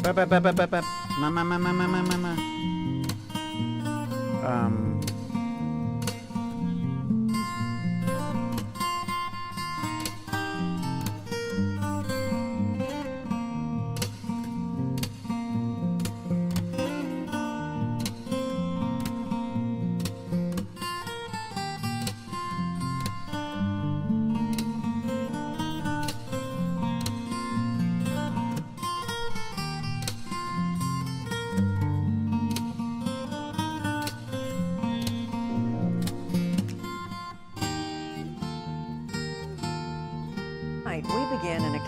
Bap. Ma. We begin in a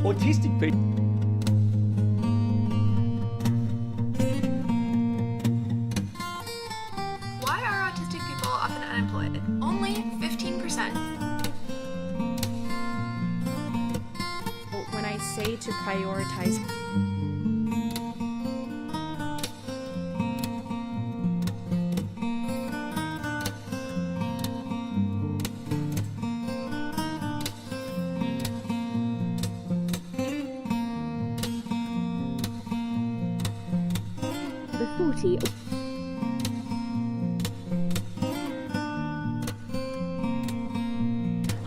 Autistic people. Why are autistic people often unemployed? Only 15%. When I say to prioritize the 40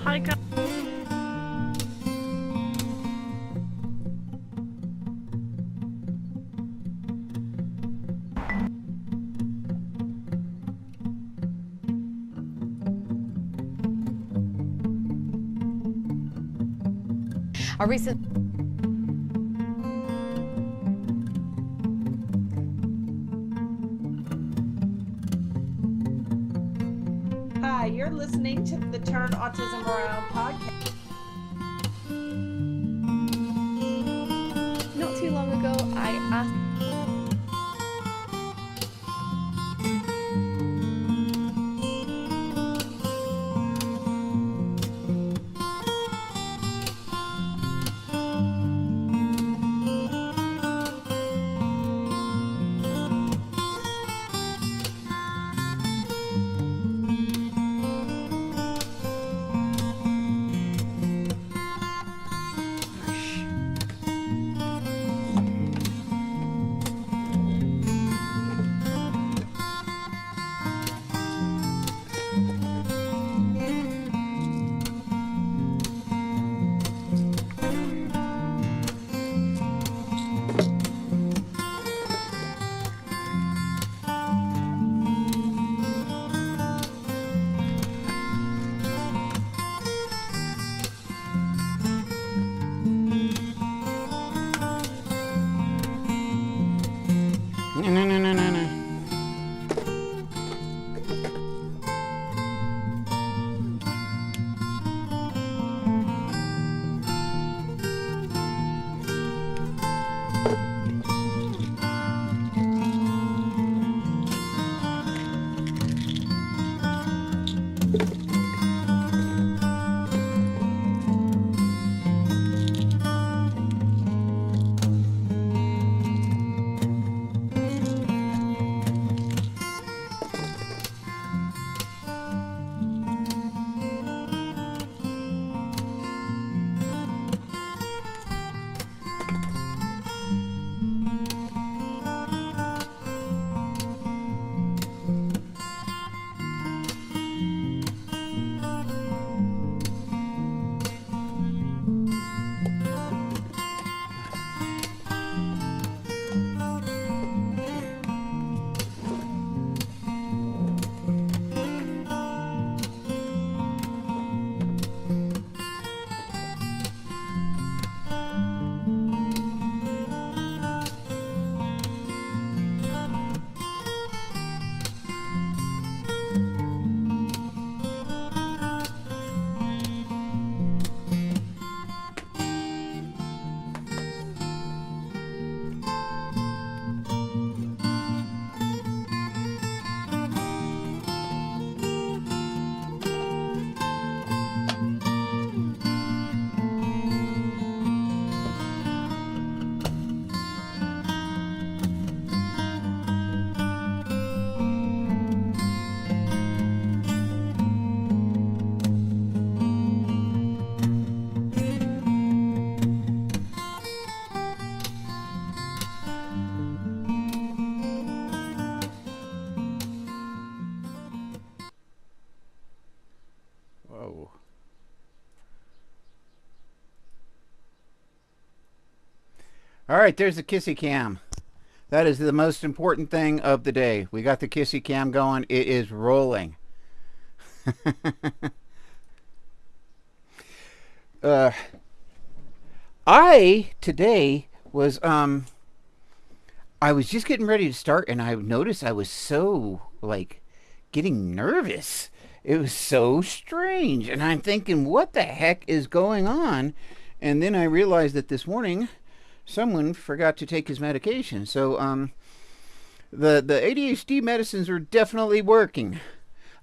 Hi guys. A recent Hi, you're listening to the Turn Autism Around podcast. Not too long ago, I asked No. All right, there's the kissy cam. That is the most important thing of the day. We got the kissy cam going. It is rolling. I today was I was just getting ready to start, and I noticed I was so like getting nervous. It was so strange, and I'm thinking, what the heck is going on? And then I realized that this morning someone forgot to take his medication. So the ADHD medicines are definitely working.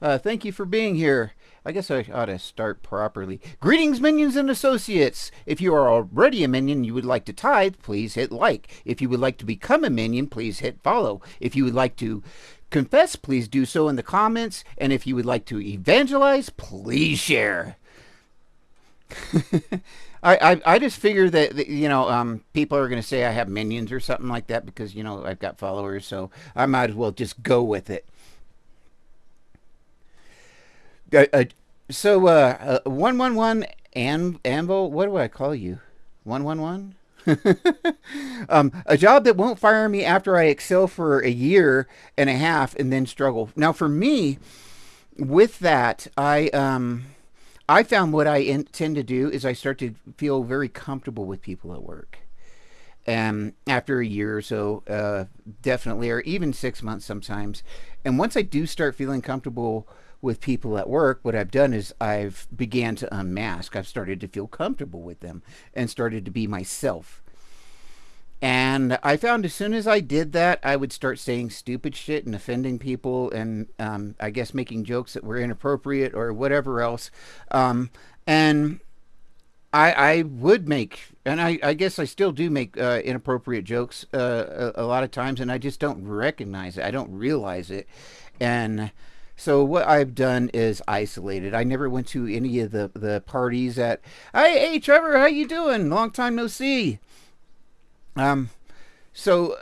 Thank you for being here. I guess I ought to start properly. Greetings, minions and associates. If you are already a minion and you would like to tithe, please hit like. If you would like to become a minion, please hit follow. If you would like to confess, please do so in the comments. And if you would like to evangelize, please share. I just figure that you know, people are going to say I have minions or something like that because, you know, I've got followers, so I might as well just go with it. So 111 Anvil, what do I call you? 111? A job that won't fire me after I excel for a year and a half and then struggle. Now, for me, with that, I found what I intend to do is I start to feel very comfortable with people at work. After a year or so, definitely, or even 6 months sometimes. And once I do start feeling comfortable with people at work, what I've done is I've began to unmask. I've started to feel comfortable with them and started to be myself. And I found as soon as I did that, I would start saying stupid shit and offending people and I guess making jokes that were inappropriate or whatever else. And I would make, and I guess I still do make inappropriate jokes a lot of times, and I just don't recognize it. I don't realize it. And so what I've done is isolated. I never went to any of the parties at, hey Trevor, how you doing? Long time no see. So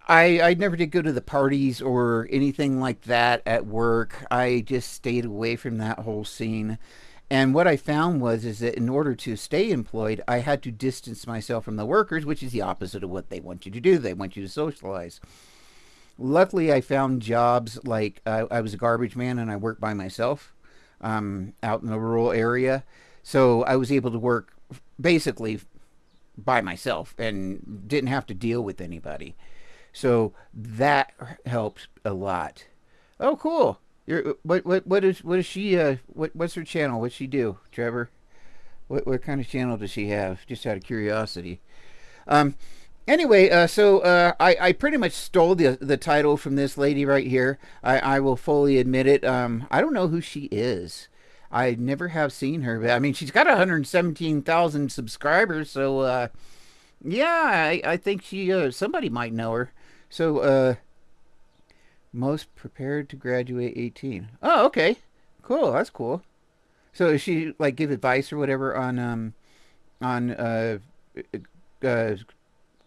I never did go to the parties or anything like that at work. I just stayed away from that whole scene. And what I found is that in order to stay employed, I had to distance myself from the workers, which is the opposite of what they want you to do. They want you to socialize. Luckily, I found jobs like I was a garbage man and I worked by myself out in a rural area. So I was able to work basically by myself and didn't have to deal with anybody. So that helped a lot. Oh, cool. What is she? What's her channel? What's she do, Trevor? What kind of channel does she have? Just out of curiosity. Anyway, so I pretty much stole the title from this lady right here. I will fully admit it. I don't know who she is. I never have seen her. But I mean, she's got 117,000 subscribers. So, yeah, I think she somebody might know her. So, most prepared to graduate 18. Oh, okay, cool. That's cool. So, does she like give advice or whatever on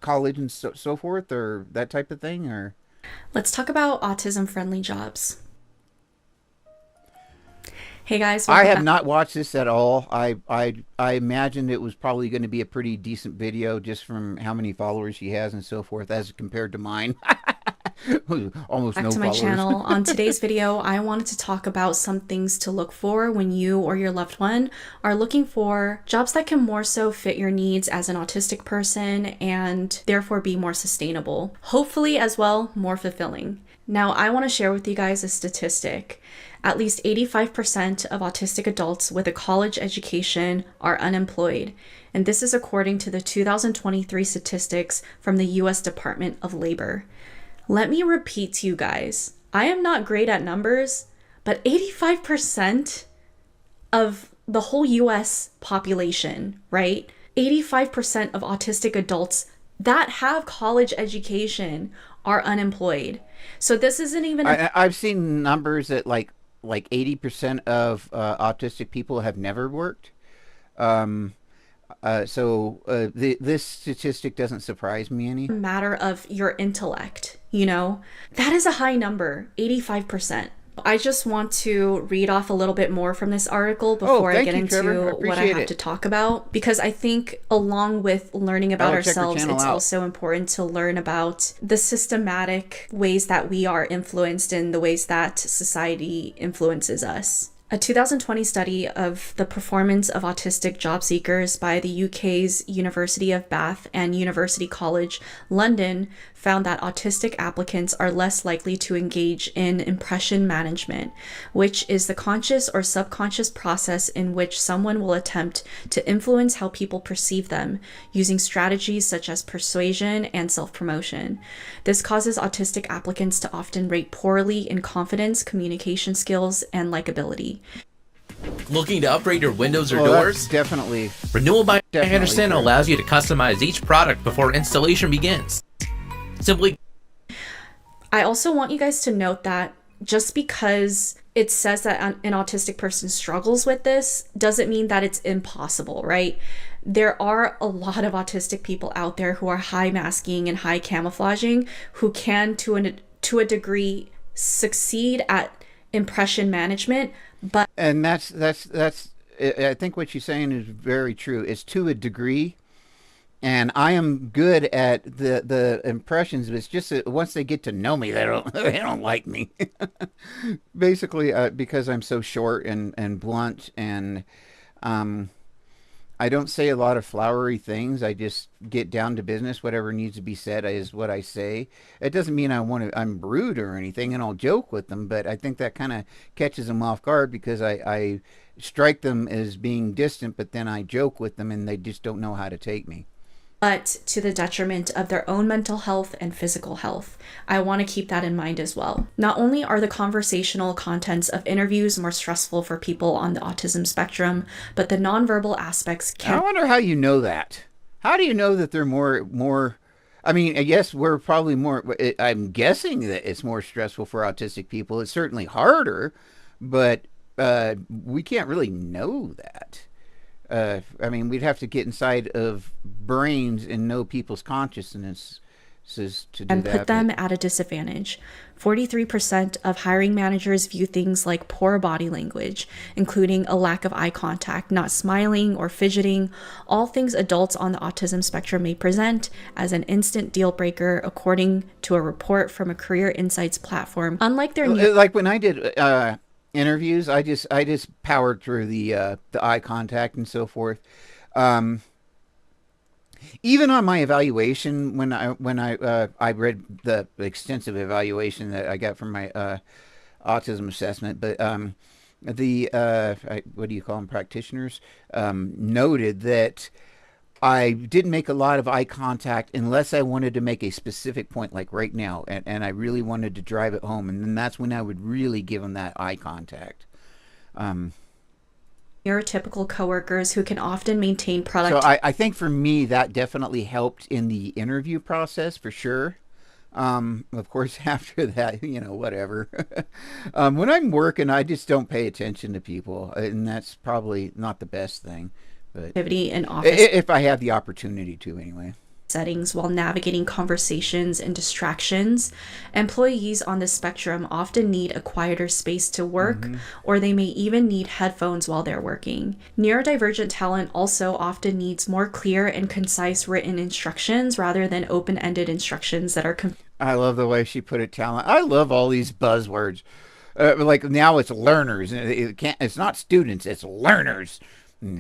college and so forth, or that type of thing? Or let's talk about autism friendly jobs. Hey guys, I have not watched this at all. I imagined it was probably going to be a pretty decent video just from how many followers she has and so forth as compared to mine. Almost back no to my followers. channel. On today's video, I wanted to talk about some things to look for when you or your loved one are looking for jobs that can more so fit your needs as an autistic person and therefore be more sustainable. Hopefully as well, more fulfilling. Now, I want to share with you guys a statistic. At least 85% of autistic adults with a college education are unemployed. And this is according to the 2023 statistics from the US Department of Labor. Let me repeat to you guys, I am not great at numbers, but 85% of the whole US population, right? 85% of autistic adults that have college education are unemployed. So this isn't even... I've seen numbers that like 80% of autistic people have never worked. This statistic doesn't surprise me any. Matter of your intellect, you know? That is a high number, 85%. I just want to read off a little bit more from this article before I get into what I have to talk about, because I think along with learning about ourselves, it's also important to learn about the systematic ways that we are influenced and the ways that society influences us. A 2020 study of the performance of autistic job seekers by the UK's University of Bath and University College London found that autistic applicants are less likely to engage in impression management, which is the conscious or subconscious process in which someone will attempt to influence how people perceive them, using strategies such as persuasion and self-promotion. This causes autistic applicants to often rate poorly in confidence, communication skills, and likability. Looking to upgrade your windows or doors? Definitely. Renewal by Anderson allows you to customize each product before installation begins. Simply. I also want you guys to note that just because it says that an autistic person struggles with this doesn't mean that it's impossible, right? There are a lot of autistic people out there who are high masking and high camouflaging who can, to a degree, succeed at impression management, but that's I think what you're saying is very true. It's to a degree, and I am good at the impressions, but it's just that once they get to know me, they don't like me. Basically, because I'm so short and blunt, and I don't say a lot of flowery things. I just get down to business. Whatever needs to be said is what I say. It doesn't mean I'm rude or anything, and I'll joke with them, but I think that kind of catches them off guard because I strike them as being distant, but then I joke with them and they just don't know how to take me. But to the detriment of their own mental health and physical health. I want to keep that in mind as well. Not only are the conversational contents of interviews more stressful for people on the autism spectrum, but the nonverbal aspects can... I wonder how you know that. How do you know that they're more... I mean, yes, we're probably more... I'm guessing that it's more stressful for autistic people. It's certainly harder, but we can't really know that. I mean, we'd have to get inside of brains and know people's consciousnesses to do and that. Put them at a disadvantage. 43% of hiring managers view things like poor body language, including a lack of eye contact, not smiling, or fidgeting, all things adults on the autism spectrum may present, as an instant deal breaker, according to a report from a Career Insights platform. Unlike their like when I did interviews, I just powered through the eye contact and so forth. Even on my evaluation, when I read the extensive evaluation that I got from my autism assessment, but what do you call them, practitioners, noted that I didn't make a lot of eye contact unless I wanted to make a specific point, like right now, and I really wanted to drive it home, and then that's when I would really give them that eye contact. Neurotypical coworkers who can often maintain productivity. So I think for me that definitely helped in the interview process for sure. Of course, after that, whatever. When I'm working, I just don't pay attention to people, and that's probably not the best thing. But in office, if I have the opportunity to, anyway. Settings while navigating conversations and distractions. Employees on the spectrum often need a quieter space to work, or they may even need headphones while they're working. Neurodivergent talent also often needs more clear and concise written instructions rather than open-ended instructions that are I love the way she put it, talent. I love all these buzzwords. Like now it's learners. It's not students, it's learners.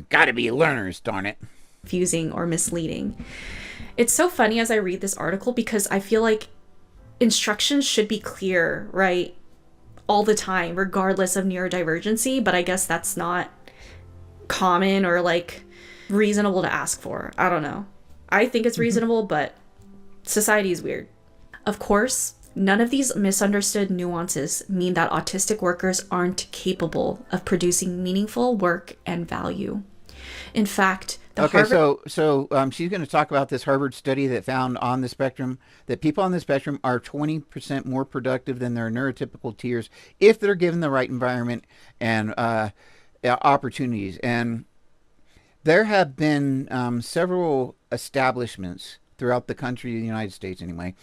Got to be learners, darn it. Confusing or misleading. It's so funny as I read this article because I feel like instructions should be clear, right? All the time, regardless of neurodivergency, but I guess that's not common or like reasonable to ask for. I don't know. I think it's reasonable, but society is weird. Of course, none of these misunderstood nuances mean that autistic workers aren't capable of producing meaningful work and value. In fact, so she's going to talk about this Harvard study that found on the spectrum that people on the spectrum are 20% more productive than their neurotypical peers if they're given the right environment and opportunities. And there have been several establishments throughout the country, the United States anyway,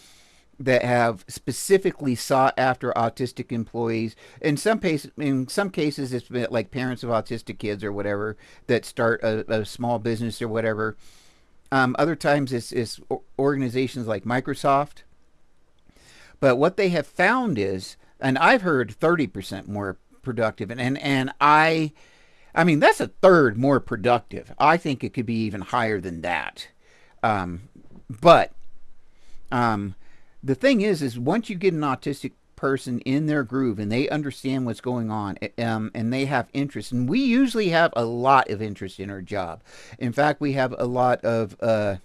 that have specifically sought after autistic employees. In some cases, it's been like parents of autistic kids or whatever that start a small business or whatever. Other times, it's organizations like Microsoft. But what they have found is, and I've heard 30% more productive, and I mean that's a third more productive. I think it could be even higher than that. But the thing is once you get an autistic person in their groove and they understand what's going on, and they have interest, and we usually have a lot of interest in our job. In fact, we have a lot of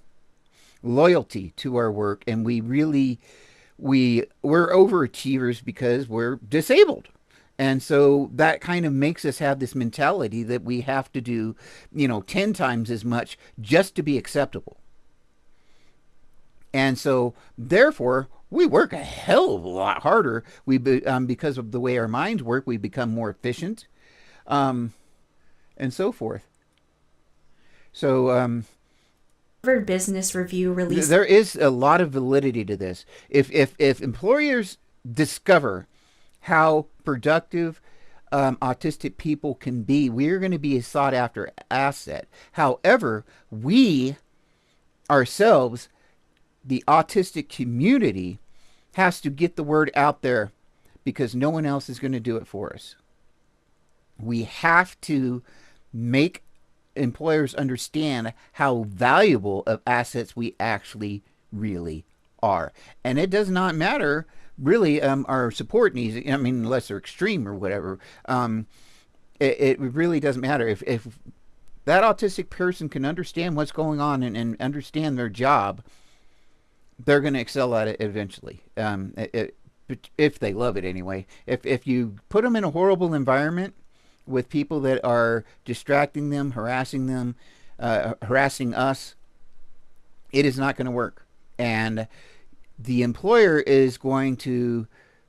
loyalty to our work, and we're overachievers because we're disabled. And so that kind of makes us have this mentality that we have to do, 10 times as much just to be acceptable. And so, therefore, we work a hell of a lot harder. Because of the way our minds work, we become more efficient, and so forth. So, Harvard Business Review released. There is a lot of validity to this. If employers discover how productive autistic people can be, we're going to be a sought after asset. However, we ourselves, the autistic community, has to get the word out there because no one else is going to do it for us. We have to make employers understand how valuable of assets we actually really are. And it does not matter really our support needs. I mean, unless they're extreme or whatever. It really doesn't matter. If that autistic person can understand what's going on and understand their job, they're going to excel at it eventually. If they love it anyway. If you put them in a horrible environment with people that are distracting them, harassing us, it is not going to work. And the employer is going to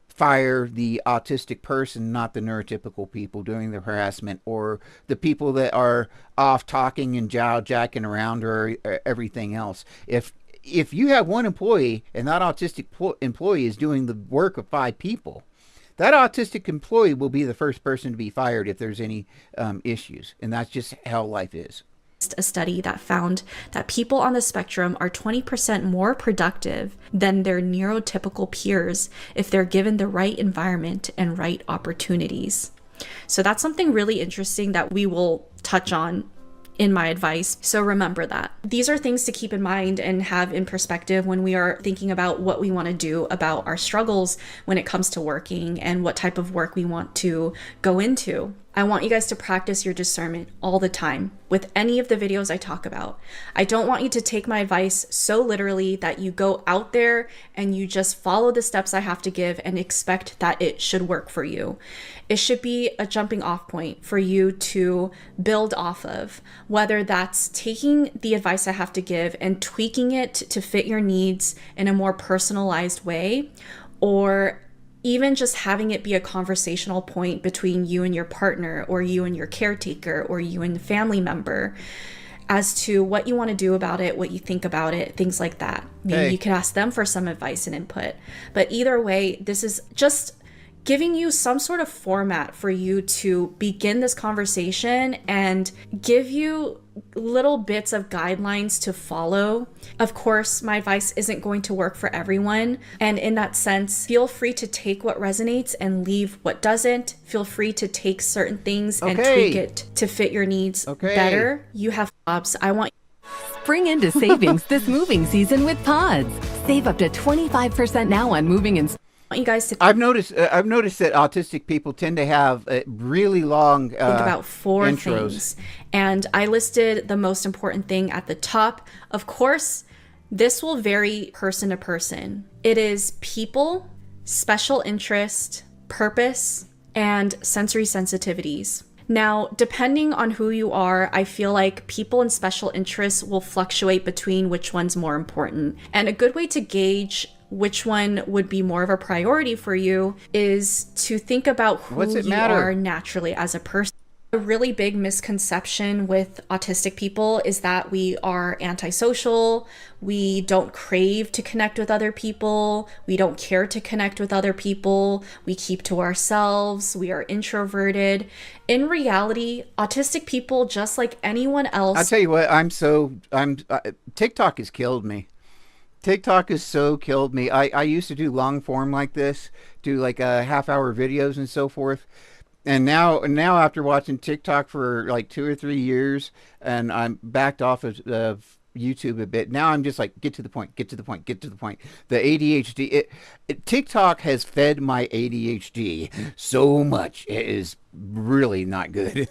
fire the autistic person, not the neurotypical people doing the harassment, or the people that are off talking and jacking around, or everything else. If you have one employee and that autistic employee is doing the work of 5 people, that autistic employee will be the first person to be fired if there's any issues. And that's just how life is. A study that found that people on the spectrum are 20% more productive than their neurotypical peers if they're given the right environment and right opportunities. So that's something really interesting that we will touch on in my advice. So remember that. These are things to keep in mind and have in perspective when we are thinking about what we want to do about our struggles when it comes to working and what type of work we want to go into. I want you guys to practice your discernment all the time with any of the videos I talk about. I don't want you to take my advice so literally that you go out there and you just follow the steps I have to give and expect that it should work for you. It should be a jumping off point for you to build off of, whether that's taking the advice I have to give and tweaking it to fit your needs in a more personalized way, or even just having it be a conversational point between you and your partner, or you and your caretaker, or you and a family member, as to what you want to do about it, what you think about it, things like that. Maybe you could ask them for some advice and input. But either way, this is just giving you some sort of format for you to begin this conversation and give you little bits of guidelines to follow. Of course, my advice isn't going to work for everyone. And in that sense, feel free to take what resonates and leave what doesn't. Feel free to take certain things and tweak it to fit your needs better. You have jobs. I want Spring into savings this moving season with Pods. Save up to 25% now on moving and you guys to I've noticed that autistic people tend to have really long think about 4 intros. things, and I listed the most important thing at the top. Of course, this will vary person to person. It is people, special interest, purpose, and sensory sensitivities. Now, depending on who you are, I feel like people and special interests will fluctuate between which one's more important. And a good way to gauge which one would be more of a priority for you is to think about who you are naturally as a person. A really big misconception with autistic people is that we are antisocial, we don't crave to connect with other people, we don't care to connect with other people, we keep to ourselves, we are introverted. In reality, autistic people, just like anyone else, I'll tell you what, TikTok has killed me. TikTok has so killed me. I used to do long form like this, do like half-hour videos and so forth. And now after watching TikTok for like 2 or 3 years, and I'm backed off of YouTube a bit. Now I'm just like, get to the point, get to the point, get to the point. The ADHD, TikTok has fed my ADHD so much. It is really not good.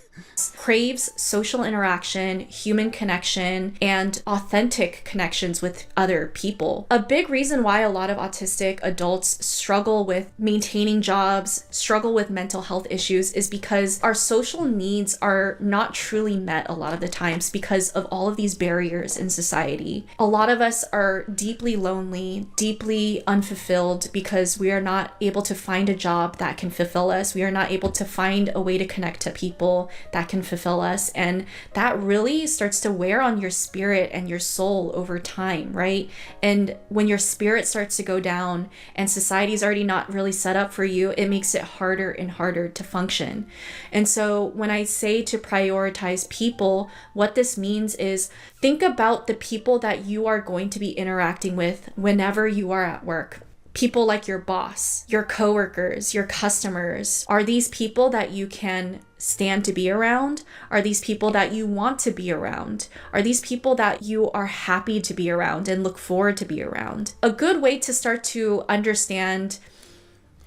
craves social interaction, human connection, and authentic connections with other people. A big reason why a lot of autistic adults struggle with maintaining jobs, struggle with mental health issues, is because our social needs are not truly met a lot of the times because of all of these barriers in society. A lot of us are deeply lonely, deeply unfulfilled because we are not able to find a job that can fulfill us. We are not able to find a way to connect to people that can fulfill us. And that really starts to wear on your spirit and your soul over time, right? And when your spirit starts to go down and society's already not really set up for you, it makes it harder and harder to function. And so when I say to prioritize people, what this means is think about the people that you are going to be interacting with whenever you are at work. People like your boss, your coworkers, your customers. Are these people that you can stand to be around? Are these people that you want to be around? Are these people that you are happy to be around and look forward to be around? A good way to start to understand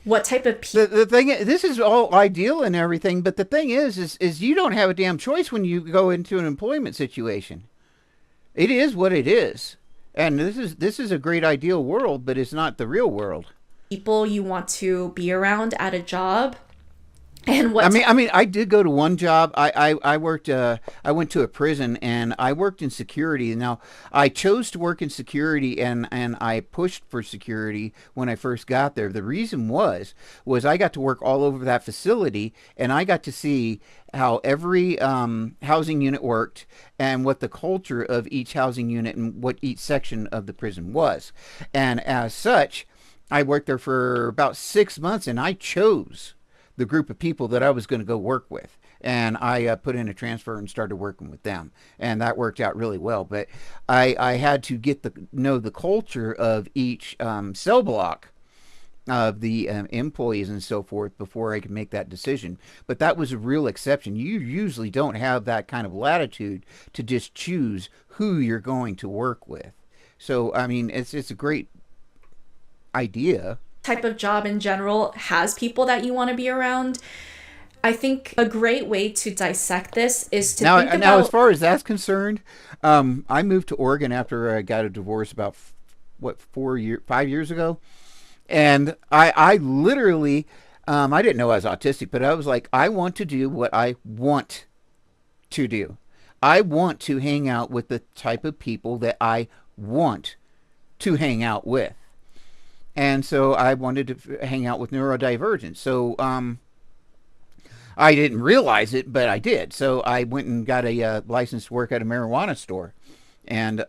what type of people. The thing is, this is all ideal and everything, but the thing is you don't have a damn choice when you go into an employment situation. It is what it is. And this is a great ideal world, but it's not the real world. People you want to be around at a job. And what I mean, I did go to one job. I worked. I went to a prison, and I worked in security. Now, I chose to work in security, and I pushed for security when I first got there. The reason was I got to work all over that facility, and I got to see how every housing unit worked and what the culture of each housing unit and what each section of the prison was. And as such, I worked there for about 6 months, and I chose the group of people that I was going to go work with. And I put in a transfer and started working with them. And that worked out really well. But I had to know the culture of each cell block of the employees and so forth before I could make that decision. But that was a real exception. You usually don't have that kind of latitude to just choose who you're going to work with. So, I mean, it's a great idea. Type of job in general has people that you want to be around. I think a great way to dissect this is to think about... Now, as far as that's concerned, I moved to Oregon after I got a divorce about 5 years ago. And I literally, I didn't know I was autistic, but I was like, I want to do what I want to do. I want to hang out with the type of people that I want to hang out with. And so I wanted to hang out with neurodivergents. So I didn't realize it, but I did. So I went and got a license to work at a marijuana store. And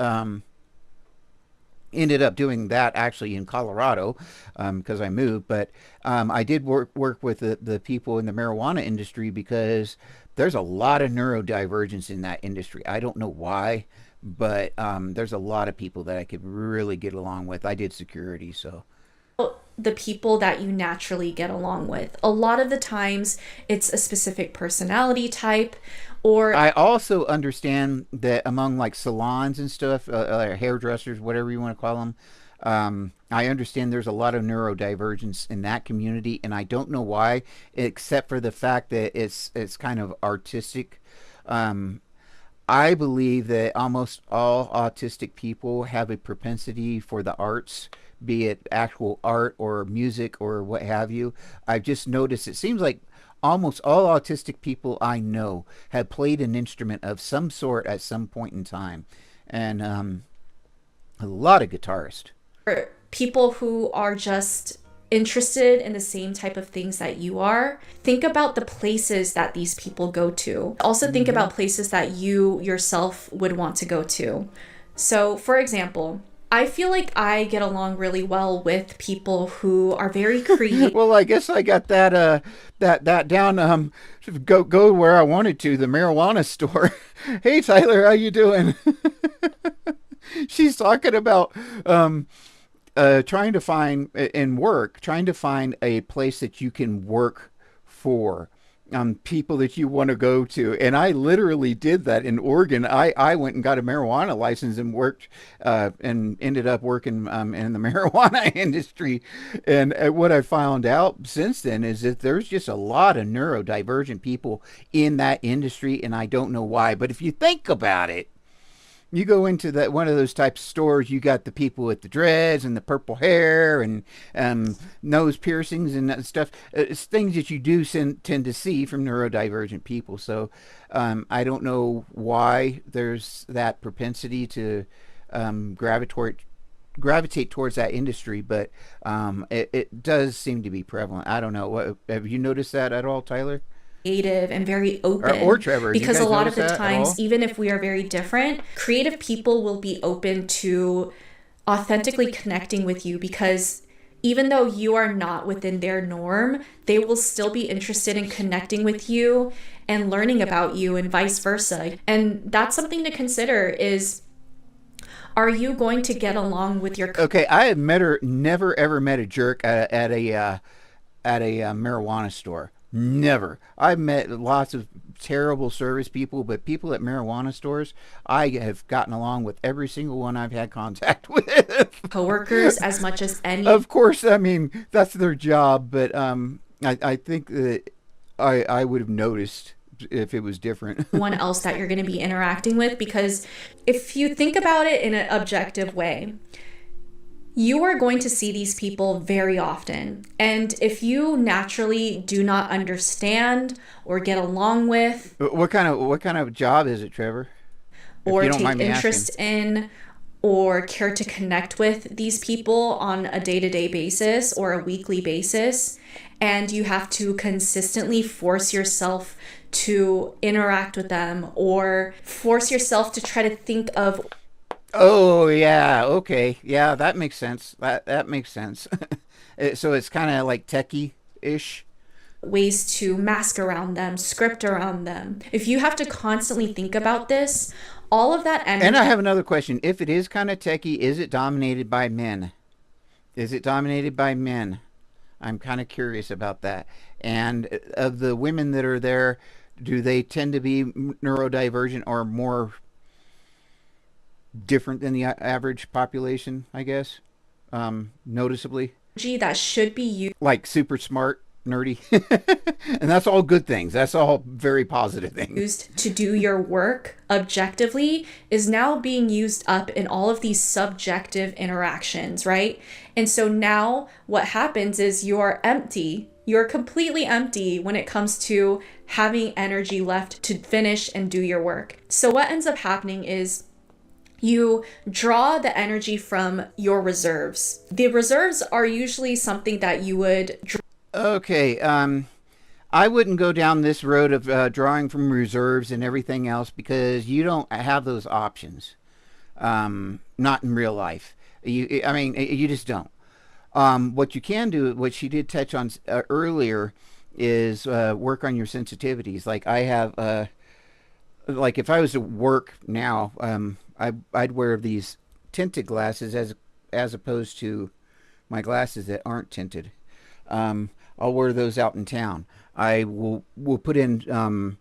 ended up doing that actually in Colorado because I moved. But I did work with the people in the marijuana industry because there's a lot of neurodivergence in that industry. I don't know why, but there's a lot of people that I could really get along with. I did security, so... the people that you naturally get along with. A lot of the times it's a specific personality type, or... I also understand that among like salons and stuff, hairdressers, whatever you want to call them, I understand there's a lot of neurodivergence in that community, and I don't know why, except for the fact that it's kind of artistic. I believe that almost all autistic people have a propensity for the arts, be it actual art or music or what have you. I've just noticed it seems like almost all autistic people I know have played an instrument of some sort at some point in time. And a lot of guitarists. People who are just interested in the same type of things that you are, think about the places that these people go to. Also think about places that you yourself would want to go to. So, for example, I feel like I get along really well with people who are very creative. Well, I guess I got that down. Go where I wanted to, the marijuana store. Hey, Tyler, how you doing? She's talking about trying to find a place that you can work for. People that you want to go to. And I literally did that in Oregon. I went and got a marijuana license and worked and ended up working in the marijuana industry. And what I found out since then is that there's just a lot of neurodivergent people in that industry, and I don't know why. But if you think about it, you go into that one of those types of stores, you got the people with the dreads and the purple hair and nose piercings and that stuff. It's things that you do tend to see from neurodivergent people. So I don't know why there's that propensity to gravitate towards that industry, but it does seem to be prevalent. I don't know. Have you noticed that at all, Tyler? Creative and very open, or Trevor, because a lot of the times, even if we are very different, creative people will be open to authentically connecting with you, because even though you are not within their norm, they will still be interested in connecting with you and learning about you, and vice versa. And that's something to consider is, are you going to get along with your... Okay, I have never ever met a jerk at a marijuana store. Never. I've met lots of terrible service people, but people at marijuana stores, I have gotten along with every single one I've had contact with. Coworkers as much as any. Of course, I mean, that's their job, but I think that I would have noticed if it was different. One else that you're going to be interacting with, because if you think about it in an objective way, you are going to see these people very often. And if you naturally do not understand or get along with... What kind of job is it, Trevor? Or take interest in or care to connect with these people on a day-to-day basis or a weekly basis, and you have to consistently force yourself to interact with them or force yourself to try to think of... Oh, yeah. Okay. Yeah, that makes sense. That makes sense. So it's kind of like techie-ish. Ways to mask around them, script around them. If you have to constantly think about this, all of that energy... And I have another question. If it is kind of techie, is it dominated by men? Is it dominated by men? I'm kind of curious about that. And of the women that are there, do they tend to be neurodivergent or more different than the average population, I guess, noticeably? That should be used. Like super smart, nerdy. And that's all good things. That's all very positive things. Used to do your work objectively is now being used up in all of these subjective interactions, right? And so now what happens is you're empty. You're completely empty when it comes to having energy left to finish and do your work. So what ends up happening is you draw the energy from your reserves. The reserves are usually something that you would... Okay, I wouldn't go down this road of drawing from reserves and everything else, because you don't have those options. Not in real life. You just don't. What you can do, what she did touch on earlier, is work on your sensitivities. Like I have, like if I was to work now, I'd wear these tinted glasses as opposed to my glasses that aren't tinted. I'll wear those out in town. I will put in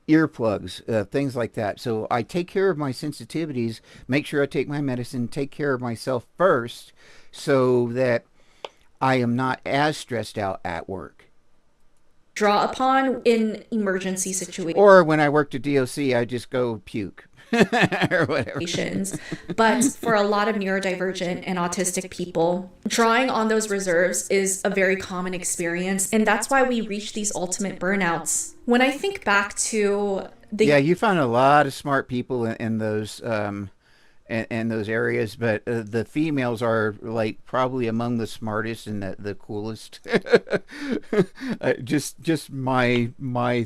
earplugs, things like that. So I take care of my sensitivities, make sure I take my medicine, take care of myself first, so that I am not as stressed out at work. Draw upon in emergency situations. Or when I worked at DOC, I just go puke. Or whatever. But for a lot of neurodivergent and autistic people, drawing on those reserves is a very common experience, and that's why we reach these ultimate burnouts. When I think back to the... Yeah, you found a lot of smart people in those and those areas, but the females are like probably among the smartest and the coolest. Just my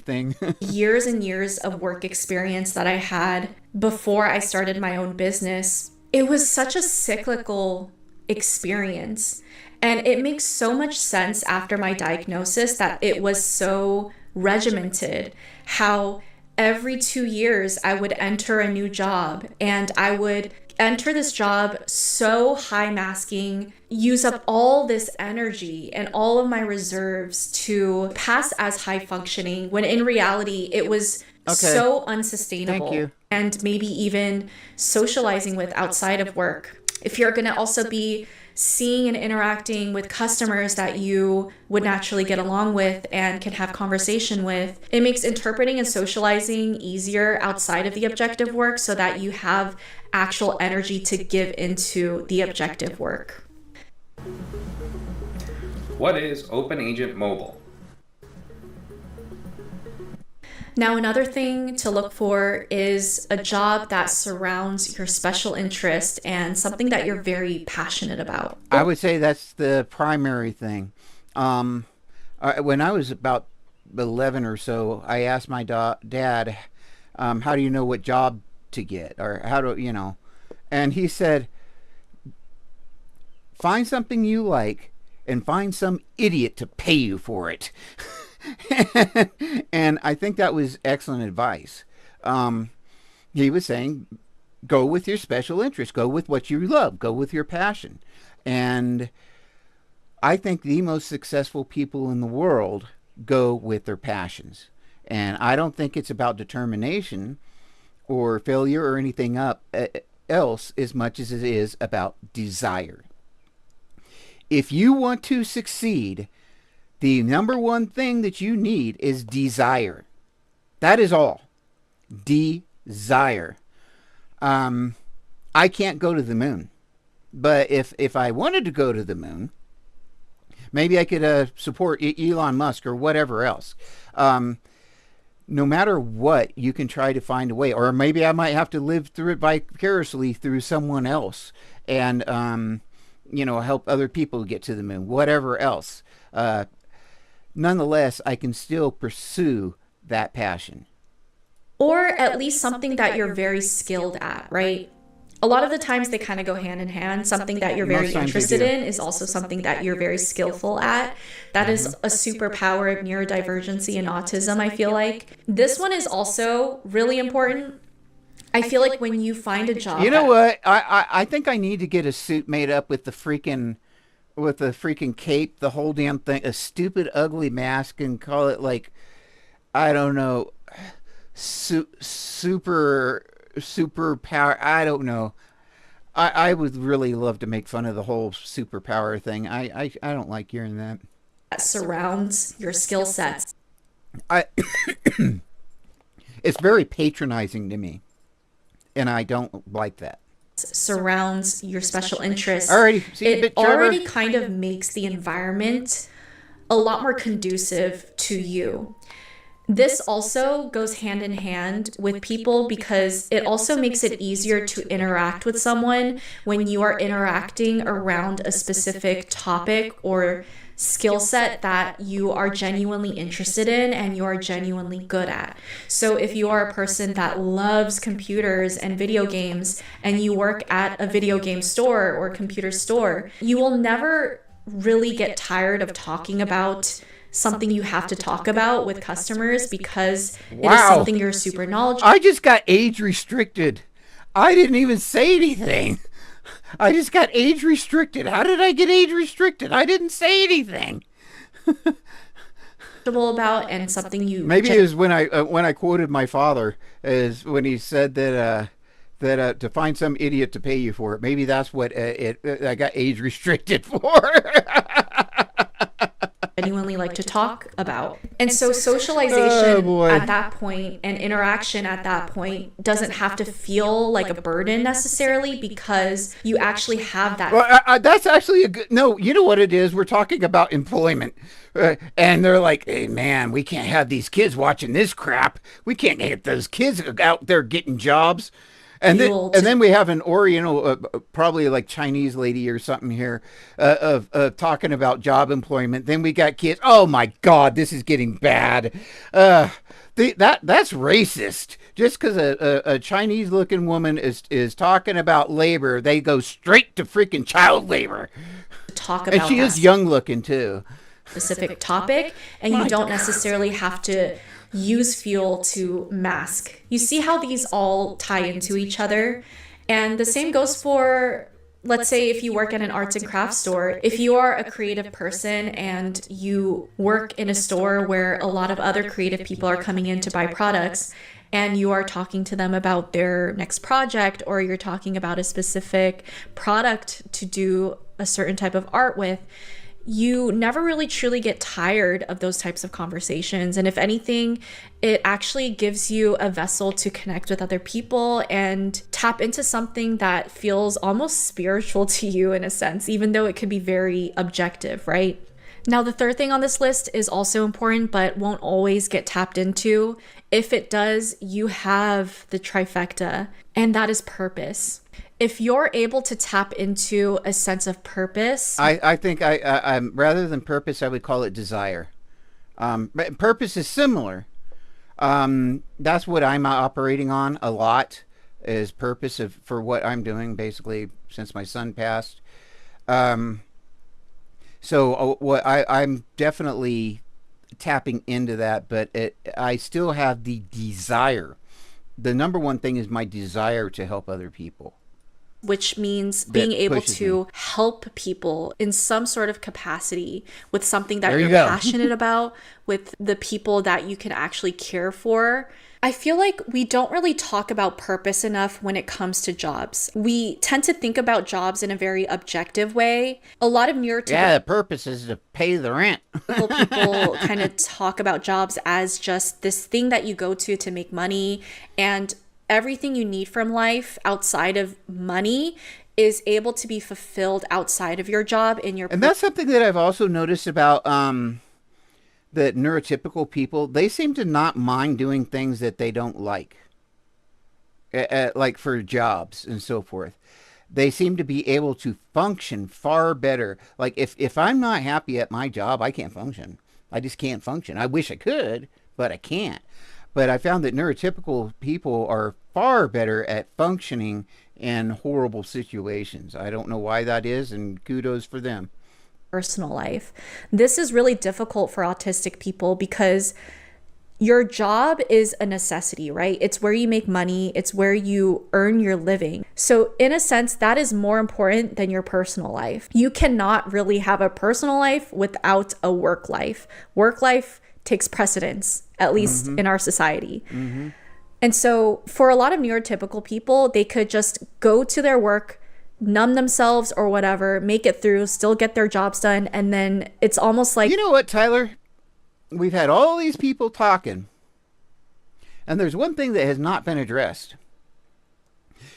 thing. Years and years of work experience that I had before I started my own business, it was such a cyclical experience. And it makes so much sense after my diagnosis that it was so regimented, how every 2 years I would enter a new job, and I would enter this job so high masking, use up all this energy and all of my reserves to pass as high functioning, when in reality it was so unsustainable. Thank you. And maybe even socializing with outside of work. If you're going to also be seeing and interacting with customers that you would naturally get along with and can have conversation with, it makes interpreting and socializing easier outside of the objective work so that you have actual energy to give into the objective work. What is Open Agent Mobile? Now, another thing to look for is a job that surrounds your special interest and something that you're very passionate about. I would say that's the primary thing. When I was about 11 or so, I asked my dad, how do you know what job to get? Or how do, you know? And he said, find something you like and find some idiot to pay you for it. And I think that was excellent advice. He was saying, go with your special interest, go with what you love, go with your passion. And I think the most successful people in the world go with their passions. And I don't think it's about determination or failure or anything else as much as it is about desire. If you want to succeed, the number one thing that you need is desire. That is all. Desire. I can't go to the moon. But if I wanted to go to the moon, maybe I could support Elon Musk or whatever else. No matter what, you can try to find a way. Or maybe I might have to live through it vicariously through someone else. And, help other people get to the moon. Whatever else. Nonetheless, I can still pursue that passion. Or at least something that you're very skilled at, right? A lot of the times they kind of go hand in hand. Something that you're very interested in is also something that you're very skillful at. That is a superpower of neurodivergency and autism, I feel like. This one is also really important. I feel like when you find a job... You know what? I think I need to get a suit made up with the freaking cape, the whole damn thing, a stupid, ugly mask, and call it like, I don't know, super power. I don't know. I would really love to make fun of the whole superpower thing. I don't like hearing that. That surrounds your skill sets. It's very patronizing to me, and I don't like that. Surrounds your special interests. It already kind of makes the environment a lot more conducive to you. This also goes hand in hand with people because it also makes it easier to interact with someone when you are interacting around a specific topic or skill set that you are genuinely interested in and you are genuinely good at. So if you are a person that loves computers and video games and you work at a video game store or computer store, you will never really get tired of talking about something you have to talk about with customers because it is something you're super knowledgeable. I just got age restricted. I didn't even say anything. I just got age restricted. How did I get age restricted? I didn't say anything. About and something you maybe it was when I quoted my father is when he said that to find some idiot to pay you for it. Maybe that's what I got age restricted for. Genuinely like to talk about. And so socialization at that point and interaction at that point doesn't have to feel like a burden necessarily because you actually have that. Well, that's actually a good, no, you know what it is? We're talking about employment. And they're like, hey, man, we can't have these kids watching this crap. We can't get those kids out there getting jobs. fuel to then we have an Oriental, probably like Chinese lady or something here, of talking about job employment. Then we got kids. Oh my God, this is getting bad. That's racist. Just because a Chinese looking woman is talking about labor, they go straight to freaking child labor. talk about And she is young looking too. specific topic, and you don't necessarily have to use fuel to mask. You see how these all tie into each other? And the same goes for, let's say, if you work at an arts and crafts store. If you are a creative person and you work in a store where a lot of other creative people are coming in to buy products, and you are talking to them about their next project, or you're talking about a specific product to do a certain type of art with, you never really truly get tired of those types of conversations. And if anything, it actually gives you a vessel to connect with other people and tap into something that feels almost spiritual to you in a sense, even though it could be very objective, right? Now, the third thing on this list is also important, but won't always get tapped into. If it does, you have the trifecta, and that is purpose. If you're able to tap into a sense of purpose, I think I'm rather than purpose, I would call it desire. But purpose is similar. That's what I'm operating on a lot, is purpose for what I'm doing, basically since my son passed. So what I'm definitely tapping into that, but I still have the desire. The number one thing is my desire to help other people. which means being able to help people in some sort of capacity with something that you're passionate about, with the people that you can actually care for. I feel like we don't really talk about purpose enough when it comes to jobs. We tend to think about jobs in a very objective way. A lot of the purpose is to pay the rent. People kind of talk about jobs as just this thing that you go to make money, and everything you need from life outside of money is able to be fulfilled outside of your job in your. And that's something that I've also noticed about the neurotypical people. They seem to not mind doing things that they don't like for jobs and so forth. They seem to be able to function far better. Like if I'm not happy at my job, I can't function. I just can't function. I wish I could, but I can't. But I found that neurotypical people are far better at functioning in horrible situations. I don't know why that is, and kudos for them. Personal life. This is really difficult for autistic people because your job is a necessity, right? It's where you make money. It's where you earn your living. So in a sense, that is more important than your personal life. You cannot really have a personal life without a work life. Work life takes precedence, at least in our society. And so for a lot of neurotypical people, they could just go to their work, numb themselves or whatever, make it through, still get their jobs done. And then it's almost like, you know what, Tyler? We've had all these people talking, and there's one thing that has not been addressed.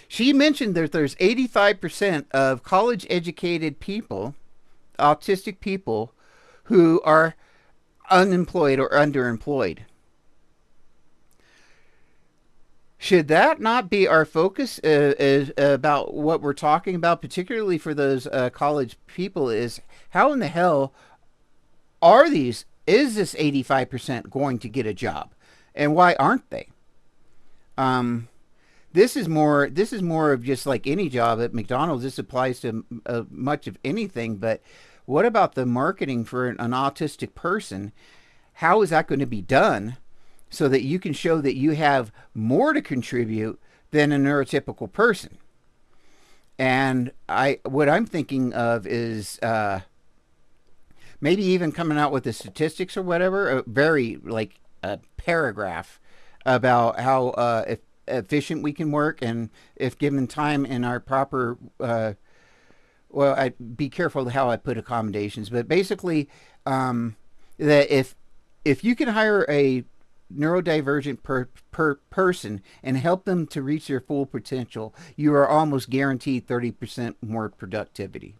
She mentioned that there's 85% of college educated people, autistic people, who are unemployed or underemployed. Should that not be our focus is about what we're talking about, particularly for those college people, is how in the hell is this 85% going to get a job, and why aren't they? This is more of just like any job at McDonald's. This applies to much of anything, but what about the marketing for an autistic person? How is that going to be done so that you can show that you have more to contribute than a neurotypical person? And what I'm thinking of is maybe even coming out with the statistics or whatever, a very like a paragraph about how efficient we can work, and if given time in our proper well, I'd be careful how I put accommodations, but basically that if you can hire a neurodivergent person and help them to reach their full potential, you are almost guaranteed 30% more productivity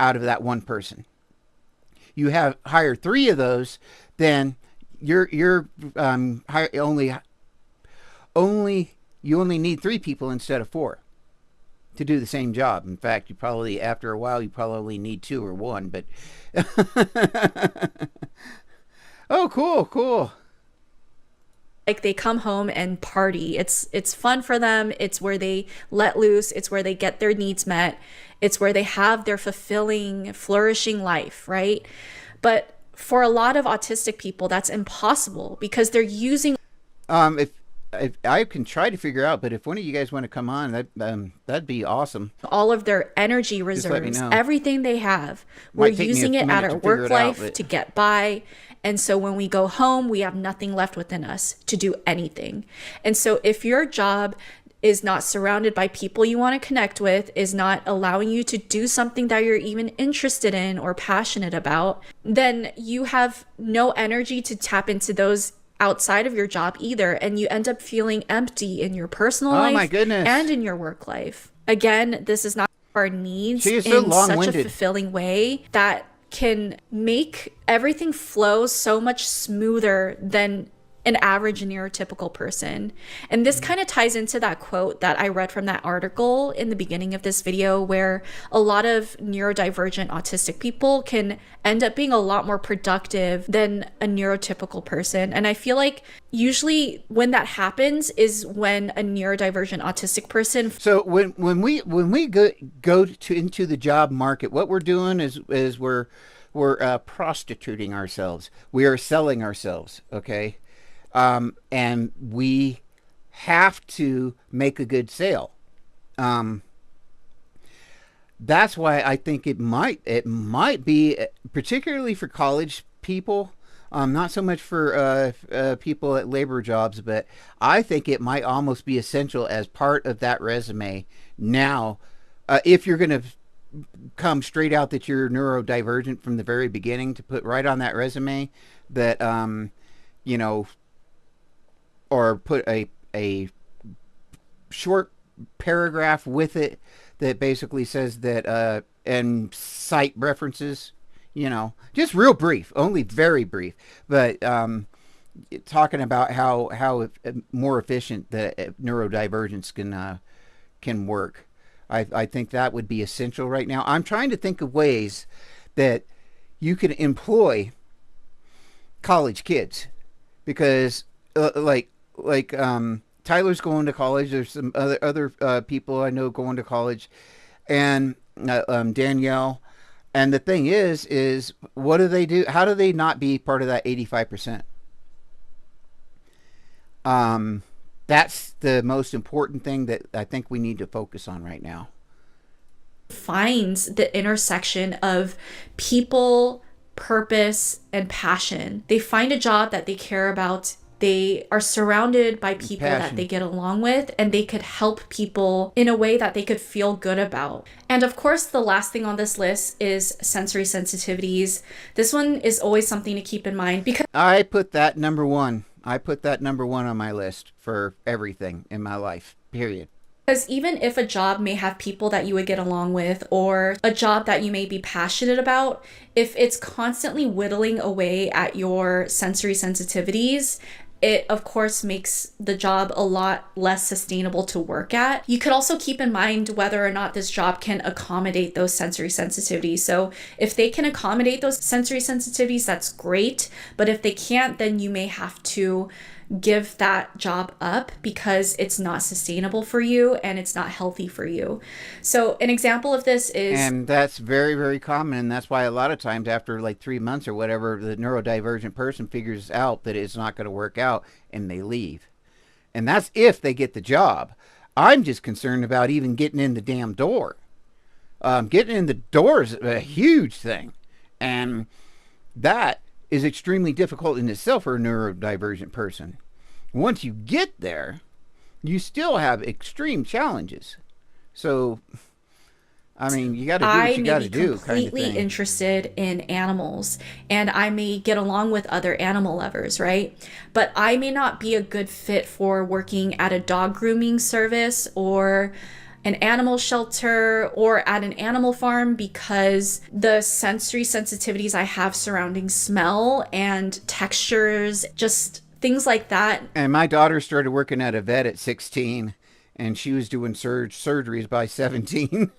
out of that one person. You hire 3 of those, then you're only You only need 3 people instead of 4 to do the same job. In fact, you probably, after a while, you probably need 2 or 1. But oh, cool, cool. Like they come home and party. It's fun for them. It's where they let loose. It's where they get their needs met. It's where they have their fulfilling, flourishing life, right? But for a lot of autistic people, that's impossible because they're using If I can try to figure out, but if one of you guys want to come on, that'd be awesome. all of their energy Just let me reserves, know. everything they have. We're Might take me a using it at minute our to figure work it out, life but- to get by. And so when we go home, we have nothing left within us to do anything. And so if your job is not surrounded by people you want to connect with, is not allowing you to do something that you're even interested in or passionate about, then you have no energy to tap into those outside of your job either, and you end up feeling empty in your personal life my goodness. and in your work life. Again, this is not our needs She is so in such a long-winded. fulfilling way that can make everything flow so much smoother than an average neurotypical person. And this kind of ties into that quote that I read from that article in the beginning of this video, where a lot of neurodivergent autistic people can end up being a lot more productive than a neurotypical person. And I feel like usually when that happens is when a neurodivergent autistic person So when we go to into the job market, what we're doing is we're prostituting ourselves. We are selling ourselves. Okay. And we have to make a good sale. That's why I think it might be, particularly for college people, not so much for people at labor jobs, but I think it might almost be essential as part of that resume now, if you're going to come straight out that you're neurodivergent from the very beginning, to put right on that resume that you know, or put a short paragraph with it that basically says that and cite references, you know, just real brief, only very brief, but talking about how more efficient the neurodivergence can work. I think that would be essential right now. I'm trying to think of ways that you can employ college kids, because Tyler's going to college. There's some other people I know going to college, and Danielle. And the thing is what do they do? How do they not be part of that 85%? That's the most important thing that I think we need to focus on right now. finds the intersection of people, purpose, and passion. They find a job that they care about. They are surrounded by people that they get along with, and they could help people in a way that they could feel good about. And of course, the last thing on this list is sensory sensitivities. This one is always something to keep in mind because I put that number one. I put that number one on my list for everything in my life, period. Because even if a job may have people that you would get along with, or a job that you may be passionate about, if it's constantly whittling away at your sensory sensitivities, it of course makes the job a lot less sustainable to work at. You could also keep in mind whether or not this job can accommodate those sensory sensitivities. So if they can accommodate those sensory sensitivities, that's great. But if they can't, then you may have to give that job up because it's not sustainable for you and it's not healthy for you. So an example of this is... And that's very, very common. And that's why a lot of times after like 3 months or whatever, the neurodivergent person figures out that it's not going to work out and they leave. And that's if they get the job. I'm just concerned about even getting in the damn door. Getting in the door is a huge thing. And that is extremely difficult in itself for a neurodivergent person. Once you get there, you still have extreme challenges. So, I mean, you got to do what you got to do. I may be completely interested in animals, and I may get along with other animal lovers, right? But I may not be a good fit for working at a dog grooming service or an animal shelter or at an animal farm because the sensory sensitivities I have surrounding smell and textures just things like that. And my daughter started working at a vet at 16, and she was doing surgeries by 17.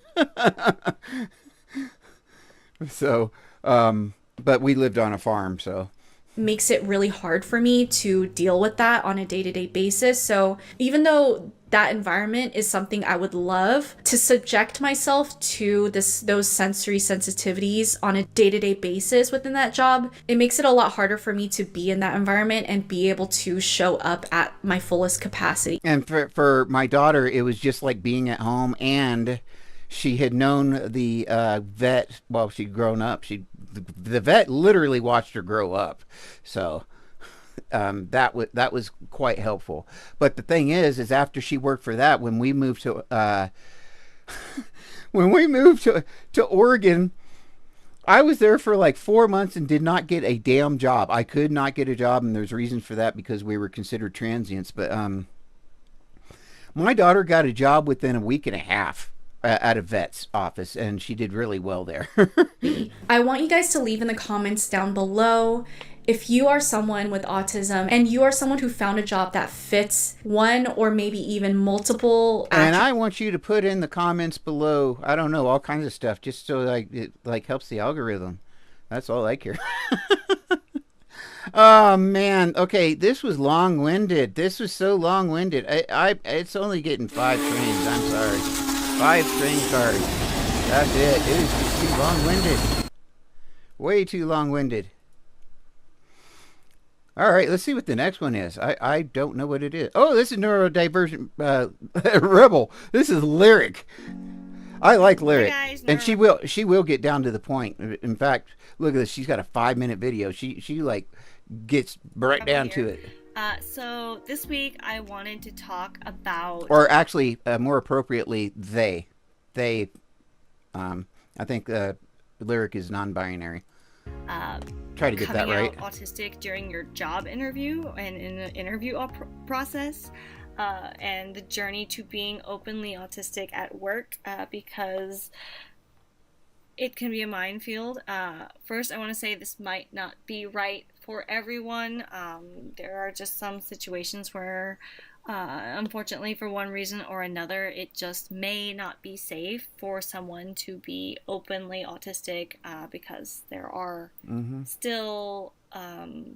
So, but we lived on a farm, so. Makes it really hard for me to deal with that on a day-to-day basis. So even though that environment is something I would love to subject myself to those sensory sensitivities on a day-to-day basis within that job, it makes it a lot harder for me to be in that environment and be able to show up at my fullest capacity. And for my daughter, it was just like being at home, and she had known the vet while she'd grown up. The vet literally watched her grow up, so that was quite helpful. But the thing is after she worked for that, when we moved to to Oregon, I was there for like 4 months and did not get a damn job. I could not get a job, and there's reasons for that because we were considered transients. But my daughter got a job within a week and a half at a vet's office, and she did really well there. I want you guys to leave in the comments down below if you are someone with autism and you are someone who found a job that fits one or maybe even multiple and I want you to put in the comments below, I don't know, all kinds of stuff, just so like it like helps the algorithm. That's all I care. Oh man, okay, this was long-winded. This was so long-winded. It's only getting 5 trains. I'm sorry. 5 train cards. That's it. It is just too long-winded. Way too long-winded. All right, let's see what the next one is. I don't know what it is. Oh, this is neurodivergent rebel. This is Lyric. I like Lyric, and she will get down to the point. In fact, look at this. She's got a 5-minute video. She like gets right down to it. So this week I wanted to talk about, or actually, more appropriately, they. I think Lyric is non-binary. Try to get that right. Coming out autistic during your job interview and in the interview process, and the journey to being openly autistic at work, because it can be a minefield. First, I want to say this might not be right for everyone. There are just some situations where, unfortunately, for one reason or another, it just may not be safe for someone to be openly autistic, because there are still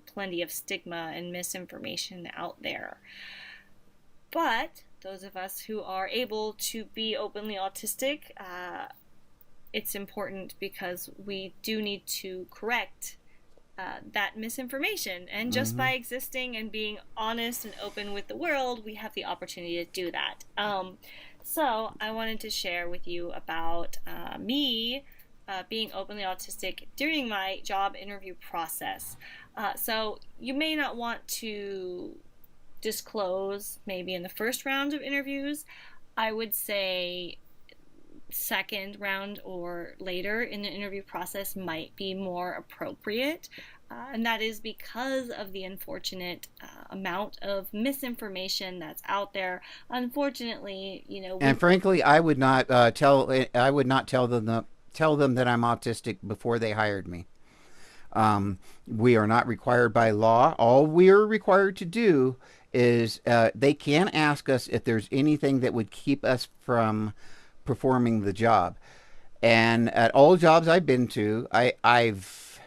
plenty of stigma and misinformation out there. But those of us who are able to be openly autistic, it's important because we do need to correct that misinformation, and just by existing and being honest and open with the world, we have the opportunity to do that. So I wanted to share with you about me being openly autistic during my job interview process. So you may not want to disclose maybe in the first round of interviews. I would say second round or later in the interview process might be more appropriate, and that is because of the unfortunate amount of misinformation that's out there. Unfortunately, and frankly, I would not tell them that I'm autistic before they hired me. We are not required by law. All we are required to do is they can ask us if there's anything that would keep us from performing the job. And at all jobs I've been to, I've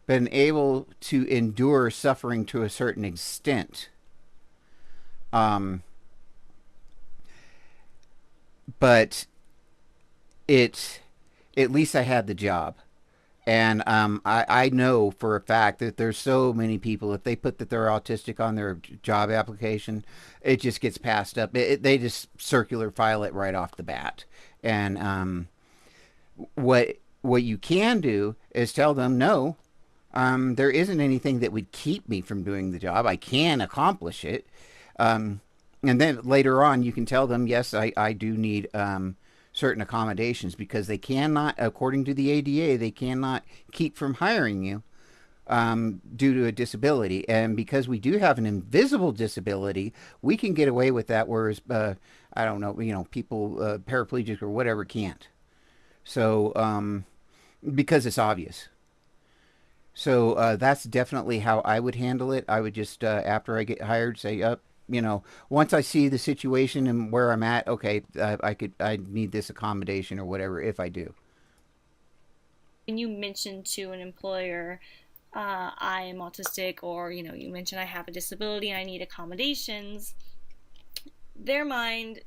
been able to endure suffering to a certain extent. But at least I had the job. And I know for a fact that there's so many people, if they put that they're autistic on their job application, it just gets passed up. They just circular file it right off the bat. And what you can do is tell them, no, there isn't anything that would keep me from doing the job. I can accomplish it. And then later on, you can tell them, yes, I do need certain accommodations, because they cannot, according to the ADA, they cannot keep from hiring you due to a disability. And because we do have an invisible disability, we can get away with that, whereas I don't know, people paraplegic or whatever can't. So because it's obvious. So that's definitely how I would handle it. I would just after I get hired, say, up. Once I see the situation and where I'm at, okay, I need this accommodation or whatever if I do. When you mention to an employer, I am autistic, or you mention I have a disability and I need accommodations, their mind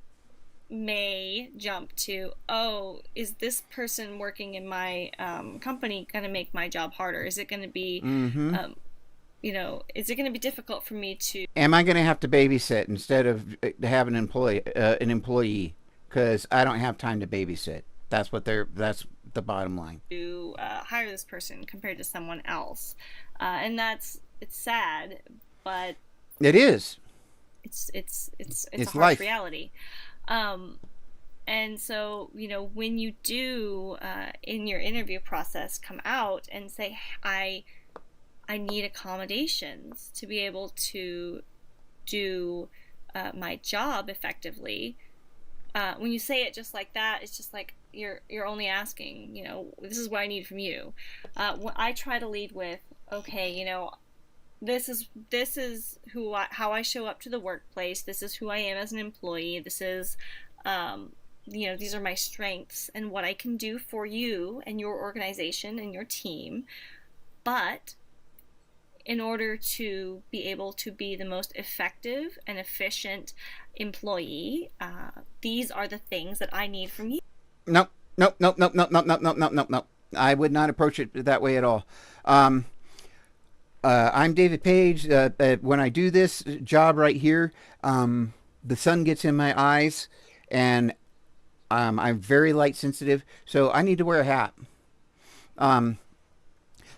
may jump to, oh, is this person working in my company going to make my job harder? Is it going to be, Mm-hmm. is it going to be difficult for me to Am I going to have to babysit instead of have an employee? Because I don't have time to babysit. That's the bottom line. hire this person compared to someone else? And it's sad, but It is. it's a It's harsh life. reality. Um, and so, when you do in your interview process come out and say, I need accommodations to be able to do my job effectively. When you say it just like that, it's just like you're only asking, this is what I need from you. I try to lead with, okay, this is how I show up to the workplace. This is who I am as an employee. This is, these are my strengths and what I can do for you and your organization and your team. But in order to be able to be the most effective and efficient employee, these are the things that I need from you. Nope. Nope. Nope. Nope. Nope. Nope. Nope. Nope. Nope. Nope. Nope. I would not approach it that way at all. Um, I'm David Page. When I do this job right here, the sun gets in my eyes, and I'm very light sensitive, so I need to wear a hat. Um,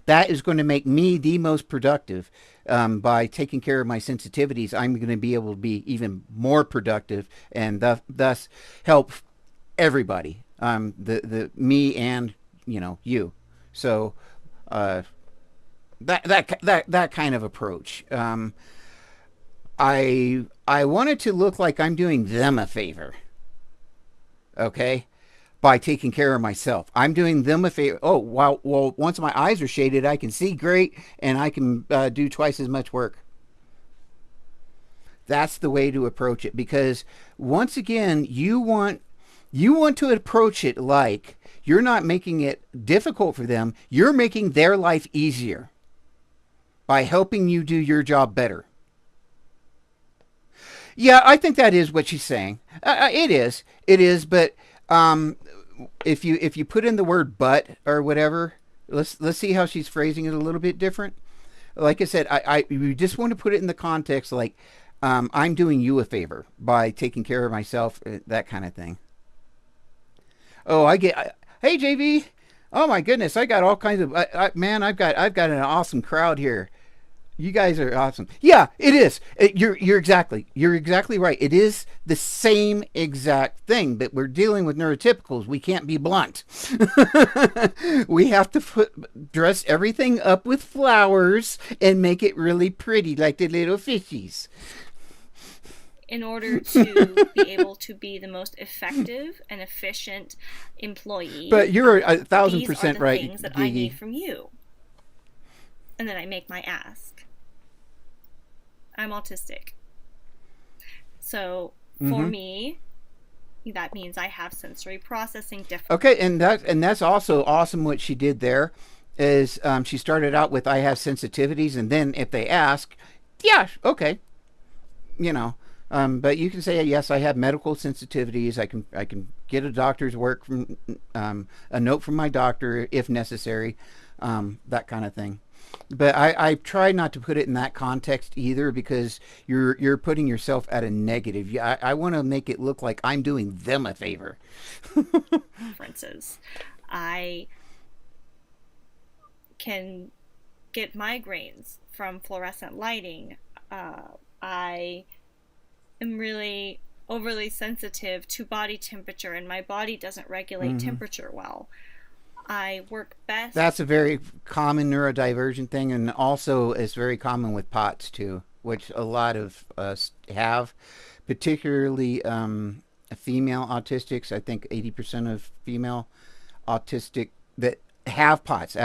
that is going to make me the most productive. By taking care of my sensitivities, I'm going to be able to be even more productive, and thus help everybody. The me and you. So that kind of approach. I want it to look like I'm doing them a favor. Okay, by taking care of myself. I'm doing them a favor. Oh, well, once my eyes are shaded, I can see great, and I can do twice as much work. That's the way to approach it, because once again, you want to approach it like you're not making it difficult for them. You're making their life easier by helping you do your job better. Yeah, I think that is what she's saying. It is. But if you put in the word "but" or whatever, let's see how she's phrasing it a little bit different. Like I said, we just want to put it in the context like I'm doing you a favor by taking care of myself, that kind of thing. Oh, hey JV. Oh my goodness, I got all kinds of man. I've got an awesome crowd here. You guys are awesome. Yeah, it is. You're exactly right. It is the same exact thing, but we're dealing with neurotypicals. We can't be blunt. We have to dress everything up with flowers and make it really pretty, like the little fishies. In order to be able to be the most effective and efficient employee. But you're 1,000% right, these are the things that I need from you. And then I make my ask. I'm autistic. So for me, that means I have sensory processing difficulties. Okay, and that's also awesome what she did there is she started out with I have sensitivities, and then if they ask, yeah, okay. But you can say yes, I have medical sensitivities. I can get a doctor's work from a note from my doctor if necessary, that kind of thing. But I try not to put it in that context either, because you're putting yourself at a negative. I want to make it look like I'm doing them a favor. Differences. I can get migraines from fluorescent lighting. I am really overly sensitive to body temperature, and my body doesn't regulate temperature well. I work best. That's a very common neurodivergent thing, and also it's very common with POTS too, which a lot of us have, particularly female autistics. I think 80% of female autistic that have POTS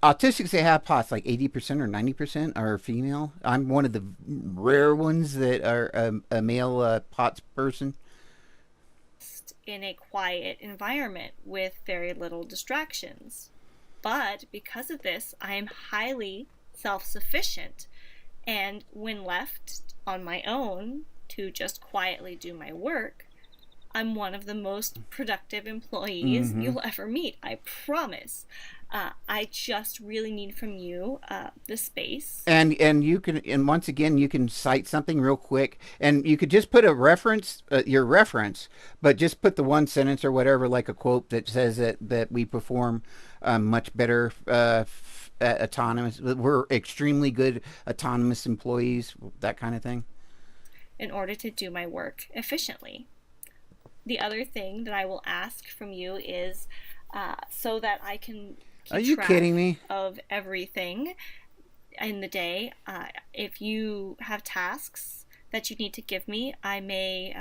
autistics that have POTS, like 80% or 90% are female. I'm one of the rare ones that are a male POTS person. In a quiet environment with very little distractions. But because of this, I am highly self-sufficient. And when left on my own to just quietly do my work, I'm one of the most productive employees you'll ever meet. I promise. I just really need from you the space. And you can, and once again, you can cite something real quick, and you could just put a reference, your reference, but just put the one sentence or whatever, like a quote that says that we perform much better autonomous. We're extremely good autonomous employees, that kind of thing. In order to do my work efficiently. The other thing that I will ask from you is so that I can keep Are you track kidding me? of everything in the day. If you have tasks that you need to give me, I may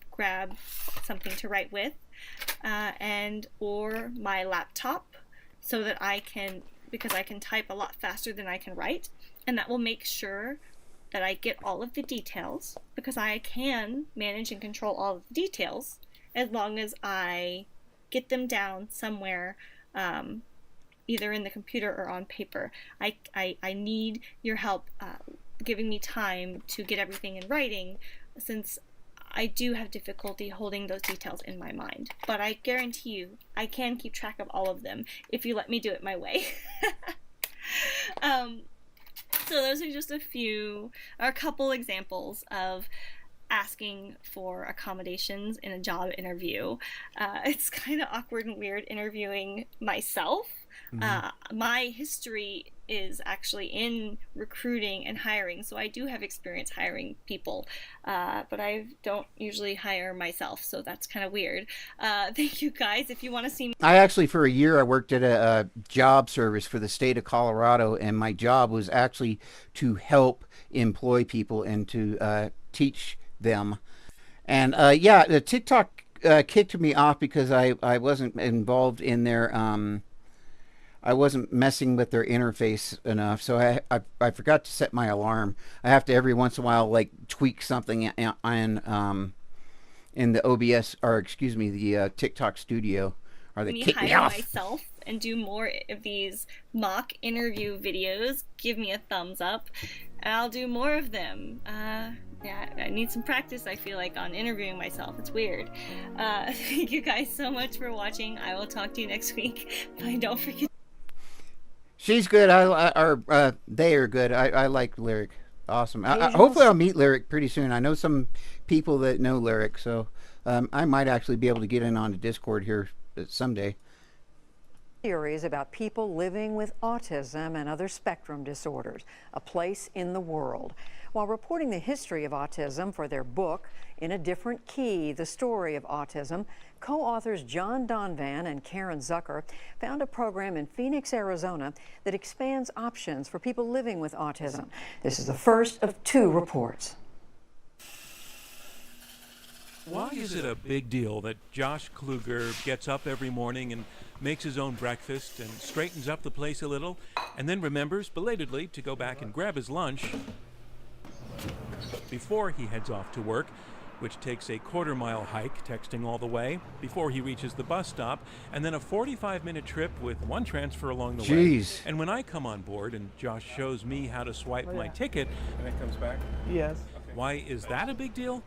grab something to write with and or my laptop so that I can, because I can type a lot faster than I can write, and that will make sure that I get all of the details, because I can manage and control all of the details as long as I get them down somewhere, either in the computer or on paper. I need your help giving me time to get everything in writing, since I do have difficulty holding those details in my mind. But I guarantee you, I can keep track of all of them if you let me do it my way. So those are just a couple examples of asking for accommodations in a job interview. It's kind of awkward and weird interviewing myself. My history is actually in recruiting and hiring, so I do have experience hiring people, but I don't usually hire myself, so that's kind of weird. Thank you guys. If you want to see me, I actually, for a year, I worked at a job service for the state of Colorado, and my job was actually to help employ people and to teach them. And yeah, the TikTok kicked me off because I wasn't involved in their I wasn't messing with their interface enough, so I forgot to set my alarm. I have to every once in a while like tweak something in the OBS, or excuse me, the TikTok studio, or they kick me off. myself and do more of these mock interview videos, give me a thumbs up, and I'll do more of them. Yeah, I need some practice, I feel like, on interviewing myself. It's weird. Thank you guys so much for watching. I will talk to you next week. Bye, don't forget. She's good. They are good. I like Lyric. Awesome. Hopefully I'll meet Lyric pretty soon. I know some people that know Lyric, so I might actually be able to get in on the Discord here someday. Theories about people living with autism and other spectrum disorders, a place in the world. While reporting the history of autism for their book, In a Different Key, The Story of Autism, co-authors John Donvan and Karen Zucker found a program in Phoenix, Arizona that expands options for people living with autism. This is the first of 2 reports. Why is it a big deal that Josh Kluger gets up every morning and makes his own breakfast and straightens up the place a little, and then remembers belatedly to go back and grab his lunch before he heads off to work, which takes a quarter-mile hike, texting all the way, before he reaches the bus stop, and then a 45-minute trip with one transfer along the way. And when I come on board and Josh shows me how to swipe my ticket, And it comes back? Yes. why is that a big deal?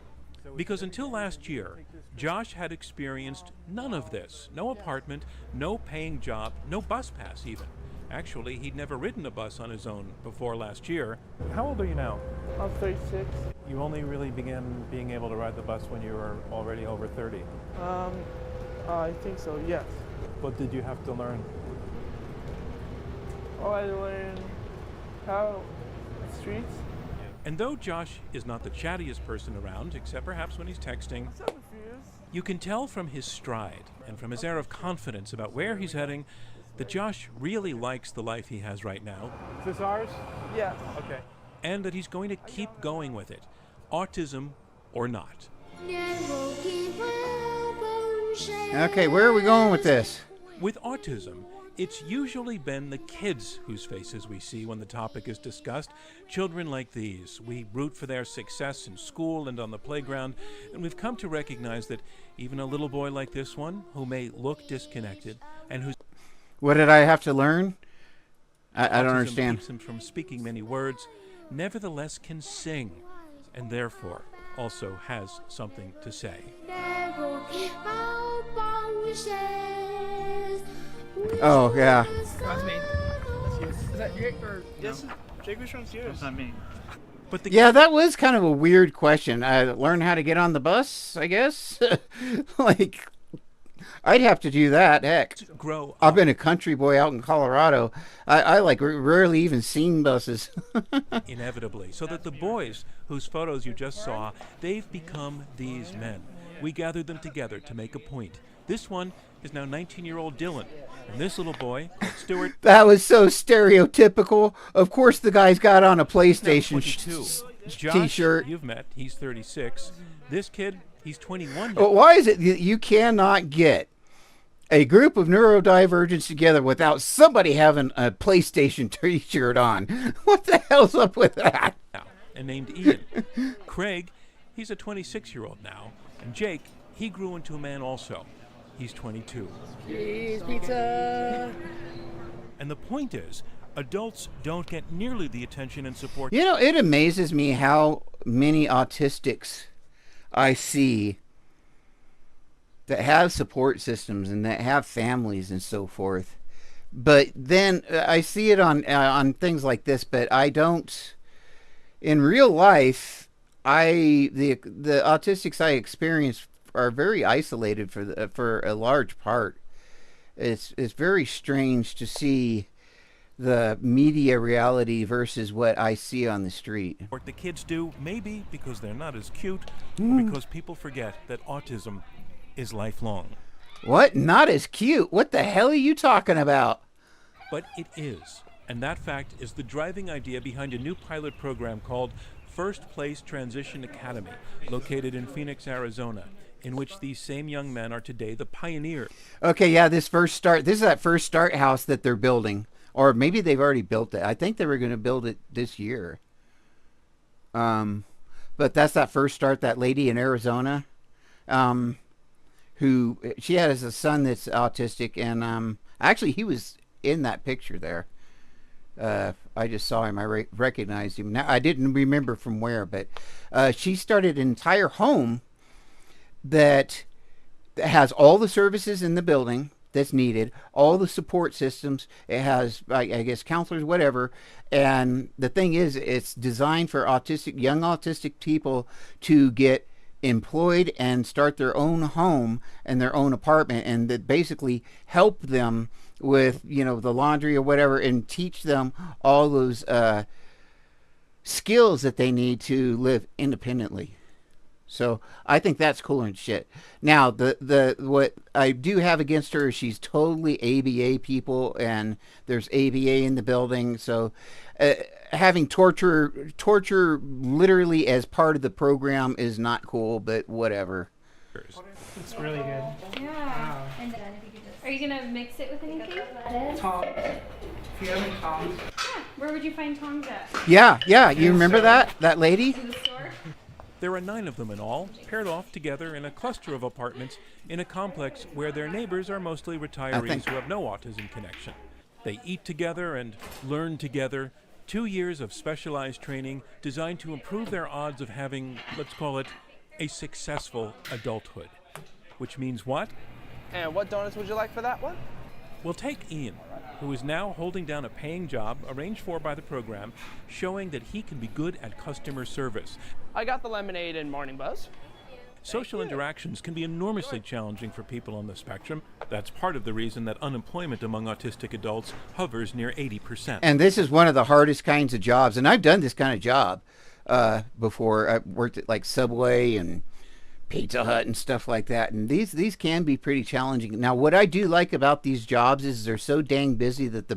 Because until last year, Josh had experienced none of this. No apartment, no paying job, no bus pass even. Actually, he'd never ridden a bus on his own before last year. How old are you now? I'm 36. You only really began being able to ride the bus when you were already over 30. I think so, yes. What did you have to learn? Oh, I learned how streets. And though Josh is not the chattiest person around, except perhaps when he's texting, you can tell from his stride and from his air of confidence about where he's heading that Josh really likes the life he has right now. Is this ours? Yes. Okay. And that he's going to keep going with it, autism or not. Okay, where are we going with this? With autism, It's usually been the kids whose faces we see when the topic is discussed. Children like these. We root for their success in school and on the playground, and we've come to recognize that even a little boy like this one, who may look disconnected, and who's... What did I have to learn? I don't understand. Keeps him from speaking many words, nevertheless can sing, and therefore also has something to say. Oh, yeah. That's me. Is that Jake or... Yes, Jake was from Sirius. That's not me. But yeah, that was kind of a weird question. Learn how to get on the bus, I guess? Like, I'd have to do that, heck. Grow up. I've been a country boy out in Colorado. I like rarely even seen buses. Inevitably, so that the boys whose photos you just saw, they've become these men. We gathered them together to make a point. This one is now 19-year-old Dylan, and this little boy, called Stuart... That was so stereotypical. Of course the guy's got on a PlayStation t-shirt. You've met. He's 36. This kid, he's 21 now. But why is it that you cannot get a group of neurodivergents together without somebody having a PlayStation t-shirt on? What the hell's up with that? And named Ian. Craig, he's a 26-year-old now. And Jake, he grew into a man also. He's 22. Cheese pizza! And the point is, adults don't get nearly the attention and support. You know, it amazes me how many autistics I see that have support systems and that have families and so forth. But then I see it on things like this, but I don't... In real life, the autistics I experience are very isolated for a large part. It's very strange to see the media reality versus what I see on the street. What the kids do, maybe because they're not as cute, or because people forget that autism is lifelong. What? Not as cute? What the hell are you talking about? But it is. And that fact is the driving idea behind a new pilot program called First Place Transition Academy, located in Phoenix, Arizona, in which these same young men are today the pioneers. Okay, yeah, this is that First Start house that they're building. Or maybe they've already built it. I think they were going to build it this year. But that's that First Start, that lady in Arizona, who, she has a son that's autistic, and actually he was in that picture there. I just saw him. I recognized him. Now, I didn't remember from where, but she started an entire home that has all the services in the building that's needed, all the support systems. It has, I guess, counselors, whatever. And the thing is, it's designed for young autistic people to get employed and start their own home and their own apartment, and that basically help them with, the laundry or whatever, and teach them all those skills that they need to live independently. So I think that's cool and shit. Now, what I do have against her is she's totally ABA people, and there's ABA in the building. So having torture literally as part of the program is not cool, but whatever. It's really good. Yeah. Wow. And are you gonna mix it with anything? Tongs. If you have any tongs. Yeah. Where would you find tongs at? Yeah. You remember that lady? In the store? There are 9 of them in all, paired off together in a cluster of apartments in a complex where their neighbors are mostly retirees who have no autism connection. They eat together and learn together. 2 years of specialized training designed to improve their odds of having, let's call it, a successful adulthood. Which means what? And what donuts would you like for that one? We'll take Ian, who is now holding down a paying job arranged for by the program, showing that he can be good at customer service. I got the lemonade and morning buzz. Social interactions can be enormously challenging for people on the spectrum. That's part of the reason that unemployment among autistic adults hovers near 80%. And this is one of the hardest kinds of jobs. And I've done this kind of job before. I worked at like Subway and Pizza Hut and stuff like that. And these can be pretty challenging. Now, what I do like about these jobs is they're so dang busy that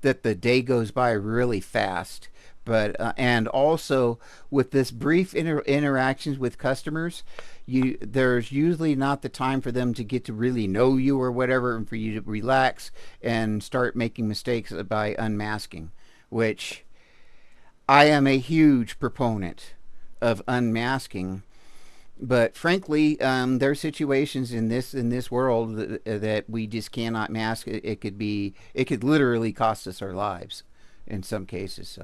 the day goes by really fast. But and also with this brief interactions with customers, there's usually not the time for them to get to really know you or whatever, and for you to relax and start making mistakes by unmasking, which I am a huge proponent of unmasking. But frankly, there are situations in this world that we just cannot mask. It could literally cost us our lives in some cases.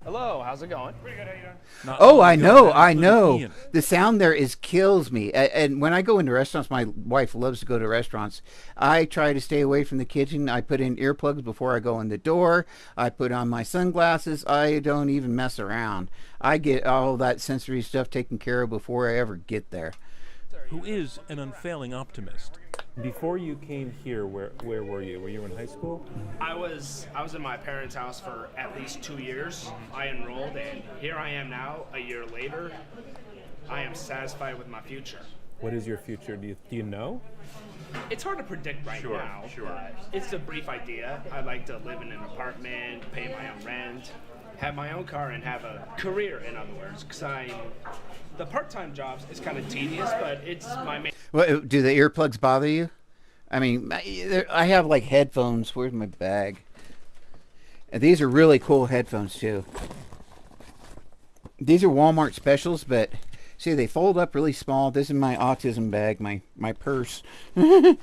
Hello, how's it going? Pretty good, how you doing? Oh, I know. The sound there kills me. And when I go into restaurants, my wife loves to go to restaurants. I try to stay away from the kitchen. I put in earplugs before I go in the door. I put on my sunglasses. I don't even mess around. I get all that sensory stuff taken care of before I ever get there. Who is an unfailing optimist. Before you came here, where were you? Were you in high school? I was in my parents' house for at least 2 years. I enrolled, and here I am now, a year later. I am satisfied with my future. What is your future? Do you know? It's hard to predict right now. Sure. It's a brief idea. I'd like to live in an apartment, pay my own rent, have my own car, and have a career, in other words, because the part-time jobs is kind of tedious, but it's my main... Well, do the earplugs bother you? I mean, I have like headphones. Where's my bag? And these are really cool headphones too. These are Walmart specials, but see, they fold up really small. This is my autism bag, my purse. But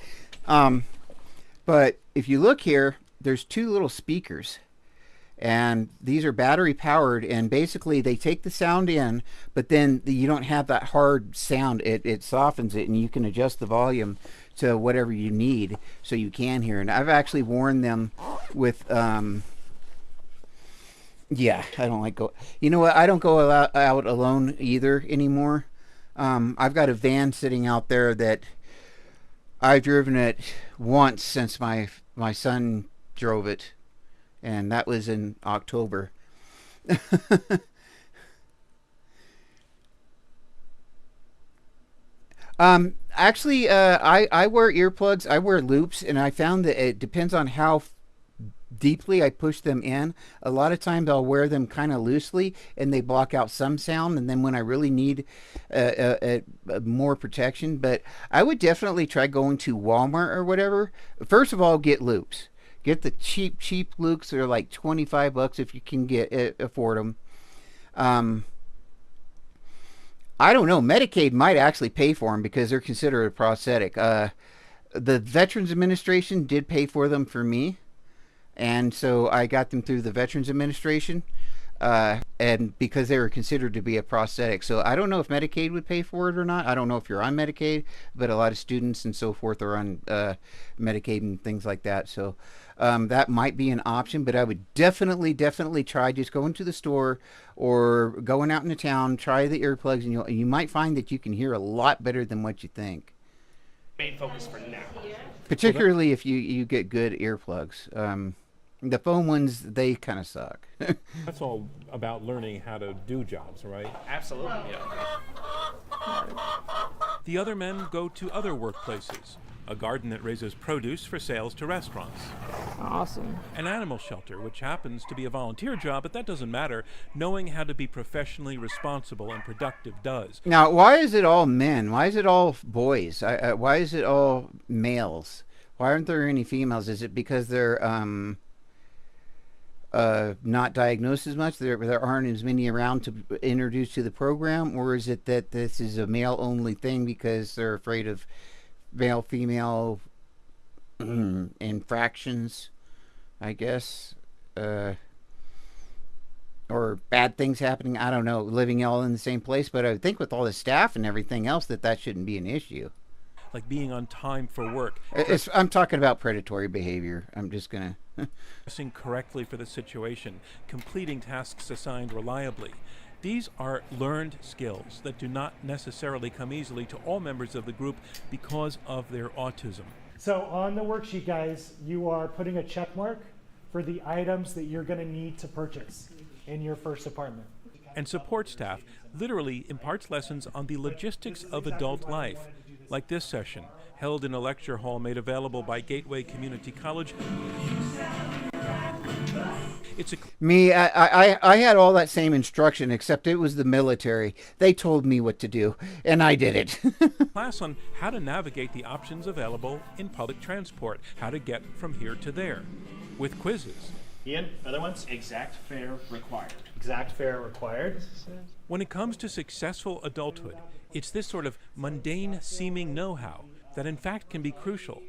if you look here, there's two little speakers. And these are battery powered, and basically they take the sound in, but then you don't have that hard sound. It softens it, and you can adjust the volume to whatever you need so you can hear. And I've actually worn them with yeah, I don't like you know what, I don't go out alone either anymore. I've got a van sitting out there that I've driven it once since my son drove it. And that was in October. Actually, I wear earplugs. I wear loops, and I found that it depends on how deeply I push them in. A lot of times I'll wear them kind of loosely, and they block out some sound. And then when I really need more protection, but I would definitely try going to Walmart or whatever. First of all, get loops. Get the cheap loops. They're like $25 if you can afford them. I don't know. Medicaid might actually pay for them because they're considered a prosthetic. The Veterans Administration did pay for them for me, and so I got them through the Veterans Administration, and because they were considered to be a prosthetic. So I don't know if Medicaid would pay for it or not. I don't know if you're on Medicaid, but a lot of students and so forth are on Medicaid and things like that. So that might be an option, but I would definitely try just going to the store or going out into town, try the earplugs, and you might find that you can hear a lot better than what you think. Main focus for now. Particularly if you get good earplugs. The foam ones, they kind of suck. That's all about learning how to do jobs, right? Absolutely. Yeah. The other men go to other workplaces. A garden that raises produce for sales to restaurants. Awesome. An animal shelter, which happens to be a volunteer job, but that doesn't matter. Knowing how to be professionally responsible and productive does. Now, why is it all men? Why is it all boys? Why is it all males? Why aren't there any females? Is it because they're not diagnosed as much? There aren't as many around to introduce to the program? Or is it that this is a male-only thing because they're afraid of male-female infractions, I guess, or bad things happening? I don't know, living all in the same place, but I would think with all the staff and everything else that shouldn't be an issue. Like being on time for work. I'm talking about predatory behavior. I'm just gonna dressing correctly for the situation, completing tasks assigned reliably. These are learned skills that do not necessarily come easily to all members of the group because of their autism. So on the worksheet, guys, you are putting a check mark for the items that you're going to need to purchase in your first apartment. And support staff literally imparts lessons on the logistics of adult life, like this session, held in a lecture hall made available by Gateway Community College. It's a Me, I had all that same instruction, except it was the military. They told me what to do, and I did it. Class on how to navigate the options available in public transport, how to get from here to there, with quizzes. Ian, other ones? Exact fare required. Exact fare required. When it comes to successful adulthood, it's this sort of mundane-seeming know-how that in fact can be crucial.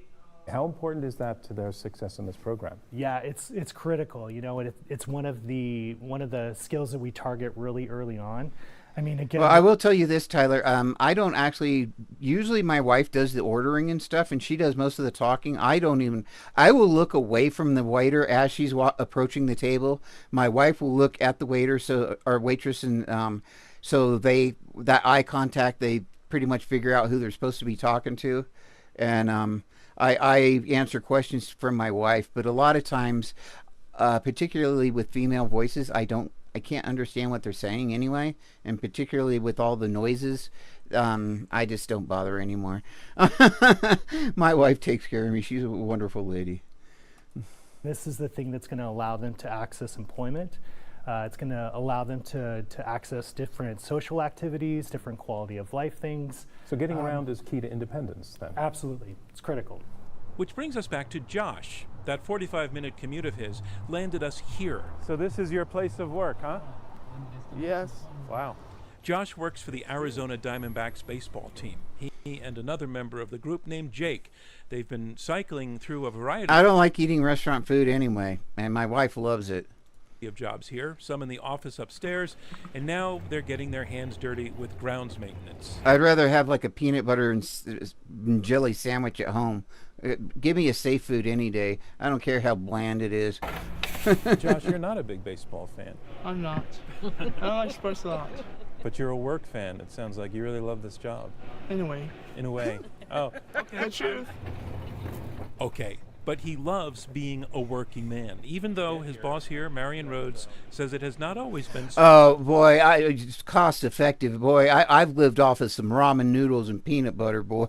How important is that to their success in this program? Yeah, it's critical. You know, it's one of the skills that we target really early on. I mean, again. Well, I will tell you this, Tyler. I don't actually. Usually, my wife does the ordering and stuff, and she does most of the talking. I don't even. I will look away from the waiter as she's approaching the table. My wife will look at the waiter, or waitress, and so that eye contact, they pretty much figure out who they're supposed to be talking to, and I answer questions from my wife, but a lot of times, particularly with female voices, I can't understand what they're saying anyway, and particularly with all the noises, I just don't bother anymore. My wife takes care of me. She's a wonderful lady. This is the thing that's going to allow them to access employment. It's going to allow them to access different social activities, different quality of life things. So getting around is key to independence then? Absolutely. It's critical. Which brings us back to Josh. That 45-minute commute of his landed us here. So this is your place of work, huh? Yes. Wow. Josh works for the Arizona Diamondbacks baseball team. He and another member of the group named Jake. They've been cycling through a variety. I don't like eating restaurant food anyway, and my wife loves it. Of jobs here, some in the office upstairs, and now they're getting their hands dirty with grounds maintenance. I'd rather have like a peanut butter and jelly sandwich at home. Give me a safe food any day. I don't care how bland it is. Josh, you're not a big baseball fan. I'm not. I don't like sports a lot. But you're a work fan. It sounds like you really love this job. In a way. In a way. Oh. Okay. The truth. Okay. But he loves being a working man, even though his boss here, Marion Rhodes, says it has not always been so. Oh, boy, it's cost effective, boy. I've lived off of some ramen noodles and peanut butter, boy.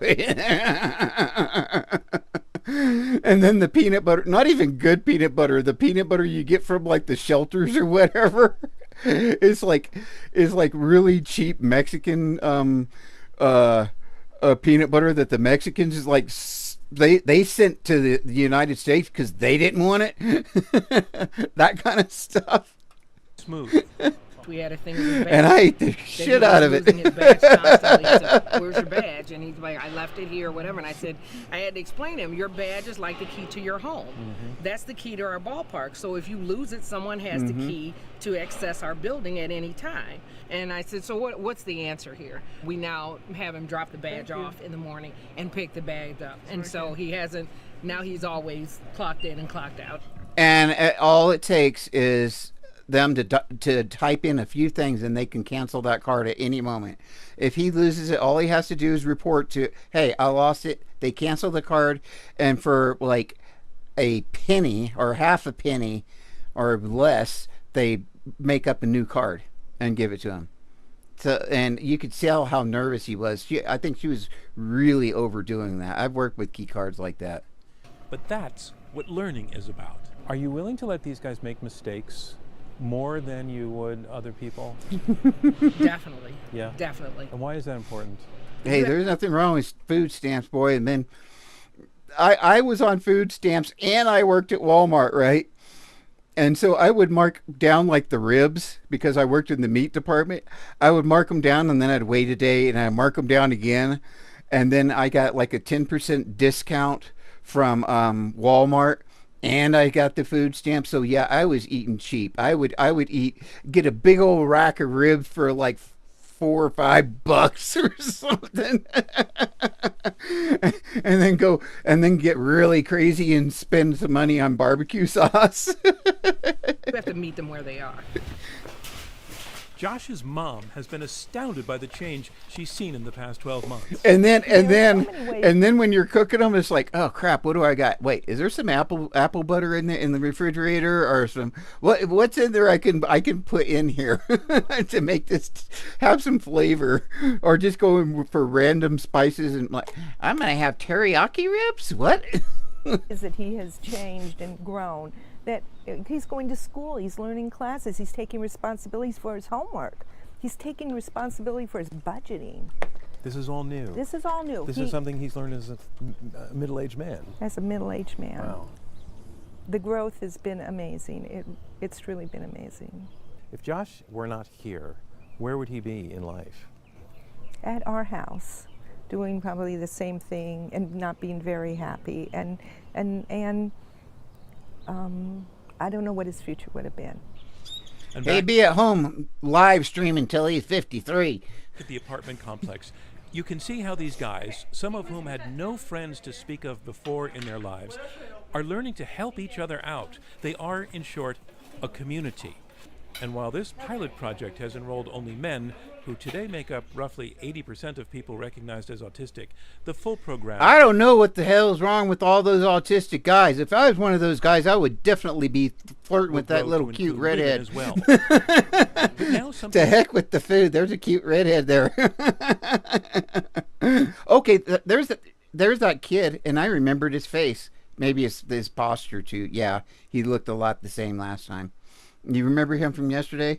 And then the peanut butter, not even good peanut butter, the peanut butter you get from like the shelters or whatever. It's like really cheap Mexican peanut butter that the Mexicans is like they sent to the United States because they didn't want it. That kind of stuff. Smooth. We had a thing with his badge. And I ate the shit out of it. His badge constantly. He said, "Where's your badge?" And he's like, "I left it here," or whatever. And I said, I had to explain to him, your badge is like the key to your home. Mm-hmm. That's the key to our ballpark. So if you lose it, someone has the key to access our building at any time. And I said, so what's the answer here? We now have him drop the badge off in the morning and pick the badge up. And so he hasn't, now he's always clocked in and clocked out. And all it takes is them to type in a few things and they can cancel that card at any moment. If he loses it, all he has to do is report to, hey, I lost it. They cancel the card, and for like a penny or half a penny or less, they make up a new card and give it to him. So, and you could tell how nervous he was. I think she was really overdoing that. I've worked with key cards like that. But that's what learning is about. Are you willing to let these guys make mistakes more than you would other people? Definitely. Yeah. Definitely. And why is that important? Hey, there's nothing wrong with food stamps, boy. And then I was on food stamps and I worked at Walmart, right? And so I would mark down like the ribs because I worked in the meat department. I would mark them down and then I'd wait a day and I'd mark them down again. And then I got like a 10% discount from Walmart. And I got the food stamp, so yeah, I was eating cheap. I would get a big old rack of ribs for like $4 or $5 or something, and then get really crazy and spend some money on barbecue sauce. You have to meet them where they are. Josh's mom has been astounded by the change she's seen in the past 12 months. And then when you're cooking them, it's like, oh crap, what do I got? Wait, is there some apple butter in the refrigerator, or some what's in there I can put in here to make this have some flavor, or just going for random spices and like, I'm gonna have teriyaki ribs. What? Is that he has changed and grown that he's going to school, he's learning classes, he's taking responsibilities for his homework, he's taking responsibility for his budgeting. This is all new. This is all new. This is something he's learned as a middle-aged man. As a middle-aged man. Wow. The growth has been amazing. It's truly been amazing. If Josh were not here, where would he be in life? At our house, doing probably the same thing and not being very happy. And I don't know what his future would have been. He'd be at home live streaming till he's 53. At the apartment complex, you can see how these guys, some of whom had no friends to speak of before in their lives, are learning to help each other out. They are, in short, a community. And while this pilot project has enrolled only men, who today make up roughly 80% of people recognized as autistic, the full program... I don't know what the hell's wrong with all those autistic guys. If I was one of those guys, I would definitely be flirting with that little cute redhead. As well. To heck with the food. There's a cute redhead there. Okay, there's that kid, and I remembered his face. Maybe it's his posture too. Yeah, he looked a lot the same last time. You remember him from yesterday?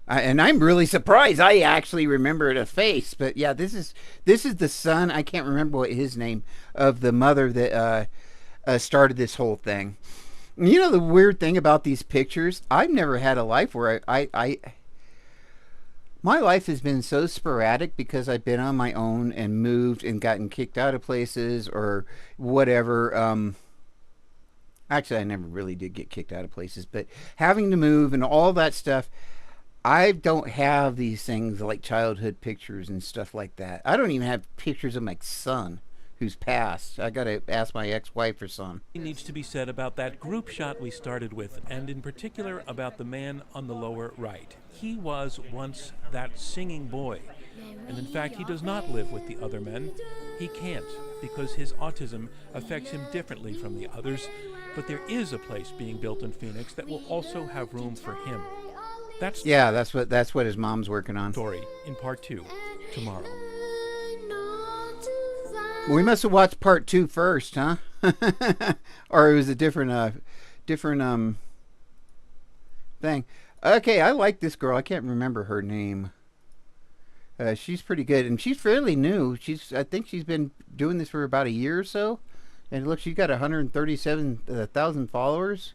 And I'm really surprised. I actually remembered a face. But yeah, this is the son. I can't remember what his name of the mother that started this whole thing. You know the weird thing about these pictures? I've never had a life where my life has been so sporadic because I've been on my own and moved and gotten kicked out of places or whatever. Actually, I never really did get kicked out of places, but having to move and all that stuff, I don't have these things like childhood pictures and stuff like that. I don't even have pictures of my son who's passed. I got to ask my ex-wife or son. It needs to be said about that group shot we started with, and in particular about the man on the lower right. He was once that singing boy, and in fact he does not live with the other men. He can't, because his autism affects him differently from the others, but there is a place being built in Phoenix that will also have room for him. That's what his mom's working on. Story in part 2 tomorrow. We must have watched part 2 first, huh? Or it was a different thing. Okay, I like this girl. I can't remember her name. She's pretty good, and she's fairly new. I think she's been doing this for about a year or so. And look, she's got 137,000 followers.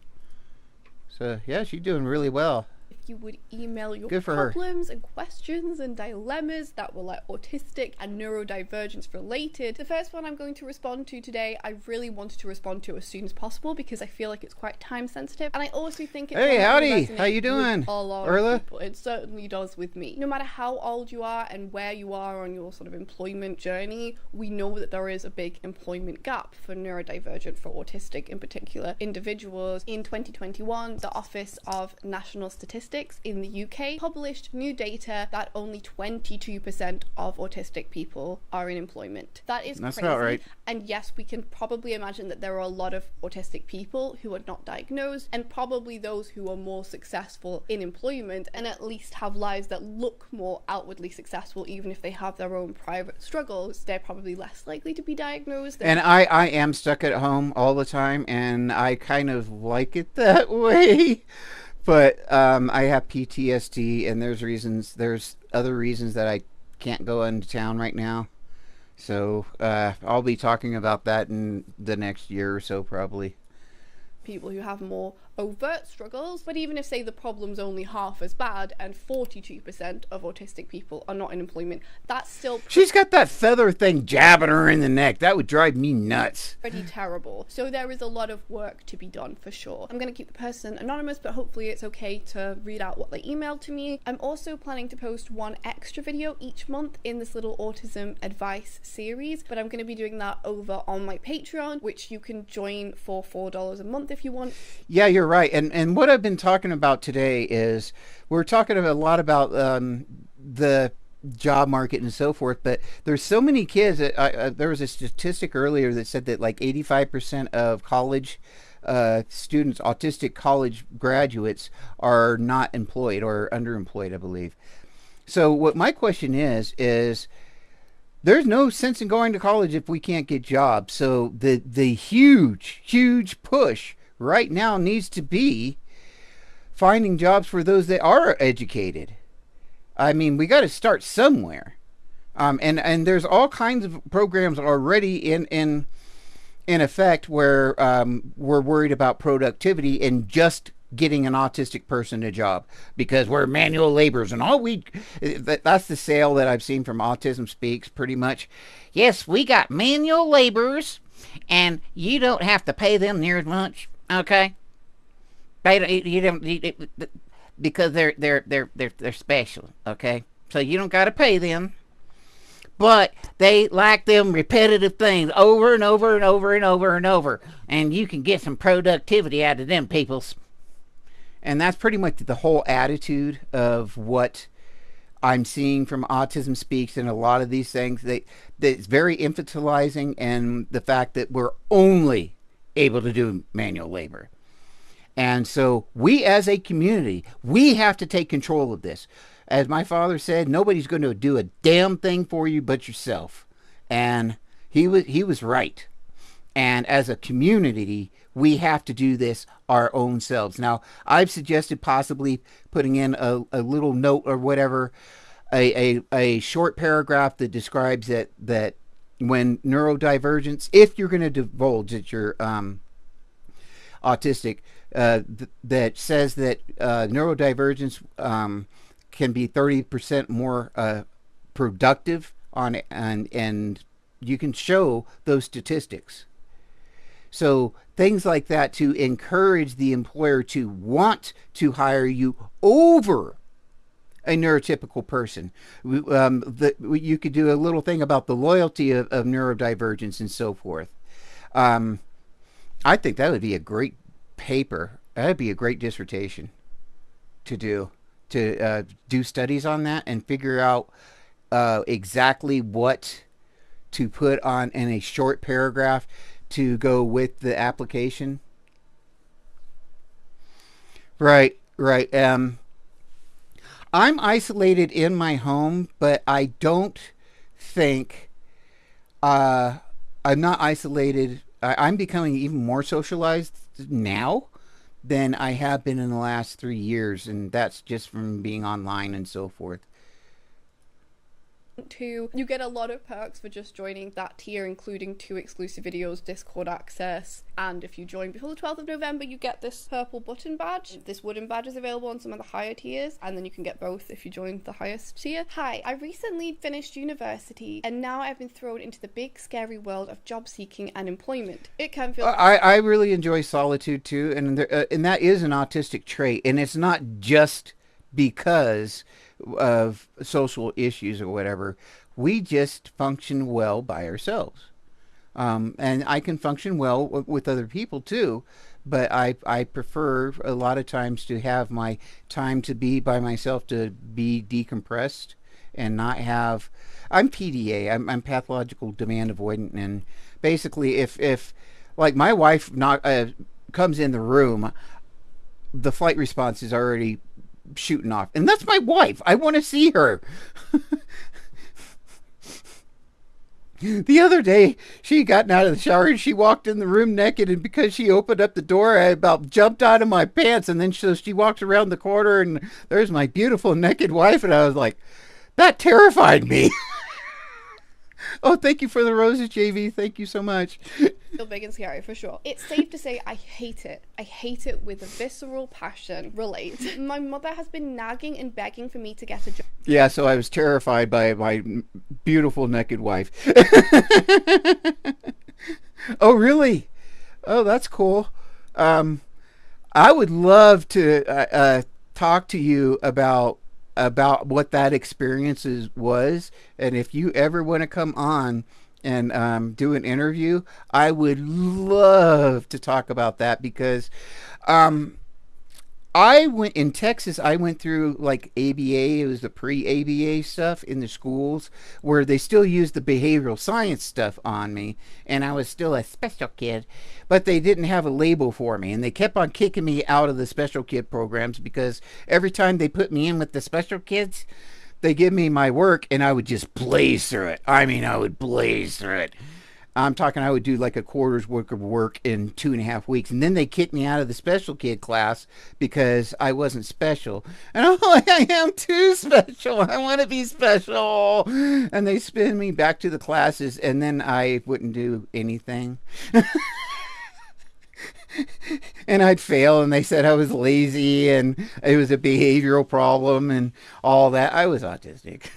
So yeah, she's doing really well. You would email your Good for her. problems and questions and dilemmas that were like autistic and neurodivergence related. The first one I'm going to respond to today, I really wanted to respond to as soon as possible because I feel like it's quite time sensitive, and I also think it's Hey, howdy, how you doing, a lot Erla? of people. It certainly does with me. No matter how old you are and where you are on your sort of employment journey, we know that there is a big employment gap for neurodivergent, for autistic in particular individuals. In 2021, the Office of National Statistics in the UK published new data that only 22% of autistic people are in employment. That's crazy. About right. And yes, we can probably imagine that there are a lot of autistic people who are not diagnosed, and probably those who are more successful in employment and at least have lives that look more outwardly successful, even if they have their own private struggles. They're probably less likely to be diagnosed. And I am stuck at home all the time, and I kind of like it that way. But I have PTSD, and there's other reasons that I can't go into town right now. So I'll be talking about that in the next year or so, probably. People who have more overt struggles, but even if, say, the problem's only half as bad and 42% of autistic people are not in employment, that's still She's got that feather thing jabbing her in the neck. That would drive me nuts. pretty terrible. So there is a lot of work to be done for sure. I'm going to keep the person anonymous, but hopefully it's okay to read out what they emailed to me. I'm also planning to post one extra video each month in this little autism advice series, but I'm going to be doing that over on my Patreon, which you can join for $4 a month if you want. Yeah, you're right. And what I've been talking about today is we're talking a lot about the job market and so forth, but there's so many kids that there was a statistic earlier that said that like 85% of college students, autistic college graduates, are not employed or underemployed, I believe. So what my question is there's no sense in going to college if we can't get jobs. So the huge push right now needs to be finding jobs for those that are educated. I mean, we got to start somewhere. And there's all kinds of programs already in effect where we're worried about productivity and just getting an autistic person a job because we're manual laborers and that's the sale that I've seen from Autism Speaks pretty much. Yes, we got manual laborers and you don't have to pay them near as much, okay? Because they're special, okay? So you don't got to pay them. But they like them repetitive things over and over and over and over and over. And you can get some productivity out of them peoples. And that's pretty much the whole attitude of what I'm seeing from Autism Speaks and a lot of these things. That's very infantilizing, and the fact that we're only able to do manual labor. And so we as a community, we have to take control of this. As my father said, nobody's going to do a damn thing for you but yourself. And he was right. And as a community, we have to do this our own selves. Now, I've suggested possibly putting in a little note or whatever, a short paragraph that describes that when neurodivergence, if you're going to divulge that you're autistic, that says that neurodivergence can be 30% more productive and you can show those statistics. So things like that to encourage the employer to want to hire you over a neurotypical person. You could do a little thing about the loyalty of neurodivergence and so forth. I think that would be a great paper. That would be a great dissertation to do studies on that and figure out exactly what to put on in a short paragraph to go with the application. Right. I'm isolated in my home, but I don't think I'm not isolated. I'm becoming even more socialized now than I have been in the last 3 years, and that's just from being online and so forth. You get a lot of perks for just joining that tier, including 2 exclusive videos, Discord access, and if you join before the 12th of November, you get this purple button badge. This wooden badge is available on some of the higher tiers, and then you can get both if you join the highest tier. Hi, I recently finished university, and now I've been thrown into the big, scary world of job seeking and employment. It can feel... I really enjoy solitude too, and that is an autistic trait, and it's not just because of social issues or whatever. We just function well by ourselves, and I can function well with other people too, but I prefer a lot of times to have my time to be by myself, to be decompressed and not have... I'm PDA, I'm pathological demand avoidant, and basically if like my wife comes in the room, the flight response is already shooting off, and that's my wife. I want to see her. The other day, she had gotten out of the shower and she walked in the room naked, and because she opened up the door, I about jumped out of my pants, and then she walked around the corner and there's my beautiful naked wife, and I was like, that terrified me. Oh, thank you for the roses, JV. Thank you so much. Feel big and scary for sure. It's safe to say I hate it. I hate it with a visceral passion. Relate. My mother has been nagging and begging for me to get a job. Yeah, so I was terrified by my beautiful naked wife. Oh, really? Oh, that's cool. I would love to talk to you about what that experience was, and if you ever want to come on and do an interview, I would love to talk about that, because I went in Texas. I went through like ABA. It was the pre-ABA stuff in the schools where they still used the behavioral science stuff on me, and I was still a special kid, but they didn't have a label for me, and they kept on kicking me out of the special kid programs because every time they put me in with the special kids, they give me my work and I would just blaze through it. I mean, I would blaze through it. I'm talking, I would do like a quarter's worth of work in 2.5 weeks. And then they kicked me out of the special kid class because I wasn't special. And I'm like, I am too special. I want to be special. And they spin me back to the classes, and then I wouldn't do anything. And I'd fail, and they said I was lazy and it was a behavioral problem and all that. I was autistic.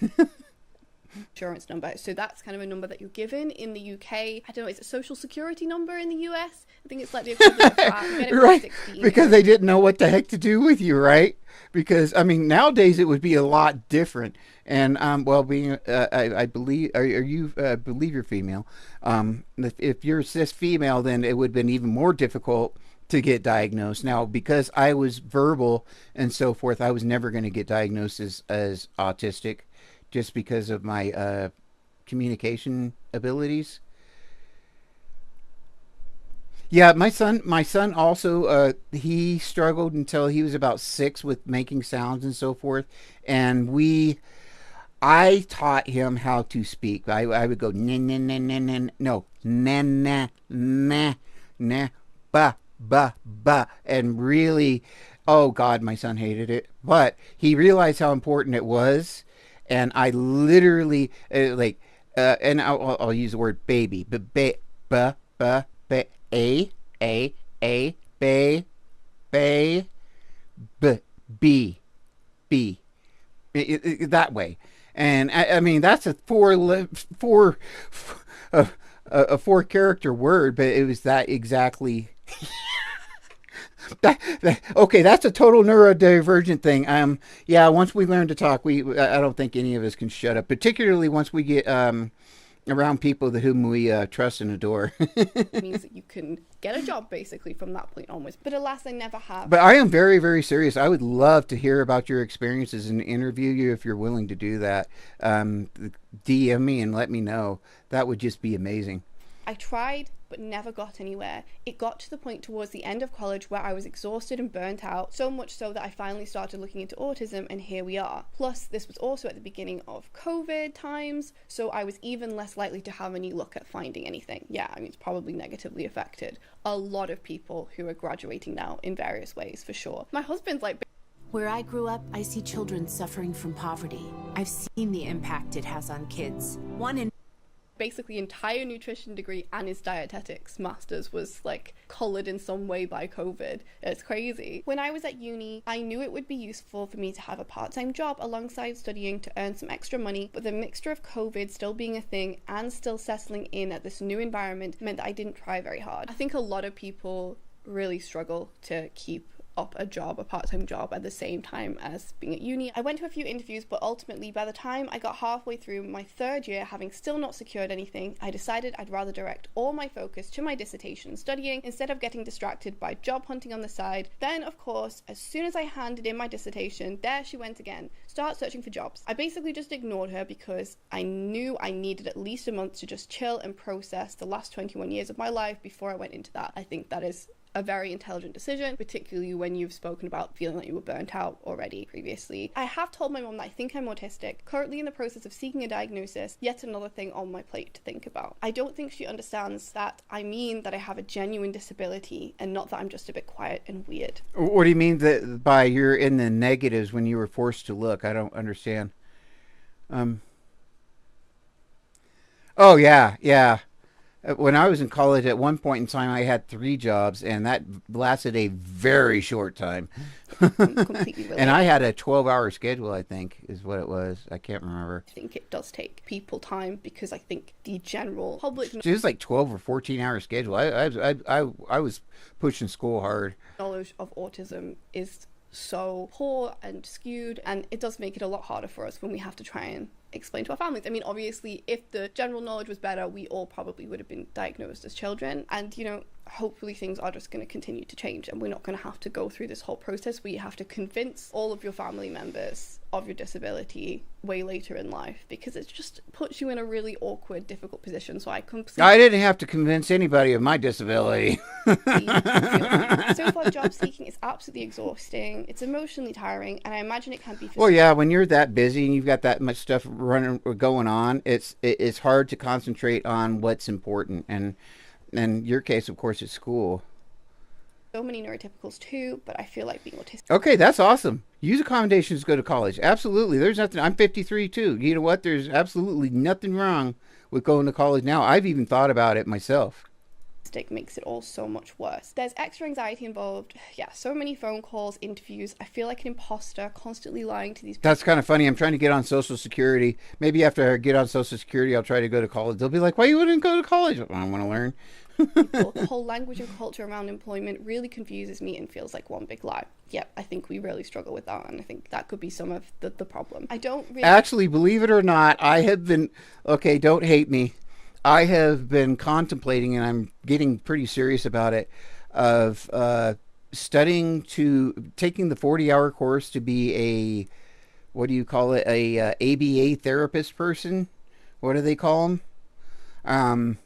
Insurance number. So that's kind of a number that you're given in the UK. I don't know, is it a social security number in the US? I think it's like the equivalent of that. You get it Right, 16, because they didn't know what the heck to do with you, right? Because, I mean, nowadays it would be a lot different. And, well, being, I believe, are you, believe you're female. If you're cis female, then it would have been even more difficult to get diagnosed. Now, because I was verbal and so forth, I was never going to get diagnosed as autistic, just because of my communication abilities. Yeah, my son also, he struggled until he was about 6 with making sounds and so forth. And I taught him how to speak. I would go, na na na na na, no, na na na na, ba ba ba, and really, oh God, my son hated it. But he realized how important it was. And I literally, and I'll use the word baby, but a, ba, b, that way. And I mean, that's a four character word, but it was that exactly. Okay, that's a total neurodivergent thing. Yeah, once we learn to talk, I don't think any of us can shut up, particularly once we get around people whom we trust and adore. It means that you can get a job basically from that point onwards. But alas, I never have. But I am very, very serious. I would love to hear about your experiences and interview you if you're willing to do that. DM me and let me know. That would just be amazing. I tried, but never got anywhere. It got to the point towards the end of college where I was exhausted and burnt out, so much so that I finally started looking into autism, and here we are. Plus, this was also at the beginning of COVID times, so I was even less likely to have any luck at finding anything. Yeah, I mean, it's probably negatively affected a lot of people who are graduating now in various ways, for sure. My husband's like... Where I grew up, I see children suffering from poverty. I've seen the impact it has on kids. Basically entire nutrition degree and his dietetics masters was like colored in some way by COVID. It's crazy. When I was at uni, I knew it would be useful for me to have a part-time job alongside studying to earn some extra money, but the mixture of COVID still being a thing and still settling in at this new environment meant that I didn't try very hard. I think a lot of people really struggle to keep up a part-time job at the same time as being at uni. I went to a few interviews, but ultimately by the time I got halfway through my third year, having still not secured anything, I decided I'd rather direct all my focus to my dissertation studying instead of getting distracted by job hunting on the side. Then, of course, as soon as I handed in my dissertation, there she went again. Start searching for jobs. I basically just ignored her because I knew I needed at least a month to just chill and process the last 21 years of my life before I went into that. I think that is a very intelligent decision, particularly when you've spoken about feeling like you were burnt out already previously. I have told my mom that I think I'm autistic, currently in the process of seeking a diagnosis, yet another thing on my plate to think about. I don't think she understands that I mean that I have a genuine disability and not that I'm just a bit quiet and weird. What do you mean that by you're in the negatives when you were forced to look? I don't understand. Oh, yeah. When I was in college, at one point in time, I had 3 jobs, and that lasted a very short time. And I had a 12-hour schedule, I think, is what it was. I can't remember. I think it does take people time because I think the general public... It was like 12 or 14-hour schedule. I was pushing school hard. Knowledge of autism is so poor and skewed, and it does make it a lot harder for us when we have to try and explain to our families. I mean, obviously, if the general knowledge was better, we all probably would have been diagnosed as children. And, you know, hopefully things are just going to continue to change and we're not going to have to go through this whole process where you have to convince all of your family members of your disability way later in life, because it just puts you in a really awkward, difficult position. So I didn't have to convince anybody of my disability. So far, job seeking is absolutely exhausting. It's emotionally tiring, and I imagine it can be physical. Well, yeah, when you're that busy and you've got that much stuff running or going on, it's hard to concentrate on what's important. And in your case, of course, it's school. So many neurotypicals too, but I feel like being autistic. Okay, that's awesome. Use accommodations to go to college. Absolutely. There's nothing. I'm 53 too. You know what? There's absolutely nothing wrong with going to college now. I've even thought about it myself. Makes it all so much worse. There's extra anxiety involved. Yeah, so many phone calls, interviews. I feel like an imposter, constantly lying to these people. That's kind of funny. I'm trying to get on Social Security. Maybe after I get on Social Security, I'll try to go to college. They'll be like, why you wouldn't go to college? I want to learn. The whole language and culture around employment really confuses me and feels like one big lie. Yep, I think we really struggle with that, and I think that could be some of the problem. I don't really... Actually, believe it or not, I have been... Okay, don't hate me. I have been contemplating, and I'm getting pretty serious about it, of taking the 40-hour course to be a, what do you call it, a ABA therapist person? What do they call them?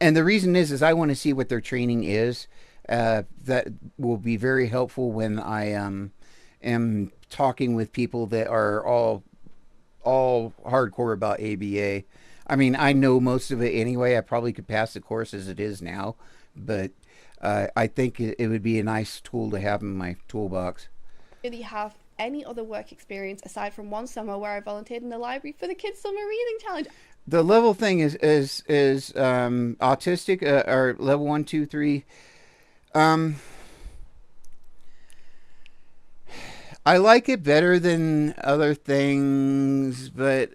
And the reason is I want to see what their training is. That will be very helpful when I am talking with people that are all hardcore about ABA. I mean, I know most of it anyway. I probably could pass the course as it is now, but I think it would be a nice tool to have in my toolbox. Really have any other work experience aside from one summer where I volunteered in the library for the Kids Summer Reading Challenge. The level thing is autistic or level 1, 2, 3. I like it better than other things, but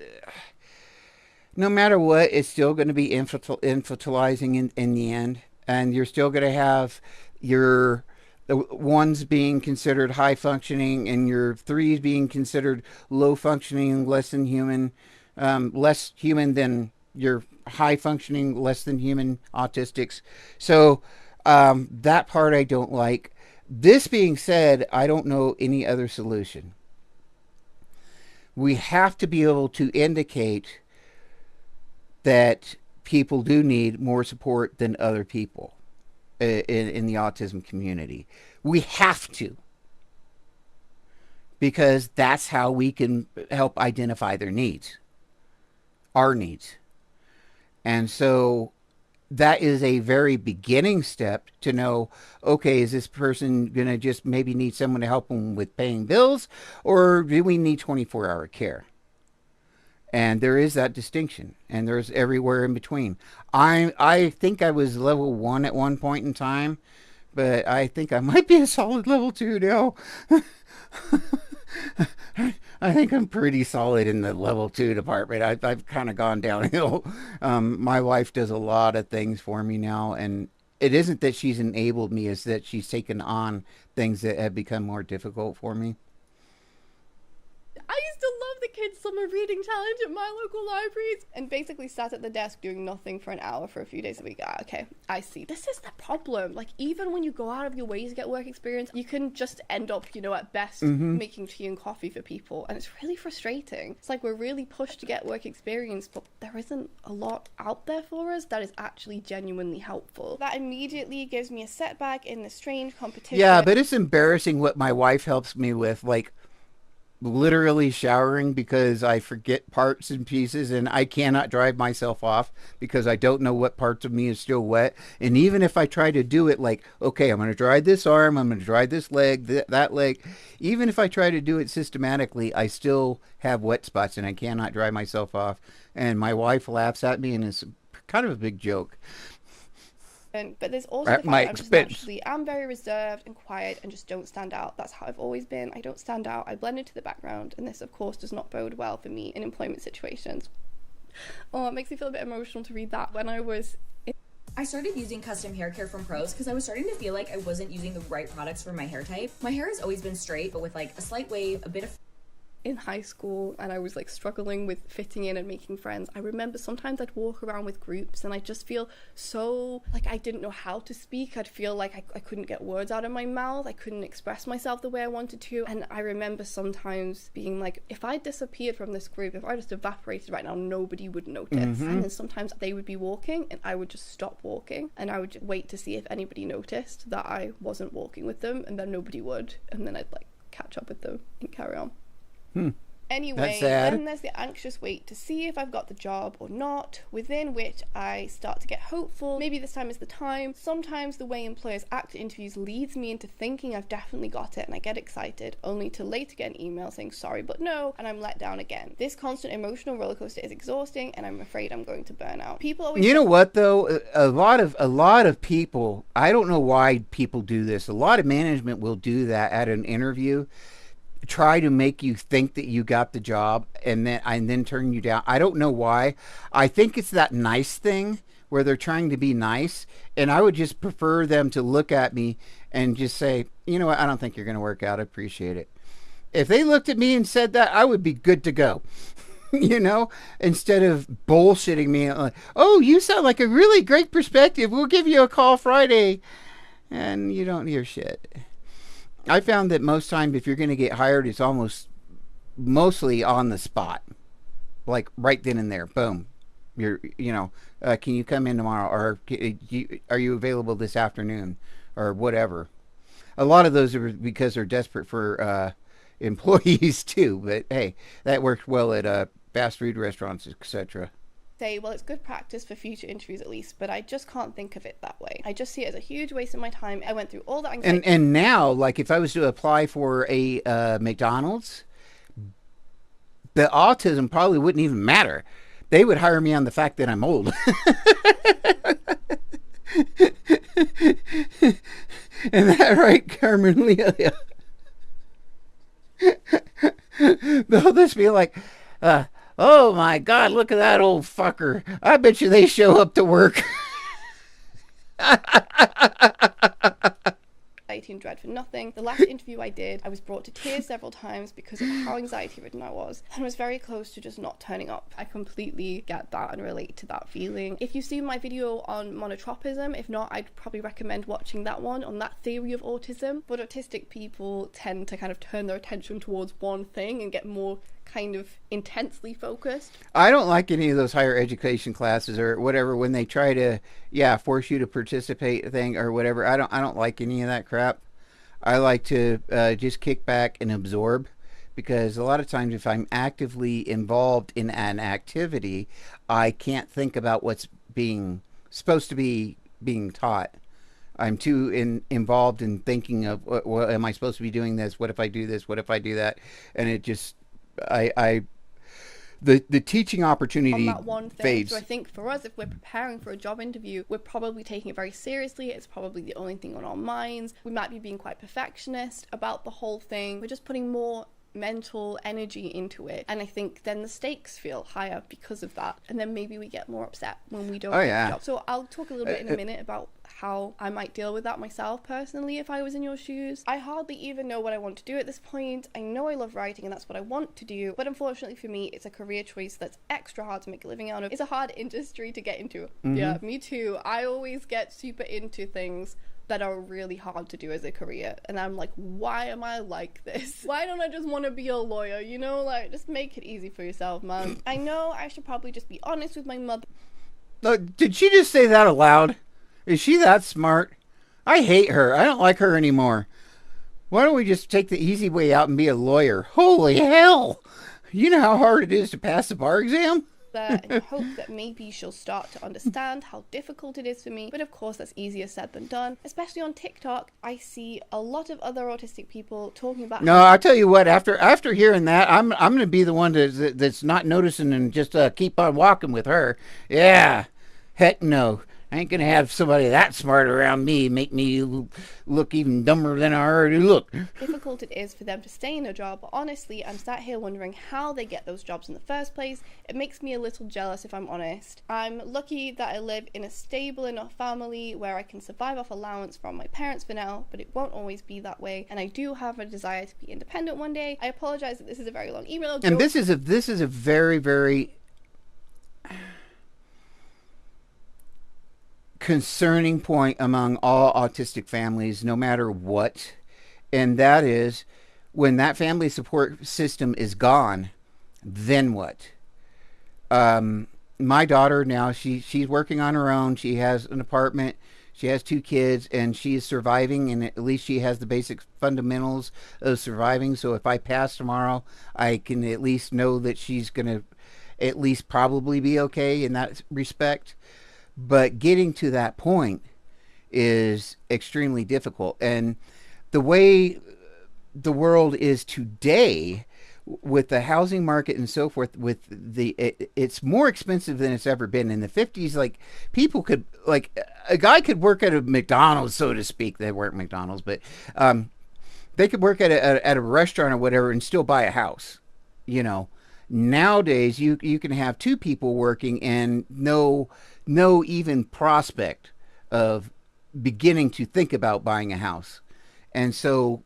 no matter what, it's still going to be infantilizing in the end, and you're still going to have the ones being considered high functioning and your threes being considered low functioning, less than human. Less human than your high functioning, less than human autistics. So that part I don't like. This being said, I don't know any other solution. We have to be able to indicate that people do need more support than other people in the autism community. We have to. Because that's how we can help identify their needs. Our needs. And so that is a very beginning step to know, okay, is this person going to just maybe need someone to help them with paying bills, or do we need 24-hour care? And there is that distinction, and there's everywhere in between. I think I was level 1 at one point in time, but I think I might be a solid level 2 now. I think I'm pretty solid in the level 2 department. I've kind of gone downhill. My wife does a lot of things for me now, and it isn't that she's enabled me, it's that she's taken on things that have become more difficult for me. I used to love the Kids Summer Reading Challenge at my local libraries and basically sat at the desk doing nothing for an hour for a few days a week. Okay, I see. This is the problem. Like, even when you go out of your way to get work experience, you can just end up, at best making tea and coffee for people, and it's really frustrating. It's like we're really pushed to get work experience, but there isn't a lot out there for us that is actually genuinely helpful. That immediately gives me a setback in the strange competition. Yeah, but it's embarrassing what my wife helps me with, like literally showering, because I forget parts and pieces, and I cannot drive myself off because I don't know what parts of me is still wet. And even if I try to do it like, okay, I'm going to dry this arm, I'm going to dry this leg, that leg, even if I try to do it systematically, I still have wet spots and I cannot dry myself off. And my wife laughs at me, and it's kind of a big joke. But there's also the fact that I'm very reserved and quiet and just don't stand out. That's how I've always been. I don't stand out. I blend into the background, and this, of course, does not bode well for me in employment situations. Oh, it makes me feel a bit emotional to read that. When I started using custom hair care from Pros because I was starting to feel like I wasn't using the right products for my hair type. My hair has always been straight, but with like a slight wave, a bit of... In high school, and I was like struggling with fitting in and making friends, I remember sometimes I'd walk around with groups and I'd just feel so like I didn't know how to speak. I'd feel like I couldn't get words out of my mouth. I couldn't express myself the way I wanted to. And I remember sometimes being like, if I disappeared from this group, if I just evaporated right now, nobody would notice. And then sometimes they would be walking and I would just stop walking, and I would just wait to see if anybody noticed that I wasn't walking with them, and then nobody would, and then I'd like catch up with them and carry on. Anyway, then there's the anxious wait to see if I've got the job or not, within which I start to get hopeful. Maybe this time is the time. Sometimes the way employers act at interviews leads me into thinking I've definitely got it, and I get excited, only to later get an email saying sorry but no, and I'm let down again. This constant emotional roller coaster is exhausting, and I'm afraid I'm going to burn out. People always— You know what though? A lot of people, I don't know why people do this. A lot of management will do that at an interview. Try to make you think that you got the job and then turn you down. I don't know why. I think it's that nice thing where they're trying to be nice, and I would just prefer them to look at me and just say, you know what, I don't think you're going to work out. I appreciate it. If they looked at me and said that, I would be good to go. You know, instead of bullshitting me like, oh, you sound like a really great perspective. We'll give you a call Friday. And you don't hear shit. I found that most times if you're going to get hired, it's mostly on the spot. Like right then and there. Boom. Can you come in tomorrow? Or are you available this afternoon? Or whatever. A lot of those are because they're desperate for employees too. But hey, that works well at fast food restaurants, etc. Say, well, it's good practice for future interviews at least, but I just can't think of it that way. I just see it as a huge waste of my time. I went through all that anxiety. And now, like if I was to apply for a McDonald's, the autism probably wouldn't even matter. They would hire me on the fact that I'm old. Isn't that right, Carmen Leah? They'll just be like, oh my God, look at that old fucker. I bet you they show up to work. Anxiety and dread for nothing. The last interview I did, I was brought to tears several times because of how anxiety ridden I was, and was very close to just not turning up. I completely get that and relate to that feeling. If you've seen my video on monotropism, if not, I'd probably recommend watching that one on that theory of autism. But autistic people tend to kind of turn their attention towards one thing and get more kind of intensely focused. I don't like any of those higher education classes or whatever when they try to force you to participate thing or whatever. I don't like any of that crap. I like to just kick back and absorb, because a lot of times if I'm actively involved in an activity, I can't think about what's supposed to be being taught. I'm too involved in thinking of, well, am I supposed to be doing this? What if I do this? What if I do that? And it just the teaching opportunity on that one thing fades. So I think for us, if we're preparing for a job interview, we're probably taking it very seriously. It's probably the only thing on our minds. We might be being quite perfectionist about the whole thing. We're just putting more mental energy into it, and I think then the stakes feel higher because of that, and then maybe we get more upset when we don't get the job. So I'll talk a little bit in a minute about how I might deal with that myself personally if I was in your shoes. I hardly even know what I want to do at this point. I know I love writing and that's what I want to do, but unfortunately for me, it's a career choice that's extra hard to make a living out of. It's a hard industry to get into. Yeah, me too. I always get super into things that are really hard to do as a career, and I'm like, why am I like this? Why don't I just want to be a lawyer, you know? Like, just make it easy for yourself, man. I know I should probably just be honest with my mother. Did she just say that aloud? Is she that smart? I hate her. I don't like her anymore. Why don't we just take the easy way out and be a lawyer? Holy hell! You know how hard it is to pass the bar exam? And hope that maybe she'll start to understand how difficult it is for me. But of course, that's easier said than done. Especially on TikTok, I see a lot of other autistic people talking about. No, I'll tell you what. After hearing that, I'm going to be the one that's not noticing and just keep on walking with her. Yeah, heck no. I ain't gonna have somebody that smart around me make me look even dumber than I already look. Difficult it is for them to stay in a job, but honestly, I'm sat here wondering how they get those jobs in the first place. It makes me a little jealous, if I'm honest. I'm lucky that I live in a stable enough family where I can survive off allowance from my parents for now, but it won't always be that way, and I do have a desire to be independent one day. I apologize that this is a very long email. And this is a very, very concerning point among all autistic families, no matter what, and that is when that family support system is gone, then what? My daughter now, she's working on her own. She has an apartment. She has 2 kids, and she is surviving, and at least she has the basic fundamentals of surviving. So if I pass tomorrow, I can at least know that she's going to at least probably be okay in that respect. But getting to that point is extremely difficult. And the way the world is today, with the housing market and so forth, with it's more expensive than it's ever been. In the 50s, like, people could, like, a guy could work at a McDonald's, so to speak. They weren't McDonald's, but they could work at a restaurant or whatever and still buy a house. You know, nowadays you can have 2 people working and no even prospect of beginning to think about buying a house. And so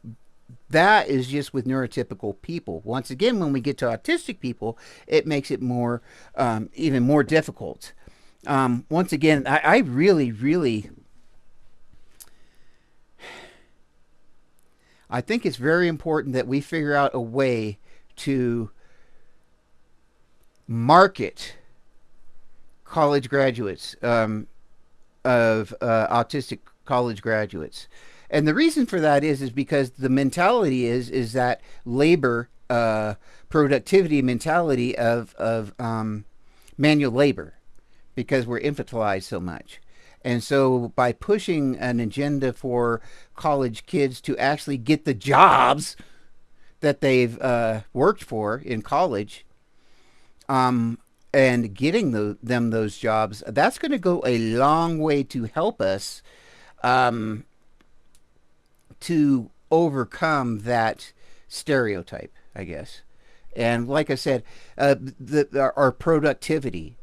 that is just with neurotypical people. Once again, when we get to autistic people, it makes it more, even more difficult. Once again, I really, I think it's very important that we figure out a way to market college graduates, of autistic college graduates. And the reason for that is because the mentality is that labor, productivity mentality of manual labor, because we're infantilized so much. And so by pushing an agenda for college kids to actually get the jobs that they've worked for in college, and getting them those jobs, that's going to go a long way to help us to overcome that stereotype, I guess. And like I said, our productivity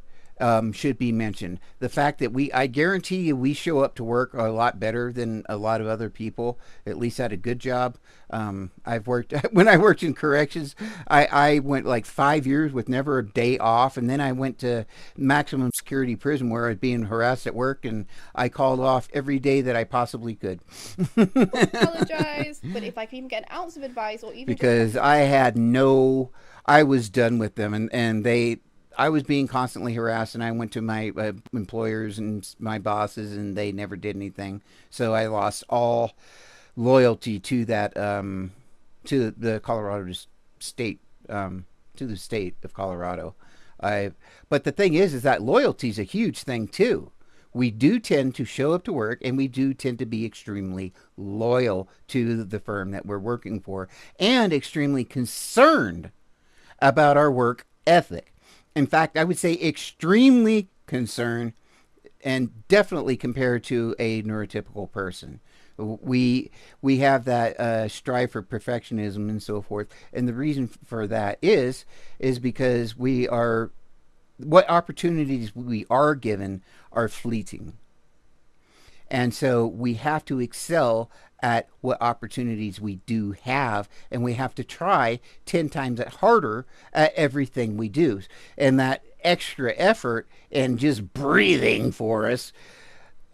should be mentioned. The fact that I guarantee you, we show up to work a lot better than a lot of other people, at least at a good job. I've worked, when I worked in corrections, I went like 5 years with never a day off. And then I went to maximum security prison where I was being harassed at work, and I called off every day that I possibly could. Apologize, but if I can even get an ounce of advice, or even because I was done with them, and I was being constantly harassed, and I went to my employers and my bosses, and they never did anything. So I lost all loyalty to that, to the Colorado state, to the state of Colorado. But the thing is that loyalty is a huge thing too. We do tend to show up to work, and we do tend to be extremely loyal to the firm that we're working for, and extremely concerned about our work ethic. In fact, I would say extremely concerned, and definitely compared to a neurotypical person. We have that strive for perfectionism and so forth, and the reason for that is because what opportunities we are given are fleeting. And so we have to excel at what opportunities we do have, and we have to try 10 times harder at everything we do. And that extra effort and just breathing for us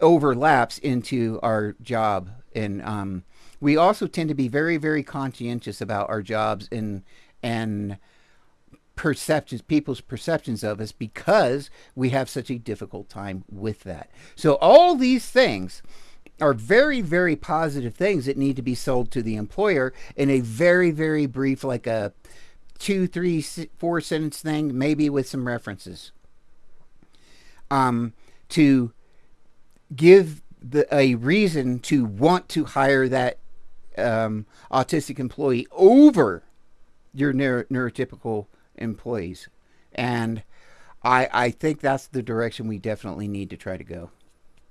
overlaps into our job. And we also tend to be very, very conscientious about our jobs and perceptions, people's perceptions of us, because we have such a difficult time with that. So all these things are very, very positive things that need to be sold to the employer in a very, very brief, like a 2, 3, 4 sentence thing, maybe with some references, to give a reason to want to hire that autistic employee over your neurotypical employees. And I think that's the direction we definitely need to try to go.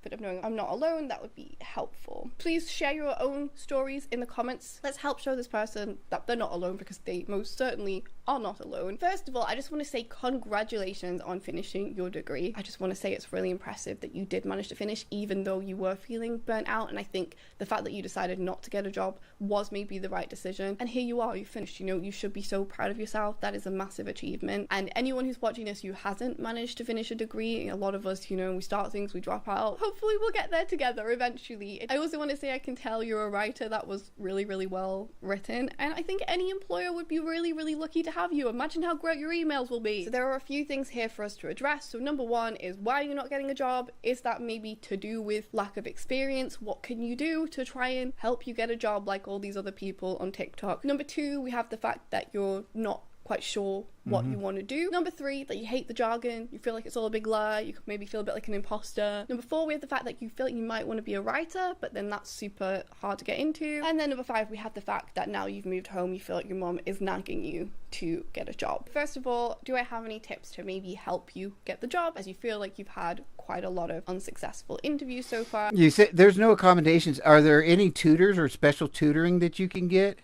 Bit of knowing I'm not alone, that would be helpful. Please share your own stories in the comments. Let's help show this person that they're not alone, because they most certainly are not alone. First of all, I just want to say congratulations on finishing your degree. I just want to say it's really impressive that you did manage to finish, even though you were feeling burnt out. And I think the fact that you decided not to get a job was maybe the right decision. And here you are, you finished. You know, you should be so proud of yourself. That is a massive achievement. And anyone who's watching this who hasn't managed to finish a degree, a lot of us, you know, we start things, we drop out. Hopefully we'll get there together eventually. I also want to say I can tell you're a writer. That was really, really well written. And I think any employer would be really, really lucky to have have you. Imagine how great your emails will be. So there are a few things here for us to address. So number one is, why are you not getting a job? Is that maybe to do with lack of experience? What can you do to try and help you get a job like all these other people on TikTok? Number two, we have the fact that you're not quite sure what you want to do. Number three, that you hate the jargon, you feel like it's all a big lie, you could maybe feel a bit like an imposter. Number four, we have the fact that you feel like you might want to be a writer, but then that's super hard to get into. And then number five, we have the fact that now you've moved home, you feel like your mom is nagging you to get a job. First of all, do I have any tips to maybe help you get the job, as you feel like you've had quite a lot of unsuccessful interviews so far? You said there's no accommodations. Are there any tutors or special tutoring that you can get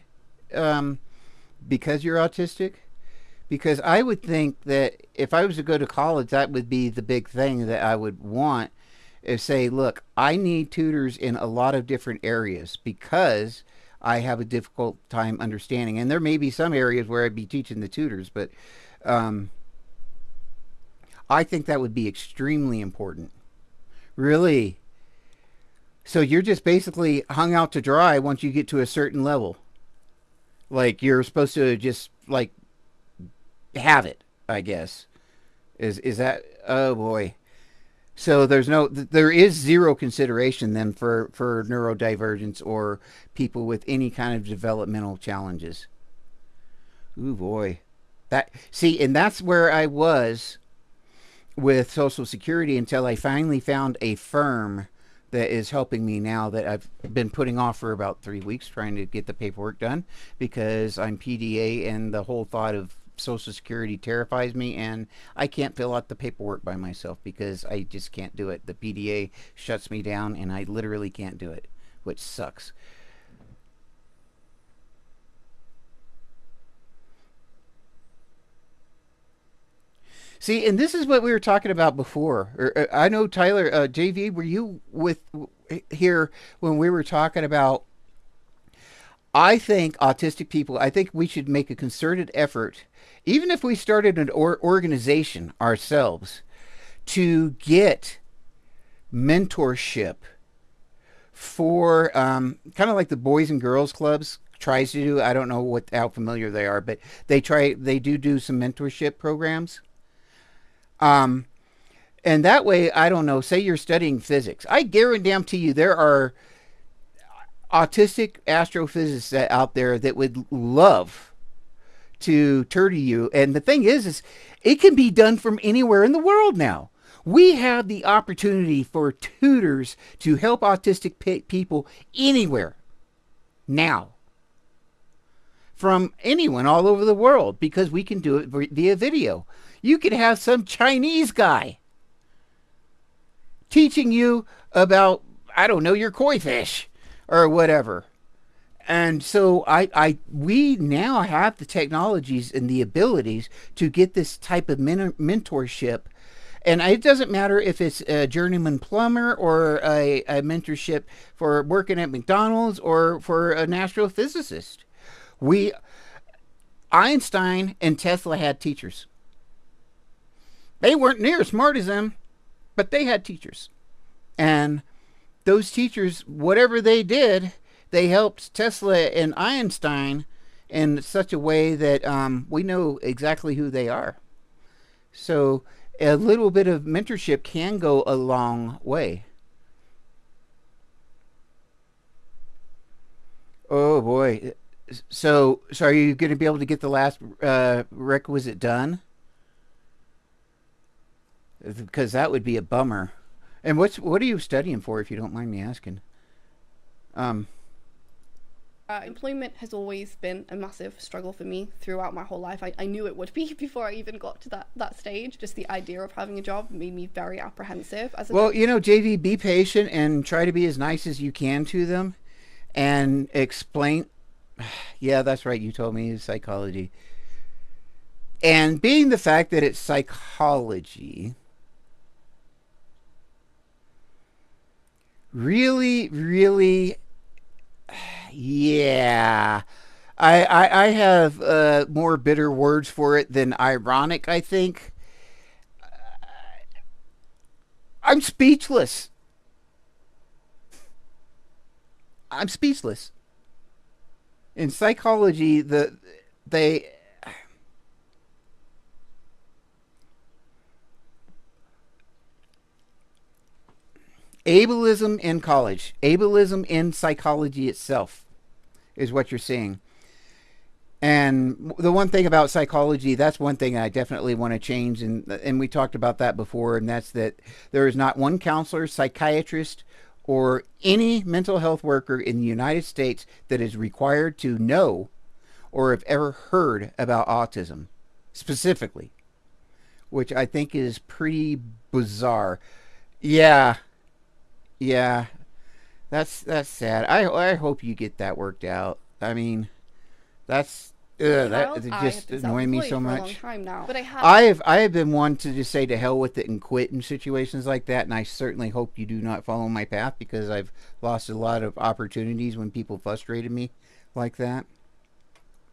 because you're autistic? Because I would think that if I was to go to college, that would be the big thing that I would want, is say, look, I need tutors in a lot of different areas because I have a difficult time understanding. And there may be some areas where I'd be teaching the tutors, but I think that would be extremely important. Really. So you're just basically hung out to dry once you get to a certain level. Like, you're supposed to just, like, have it, I guess. Is that, oh boy. So there is zero consideration then for neurodivergence or people with any kind of developmental challenges. Ooh boy. And that's where I was with Social Security until I finally found a firm that is helping me now, that I've been putting off for about 3 weeks trying to get the paperwork done because I'm PDA and the whole thought of Social Security terrifies me, and I can't fill out the paperwork by myself because I just can't do it. The PDA shuts me down and I literally can't do it, which sucks. See, and this is what we were talking about before. I know, Tyler, JV, were you with here when we were talking about, I think autistic people, I think we should make a concerted effort, even if we started an organization ourselves, to get mentorship for kind of like the Boys and Girls Clubs tries to do. I don't know how familiar they are, but they do some mentorship programs. And that way, I don't know, say you're studying physics. I guarantee you there are autistic astrophysicists out there that would love to tutor you. And the thing is it can be done from anywhere in the world now. We have the opportunity for tutors to help autistic people anywhere now, from anyone all over the world, because we can do it via video. You could have some Chinese guy teaching you about, I don't know, your koi fish or whatever. And so we now have the technologies and the abilities to get this type of mentorship. And it doesn't matter if it's a journeyman plumber or a mentorship for working at McDonald's or for an astrophysicist. Einstein and Tesla had teachers. They weren't near as smart as them, but they had teachers. And those teachers, whatever they did, they helped Tesla and Einstein in such a way that we know exactly who they are. So a little bit of mentorship can go a long way. Oh boy. So are you going to be able to get the last requisite done? Because that would be a bummer. And what are you studying for, if you don't mind me asking? Employment has always been a massive struggle for me throughout my whole life. I knew it would be before I even got to that stage. Just the idea of having a job made me very apprehensive. Well, JV, be patient and try to be as nice as you can to them and explain. Yeah, that's right. You told me it's psychology. And being the fact that it's psychology, really, yeah. I have more bitter words for it than ironic, I think. I'm speechless. In psychology, Ableism in college, ableism in psychology itself is what you're seeing. And the one thing about psychology, that's one thing I definitely want to change, and we talked about that before, and that's that there is not one counselor, psychiatrist, or any mental health worker in the United States that is required to know or have ever heard about autism specifically, which I think is pretty bizarre. Yeah, that's sad. I hope you get that worked out. I mean, that's that just annoying me so much. I have been one to just say to hell with it and quit in situations like that, and I certainly hope you do not follow my path, because I've lost a lot of opportunities when people frustrated me like that.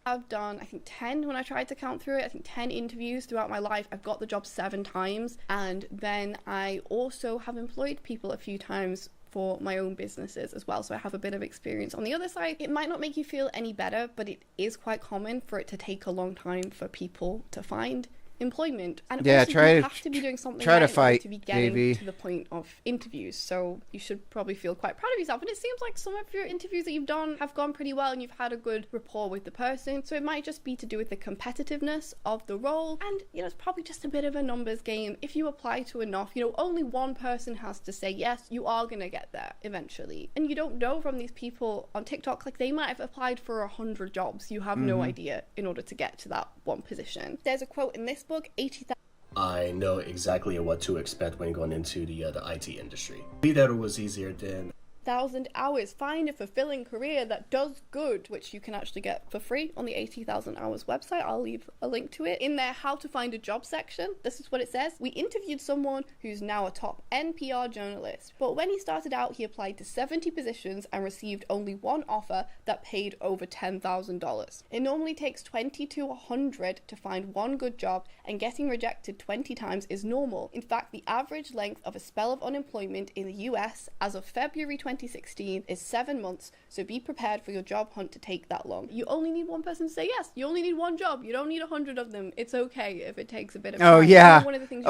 I've done, I think, 10 when I tried to count through it. I think 10 interviews throughout my life. I've got the job 7 times, and then I also have employed people a few times for my own businesses as well, so I have a bit of experience. On the other side, it might not make you feel any better, but it is quite common for it to take a long time for people to find employment, and yeah, also you have to be doing something right to fight, to be getting baby. to the point of interviews, so you should probably feel quite proud of yourself. And it seems like some of your interviews that you've done have gone pretty well and you've had a good rapport with the person, so it might just be to do with the competitiveness of the role, and it's probably just a bit of a numbers game. If you apply to enough, only one person has to say yes, you are gonna get there eventually, and you don't know from these people on TikTok, like they might have applied for 100 jobs. You have no idea in order to get to that one position. There's a quote in this book, 80,000. I know exactly what to expect when going into the IT industry. Be that it was easier than 1,000 hours. Find a fulfilling career that does good, which you can actually get for free on the 80,000 hours website. I'll leave a link to it. In their how to find a job section, this is what it says. We interviewed someone who's now a top NPR journalist, but when he started out, he applied to 70 positions and received only one offer that paid over $10,000. It normally takes 20 to 100 to find one good job, and getting rejected 20 times is normal. In fact, the average length of a spell of unemployment in the US as of February 2016 is 7 months, so be prepared for your job hunt to take that long. You only need one person to say yes. You only need one job. You don't need 100 of them. It's okay if it takes a bit of time. Oh yeah. One of the things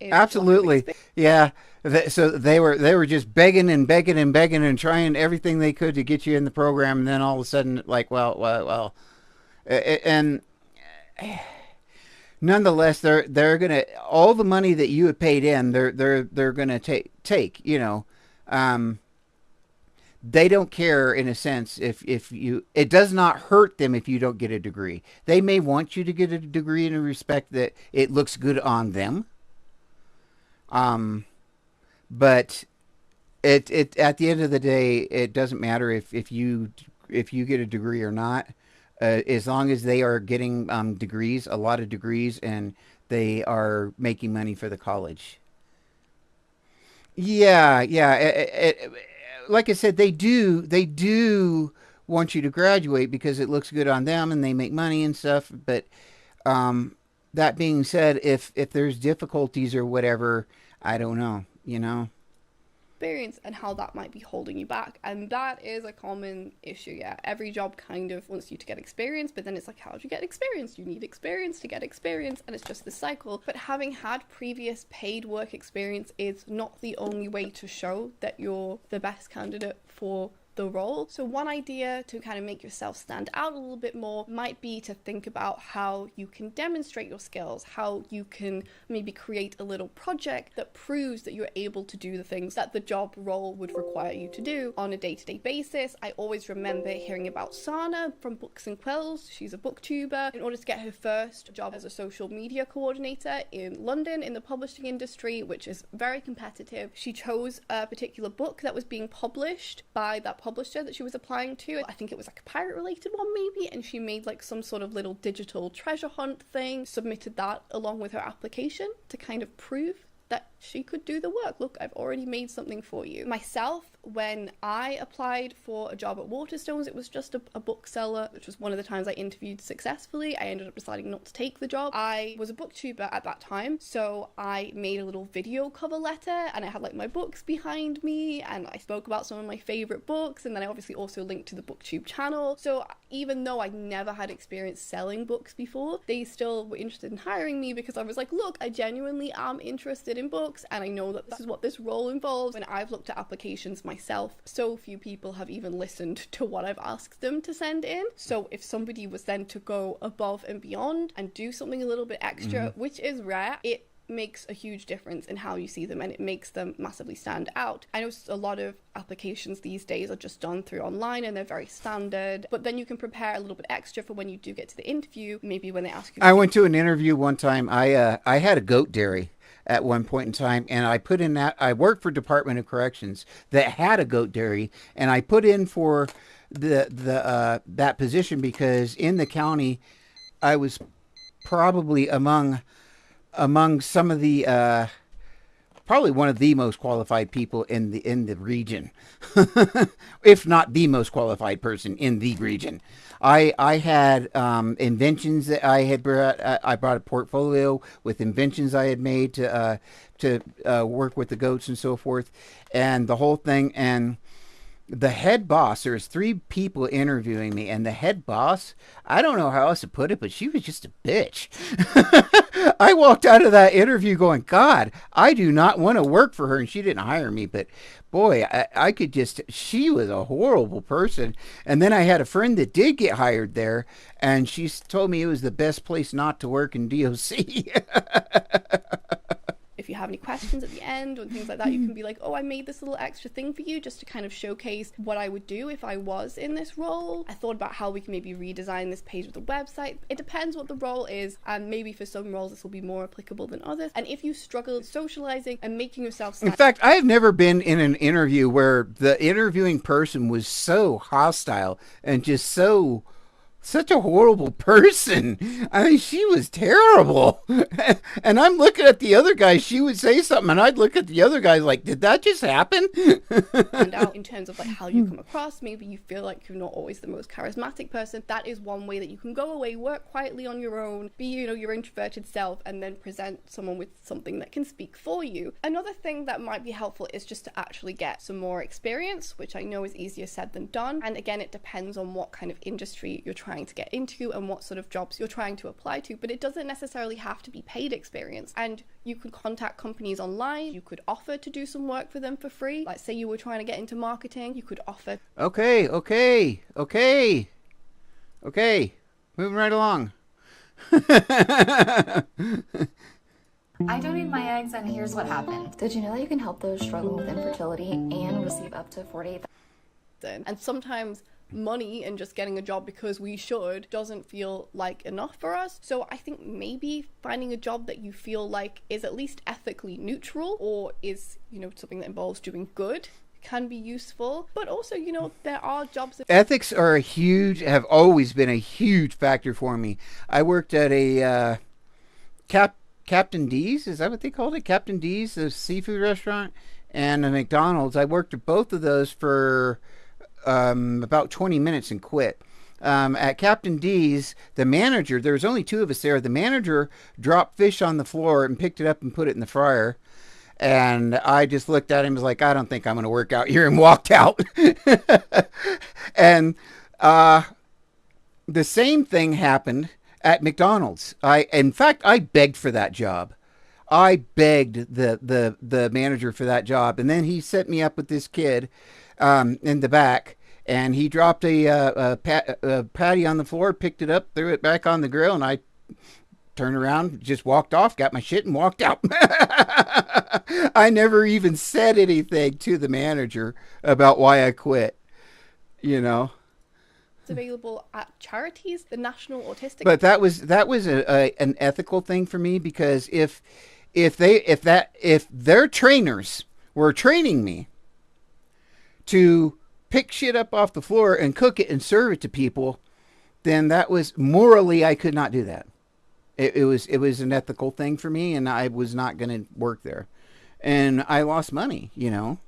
Absolutely. Yeah. So they were just begging and trying everything they could to get you in the program, and then all of a sudden, like, well, and nonetheless, they're gonna, all the money that you have paid in, they're gonna take. They don't care, in a sense, if you, it does not hurt them if you don't get a degree. They may want you to get a degree in a respect that it looks good on them. But it at the end of the day, it doesn't matter if you get a degree or not, as long as they are getting degrees, a lot of degrees, and they are making money for the college. Yeah. Like I said, they do want you to graduate because it looks good on them and they make money and stuff. But that being said, if there's difficulties or whatever, I don't know, experience and how that might be holding you back, and that is a common issue. Yeah, every job kind of wants you to get experience, but then it's like, how do you get experience? You need experience to get experience, and it's just this cycle. But having had previous paid work experience is not the only way to show that you're the best candidate for the role. So one idea to kind of make yourself stand out a little bit more might be to think about how you can demonstrate your skills, how you can maybe create a little project that proves that you're able to do the things that the job role would require you to do on a day-to-day basis. I always remember hearing about Sana from Books and Quills. She's a booktuber. In order to get her first job as a social media coordinator in London in the publishing industry, which is very competitive, she chose a particular book that was being published by that publisher that she was applying to. I think it was like a pirate related one maybe, and she made like some sort of little digital treasure hunt thing, submitted that along with her application to kind of prove that she could do the work. Look, I've already made something for you. Myself, when I applied for a job at Waterstones, it was just a bookseller, which was one of the times I interviewed successfully. I ended up deciding not to take the job. I was a booktuber at that time, so I made a little video cover letter, and I had like my books behind me, and I spoke about some of my favorite books, and then I obviously also linked to the booktube channel. So even though I never had experience selling books before, they still were interested in hiring me because I was like, look, I genuinely am interested read in books, and I know that this is what this role involves. And I've looked at applications myself. So few people have even listened to what I've asked them to send in. So if somebody was then to go above and beyond and do something a little bit extra, which is rare, it makes a huge difference in how you see them, and it makes them massively stand out. I know a lot of applications these days are just done through online and they're very standard, but then you can prepare a little bit extra for when you do get to the interview, maybe when they ask you. I went to an interview one time. I had a goat dairy at one point in time, and I put in that, I worked for Department of Corrections that had a goat dairy, and I put in for that position because in the county I was probably among some of the probably one of the most qualified people in the region, if not the most qualified person in the region. I had inventions that I had brought. I brought a portfolio with inventions I had made to work with the goats and so forth, and the whole thing. And the head boss, there's 3 people interviewing me, and the head boss, I don't know how else to put it, but she was just a bitch. I walked out of that interview going, God, I do not want to work for her, and she didn't hire me, but boy, I could just, she was a horrible person. And then I had a friend that did get hired there, and she told me it was the best place not to work in DOC. If you have any questions at the end or things like that, you can be like, oh, I made this little extra thing for you just to kind of showcase what I would do if I was in this role. I thought about how we can maybe redesign this page of the website. It depends what the role is, and maybe for some roles this will be more applicable than others. And if you struggle socializing and making yourself stand— In fact, I have never been in an interview where the interviewing person was so hostile and just such a horrible person. I mean, she was terrible. And I'm looking at the other guy. She would say something, and I'd look at the other guys like, did that just happen? And out in terms of like how you come across, maybe you feel like you're not always the most charismatic person. That is one way that you can go away, work quietly on your own, be, you know, your introverted self, and then present someone with something that can speak for you. Another thing that might be helpful is just to actually get some more experience, which I know is easier said than done. And again, it depends on what kind of industry you're trying to get into and what sort of jobs you're trying to apply to, but it doesn't necessarily have to be paid experience. And you can contact companies online. You could offer to do some work for them for free. Like say you were trying to get into marketing, you could offer. Okay. Moving right along. I donated my eggs, and here's what happened. Did you know that you can help those struggling with infertility and receive up to $48,000? And sometimes money and just getting a job because we should doesn't feel like enough for us. So I think maybe finding a job that you feel like is at least ethically neutral or is, you know, something that involves doing good can be useful. But also, you know, there are jobs that— Ethics are have always been a huge factor for me. I worked at a Captain D's, is that what they called it? Captain D's, the seafood restaurant, and a McDonald's. I worked at both of those for about 20 minutes and quit. At Captain D's, the manager, there was only 2 of us there. The manager dropped fish on the floor and picked it up and put it in the fryer. And I just looked at him and was like, I don't think I'm going to work out here, and walked out. And the same thing happened at McDonald's. In fact, I begged for that job. I begged the manager for that job. And then he set me up with this kid in the back. And he dropped a patty on the floor, picked it up, threw it back on the grill, and I turned around, just walked off, got my shit, and walked out. I never even said anything to the manager about why I quit, you know. It's available at charities, the National Autistic. But that was an ethical thing for me, because if their trainers were training me to pick shit up off the floor and cook it and serve it to people, then that was morally, I could not do that. It was an ethical thing for me, and I was not going to work there, and I lost money, you know.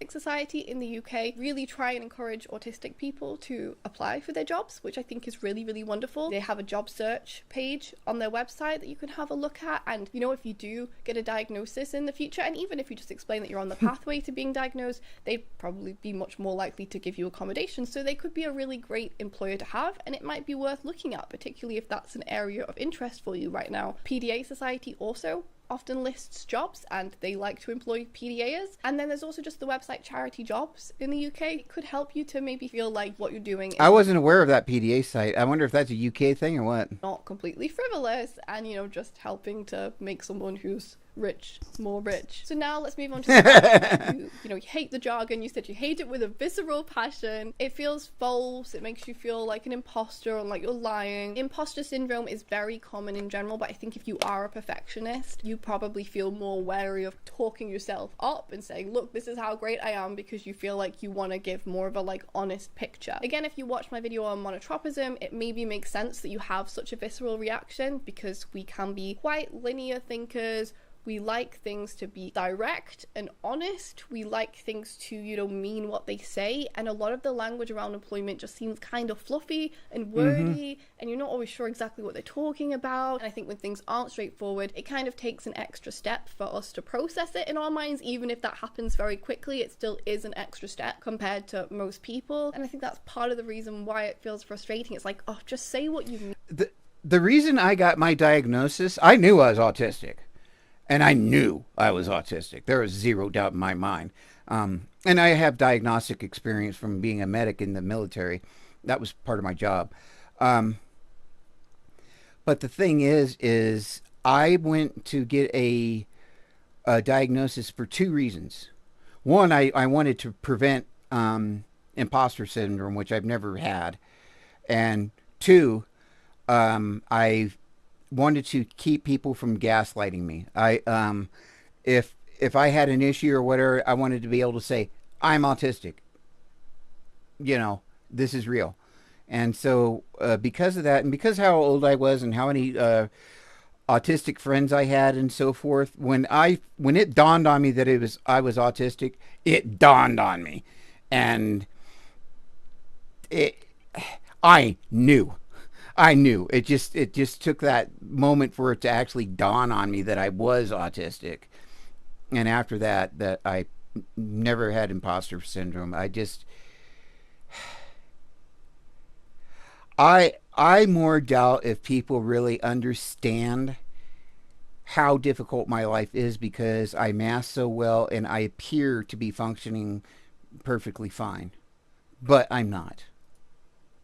Society in the UK really try and encourage autistic people to apply for their jobs, which I think is really, really wonderful. They have a job search page on their website that you can have a look at, and you know, if you do get a diagnosis in the future, and even if you just explain that you're on the pathway to being diagnosed, they'd probably be much more likely to give you accommodation. So they could be a really great employer to have, and it might be worth looking at, particularly if that's an area of interest for you right now. PDA Society also often lists jobs and they like to employ PDAs. And then there's also just the website Charity Jobs in the UK. It could help you to maybe feel like what you're doing I wasn't aware of that PDA site. I wonder if that's a UK thing or what. not completely frivolous and, you know, just helping to make someone who's rich more rich. So now let's move on to the you know, you hate the jargon. You said you hate it with a visceral passion. It feels false. It makes you feel like an imposter and like you're lying. Imposter syndrome is very common in general, but I think if you are a perfectionist, you probably feel more wary of talking yourself up and saying, look, this is how great I am, because you feel like you want to give more of a like honest picture. Again, if you watch my video on monotropism, it maybe makes sense that you have such a visceral reaction, because we can be quite linear thinkers. We like things to be direct and honest. We like things to, you know, mean what they say. And a lot of the language around employment just seems kind of fluffy and wordy, and you're not always sure exactly what they're talking about. And I think when things aren't straightforward, it kind of takes an extra step for us to process it in our minds. Even if that happens very quickly, it still is an extra step compared to most people. And I think that's part of the reason why it feels frustrating. It's like, oh, just say what you mean. The reason I got my diagnosis, I knew I was autistic. And I knew I was autistic. There was zero doubt in my mind. And I have diagnostic experience from being a medic in the military. That was part of my job. But the thing is I went to get a diagnosis for two reasons. One, I wanted to prevent imposter syndrome, which I've never had. And two, I wanted to keep people from gaslighting me. If I had an issue or whatever, I wanted to be able to say, I'm autistic. You know, this is real. And so because of that, and because how old I was and how many autistic friends I had and so forth, when it dawned on me that I was autistic, it dawned on me. And I knew. It just took that moment for it to actually dawn on me that I was autistic. And after that I never had imposter syndrome. I more doubt if people really understand how difficult my life is, because I mask so well and I appear to be functioning perfectly fine, but I'm not.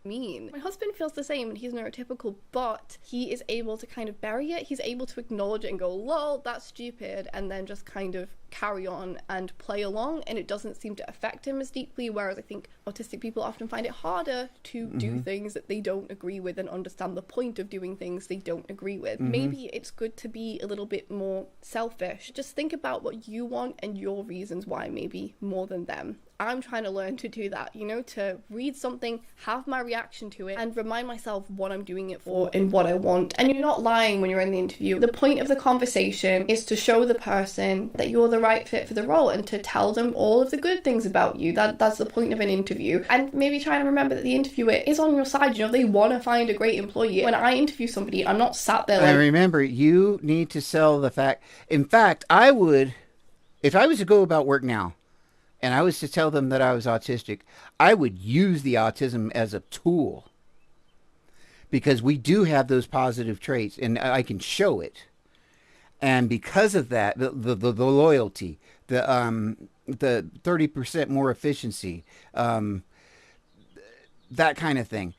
Mean. My husband feels the same, and he's neurotypical, but he is able to kind of bury it. He's able to acknowledge it and go, lol, that's stupid, and then just kind of carry on and play along, and it doesn't seem to affect him as deeply, whereas I think autistic people often find it harder to do things that they don't agree with and understand the point of doing things they don't agree with. Maybe it's good to be a little bit more selfish. Just think about what you want and your reasons why, maybe more than them. I'm trying to learn to do that, you know, to read something, have my reaction to it, and remind myself what I'm doing it for and what I want. And you're not lying when you're in the interview. The point of the conversation is to show the person that you're the right fit for the role and to tell them all of the good things about you. That's the point of an interview. And maybe try to remember that the interviewer is on your side. You know, they want to find a great employee. When I interview somebody, I'm not sat there like... And remember, you need to sell the fact. In fact, I would, if I was to go about work now, and I was to tell them that I was autistic, I would use the autism as a tool, because we do have those positive traits and I can show it. And because of that, the loyalty, the 30% more efficiency, that kind of thing.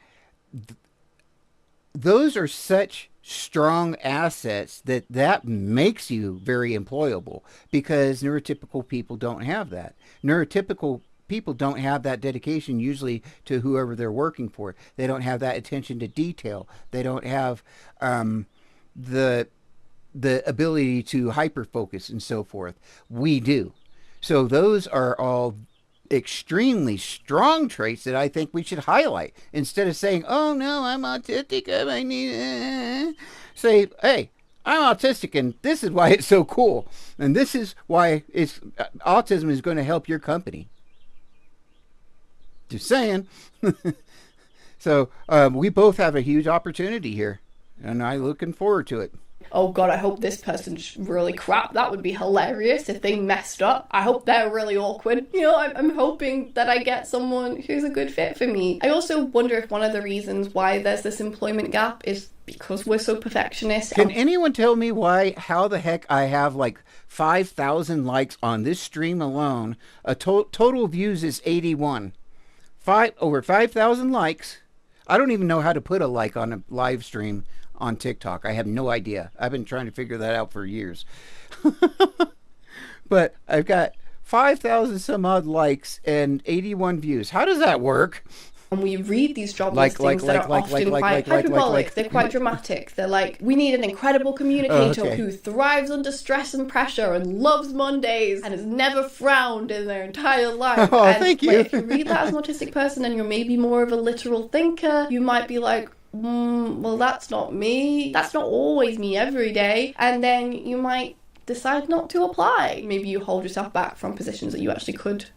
Those are such strong assets that makes you very employable, because neurotypical people don't have that. Neurotypical people don't have that dedication usually to whoever they're working for. They don't have that attention to detail. They don't have the ability to hyper focus and so forth. We do. So those are all extremely strong traits that I think we should highlight, instead of saying, oh no, I'm autistic, I need say, hey, I'm autistic and this is why it's so cool, and this is why autism is going to help your company. Just saying. So we both have a huge opportunity here, and I'm looking forward to it. Oh god, I hope this person's really crap. That would be hilarious if they messed up. I hope they're really awkward. You know, I'm hoping that I get someone who's a good fit for me. I also wonder if one of the reasons why there's this employment gap is because we're so perfectionist. Can anyone tell me how the heck I have like 5,000 likes on this stream alone? Total views is 81. Over 5,000 likes. I don't even know how to put a like on a live stream on TikTok. I have no idea. I've been trying to figure that out for years. But I've got 5,000 some odd likes and 81 views. How does that work? And we read these job listings that are often quite hyperbolic, they're quite dramatic. They're like, we need an incredible communicator who thrives under stress and pressure and loves Mondays and has never frowned in their entire life. Oh, and thank you. If you read that as an autistic person and you're maybe more of a literal thinker, you might be like, well, that's not me. That's not always me every day. And then you might decide not to apply. Maybe you hold yourself back from positions that you actually could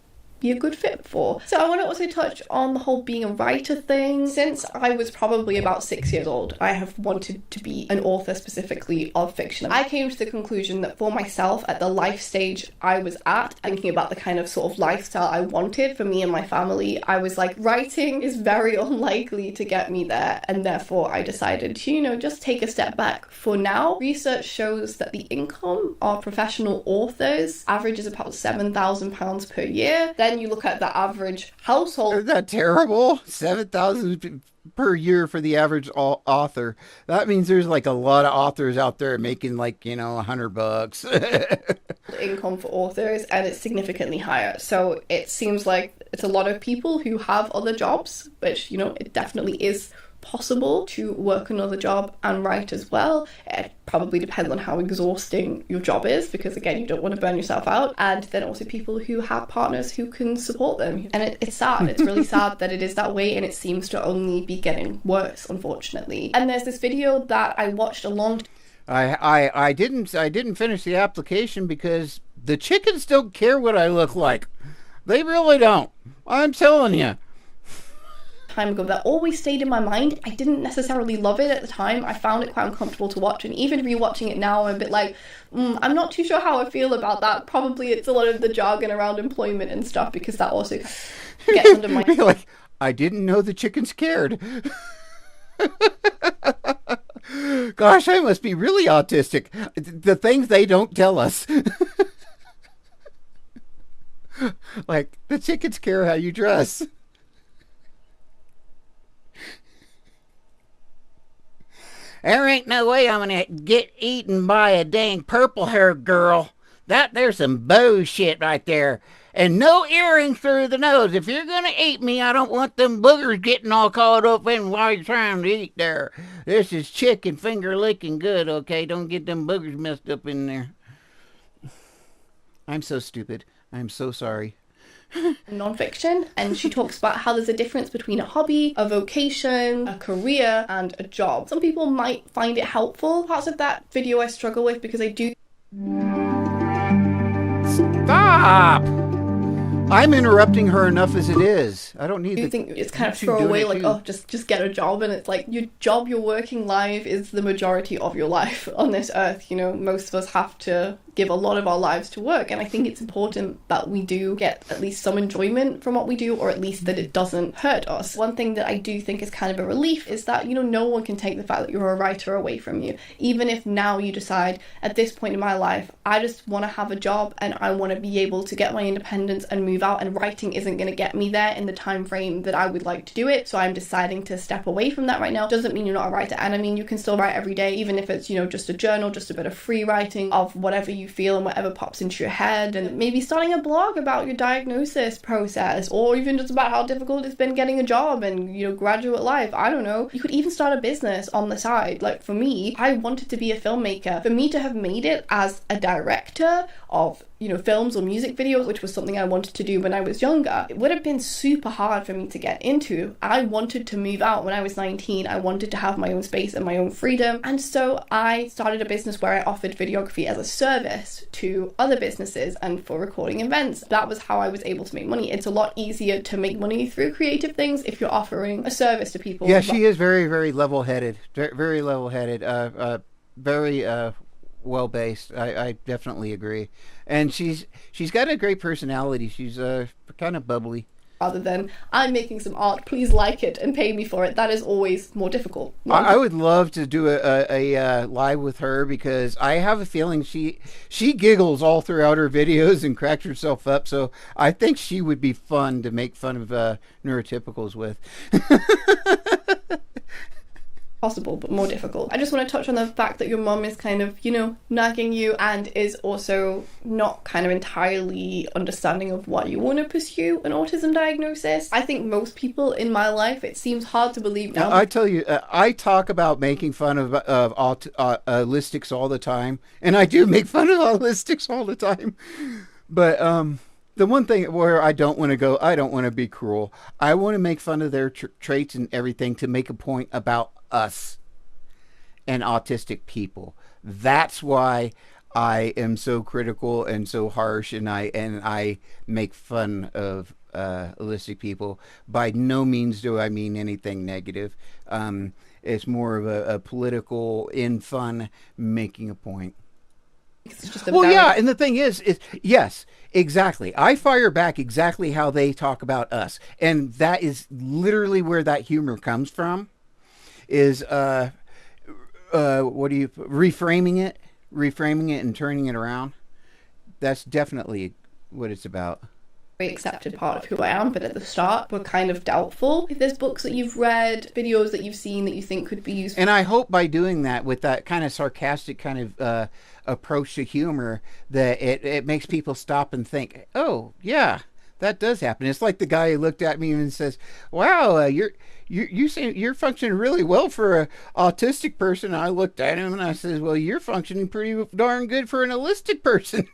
be a good fit for. So I want to also touch on the whole being a writer thing. Since I was probably about 6 years old, I have wanted to be an author specifically of fiction. I came to the conclusion that for myself, at the life stage I was at, thinking about the kind of sort of lifestyle I wanted for me and my family, I was like, writing is very unlikely to get me there, and therefore I decided to, just take a step back. For now, research shows that the income of professional authors averages about £7,000 per year. Then you look at the average household. Isn't that terrible? 7,000 per year for the average author. That means there's like a lot of authors out there making like, $100. Income for authors, and it's significantly higher. So it seems like it's a lot of people who have other jobs, which, it definitely is possible to work another job and write as well. It probably depends on how exhausting your job is, because again, you don't want to burn yourself out. And then also people who have partners who can support them. And it's sad. It's really sad that it is that way, and it seems to only be getting worse, unfortunately. And there's this video that I watched a long I didn't finish the application because the chickens don't care what I look like. They really don't. I'm telling you. Time ago that always stayed in my mind. I didn't necessarily love it at the time. I found it quite uncomfortable to watch, and even rewatching it now, I'm a bit like, I'm not too sure how I feel about that. Probably it's a lot of the jargon around employment and stuff, because that also gets under my... Like, I didn't know the chickens cared. Gosh, I must be really autistic. The things they don't tell us. Like, the chickens care how you dress. There ain't no way I'm gonna get eaten by a dang purple-haired girl. There's some bullshit right there. And no earrings through the nose. If you're gonna eat me, I don't want them boogers getting all caught up in while you're trying to eat there. This is chicken finger licking good, okay? Don't get them boogers messed up in there. I'm so stupid. I'm so sorry. Non-fiction, and she talks about how there's a difference between a hobby, a vocation, a career, and a job. Some people might find it helpful. Parts of that video I struggle with because I do... Stop! I'm interrupting her enough as it is. I don't need to think it's kind of throwaway, like, oh, just get a job, and it's like your job, your working life is the majority of your life on this earth. Most of us have to give a lot of our lives to work, and I think it's important that we do get at least some enjoyment from what we do, or at least that it doesn't hurt us. One thing that I do think is kind of a relief is that, no one can take the fact that you're a writer away from you. Even if now you decide, at this point in my life, I just want to have a job and I want to be able to get my independence and move out, and writing isn't going to get me there in the time frame that I would like to do it, so I'm deciding to step away from that right now. Doesn't mean you're not a writer, and I mean you can still write every day, even if it's, just a journal, just a bit of free writing of whatever you feel and whatever pops into your head, and maybe starting a blog about your diagnosis process, or even just about how difficult it's been getting a job and graduate life. I don't know. You could even start a business on the side. Like for me, I wanted to be a filmmaker. For me to have made it as a director of films or music videos, which was something I wanted to do when I was younger, it would have been super hard for me to get into. I wanted to move out when I was 19. I wanted to have my own space and my own freedom. And so I started a business where I offered videography as a service to other businesses and for recording events. That was how I was able to make money. It's a lot easier to make money through creative things if you're offering a service to people. Yeah, she is very, very level-headed. Very level-headed. Very well-based. I definitely agree. And she's got a great personality. She's kind of bubbly. rather than I'm making some art, please like it and pay me for it. That is always more difficult. I would love to do a live with her, because I have a feeling she giggles all throughout her videos and cracks herself up. So I think she would be fun to make fun of neurotypicals with. Possible, but more difficult. I just want to touch on the fact that your mom is kind of, nagging you and is also not kind of entirely understanding of what you want to pursue an autism diagnosis. I think most people in my life, it seems hard to believe now. I tell you, I talk about making fun of autistics all the time, and I do make fun of autistics all the time. But the one thing where I don't want to be cruel. I want to make fun of their traits and everything to make a point about us and autistic people. That's why I am so critical and so harsh, and I make fun of autistic people. By no means do I mean anything negative. It's more of a political, in fun, making a point. Yeah, and the thing is yes, exactly. I fire back exactly how they talk about us, and that is literally where that humor comes from. Is reframing it and turning it around. That's definitely what it's about. Accepted part of who I am, but at the start we're kind of doubtful. If there's books that you've read, videos that you've seen that you think could be useful. And I hope by doing that, with that kind of sarcastic kind of approach to humor, that it makes people stop and think, oh yeah, that does happen. It's like the guy who looked at me and says, wow, you're functioning really well for an autistic person. I looked at him and I said, well, you're functioning pretty darn good for an holistic person.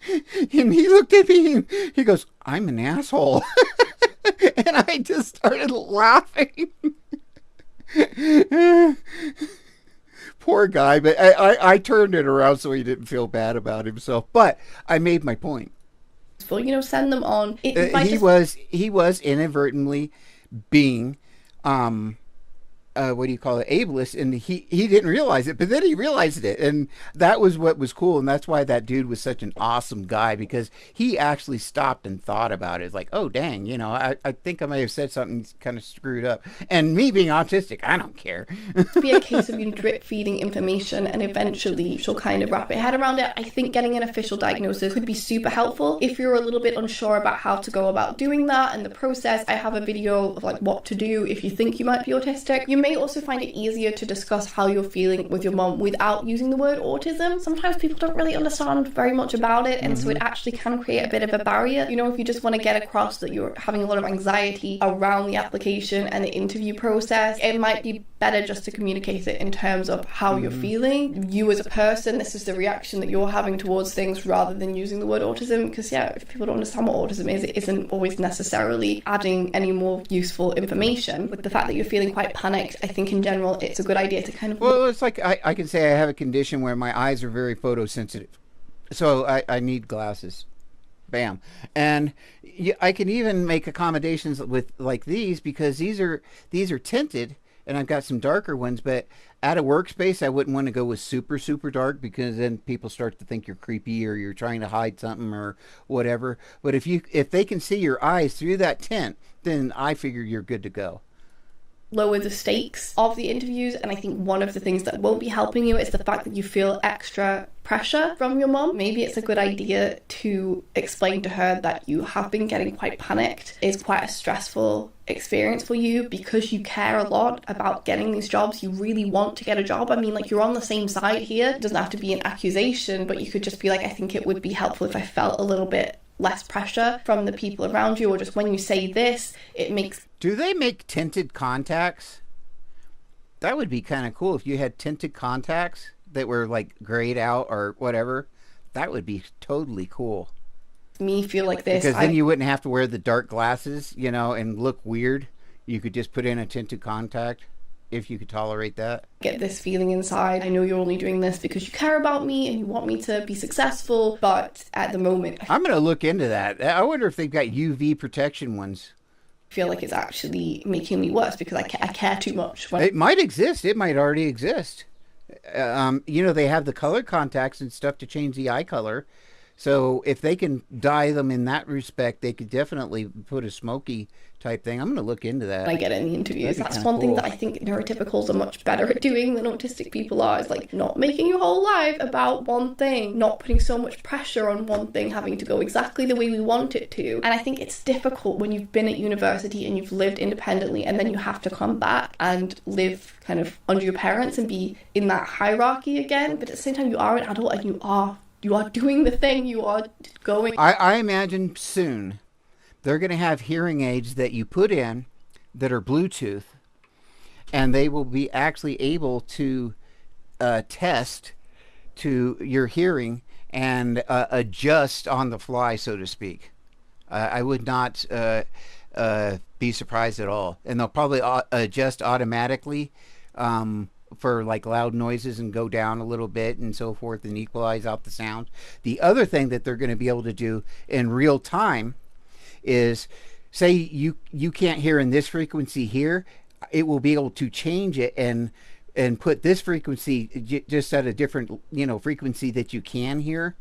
And he looked at me and he goes, I'm an asshole. And I just started laughing. Poor guy, but I turned it around so he didn't feel bad about himself. But I made my point. Send them on. He was inadvertently being what do you call it, ableist, and he didn't realize it, but then he realized it, and that was what was cool, and that's why that dude was such an awesome guy, because he actually stopped and thought about it. It's like, oh dang, I think I may have said something kind of screwed up, and me being autistic, I don't care. Be a case of you drip feeding information, and eventually she'll kind of wrap her head around it. I think getting an official diagnosis could be super helpful if you're a little bit unsure about how to go about doing that and the process. I have a video of like what to do if you think you might be autistic. You may also find it easier to discuss how you're feeling with your mom without using the word autism. Sometimes people don't really understand very much about it, and so it actually can create a bit of a barrier. If you just want to get across that you're having a lot of anxiety around the application and the interview process, it might be better just to communicate it in terms of how you're feeling. You as a person, this is the reaction that you're having towards things, rather than using the word autism, because if people don't understand what autism is, it isn't always necessarily adding any more useful information. With the fact that you're feeling quite panicked, I think in general it's a good idea to kind of... Well, it's like I can say I have a condition where my eyes are very photosensitive, so I need glasses. Bam. And I can even make accommodations with like these, because these are tinted, and I've got some darker ones, but at a workspace I wouldn't want to go with super dark, because then people start to think you're creepy or you're trying to hide something or whatever. But if they can see your eyes through that tint, then I figure you're good to go. Lower the stakes of the interviews, and I think one of the things that won't be helping you is the fact that you feel extra pressure from your mom. Maybe it's a good idea to explain to her that you have been getting quite panicked. It's quite a stressful experience for you because you care a lot about getting these jobs. You really want to get a job. I mean, like, you're on the same side here. It doesn't have to be an accusation, but you could just be like, I think it would be helpful if I felt a little bit less pressure from the people around you, or just when you say this, it makes... Do they make tinted contacts? That would be kind of cool if you had tinted contacts that were like grayed out or whatever. That would be totally cool. Me feel like this. Because then you wouldn't have to wear the dark glasses, and look weird. You could just put in a tinted contact, if you could tolerate that. Get this feeling inside. I know you're only doing this because you care about me and you want me to be successful, but at the moment... I'm going to look into that. I wonder if they've got UV protection ones. Feel like it's actually making me worse because I care too much. It might exist. It might already exist. They have the color contacts and stuff to change the eye color. So if they can dye them in that respect, they could definitely put a smoky type thing. I'm going to look into that. I get in the interviews. That's one thing that I think neurotypicals are much better at doing than autistic people are. Is like not making your whole life about one thing, not putting so much pressure on one thing, having to go exactly the way we want it to. And I think it's difficult when you've been at university and you've lived independently and then you have to come back and live kind of under your parents and be in that hierarchy again. But at the same time, you are an adult and you are doing the thing, you are going. I imagine soon they're going to have hearing aids that you put in that are Bluetooth, and they will be actually able to test to your hearing and adjust on the fly, so to speak. I would not be surprised at all. And they'll probably adjust automatically for like loud noises and go down a little bit and so forth and equalize out the sound. The other thing that they're going to be able to do in real time is, say you can't hear in this frequency here, it will be able to change it and put this frequency just at a different frequency that you can hear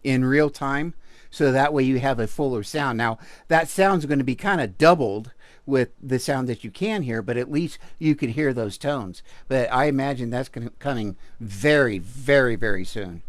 in real time, so that way you have a fuller sound. Now that sound's going to be kind of doubled with the sound that you can hear, but at least you could hear those tones. But I imagine that's coming very, very, very soon.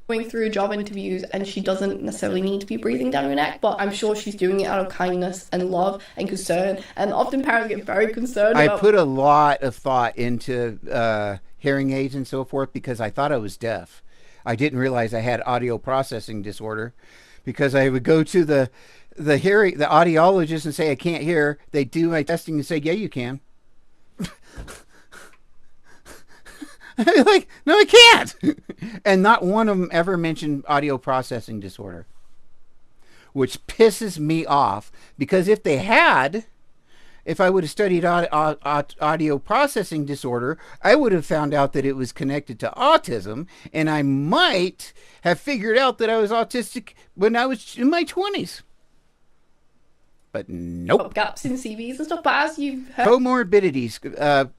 Going through job interviews, and she doesn't necessarily need to be breathing down her neck, but I'm sure she's doing it out of kindness and love and concern. And often parents get very concerned about... I put a lot of thought into hearing aids and so forth because I thought I was deaf. I didn't realize I had audio processing disorder, because I would go to the audiologist and say I can't hear. They do my testing and say, yeah, you can. I'm like, no, I can't. And not one of them ever mentioned audio processing disorder, which pisses me off, because if they had, if I would have studied audio processing disorder, I would have found out that it was connected to autism, and I might have figured out that I was autistic when I was in my 20s. But nope. Gaps in CVs and stuff, but as you've heard... Comorbidities.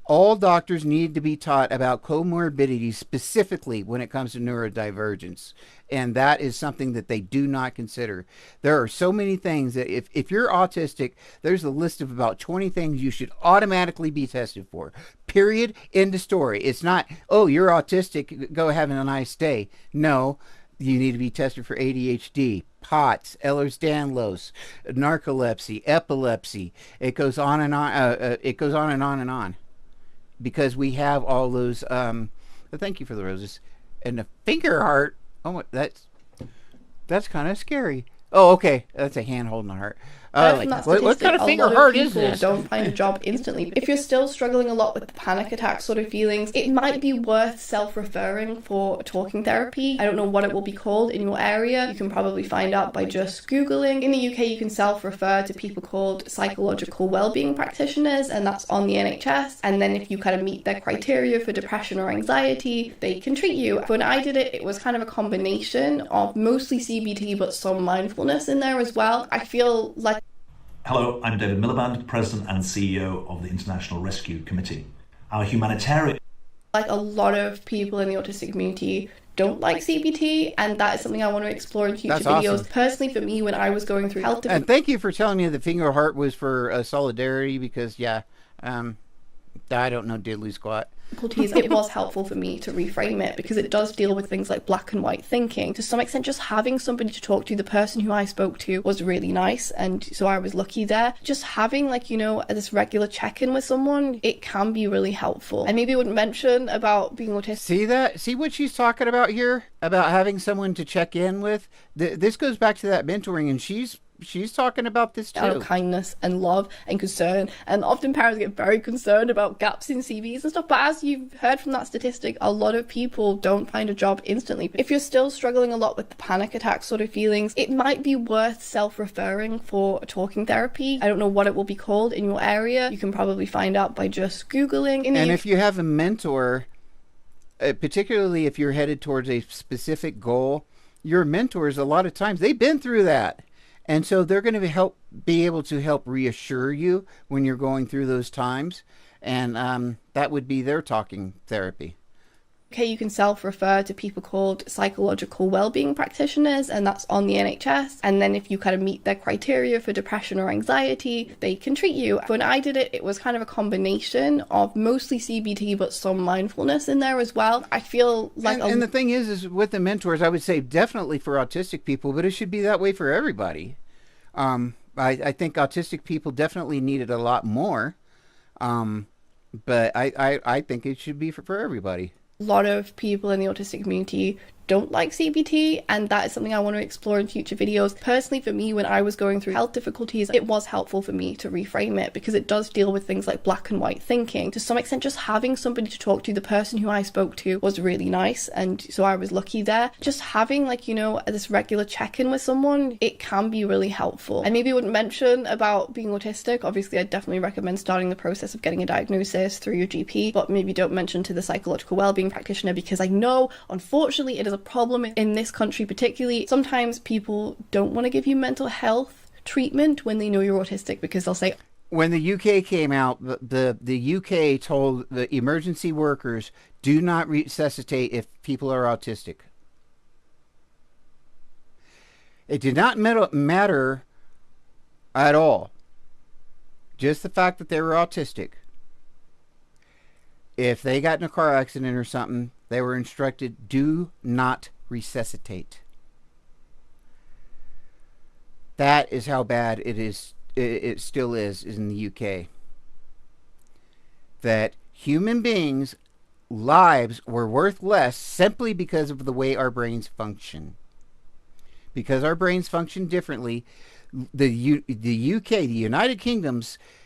All doctors need to be taught about comorbidities, specifically when it comes to neurodivergence. And that is something that they do not consider. There are so many things that if you're autistic, there's a list of about 20 things you should automatically be tested for. Period. End of story. It's not, oh, you're autistic, go have a nice day. No, you need to be tested for ADHD, POTS, Ehlers-Danlos, narcolepsy, epilepsy. It goes on and on. It goes on and on and on. Because we have all those, thank you for the roses, and the finger heart. Oh, that's kind of scary. Oh, okay, that's a hand holding a heart. What kind of finger heart is this? Don't find a job instantly. If you're still struggling a lot with the panic attack sort of feelings, it might be worth self-referring for talking therapy. I don't know what it will be called in your area. You can probably find out by just Googling. In the UK, you can self-refer to people called psychological wellbeing practitioners, and that's on the NHS. And then if you kind of meet their criteria for depression or anxiety, they can treat you. When I did it, it was kind of a combination of mostly CBT, but some mindfulness in there as well. I feel like... Hello, I'm David Miliband, President and CEO of the International Rescue Committee. Our humanitarian... Like a lot of people in the autistic community don't like CBT, and that is something I want to explore in future videos. Awesome. Personally, for me, when I was going through health... And thank you for telling me the finger heart was for solidarity, because, yeah, I don't know diddly squat. It was helpful for me to reframe it, because it does deal with things like black and white thinking. To some extent, just having somebody to talk to, the person who I spoke to was really nice, and so I was lucky there. Just having, like, this regular check-in with someone, it can be really helpful. And maybe I wouldn't mention about being autistic. See that? See what she's talking about here? About having someone to check in with? This goes back to that mentoring, and she's talking about this too. Out of kindness and love and concern, and often parents get very concerned about gaps in CVs and stuff, but as you've heard from that statistic, a lot of people don't find a job instantly. If you're still struggling a lot with the panic attack sort of feelings, it might be worth self-referring for talking therapy. I don't know what it will be called in your area. You can probably find out by just Googling. And if you have a mentor, particularly if you're headed towards a specific goal, your mentors, a lot of times, they've been through that. And so they're going to be able to help reassure you when you're going through those times. And that would be their talking therapy. Okay, you can self-refer to people called psychological well-being practitioners, and that's on the NHS. And then if you kind of meet their criteria for depression or anxiety, they can treat you. When I did it, it was kind of a combination of mostly CBT, but some mindfulness in there as well. I feel like... And the thing is with the mentors, I would say definitely for autistic people, but it should be that way for everybody. I think autistic people definitely need it a lot more. But I think it should be for everybody. A lot of people in the autistic community don't like CBT, and that is something I want to explore in future videos. Personally, for me, when I was going through health difficulties, it was helpful for me to reframe it because it does deal with things like black and white thinking. To some extent, just having somebody to talk to, the person who I spoke to was really nice, and so I was lucky there. Just having, like, you know, this regular check-in with someone, it can be really helpful. I maybe wouldn't mention about being autistic. Obviously, I definitely recommend starting the process of getting a diagnosis through your GP, but maybe don't mention to the psychological well-being practitioner, because I know, unfortunately, it is a problem in this country particularly. Sometimes people don't want to give you mental health treatment when they know you're autistic, because they'll say... When the UK came out, the UK told the emergency workers, do not resuscitate if people are autistic. It did not matter at all. Just the fact that they were autistic. If they got in a car accident or something, they were instructed, do not resuscitate. That is how bad it is. It still is in the UK. That human beings' lives were worth less simply because of the way our brains function. Because our brains function differently, the UK, the United Kingdom,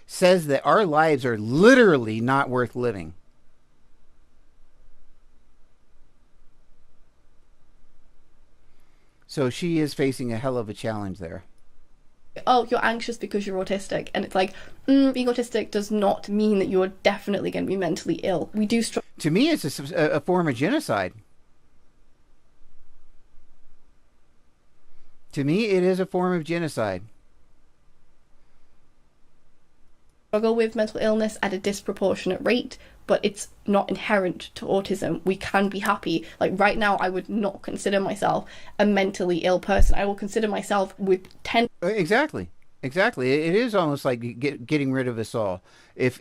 says that our lives are literally not worth living. So she is facing a hell of a challenge there. Oh, you're anxious because you're autistic. And it's like, being autistic does not mean that you're definitely going to be mentally ill. We do struggle. To me, it's a form of genocide. To me, it is a form of genocide. Struggle with mental illness at a disproportionate rate, but it's not inherent to autism. We can be happy. Like right now, I would not consider myself a mentally ill person. I will consider myself with 10... Exactly. It is almost like getting rid of us all. If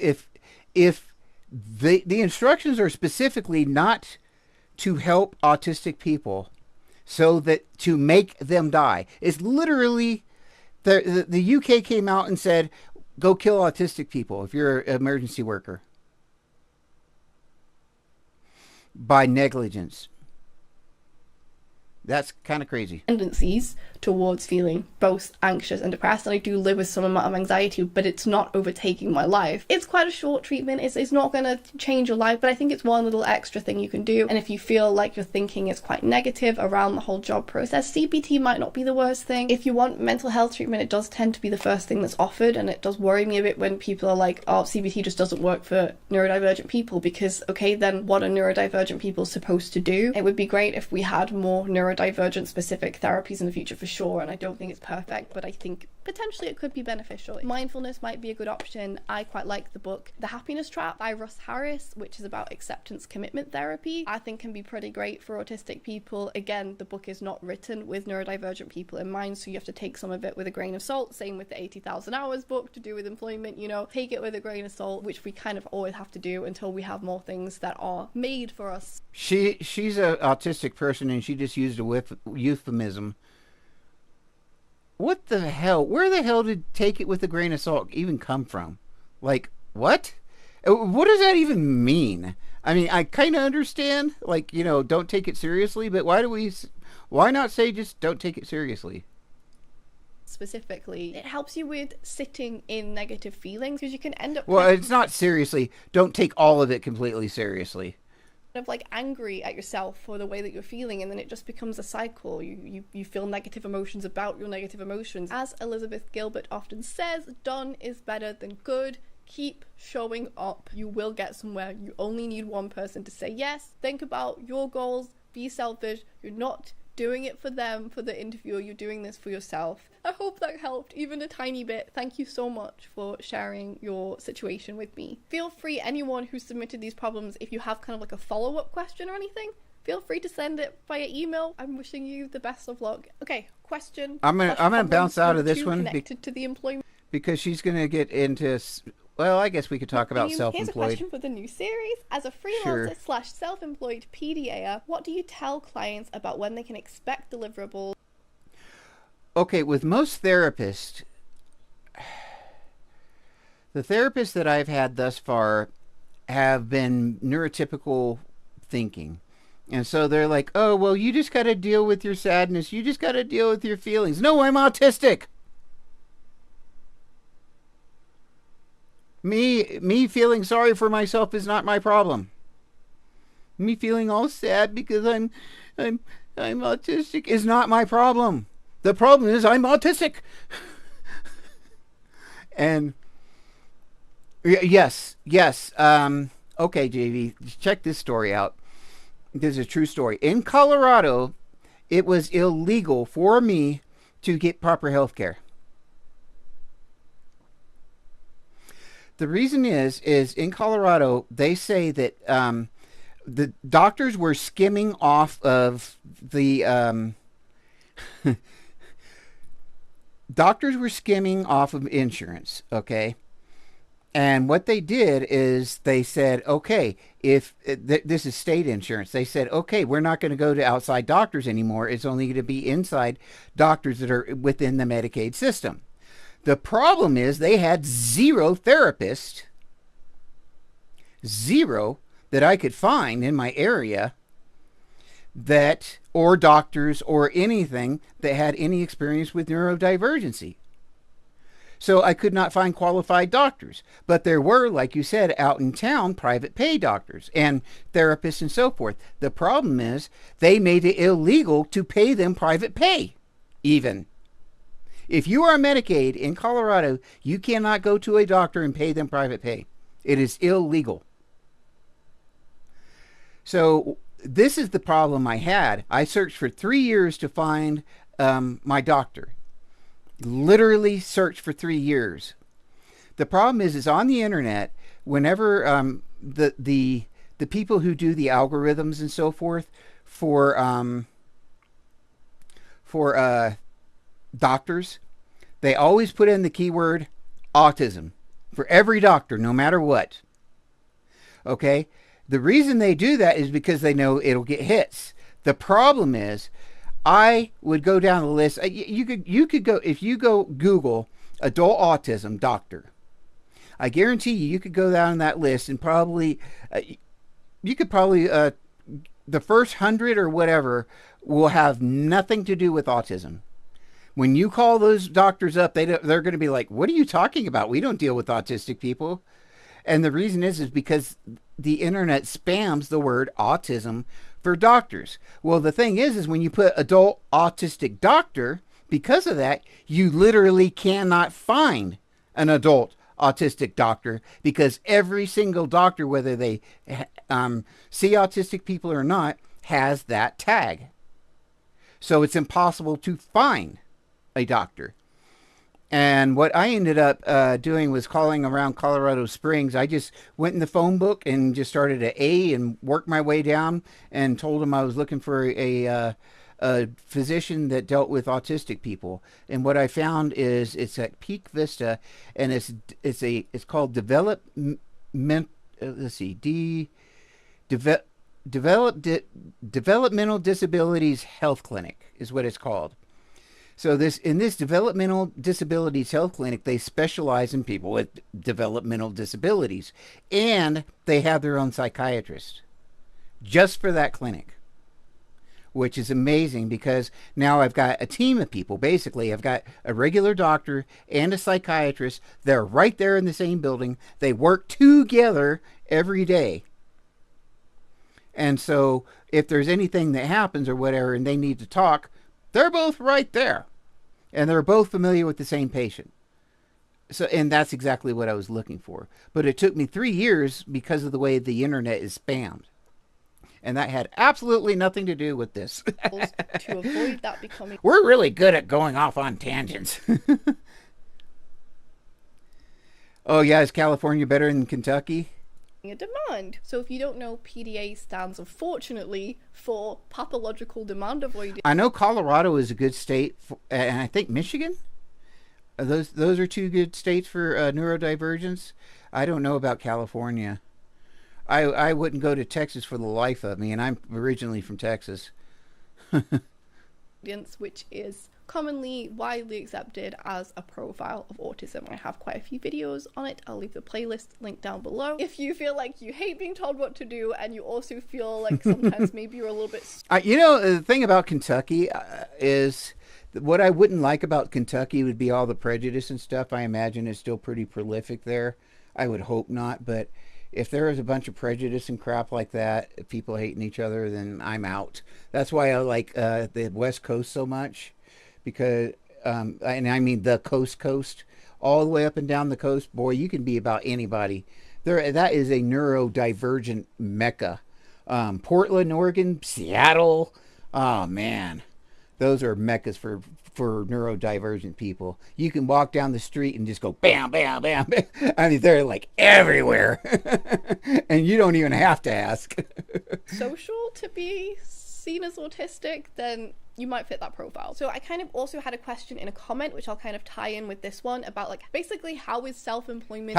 the instructions are specifically not to help autistic people, so that to make them die. It's literally the UK came out and said, go kill autistic people if you're an emergency worker. By negligence. That's kind of crazy. Tendencies towards feeling both anxious and depressed, and I do live with some amount of anxiety, but it's not overtaking my life. It's quite a short treatment. It's not going to change your life, but I think it's one little extra thing you can do. And if you feel like your thinking is quite negative around the whole job process, CBT might not be the worst thing. If you want mental health treatment, it does tend to be the first thing that's offered, and it does worry me a bit when people are like, oh, CBT just doesn't work for neurodivergent people, because okay, then what are neurodivergent people supposed to do? It would be great if we had more neurodivergent specific therapies in the future, for sure, and I don't think it's perfect, but I think potentially it could be beneficial. Mindfulness might be a good option. I quite like the book The Happiness Trap by Russ Harris, which is about acceptance commitment therapy. I think can be pretty great for autistic people. Again, the book is not written with neurodivergent people in mind, so you have to take some of it with a grain of salt. Same with the 80,000 hours book to do with employment, you know, take it with a grain of salt, which we kind of always have to do until we have more things that are made for us. She's an autistic person, and she just used a euphemism. What the hell? Where the hell did take it with a grain of salt even come from? Like, what? What does that even mean? I mean, I kind of understand, like, you know, don't take it seriously, but why not say just don't take it seriously? Specifically, it helps you with sitting in negative feelings, because you can end up... Well, it's not seriously. Don't take all of it completely seriously. Of like angry at yourself for the way that you're feeling, and then it just becomes a cycle. You feel negative emotions about your negative emotions. As Elizabeth Gilbert often says, done is better than good. Keep showing up. You will get somewhere. You only need one person to say yes. Think about your goals. Be selfish. You're not doing it for them, for the interviewer. You're doing this for yourself. I hope that helped even a tiny bit. Thank you so much for sharing your situation with me. Feel free, anyone who submitted these problems, if you have kind of like a follow-up question or anything, feel free to send it via email. I'm wishing you the best of luck. Okay, question. I'm gonna bounce out of this one connected to the employment because she's gonna get into. Well, I guess we could talk about self-employed. Here's a question for the new series. As a freelancer / self-employed PDA, what do you tell clients about when they can expect deliverables? Okay, with most therapists, the therapists that I've had thus far have been neurotypical thinking. And so they're like, oh, well, you just got to deal with your sadness. You just got to deal with your feelings. No, I'm autistic. Me feeling sorry for myself is not my problem. Me feeling all sad because I'm autistic is not my problem. The problem is I'm autistic. And yes. Okay, JV, check this story out. This is a true story. In Colorado, it was illegal for me to get proper health care. The reason is in Colorado, they say that the doctors were skimming off of the doctors were skimming off of insurance, okay? And what they did is they said, okay, if this is state insurance, they said, okay, we're not going to go to outside doctors anymore. It's only going to be inside doctors that are within the Medicaid system. The problem is they had zero therapists, that I could find in my area that, or doctors or anything that had any experience with neurodivergency. So I could not find qualified doctors. But there were, like you said, out in town, private pay doctors and therapists and so forth. The problem is they made it illegal to pay them private pay, even. If you are on Medicaid in Colorado, you cannot go to a doctor and pay them private pay. It is illegal. So this is the problem I had. I searched for 3 years to find my doctor. Literally searched for 3 years. The problem is on the internet, whenever the people who do the algorithms and so forth for doctors, they always put in the keyword autism for every doctor, no matter what. Okay? The reason they do that is because they know it'll get hits. The problem is, I would go down the list. You could go, if you go Google adult autism doctor, I guarantee you could go down that list and probably, the first 100 or whatever will have nothing to do with autism. When you call those doctors up, they're going to be like, what are you talking about? We don't deal with autistic people. And the reason is because the internet spams the word autism for doctors. Well, the thing is when you put adult autistic doctor, because of that, you literally cannot find an adult autistic doctor, because every single doctor, whether they see autistic people or not, has that tag. So it's impossible to find a doctor. And what I ended up doing was calling around Colorado Springs. I just went in the phone book and just started at A and worked my way down and told them I was looking for a physician that dealt with autistic people. And what I found is it's at Peak Vista, and it's called Developmental Disabilities Health Clinic is what it's called. So in this developmental disabilities health clinic, they specialize in people with developmental disabilities, and they have their own psychiatrist just for that clinic, which is amazing because now I've got a team of people. Basically, I've got a regular doctor and a psychiatrist. They're right there in the same building. They work together every day. And so if there's anything that happens or whatever and they need to talk, they're both right there. And they're both familiar with the same patient. So, and that's exactly what I was looking for. But it took me 3 years because of the way the internet is spammed. And that had absolutely nothing to do with this. To avoid that becoming... We're really good at going off on tangents. Oh, yeah, is California better than Kentucky? A demand. So if you don't know, PDA stands, unfortunately, for pathological demand avoidance. I know Colorado is a good state, and I think Michigan. Those are two good states for neurodivergence. I don't know about California. I wouldn't go to Texas for the life of me, and I'm originally from Texas. Which is commonly widely accepted as a profile of autism. I have quite a few videos on it. I'll leave the playlist linked down below. If you feel like you hate being told what to do, and you also feel like sometimes maybe you're a little bit... The thing about Kentucky is... What I wouldn't like about Kentucky would be all the prejudice and stuff. I imagine it's still pretty prolific there. I would hope not, but if there is a bunch of prejudice and crap like that, people hating each other, then I'm out. That's why I like the West Coast so much, because, and I mean the coast, all the way up and down the coast. Boy, you can be about anybody. That is a neurodivergent mecca. Portland, Oregon, Seattle. Oh man. Those are meccas for neurodivergent people. You can walk down the street and just go bam, bam, bam, bam. I mean, they're like everywhere. And you don't even have to ask. Social to be seen as autistic, then you might fit that profile. So I kind of also had a question in a comment, which I'll kind of tie in with this one, about like basically how is self-employment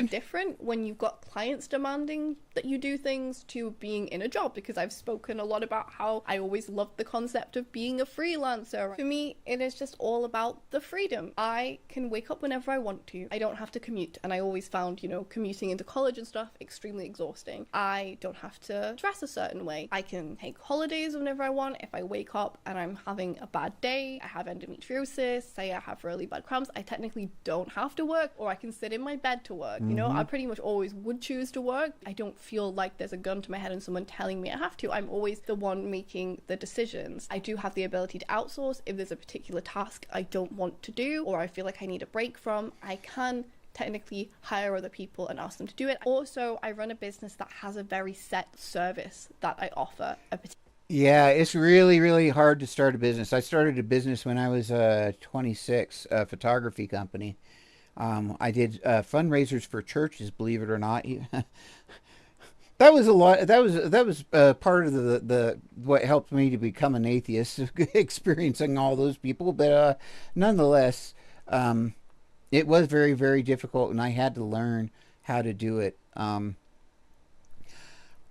different when you've got clients demanding that you do things to being in a job? Because I've spoken a lot about how I always loved the concept of being a freelancer. For me, it is just all about the freedom. I can wake up whenever I want to. I don't have to commute. And I always found, commuting into college and stuff extremely exhausting. I don't have to dress a certain way. I can take holidays whenever I want. If I wake up and I'm having a bad day, I have endometriosis, say I have really bad cramps, I technically don't have to work, or I can sit in my bed to work. I pretty much always would choose to work. I don't feel like there's a gun to my head and someone telling me I have to. I'm always the one making the decisions. I do have the ability to outsource if there's a particular task I don't want to do, or I feel like I need a break from. I can technically hire other people and ask them to do it. Also, I run a business that has a very set service that I offer. Yeah, it's really, really hard to start a business. I started a business when I was 26, a photography company. I did fundraisers for churches, believe it or not. That was a lot. That was part of the what helped me to become an atheist, experiencing all those people. But nonetheless, it was very, very difficult, and I had to learn how to do it.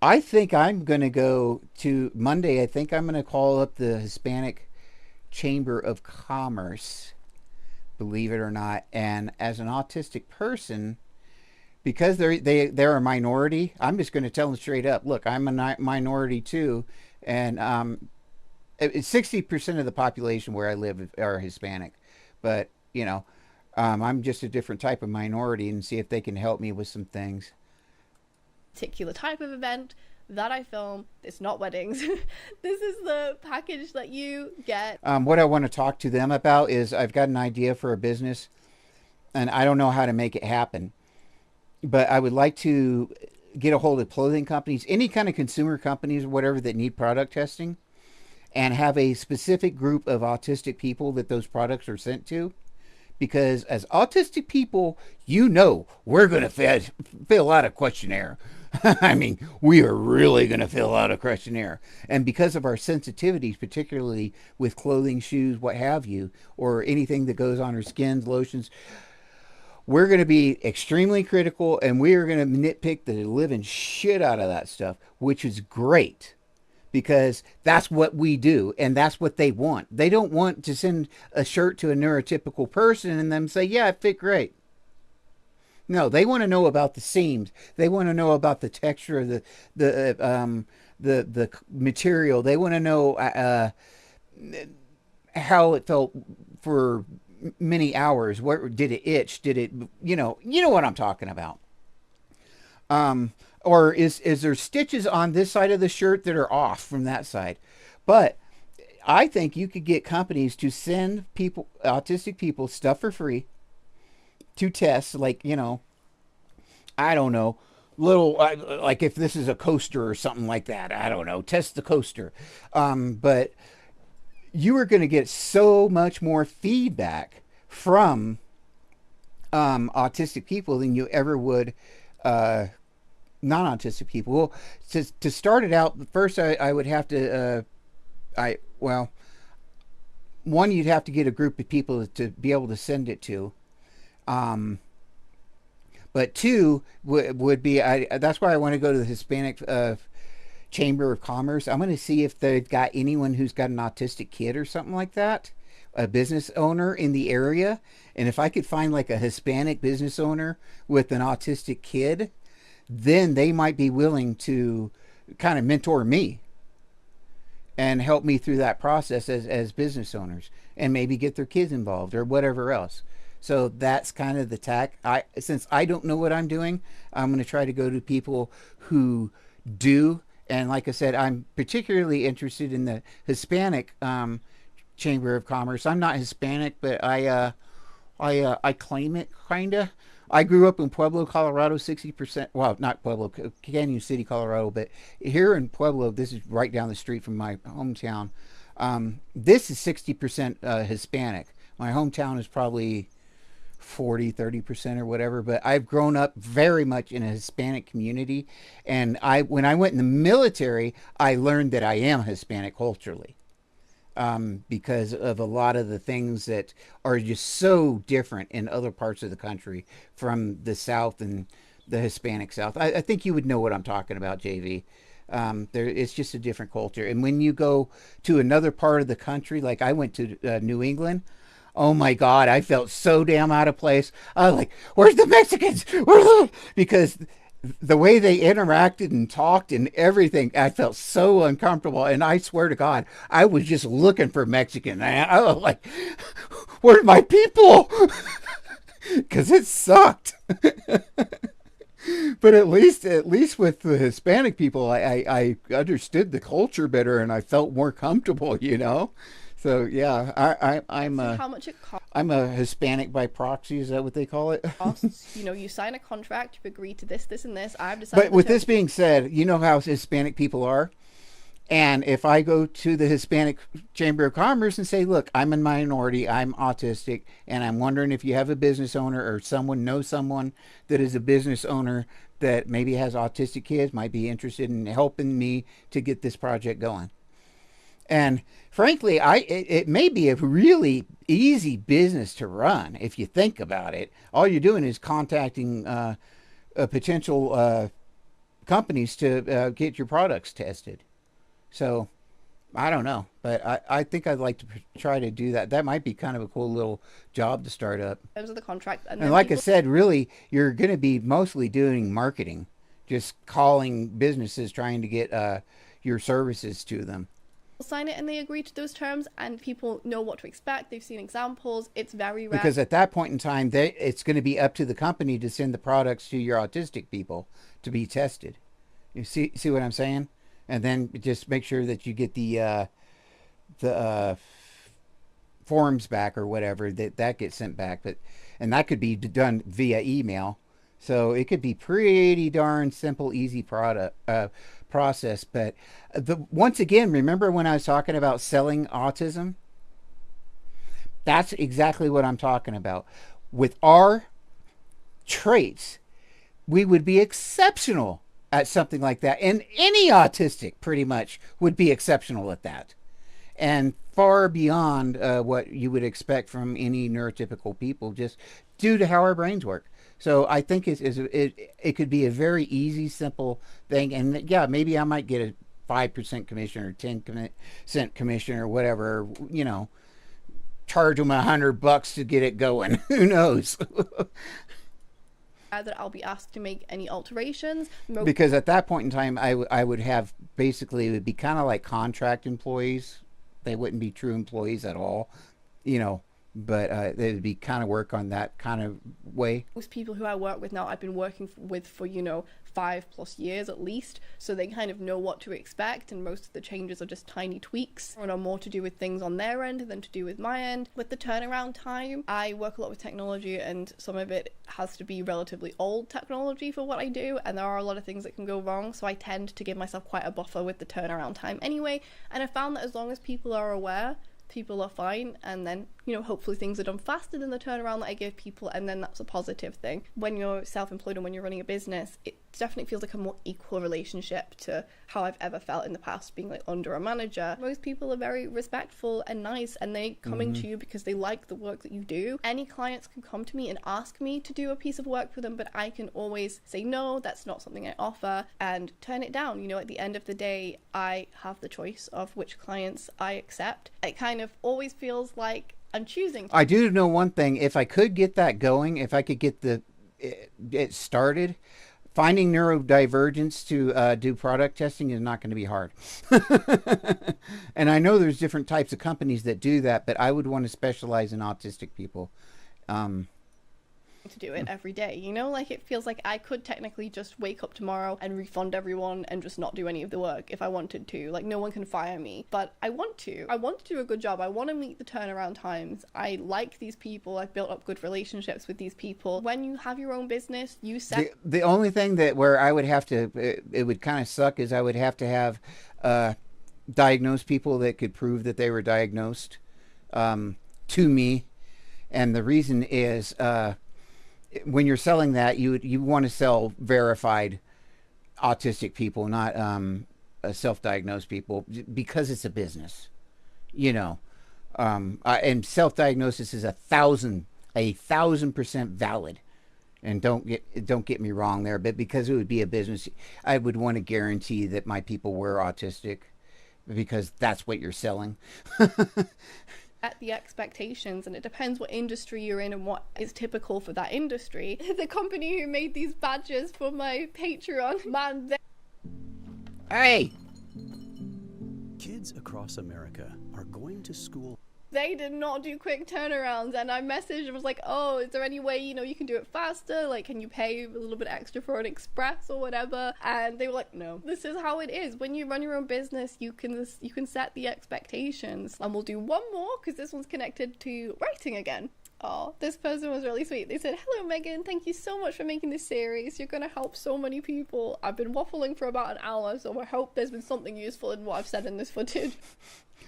I think I'm going to go to Monday. I think I'm going to call up the Hispanic Chamber of Commerce, believe it or not. And as an autistic person, because they're a minority, I'm just going to tell them straight up, look, I'm a minority too. And 60% of the population where I live are Hispanic. But, I'm just a different type of minority, and see if they can help me with some things. Particular type of event that I film. It's not weddings. This is the package that you get. What I want to talk to them about is I've got an idea for a business, and I don't know how to make it happen. But I would like to get a hold of clothing companies, any kind of consumer companies or whatever that need product testing, and have a specific group of autistic people that those products are sent to. Because as autistic people, we're going to fill out a questionnaire. I mean, we are really going to fill out a questionnaire. And because of our sensitivities, particularly with clothing, shoes, what have you, or anything that goes on our skins, lotions, we're going to be extremely critical, and we are going to nitpick the living shit out of that stuff, which is great. Because that's what we do, and that's what they want. They don't want to send a shirt to a neurotypical person and them say, yeah, it fit great. No, they want to know about the seams. They want to know about the texture of the material. They want to know how it felt for many hours. Where did it itch? Did it, you know what I'm talking about. Or is there stitches on this side of the shirt that are off from that side? But I think you could get companies to send people, autistic people, stuff for free to test, like, I don't know, little, like if this is a coaster or something like that. I don't know. Test the coaster. But you are going to get so much more feedback from autistic people than you ever would non-autistic people. Well, to start it out, first I would have to, one, you'd have to get a group of people to be able to send it to. But two would be, that's why I want to go to the Hispanic Chamber of Commerce. I'm going to see if they've got anyone who's got an autistic kid or something like that, a business owner in the area. And if I could find like a Hispanic business owner with an autistic kid, then they might be willing to kind of mentor me and help me through that process as business owners, and maybe get their kids involved or whatever else. So that's kind of the tack. Since I don't know what I'm doing, I'm going to try to go to people who do. And like I said, I'm particularly interested in the Hispanic Chamber of Commerce. I'm not Hispanic, but I claim it, kind of. I grew up in Pueblo, Colorado, 60%. Well, not Pueblo, Canyon City, Colorado. But here in Pueblo, this is right down the street from my hometown. This is 60% Hispanic. My hometown is probably 40-30% or whatever, but I've grown up very much in a Hispanic community, and when I went in the military, I learned that I am Hispanic culturally, because of a lot of the things that are just so different in other parts of the country from the South and the Hispanic South. I think you would know what I'm talking about, JV. It's just a different culture, and when you go to another part of the country, like I went to New England. Oh my God, I felt so damn out of place. I was like, where's the Mexicans? Because the way they interacted and talked and everything, I felt so uncomfortable. And I swear to God, I was just looking for Mexican. I was like, where's my people? Because it sucked. But at least with the Hispanic people, I understood the culture better and I felt more comfortable, you know? So yeah, I'm how much it costs. I'm a Hispanic by proxy. Is that what they call it? You know, you sign a contract, you agree to this, this, and this. I've decided. But with this being said, you know how Hispanic people are, and if I go to the Hispanic Chamber of Commerce and say, "Look, I'm a minority, I'm autistic, and I'm wondering if you have a business owner or someone knows someone that is a business owner that maybe has autistic kids, might be interested in helping me to get this project going." And frankly, it may be a really easy business to run if you think about it. All you're doing is contacting potential companies to get your products tested. So I don't know, but I think I'd like to try to do that. That might be kind of a cool little job to start up. In terms of the contract, and like I said, really, you're going to be mostly doing marketing, just calling businesses, trying to get your services to them. Sign it and they agree to those terms, and people know what to expect. They've seen examples. It's very rare. Because at that point in time, it's going to be up to the company to send the products to your autistic people to be tested. You see what I'm saying? And then just make sure that you get the forms back or whatever, that gets sent back. And that could be done via email. So it could be pretty darn simple, easy process. But once again, remember when I was talking about selling autism? That's exactly what I'm talking about. With our traits, we would be exceptional at something like that. And any autistic pretty much would be exceptional at that. And far beyond what you would expect from any neurotypical people, just due to how our brains work. So I think it could be a very easy, simple thing. And yeah, maybe I might get a 5% commission or 10% commission or whatever, you know, charge them $100 to get it going. Who knows? That I'll be asked to make any alterations. Because at that point in time, I would have basically, it would be kind of like contract employees. They wouldn't be true employees at all. You know, but it would be kind of work on that kind of way. Most people who I work with now, I've been working with for 5+ years at least, so they kind of know what to expect, and most of the changes are just tiny tweaks and are more to do with things on their end than to do with my end. With the turnaround time, I work a lot with technology, and some of it has to be relatively old technology for what I do, and there are a lot of things that can go wrong, so I tend to give myself quite a buffer with the turnaround time anyway, and I found that as long as people are aware, people are fine, and then hopefully things are done faster than the turnaround that I give people, and then that's a positive thing. When you're self-employed and when you're running a business, it definitely feels like a more equal relationship to how I've ever felt in the past being like under a manager. Most people are very respectful and nice, and they coming to you because they like the work that you do. Any clients can come to me and ask me to do a piece of work for them, but I can always say no, that's not something I offer, and turn it down. At the end of the day, I have the choice of which clients I accept. It kind of always feels like I'm choosing. I do know one thing. If I could get that going, if I could get it started, finding neurodivergence to do product testing is not going to be hard. And I know there's different types of companies that do that, but I would want to specialize in autistic people. To do it every day, like it feels like I could technically just wake up tomorrow and refund everyone and just not do any of the work if I wanted to. Like, no one can fire me, but I want to do a good job. I want to meet the turnaround times. I like these people. I've built up good relationships with these people. When you have your own business, you set the only thing that where I would have to it would kind of suck is I would have to have diagnosed people that could prove that they were diagnosed to me, and the reason is when you're selling that, you want to sell verified autistic people, not self-diagnosed people, because it's a business, and self-diagnosis is 1,000% valid. And don't get me wrong there, but because it would be a business, I would want to guarantee that my people were autistic, because that's what you're selling. At the expectations, and it depends what industry you're in and what is typical for that industry. The company who made these badges for my Patreon, man, hey, kids across America are going to school. They did not do quick turnarounds, and I messaged and was like, oh, is there any way, you can do it faster? Like, can you pay a little bit extra for an express or whatever? And they were like, no, this is how it is. When you run your own business, you can set the expectations. And we'll do one more, because this one's connected to writing again. Oh, this person was really sweet. They said, hello, Megan. Thank you so much for making this series. You're going to help so many people. I've been waffling for about an hour, so I hope there's been something useful in what I've said in this footage.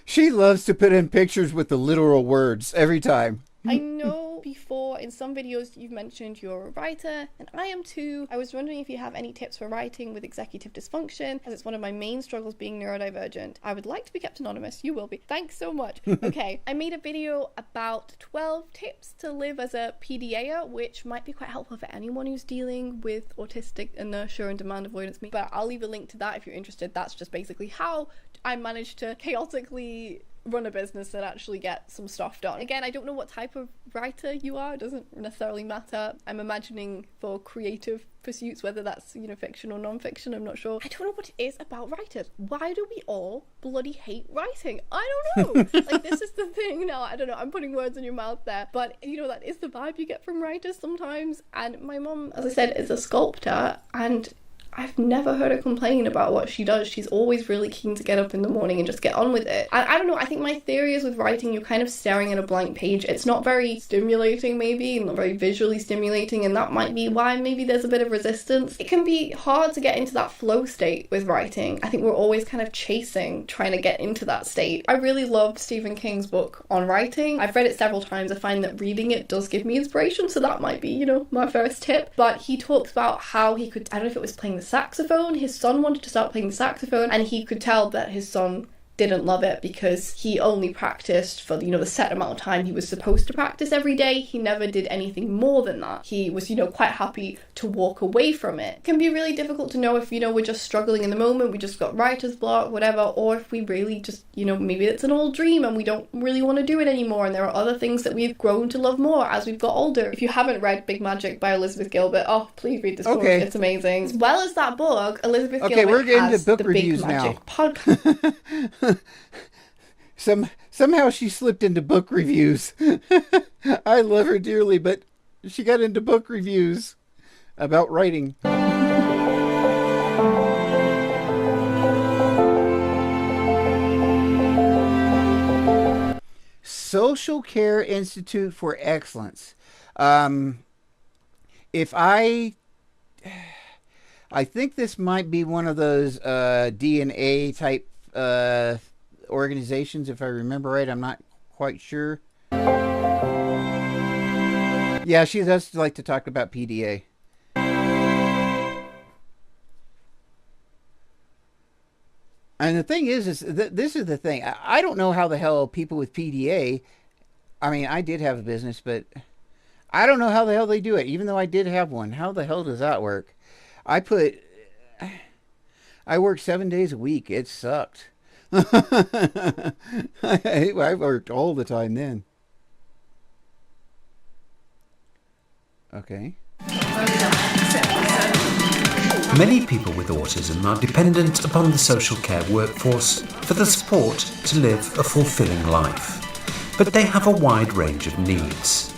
She loves to put in pictures with the literal words every time. I know before in some videos you've mentioned you're a writer, and I am too. I was wondering if you have any tips for writing with executive dysfunction, as it's one of my main struggles being neurodivergent. I would like to be kept anonymous. You will be. Thanks so much. Okay, I made a video about 12 tips to live as a PDAer, which might be quite helpful for anyone who's dealing with autistic inertia and demand avoidance. But I'll leave a link to that if you're interested. That's just basically how I managed to chaotically run a business that actually get some stuff done. Again, I don't know what type of writer you are. It doesn't necessarily matter. I'm imagining for creative pursuits, whether that's fiction or non-fiction, I'm not sure. I don't know what it is about writers. Why do we all bloody hate writing? I don't know. Like, this is the thing now. I don't know, I'm putting words in your mouth there, but that is the vibe you get from writers sometimes. And my mom, as I said, is a sculptor, and I've never heard her complain about what she does. She's always really keen to get up in the morning and just get on with it. I don't know, I think my theory is with writing, you're kind of staring at a blank page. It's not very stimulating, maybe, not very visually stimulating, and that might be why maybe there's a bit of resistance. It can be hard to get into that flow state with writing. I think we're always kind of trying to get into that state. I really love Stephen King's book on writing. I've read it several times. I find that reading it does give me inspiration, so that might be, my first tip. But he talks about how he could, I don't know if it was playing the saxophone. His son wanted to start playing the saxophone, and he could tell that his son didn't love it because he only practiced for the set amount of time he was supposed to practice every day. He never did anything more than that. He was quite happy to walk away from it. It can be really difficult to know if we're just struggling in the moment, we just got writer's block, whatever, or if we really just maybe it's an old dream and we don't really want to do it anymore, and there are other things that we've grown to love more as we've got older. If you haven't read Big Magic by Elizabeth Gilbert, please read this book. It's amazing. As well as that book, Elizabeth Gilbert we're getting has to book the reviews Big now. Magic podcast. some Somehow she slipped into book reviews. I love her dearly, but she got into book reviews about writing. Social Care Institute for Excellence. If I think this might be one of those DNA type organizations, if I remember right. I'm not quite sure. Yeah, she does like to talk about PDA. And the thing is this is the thing. I don't know how the hell people with PDA, I mean, I did have a business, but I don't know how the hell they do it, even though I did have one. How the hell does that work? I worked 7 days a week. It sucked. I worked all the time then. Okay. Many people with autism are dependent upon the social care workforce for the support to live a fulfilling life. But they have a wide range of needs.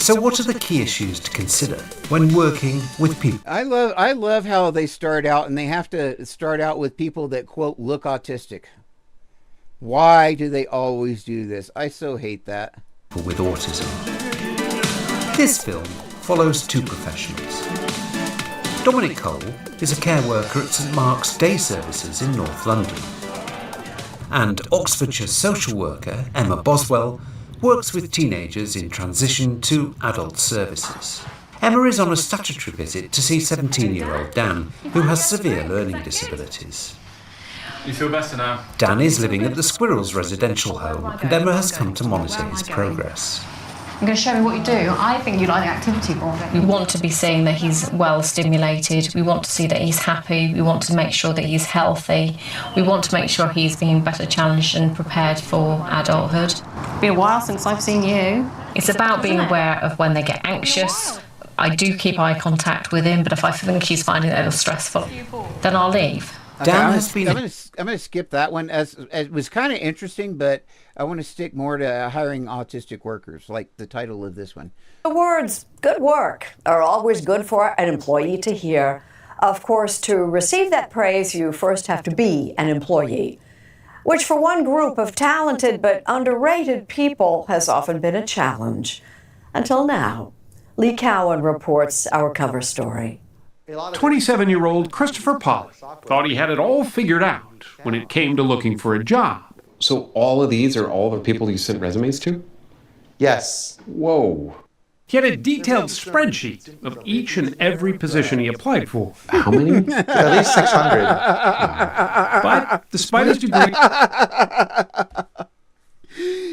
So what are the key issues to consider when working with people? I love how they start out, and they have to start out with people that, quote, look autistic. Why do they always do this? I so hate that. With autism. This film follows two professionals. Dominic Cole is a care worker at St Mark's Day Services in North London. And Oxfordshire social worker Emma Boswell works with teenagers in transition to adult services. Emma is on a statutory visit to see 17-year-old Dan, who has severe learning disabilities. You feel better now? Dan is living at the Squirrels residential home, and Emma has come to monitor his progress. I'm going to show you what you do. I think you like the activity more. We want to be seeing that he's well stimulated. We want to see that he's happy. We want to make sure that he's healthy. We want to make sure he's being better challenged and prepared for adulthood. It's been a while since I've seen you. It's about being aware of when they get anxious. I do keep eye contact with him, but if I think he's finding it a little stressful, then I'll leave. Okay, I'm going to skip that one. As it was kind of interesting, but I want to stick more to hiring autistic workers, like the title of this one. The words "good work" are always good for an employee to hear. Of course, to receive that praise, you first have to be an employee, which for one group of talented but underrated people has often been a challenge. Until now. Lee Cowan reports our cover story. 27-year-old Christopher Polly thought he had it all figured out when it came to looking for a job. So all of these are all the people you sent resumes to? Yes. Whoa. He had a detailed spreadsheet of each and every position he applied for. How many? At least 600. But despite his degree...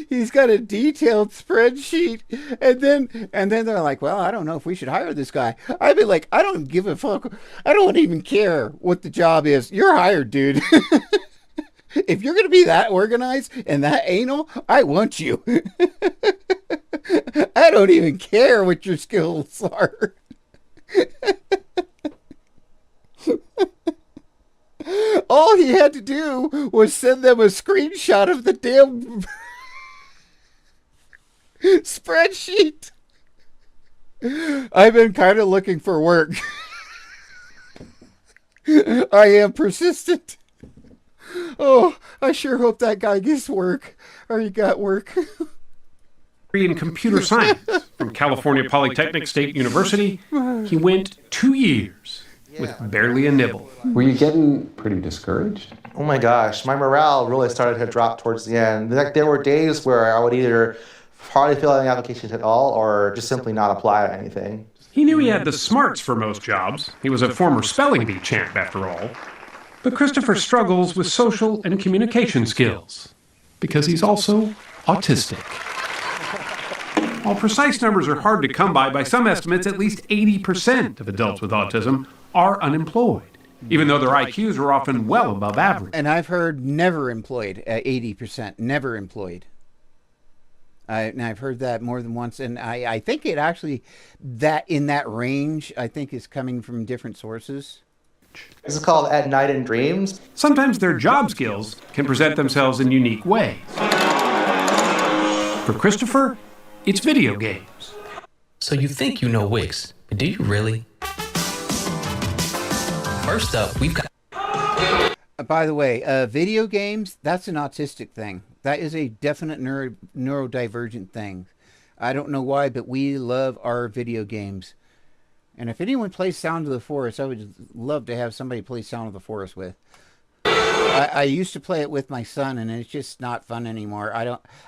He's got a detailed spreadsheet, and then they're like, well, I don't know if we should hire this guy. I'd be like, I don't give a fuck. I don't even care what the job is. You're hired, dude. If you're going to be that organized and that anal, I want you. I don't even care what your skills are. All he had to do was send them a screenshot of the damn spreadsheet. I've been kind of looking for work. I am persistent. Oh, I sure hope that guy gets work. Or he got work. In computer science from California Polytechnic State University, he went 2 years with barely a nibble. Were you getting pretty discouraged? Oh my gosh, my morale really started to drop towards the end. Like, there were days where I would either hardly fill out any applications at all or just simply not apply to anything. He knew he had the smarts for most jobs. He was a former spelling bee champ, after all. But Christopher struggles with social and communication skills because he's also autistic. While precise numbers are hard to come by some estimates, at least 80% of adults with autism are unemployed, even though their IQs are often well above average. And I've heard never employed at 80%, never employed. And I've heard that more than once, and I think it actually, that in that range, I think is coming from different sources. This is called At Night in Dreams. Sometimes their job skills can present themselves in unique ways. For Christopher, it's video games. So you think you know Wix, but do you really? First up, we've got... By the way, video games, that's an autistic thing. That is a definite neurodivergent thing. I don't know why, but we love our video games. And if anyone plays Sound of the Forest, I would love to have somebody play Sound of the Forest with. I used to play it with my son, and it's just not fun anymore.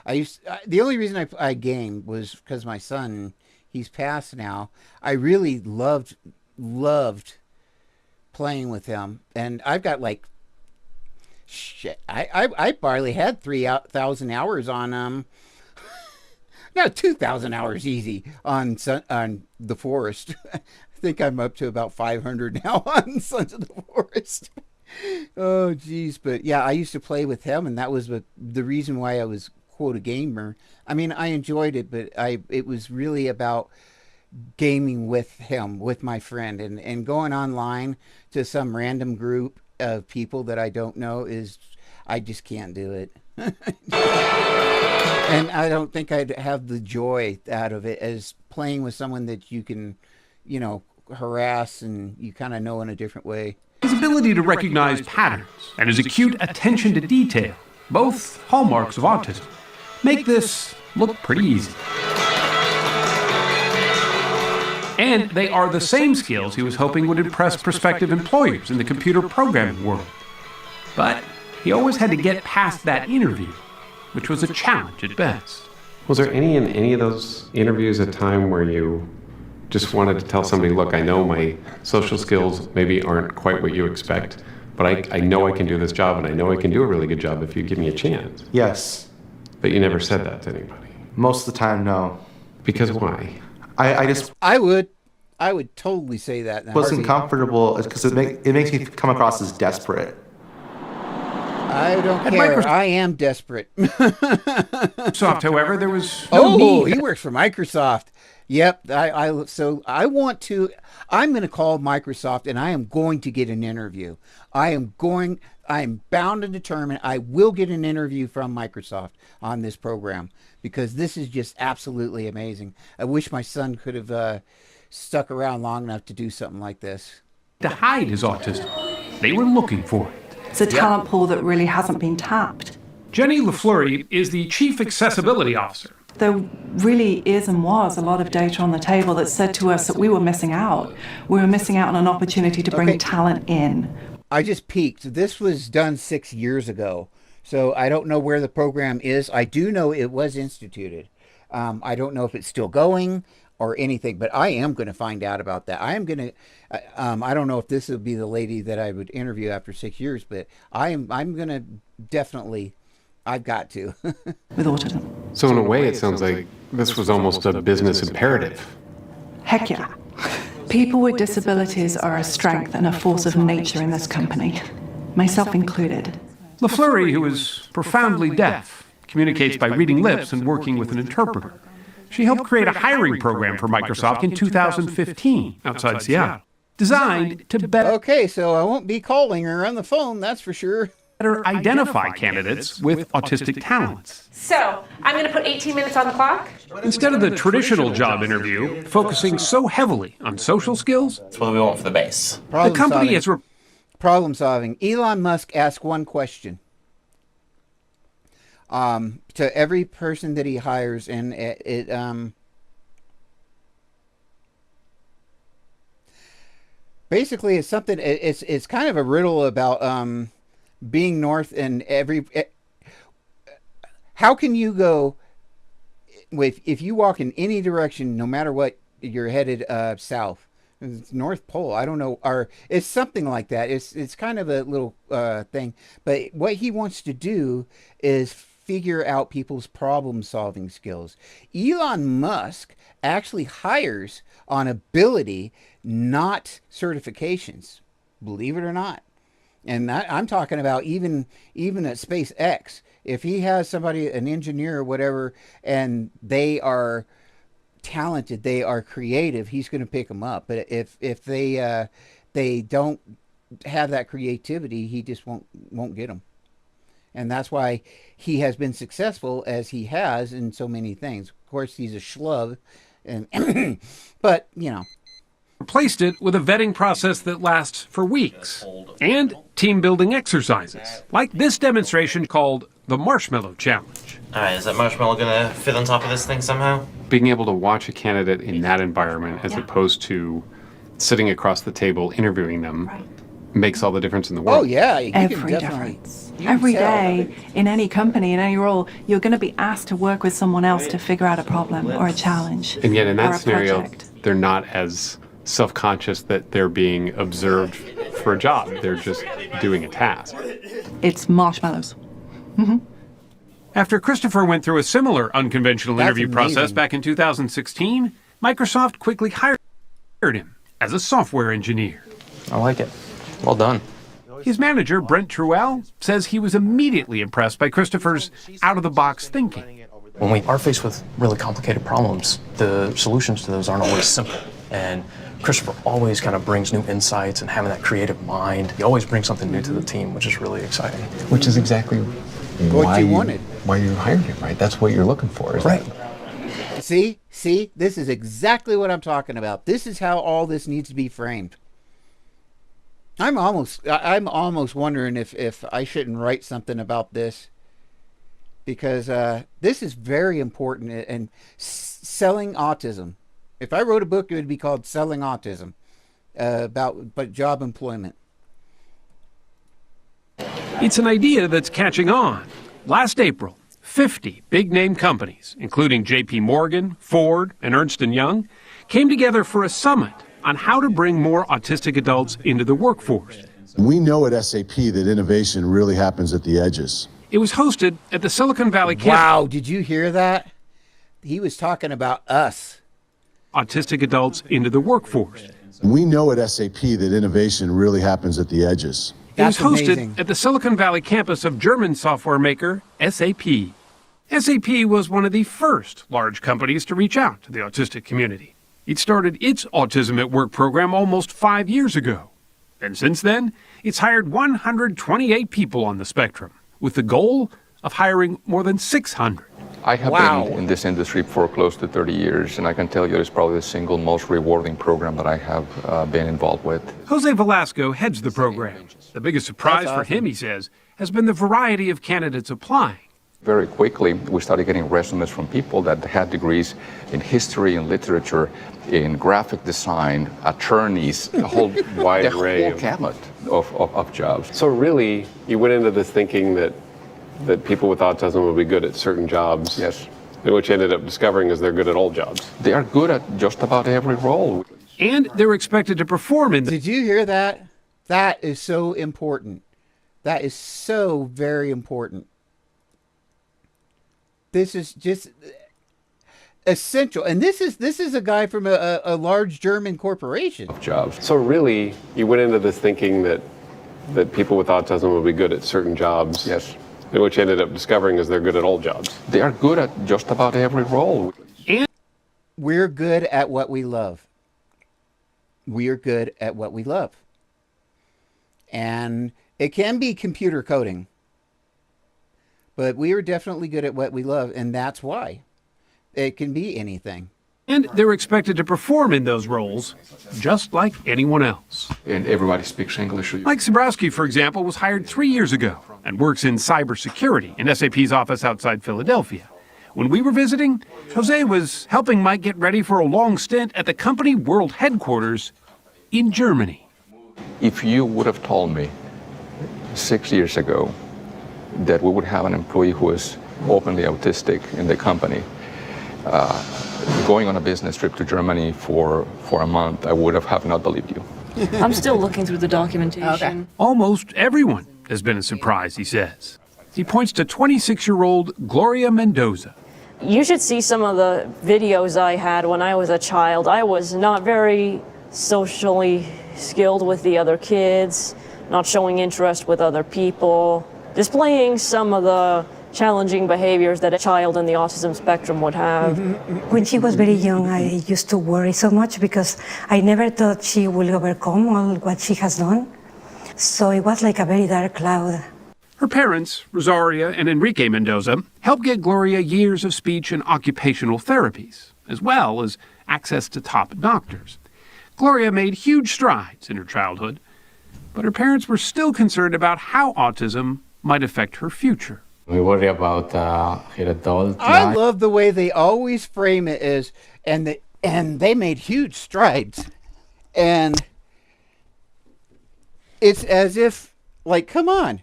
The only reason I gamed was because my son, he's passed now. I really loved playing with him, and I've got like shit. I barely had 3,000 hours on no, 2,000 hours easy on the Forest. I think I'm up to about 500 now on Sons of the Forest. Oh, geez. But yeah, I used to play with him, and that was the reason why I was, quote, a gamer. I mean, I enjoyed it, but it was really about gaming with him, with my friend, and going online to some random group of people that I don't know I just can't do it. And I don't think I'd have the joy out of it as playing with someone that you can, harass and you kind of know in a different way. His ability to recognize patterns and his acute attention to detail, both hallmarks of autism, make this look pretty easy. And they are the same skills he was hoping would impress prospective employers in the computer programming world. But he always had to get past that interview, which was a challenge at best. Was there in any of those interviews a time where you just wanted to tell somebody, look, I know my social skills maybe aren't quite what you expect, but I know I can do this job, and I know I can do a really good job if you give me a chance? Yes. But you never said that to anybody? Most of the time, no. Because why? I would totally say that. Wasn't comfortable because it makes me come across as desperate. I don't care. I am desperate. Microsoft, however, there was no need. He works for Microsoft. Yep. I'm going to call Microsoft, and I am going to get an interview. I am bound and determined I will get an interview from Microsoft on this program, because this is just absolutely amazing. I wish my son could have stuck around long enough to do something like this. To hide his autism, they were looking for it. It's a talent pool that really hasn't been tapped. Jenny LaFleury is the Chief Accessibility Officer. There really is and was a lot of data on the table that said to us that we were missing out. We were missing out on an opportunity to bring talent in. I just peeked. This was done 6 years ago, so I don't know where the program is. I do know it was instituted. I don't know if it's still going or anything, but I am going to find out about that. I am going to, I don't know if this will be the lady that I would interview after 6 years, but I'm going to definitely, I've got to. With autism. So in a way, it sounds like this was almost a business imperative. Heck yeah. People with disabilities are a strength and a force of nature in this company, myself included. LaFleury, who is profoundly deaf, communicates by reading lips and working with an interpreter. She helped create a hiring program for Microsoft in 2015 outside Seattle, designed to better... Okay, so I won't be calling her on the phone, that's for sure. Better identify candidates with autistic talents. So, I'm going to put 18 minutes on the clock. Instead of the traditional job interview, focusing so heavily on social skills... That's what we want for the base. The company is... Problem solving. Elon Musk asked one question to every person that he hires, and it basically it's something. It's kind of a riddle about being north and how can you go if you walk in any direction, no matter what, you're headed south. It's North Pole. I don't know. Or it's something like that. It's kind of a little thing. But what he wants to do is figure out people's problem-solving skills. Elon Musk actually hires on ability, not certifications. Believe it or not. And I'm talking about even at SpaceX. If he has somebody, an engineer or whatever, and they are talented, they are creative, he's going to pick them up. But if they don't have that creativity, he just won't get them. And that's why he has been successful as he has in so many things. Of course, he's a schlub, and but, you know. Replaced it with a vetting process that lasts for weeks and team-building exercises, like this demonstration called the Marshmallow Challenge. All right, is that marshmallow going to fit on top of this thing somehow? Being able to watch a candidate in that environment as opposed to sitting across the table interviewing them makes all the difference in the world. Oh, yeah. You Every difference. Every day, in any company, in any role, you're going to be asked to work with someone else to figure out a problem or a challenge. And yet in or that a scenario, project. they're not as self-conscious that they're being observed for a job. They're just doing a task. It's marshmallows. After Christopher went through a similar unconventional That's interview process amazing. back in 2016, Microsoft quickly hired him as a software engineer. I like it. Well done. His manager, Brent Truell, says he was immediately impressed by Christopher's out-of-the-box thinking. When we are faced with really complicated problems, the solutions to those aren't always simple. And Christopher always kind of brings new insights, and having that creative mind, he always brings something new to the team, which is really exciting. Which is exactly What you wanted. Why you hired him, right? That's what you're looking for, is right? See, this is exactly what I'm talking about. This is how all this needs to be framed. I'm almost wondering if I shouldn't write something about this, because this is very important. And selling autism. If I wrote a book, it would be called Selling Autism, about job employment. It's an idea that's catching on. Last April, 50 big-name companies, including J.P. Morgan, Ford, and Ernst & Young, came together for a summit on how to bring more autistic adults into the workforce. We know at SAP that innovation really happens at the edges. It was hosted at the Silicon Valley campus. Wow, did you hear that? He was talking about us. Autistic adults into the workforce. We know at SAP that innovation really happens at the edges. It was That's hosted amazing. at the Silicon Valley campus of German software maker SAP. SAP was one of the first large companies to reach out to the autistic community. It started its Autism at Work program almost 5 years ago. And since then, it's hired 128 people on the spectrum, with the goal of hiring more than 600. I have been in this industry for close to 30 years, and I can tell you it's probably the single most rewarding program that I have been involved with. Jose Velasco heads the program. The biggest surprise for him, he says, has been the variety of candidates applying. Very quickly, we started getting resumes from people that had degrees in history and literature, in graphic design, attorneys, a whole Wide array whole gamut of jobs. So really, you went into this thinking that people with autism would be good at certain jobs. Yes. And what you ended up discovering is they're good at all jobs. They are good at just about every role. And they're expected to perform in Did you hear that? That is so important. That is so very important. This is just essential. And this is a guy from a large German corporation. Jobs. So really, you went into this thinking that people with autism would be good at certain jobs. Yes. And what you ended up discovering is they're good at all jobs. They are good at just about every role. And we're good at what we love. We are good at what we love. And it can be computer coding. But we are definitely good at what we love, and that's why. It can be anything. And they're expected to perform in those roles, just like anyone else. And everybody speaks English. Mike Zabrowski, for example, was hired 3 years ago and works in cybersecurity in SAP's office outside Philadelphia. When we were visiting, Jose was helping Mike get ready for a long stint at the company world headquarters in Germany. If you would have told me 6 years ago that we would have an employee who was openly autistic in the company, going on a business trip to Germany for a month, I would have not believed you. I'm still looking through the documentation. Almost everyone has been a surprise, he says. He points to 26-year-old Gloria Mendoza. You should see some of the videos I had when I was a child. I was not very socially skilled with the other kids, not showing interest with other people, displaying some of the challenging behaviors that a child in the autism spectrum would have. When she was very young, I used to worry so much because I never thought she would overcome all what she has done. So it was like a very dark cloud. Her parents, Rosaria and Enrique Mendoza, helped get Gloria years of speech and occupational therapies, as well as access to top doctors. Gloria made huge strides in her childhood, but her parents were still concerned about how autism might affect her future. We worry about her adult life. I love the way they always frame it as, and they made huge strides. And it's as if, like, come on,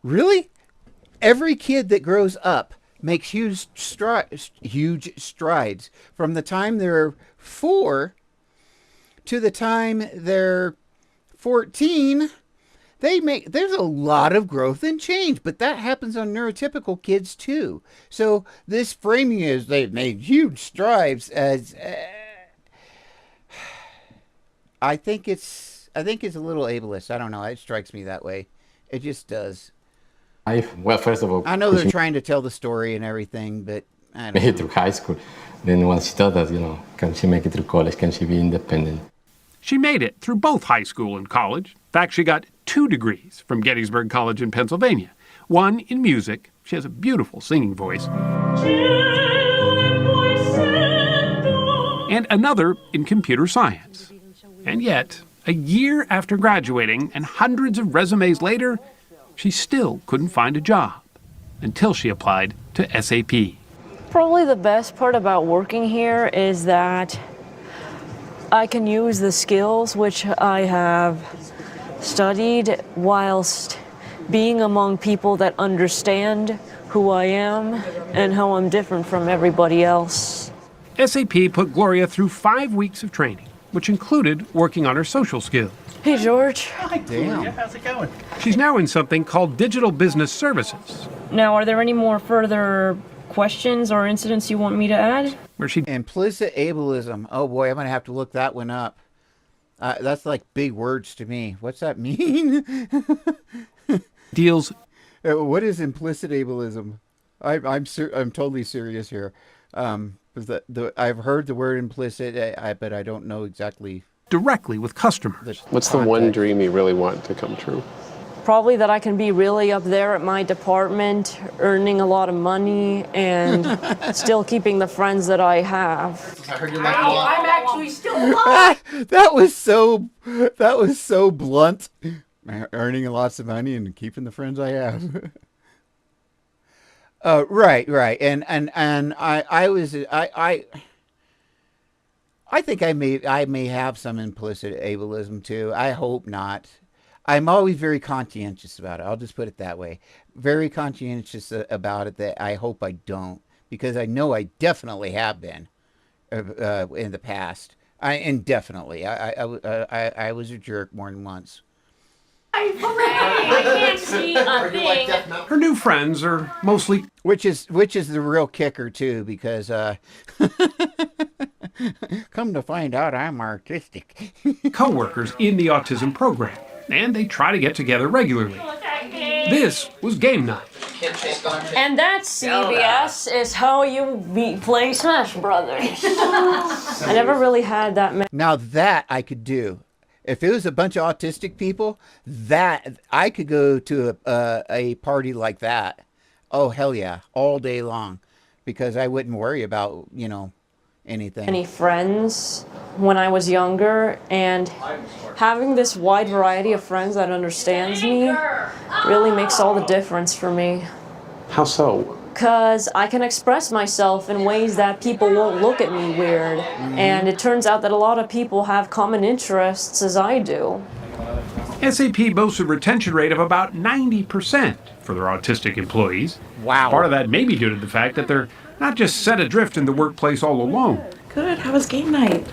really? Every kid that grows up makes huge strides from the time they're 4 to the time they're 14. There's a lot of growth and change, but that happens on neurotypical kids too. So this framing is they've made huge strides as I think it's a little ableist. I don't know. It strikes me that way. It just does. Well, first of all, I know they're trying to tell the story and everything, but I don't made know. it through high school. Then once she does that, can she make it through college? Can she be independent? She made it through both high school and college. In fact, she got 2 degrees from Gettysburg College in Pennsylvania. One in music. She has a beautiful singing voice. And another in computer science. And yet, a year after graduating and hundreds of resumes later, she still couldn't find a job until she applied to SAP. Probably the best part about working here is that I can use the skills which I have studied whilst being among people that understand who I am and how I'm different from everybody else. SAP put Gloria through 5 weeks of training, which included working on her social skills. Hey, George. Hi, Gloria. How's it going? She's now in something called Digital Business Services. Now, are there any more further questions or incidents you want me to add? Implicit ableism. Oh boy, I'm gonna have to look that one up. That's like big words to me. What's that mean? Deals. What is implicit ableism? I'm totally serious here. I've heard the word implicit, but I don't know exactly. Directly with customers. What's the one dream you really want to come true? Probably that I can be really up there at my department, earning a lot of money, and still keeping the friends that I have. I heard you like a lot. I'm actually still alive. That was so blunt. Earning lots of money and keeping the friends I have. Right, and I think I may have some implicit ableism too. I hope not. I'm always very conscientious about it. I'll just put it that way. Very conscientious about it, that I hope I don't, because I know I definitely have been in the past. I was a jerk more than once. I can't see a thing. Her new friends are mostly... Which is the real kicker too, because come to find out I'm artistic. co-workers in the autism program, and they try to get together regularly. This was game night. And that CBS is how you play Smash Brothers. I never really had that many. Now that I could do. If it was a bunch of autistic people, that I could go to a party like that. Oh, hell yeah, all day long, because I wouldn't worry about, anything. Any friends when I was younger, and having this wide variety of friends that understands me really makes all the difference for me. How so? Because I can express myself in ways that people won't look at me weird. And it turns out that a lot of people have common interests as I do. SAP boasts a retention rate of about 90% for their autistic employees. Wow. Part of that may be due to the fact that they're not just set adrift in the workplace all alone. Good. How was game night?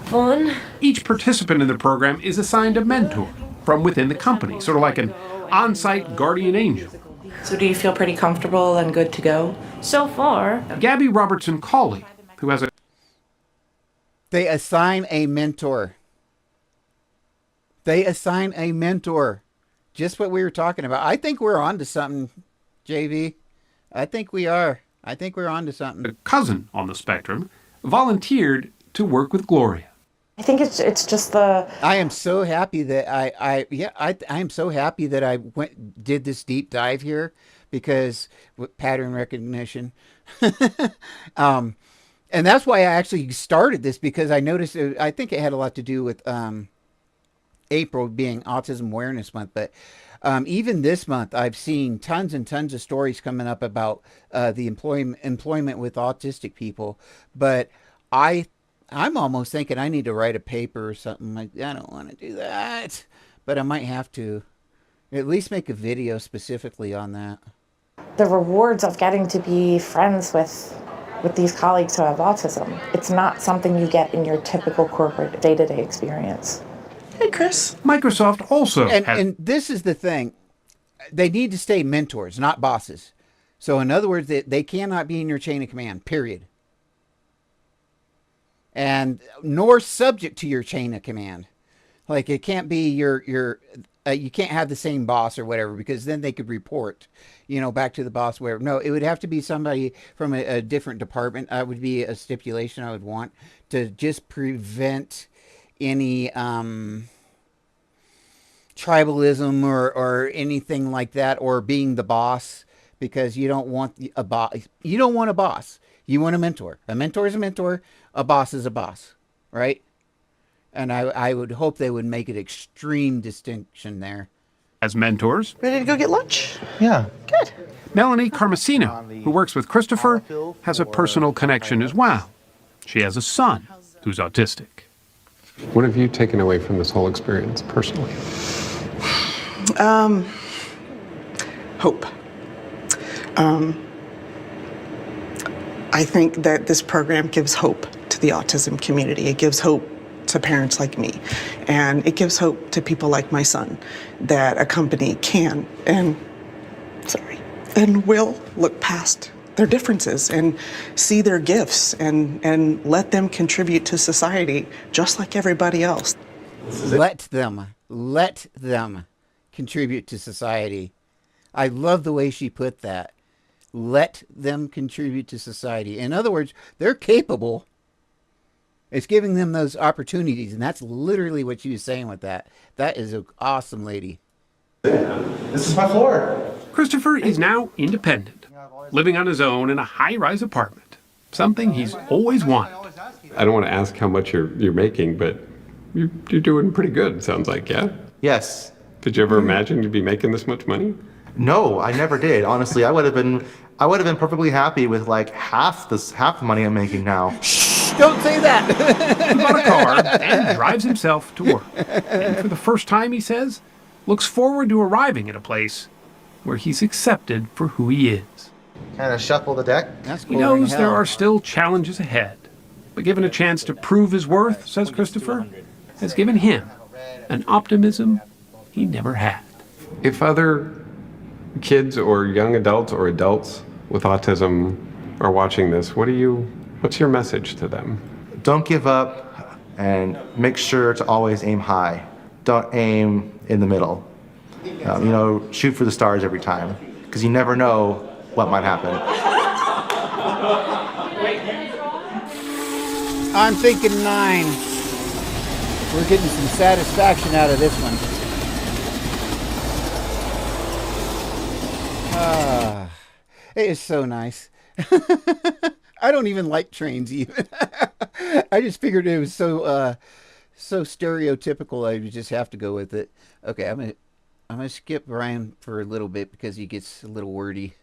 Fun. Each participant in the program is assigned a mentor from within the company, sort of like an on-site guardian angel. So do you feel pretty comfortable and good to go? So far. Gabby Robertson-Cawley, who has a... They assign a mentor. Just what we were talking about. I think we're on to something, JV. I think we are. I think we're on to something. A cousin on the spectrum volunteered to work with Gloria. I think it's just the. I am so happy that I am so happy that I did this deep dive here because with pattern recognition. um, and that's why I actually started this, because I noticed I think it had a lot to do with April being Autism Awareness Month, but even this month I've seen tons and tons of stories coming up about the employment with autistic people, but I'm almost thinking I need to write a paper or something. Like, I don't want to do that, but I might have to at least make a video specifically on that. The rewards of getting to be friends with these colleagues who have autism. It's not something you get in your typical corporate day-to-day experience. Hey, Chris. Microsoft also and this is the thing. They need to stay mentors, not bosses. So in other words, they cannot be in your chain of command, period. And nor subject to your chain of command. Like, it can't be your you can't have the same boss or whatever, because then they could report, back to the boss, whatever. No, it would have to be somebody from a different department. That would be a stipulation I would want to just prevent any tribalism or anything like that, or being the boss, because you don't want a boss. You don't want a boss. You want a mentor. A mentor is a mentor. A boss is a boss, right? And I would hope they would make an extreme distinction there. As mentors. Ready to go get lunch? Yeah. Good. Melanie Carmesino, who works with Christopher, has a personal connection as well. She has a son who's autistic. What have you taken away from this whole experience personally? Hope. I think that this program gives hope to the autism community. It gives hope to parents like me. And it gives hope to people like my son that a company can and will look past their differences and see their gifts and let them contribute to society just like everybody else. Let them contribute to society. I love the way she put that. Let them contribute to society. In other words, they're capable. It's giving them those opportunities, and that's literally what she was saying with that. That is an awesome lady. This is my floor. Christopher is now independent, living on his own in a high-rise apartment, something he's always wanted. I don't want to ask how much you're making, but you're doing pretty good, it sounds like, yeah? Yes. Did you ever imagine you'd be making this much money? No, I never did. Honestly, I would have been perfectly happy with like half the money I'm making now. Don't say that. He bought a car and drives himself to work. And for the first time, he says, looks forward to arriving at a place where he's accepted for who he is. Kind of shuffle the deck. He knows there are still challenges ahead, but given a chance to prove his worth, says Christopher, has given him an optimism he never had. If other kids or young adults or adults with autism are watching this, what's your message to them? Don't give up and make sure to always aim high. Don't aim in the middle. Shoot for the stars every time, because you never know what might happen. I'm thinking 9. We're getting some satisfaction out of this one. It is so nice. I don't even like trains even. I just figured it was so stereotypical. I would just have to go with it. Okay, I'm gonna skip Ryan for a little bit because he gets a little wordy.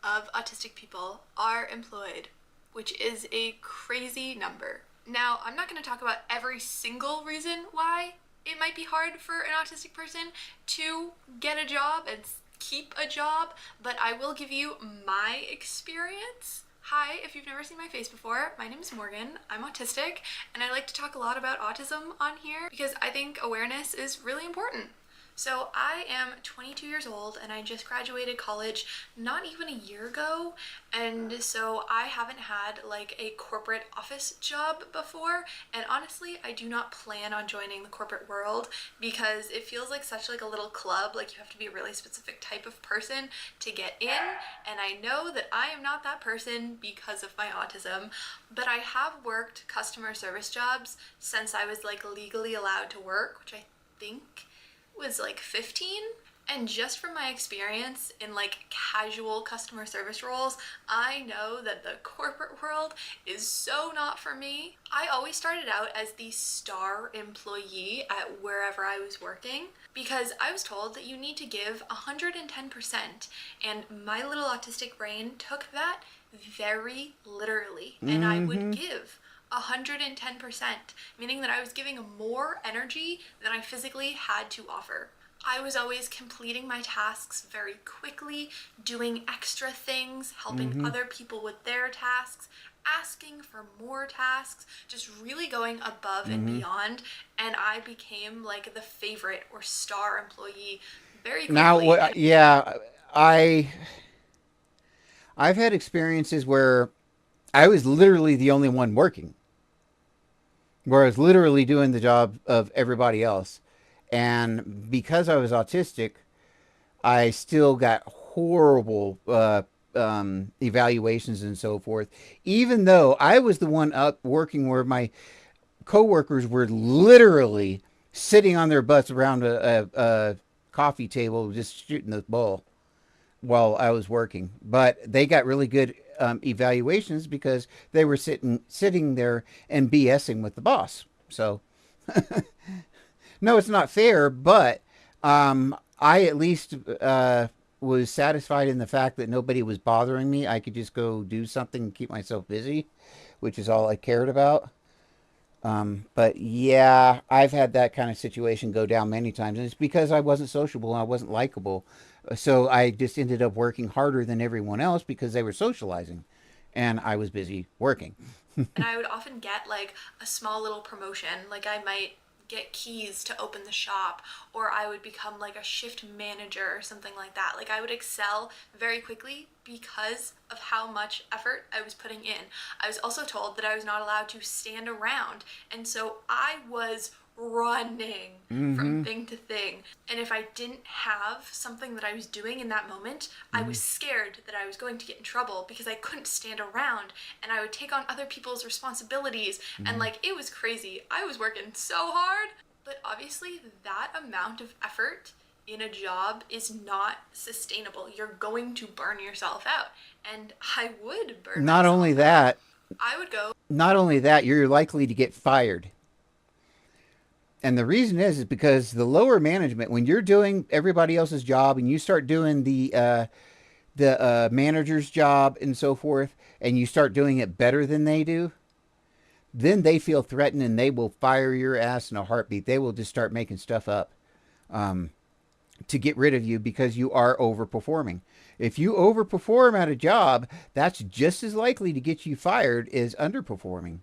Of autistic people are employed, which is a crazy number. Now, I'm not going to talk about every single reason why it might be hard for an autistic person to get a job and keep a job, but I will give you my experience. Hi, if you've never seen my face before, my name is Morgan. I'm autistic, and I like to talk a lot about autism on here because I think awareness is really important. So I am 22 years old and I just graduated college not even a year ago, and so I haven't had like a corporate office job before, and honestly I do not plan on joining the corporate world because it feels like such like a little club. Like you have to be a really specific type of person to get in, and I know that I am not that person because of my autism. But I have worked customer service jobs since I was like legally allowed to work, which I think was like 15. And just from my experience in like casual customer service roles, I know that the corporate world is so not for me. I always started out as the star employee at wherever I was working because I was told that you need to give 110%, and my little autistic brain took that very literally, and I would give 110%, meaning that I was giving more energy than I physically had to offer. I was always completing my tasks very quickly, doing extra things, helping other people with their tasks, asking for more tasks, just really going above and beyond, and I became like the favorite or star employee very quickly. Now, yeah, I've had experiences where I was literally the only one working, where I was literally doing the job of everybody else. And because I was autistic, I still got horrible evaluations and so forth, even though I was the one up working where my coworkers were literally sitting on their butts around a coffee table just shooting the bull while I was working. But they got really good evaluations because they were sitting there and BSing with the boss. So no, it's not fair, but I at least was satisfied in the fact that nobody was bothering me. I could just go do something and keep myself busy, which is all I cared about. But yeah, I've had that kind of situation go down many times, and it's because I wasn't sociable and I wasn't likable. So I just ended up working harder than everyone else because they were socializing, and I was busy working. And I would often get like a small little promotion, like I might get keys to open the shop, or I would become like a shift manager or something like that. Like I would excel very quickly because of how much effort I was putting in. I was also told that I was not allowed to stand around, and so I was running from thing to thing. And if I didn't have something that I was doing in that moment, I was scared that I was going to get in trouble because I couldn't stand around, and I would take on other people's responsibilities, and like it was crazy. I was working so hard, but obviously that amount of effort in a job is not sustainable. You're going to burn yourself out, and I would burn Not myself only out. that, I would go. not only that, you're likely to get fired. And the reason is because the lower management, when you're doing everybody else's job and you start doing the manager's job and so forth, and you start doing it better than they do, then they feel threatened and they will fire your ass in a heartbeat. They will just start making stuff up to get rid of you because you are overperforming. If you overperform at a job, that's just as likely to get you fired as underperforming.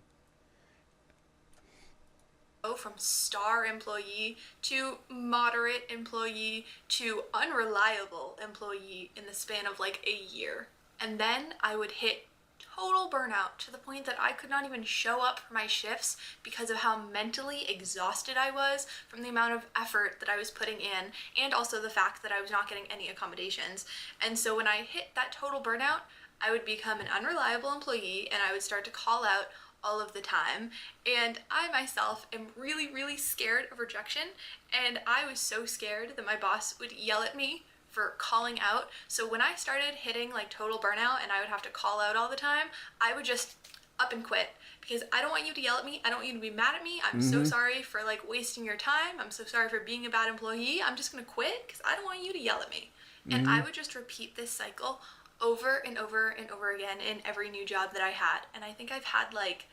From star employee to moderate employee to unreliable employee in the span of like a year. And then I would hit total burnout to the point that I could not even show up for my shifts because of how mentally exhausted I was from the amount of effort that I was putting in, and also the fact that I was not getting any accommodations. And so when I hit that total burnout, I would become an unreliable employee and I would start to call out all of the time. And I myself am really, really scared of rejection. And I was so scared that my boss would yell at me for calling out. So when I started hitting like total burnout and I would have to call out all the time, I would just up and quit because I don't want you to yell at me. I don't want you to be mad at me. I'm so sorry for like wasting your time. I'm so sorry for being a bad employee. I'm just gonna quit because I don't want you to yell at me. And I would just repeat this cycle over and over and over again in every new job that I had. And I think I've had like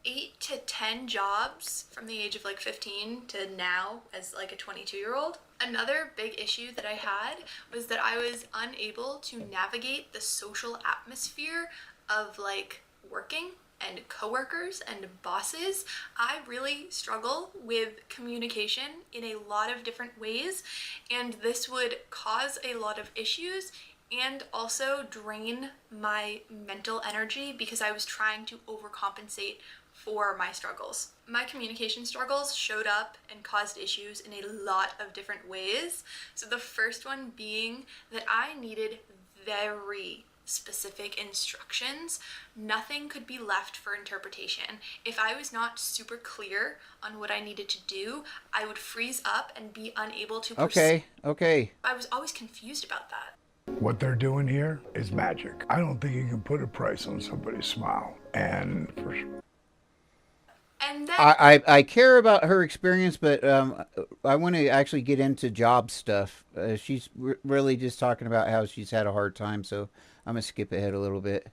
8 to 10 jobs from the age of like 15 to now as like a 22-year-old. Another big issue that I had was that I was unable to navigate the social atmosphere of like working. and coworkers and bosses. I really struggle with communication in a lot of different ways, and this would cause a lot of issues and also drain my mental energy because I was trying to overcompensate for my struggles. My communication struggles showed up and caused issues in a lot of different ways. So the first one being that I needed very specific instructions. Nothing could be left for interpretation. If I was not super clear on what I needed to do, I would freeze up and be unable to proceed. Okay. I was always confused about that. What they're doing here is magic. I don't think you can put a price on somebody's smile. And then I care about her experience, but I want to actually get into job stuff. She's really just talking about how she's had a hard time, so I'm gonna skip ahead a little bit.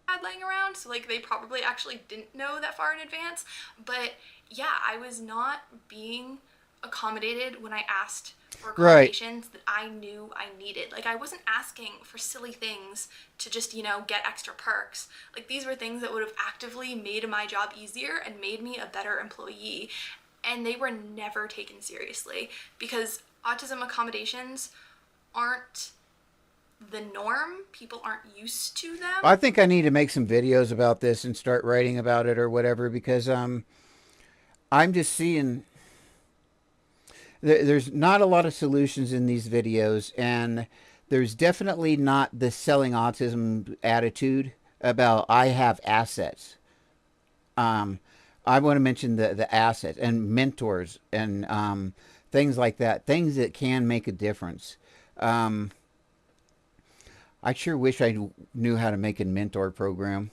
Had laying around, so like they probably actually didn't know that far in advance. But yeah, I was not being accommodated when I asked for accommodations that I knew I needed. Like I wasn't asking for silly things to just, get extra perks. Like these were things that would have actively made my job easier and made me a better employee. And they were never taken seriously because autism accommodations aren't the norm. People aren't used to them. I think I need to make some videos about this and start writing about it or whatever, because I'm just seeing there's not a lot of solutions in these videos, and there's definitely not the selling autism attitude about I have assets. I want to mention the assets and mentors and things like that, things that can make a difference. I sure wish I knew how to make a mentor program.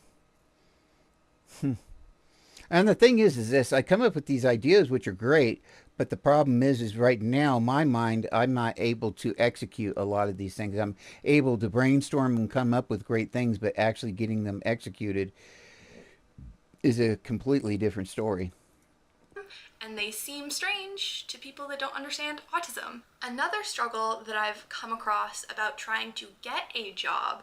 And the thing is this, I come up with these ideas, which are great, but the problem is right now, my mind, I'm not able to execute a lot of these things. I'm able to brainstorm and come up with great things, but actually getting them executed is a completely different story. And they seem strange to people that don't understand autism. Another struggle that I've come across about trying to get a job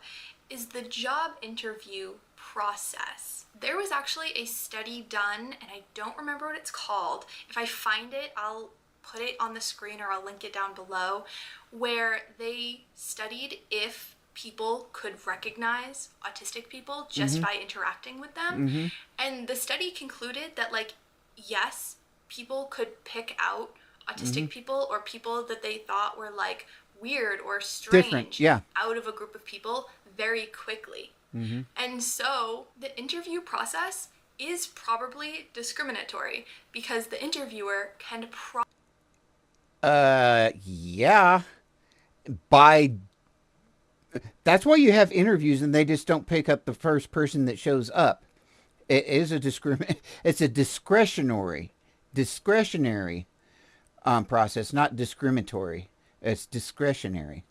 is the job interview process. There was actually a study done, and I don't remember what it's called. If I find it, I'll put it on the screen or I'll link it down below, where they studied if people could recognize autistic people just by interacting with them. And the study concluded that, yes, people could pick out autistic people or people that they thought were weird or strange out of a group of people very quickly. And so the interview process is probably discriminatory because the interviewer can yeah. That's why you have interviews and they just don't pick up the first person that shows up. It is it's a discretionary process, not discriminatory. It's discretionary.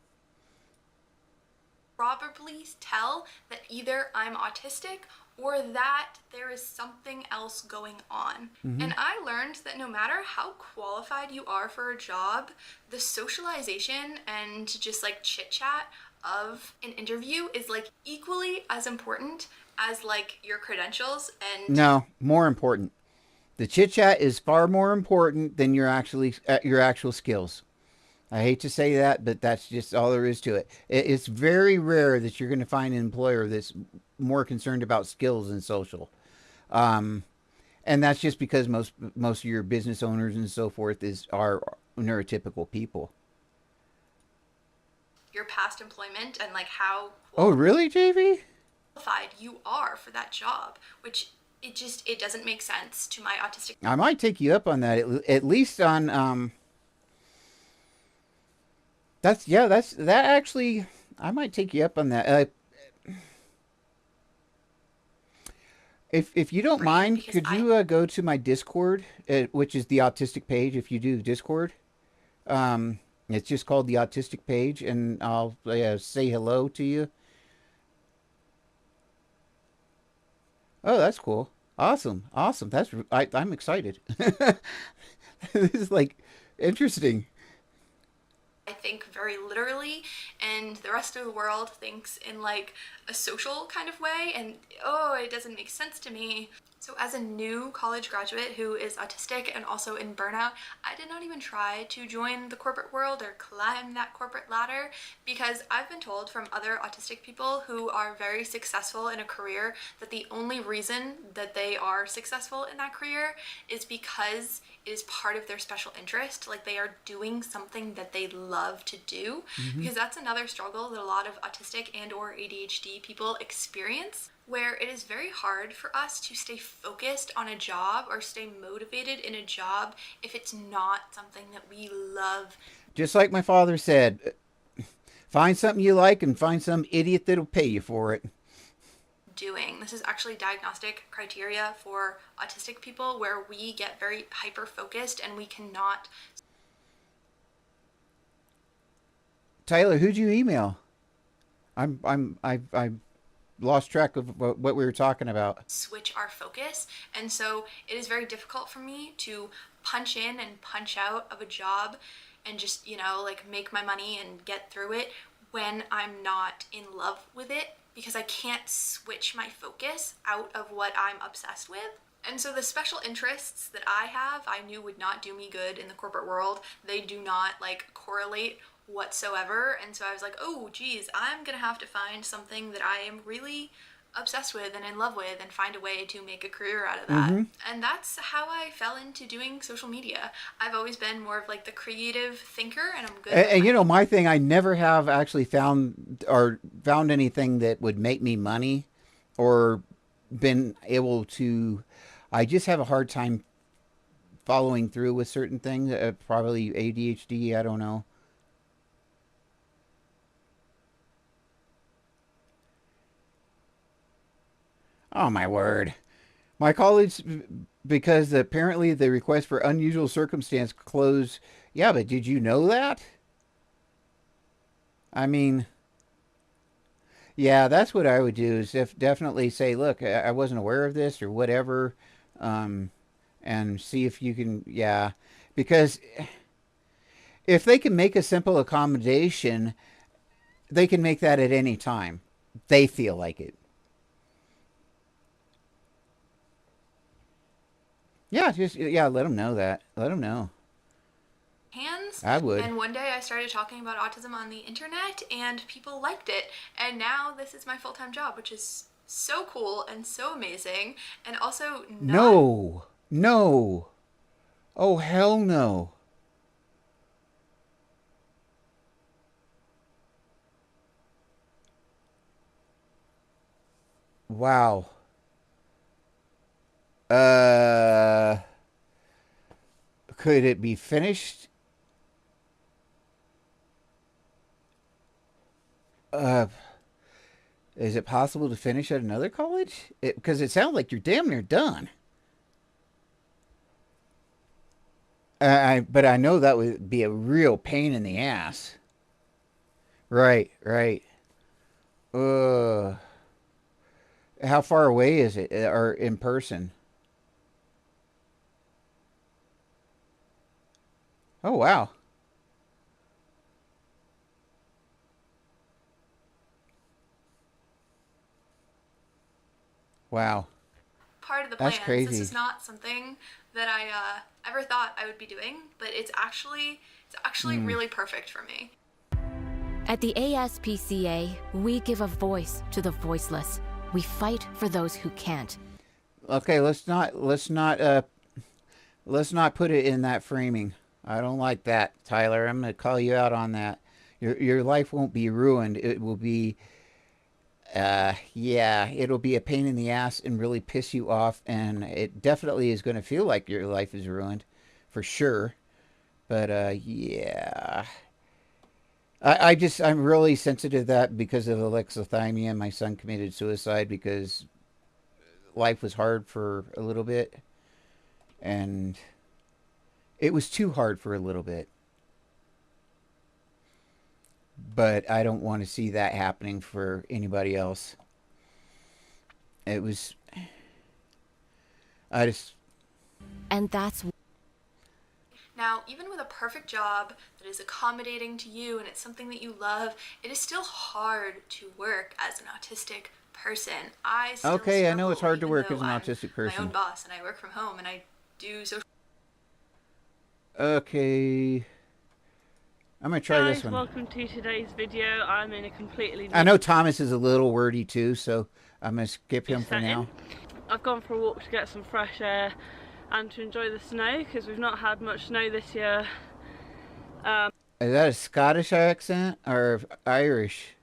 probably tell that either I'm autistic or that there is something else going on. And I learned that no matter how qualified you are for a job, the socialization and just chit chat of an interview is equally as important as your credentials. And no, more important. The chit chat is far more important than your actual skills. I hate to say that, but that's just all there is to it. It's very rare that you're going to find an employer that's more concerned about skills than social. And that's just because most of your business owners and so forth are neurotypical people. your past employment and how Oh, really, JV? qualified you are for that job, which it doesn't make sense to my autistic. I might take you up on that. At least on that actually, I might take you up on that. If you don't mind, could you go to my Discord, which is the Autistic page? If you do Discord, it's just called the Autistic page, and I'll say hello to you. Oh, that's cool. Awesome. I'm excited. This is interesting. I think very literally, and the rest of the world thinks in like a social kind of way, and oh, it doesn't make sense to me. So as a new college graduate who is autistic and also in burnout, I did not even try to join the corporate world or climb that corporate ladder, because I've been told from other autistic people who are very successful in a career that the only reason that they are successful in that career is because it is part of their special interest, like they are doing something that they love to do. Because that's another struggle that a lot of autistic and or ADHD people experience, where it is very hard for us to stay focused on a job or stay motivated in a job if it's not something that we love. Just like my father said, find something you like and find some idiot that'll pay you for it. Doing. This is actually diagnostic criteria for autistic people, where we get very hyper focused and we cannot. Tyler, who'd you email? I lost track of what we were talking about. Switch our focus, and so it is very difficult for me to punch in and punch out of a job and just, you know, like make my money and get through it when I'm not in love with it, because I can't switch my focus out of what I'm obsessed with. And so the special interests that I have, I knew would not do me good in the corporate world. They do not like correlate whatsoever. And so I was like, oh geez, I'm gonna have to find something that I am really obsessed with and in love with and find a way to make a career out of that. And that's how I fell into doing social media. I've always been more of like the creative thinker, and I'm good And you know, my thing, I never have actually found anything that would make me money or been able to. I just have a hard time following through with certain things. Probably ADHD, I don't know. Oh my word. My college, because apparently the request for unusual circumstance closed. Yeah, but did you know that? I mean, yeah, that's what I would do, is if definitely say, look, I wasn't aware of this or whatever, um, and see if you can, yeah, because if they can make a simple accommodation, they can make that at any time. They feel like it. Yeah, just yeah, let them know that. Let them know. hands. I would. And one day I started talking about autism on the internet and people liked it. And now this is my full-time job, which is so cool and so amazing. And also not. No. No. Oh, hell no. Wow. Uh, could it be finished? Uh, is it possible to finish at another college? Because it sounds like you're damn near done. But I know that would be a real pain in the ass. Right, right. Uh, how far away is it, or in person? Oh wow. Wow. Part of the That's plans. This crazy. is not something that I ever thought I would be doing, but it's actually really perfect for me. At the ASPCA, we give a voice to the voiceless. We fight for those who can't. Okay, let's not put it in that framing. I don't like that, Tyler. I'm gonna call you out on that. Your life won't be ruined. It will be yeah, it'll be a pain in the ass and really piss you off, and it definitely is gonna feel like your life is ruined, for sure. But yeah. I'm really sensitive to that because of alexithymia. My son committed suicide because life was hard for a little bit, and it was too hard for a little bit. But I don't want to see that happening for anybody else. It was, I just. And that's. Now, even with a perfect job that is accommodating to you and it's something that you love, it is still hard to work as an autistic person. I still Okay, I know struggle, it's hard to even work though as an I'm autistic my own person. boss and I work from home and I do social. Okay. I'm going to try this one. Welcome to today's video. I'm in a completely I know Thomas is a little wordy too, so I'm going to skip him for now. I've gone for a walk to get some fresh air and to enjoy the snow because we've not had much snow this year. Is that a Scottish accent or Irish?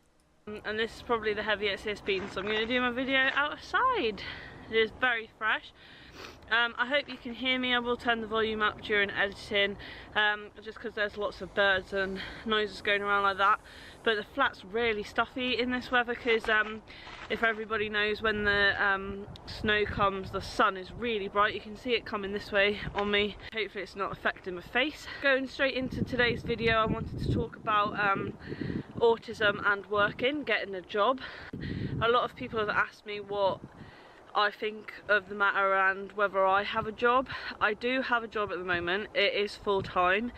And this is probably the heaviest it's been, so I'm going to do my video outside. It is very fresh. I hope you can hear me. I will turn the volume up during editing, just because there's lots of birds and noises going around like that. But the flat's really stuffy in this weather because if everybody knows, when the snow comes, the sun is really bright. You can see it coming this way on me. Hopefully it's not affecting my face. Going straight into today's video, I wanted to talk about autism and working, getting a job. A lot of people have asked me what I think of the matter and whether I have a job. I do have a job at the moment. It is full-time.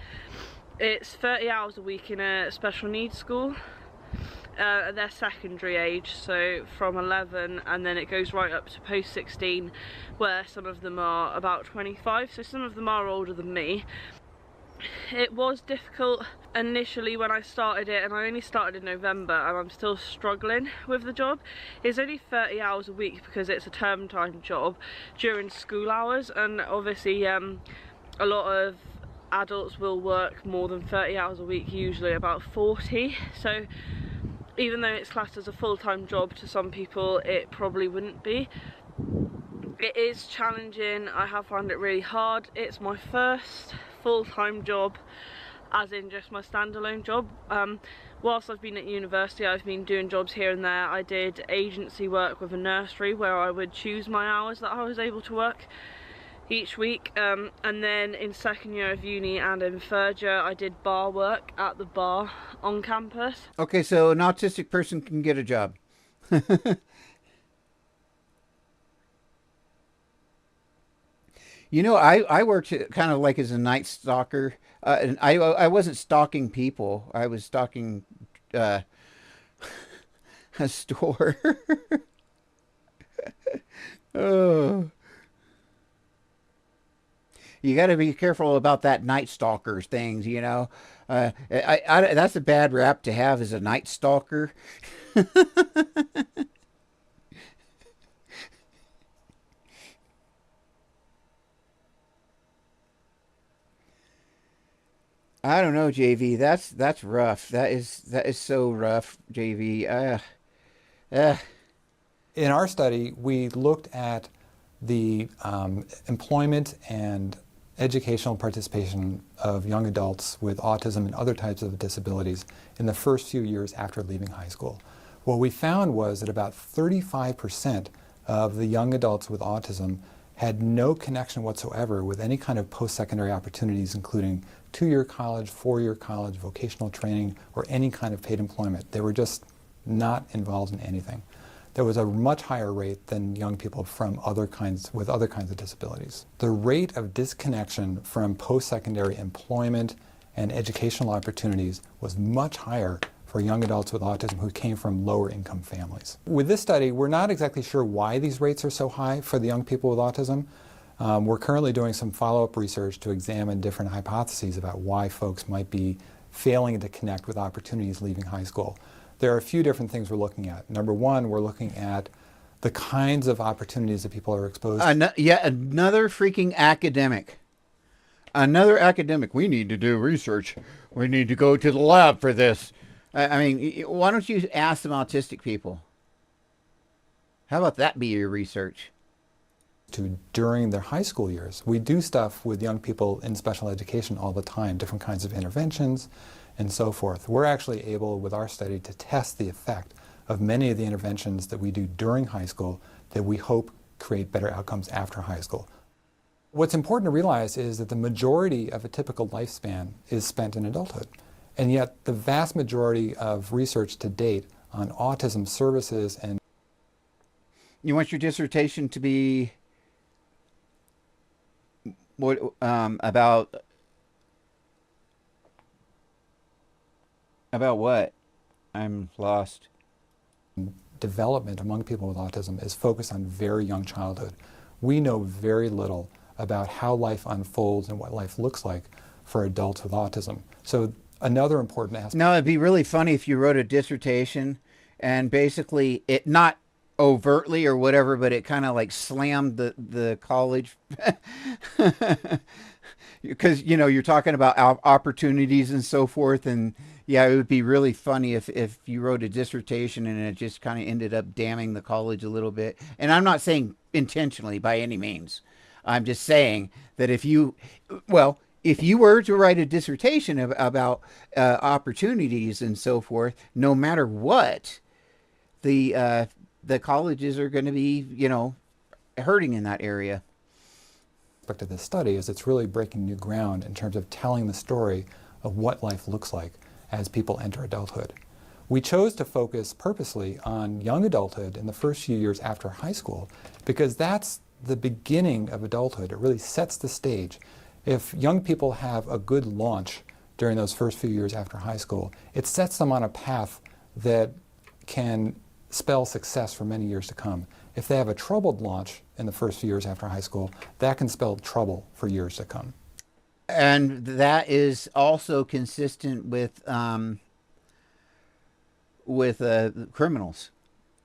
It's 30 hours a week in a special needs school. They're secondary age, so from 11, and then it goes right up to post 16, where some of them are about 25, so some of them are older than me. It was difficult initially when I started it, and I only started in November and I'm still struggling with the job. It's only 30 hours a week because it's a term time job during school hours, and obviously a lot of adults will work more than 30 hours a week, usually about 40, so even though it's classed as a full-time job, to some people it probably wouldn't be. It is challenging. I have found it really hard. It's my first full-time job, as in just my standalone job. Whilst I've been at university, I've been doing jobs here and there. I did agency work with a nursery where I would choose my hours that I was able to work each week, and then in second year of uni and in third year I did bar work at the bar on campus. Okay, so an autistic person can get a job. You know, I worked kind of like as a night stalker, and I wasn't stalking people. I was stalking a store. Oh, you got to be careful about that night stalkers things. You know, that's a bad rap to have as a night stalker. I don't know, JV. That's rough. That is so rough, JV. In our study, we looked at the employment and educational participation of young adults with autism and other types of disabilities in the first few years after leaving high school. What we found was that about 35% of the young adults with autism had no connection whatsoever with any kind of post-secondary opportunities, including two-year college, four-year college, vocational training, or any kind of paid employment. They were just not involved in anything. There was a much higher rate than young people from with other kinds of disabilities. The rate of disconnection from post-secondary employment and educational opportunities was much higher for young adults with autism who came from lower income families. With this study, we're not exactly sure why these rates are so high for the young people with autism. We're currently doing some follow-up research to examine different hypotheses about why folks might be failing to connect with opportunities leaving high school. There are a few different things we're looking at. Number one, we're looking at the kinds of opportunities that people are exposed to. Yeah, another freaking academic. Another academic. We need to do research. We need to go to the lab for this. I mean, why don't you ask some autistic people? How about that be your research? During their high school years. We do stuff with young people in special education all the time, different kinds of interventions and so forth. We're actually able, with our study, to test the effect of many of the interventions that we do during high school that we hope create better outcomes after high school. What's important to realize is that the majority of a typical lifespan is spent in adulthood. And yet the vast majority of research to date on autism services and... You want your dissertation to be what about About what? I'm lost. Development among people with autism is focused on very young childhood. We know very little about how life unfolds and what life looks like for adults with autism. So another important aspect. Now, it'd be really funny if you wrote a dissertation and basically it not overtly or whatever, but it kind of like slammed the college because, you know, you're talking about opportunities and so forth. And yeah, it would be really funny if you wrote a dissertation and it just kind of ended up damning the college a little bit. And I'm not saying intentionally by any means. I'm just saying that if you were to write a dissertation about opportunities and so forth, no matter what, the colleges are going to be, you know, hurting in that area. Aspect of this study is it's really breaking new ground in terms of telling the story of what life looks like as people enter adulthood. We chose to focus purposely on young adulthood in the first few years after high school because that's the beginning of adulthood. It really sets the stage. If young people have a good launch during those first few years after high school, it sets them on a path that can spell success for many years to come. If they have a troubled launch in the first few years after high school, that can spell trouble for years to come. And that is also consistent with criminals.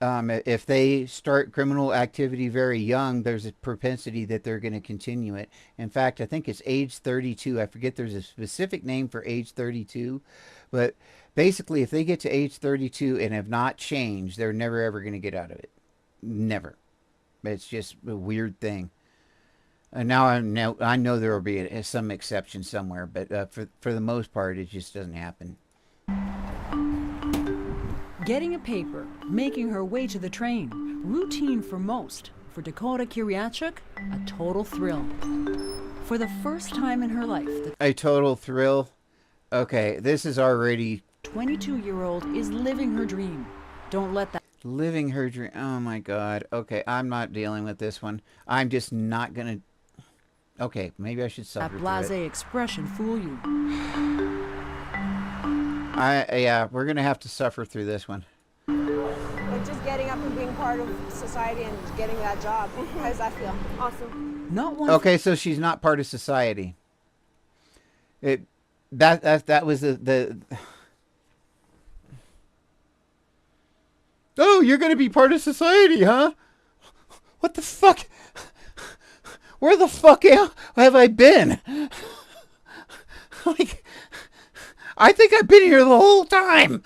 If they start criminal activity very young, there's a propensity that they're going to continue it. In fact, I think it's age 32. I forget there's a specific name for age 32. But basically, if they get to age 32 and have not changed, they're never, ever going to get out of it. Never. It's just a weird thing. And now I know there will be some exception somewhere, but for the most part, it just doesn't happen. Getting a paper, making her way to the train, routine for most. For Dakota Kiriachuk, a total thrill. For the first time in her life, A total thrill? Okay, this is already... 22-year-old is living her dream. Don't let that... Living her dream. Oh my God. Okay, I'm not dealing with this one. I'm just not going to... Okay, maybe I should suffer that through it. blasé expression fool you. Yeah, we're going to have to suffer through this one. But just getting up and being part of society and getting that job. How does that feel? Awesome. Not one. Okay, so she's not part of society. That was the Oh, you're going to be part of society, huh? What the fuck? Where the fuck have I been? Like, I think I've been here the whole time.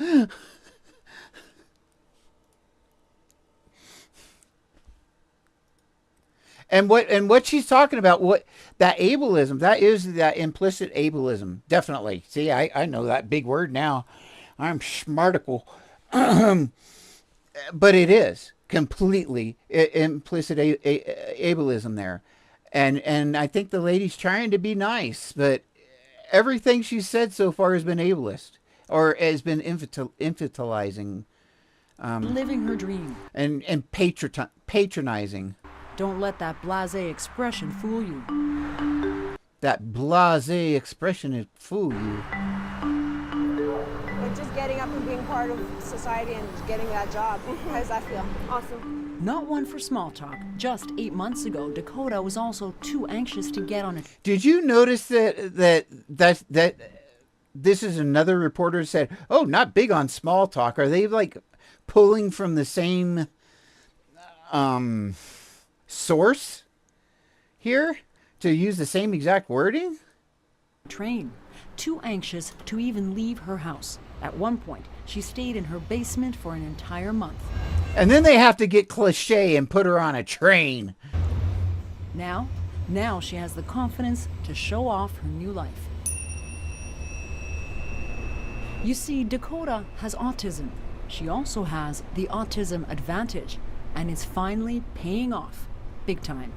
And what she's talking about, what that ableism, that is that implicit ableism. Definitely. See, I know that big word now. I'm smarticle. But it is completely implicit ableism there. And I think the lady's trying to be nice, but everything she's said so far has been ableist or has been infantilizing. Living her dream. And patronizing. Don't let that blasé expression fool you. That blasé expression fool you. But just getting up and being part of society and getting that job. How does that feel? Awesome. Not one for small talk. Just 8 months ago, Dakota was also too anxious to get on a... Did you notice that this is another reporter said, oh, not big on small talk. Are they like pulling from the same source here to use the same exact wording? Train. Too anxious to even leave her house. At one point, she stayed in her basement for an entire month. And then they have to get cliche and put her on a train. Now she has the confidence to show off her new life. You see, Dakota has autism. She also has the autism advantage, and it's finally paying off. Big time.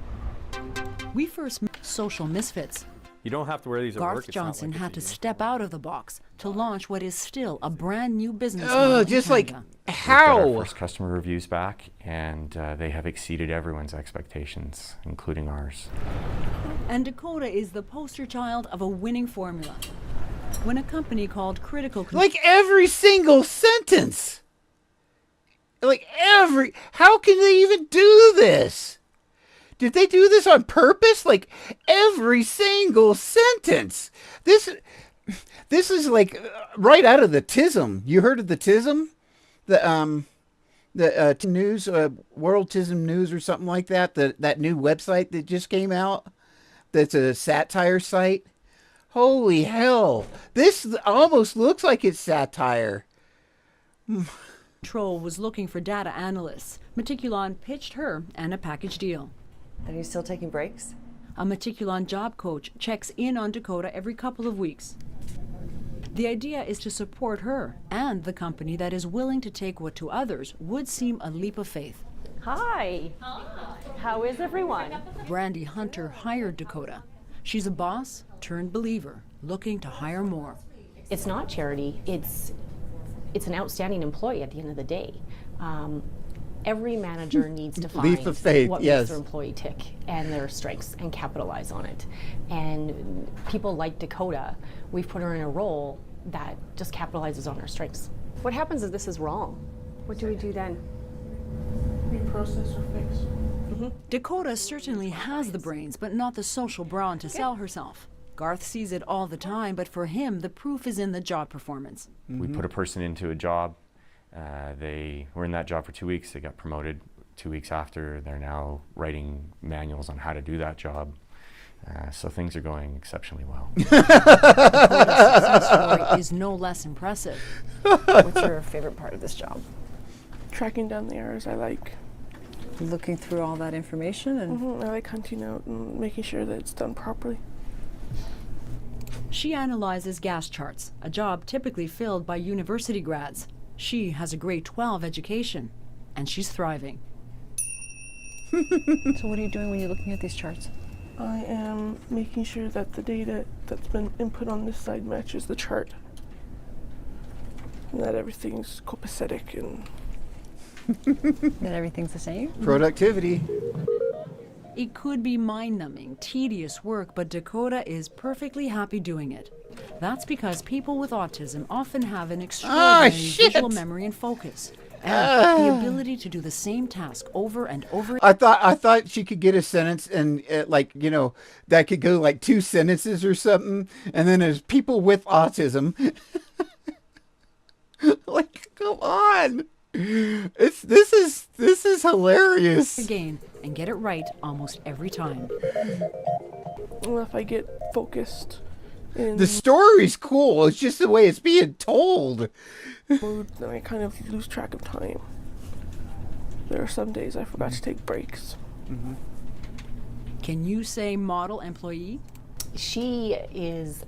We first met social misfits. You don't have to wear these at work. Garth Johnson had to step out of the box to launch what is still a brand new business. Oh, just like how? We got our first customer reviews back, and they have exceeded everyone's expectations, including ours. And Dakota is the poster child of a winning formula. when a company called Critical Like every single sentence. How can they even do this? Did they do this on purpose? Like every single sentence. This is like right out of the TISM. You heard of the TISM? The news, World TISM News or something like that. That new website that just came out. That's a satire site. Holy hell! This almost looks like it's satire. Control was looking for data analysts. Meticulon pitched her and a package deal. Are you still taking breaks? A Meticulon job coach checks in on Dakota every couple of weeks. The idea is to support her and the company that is willing to take what to others would seem a leap of faith. Hi. How is everyone? Brandy Hunter hired Dakota. She's a boss turned believer, looking to hire more. It's not charity. It's an outstanding employee at the end of the day. Every manager needs to find Leap of faith, what yes. makes their employee tick and their strengths and capitalize on it. And people like Dakota, we've put her in a role that just capitalizes on her strengths. What happens if this is wrong? What do we do then? Reprocess or fix. Dakota certainly has the brains, but not the social brawn to sell herself. Garth sees it all the time, but for him, the proof is in the job performance. We put a person into a job. They were in that job for 2 weeks. They got promoted 2 weeks after. They're now writing manuals on how to do that job. So things are going exceptionally well. Dakota's success story is no less impressive. What's your favorite part of this job? Tracking down the errors I like. Looking through all that information and I like hunting out and making sure that it's done properly. She analyzes gas charts, a job typically filled by university grads. She has a grade 12 education, and she's thriving. So what are you doing when you're looking at these charts? I am making sure that the data that's been input on this side matches the chart. And that everything's copacetic and that everything's the same? Productivity. It could be mind-numbing, tedious work, but Dakota is perfectly happy doing it. That's because people with autism often have an extraordinary visual memory and focus, and the ability to do the same task over and over. I thought she could get a sentence and that could go like 2 sentences or something, and then there's people with autism. Like, come on. This is hilarious. Again, and get it right almost every time. well, if I get focused in the story's cool, it's just the way it's being told. then I kind of lose track of time. There are some days I forgot to take breaks. Can you say model employee? She is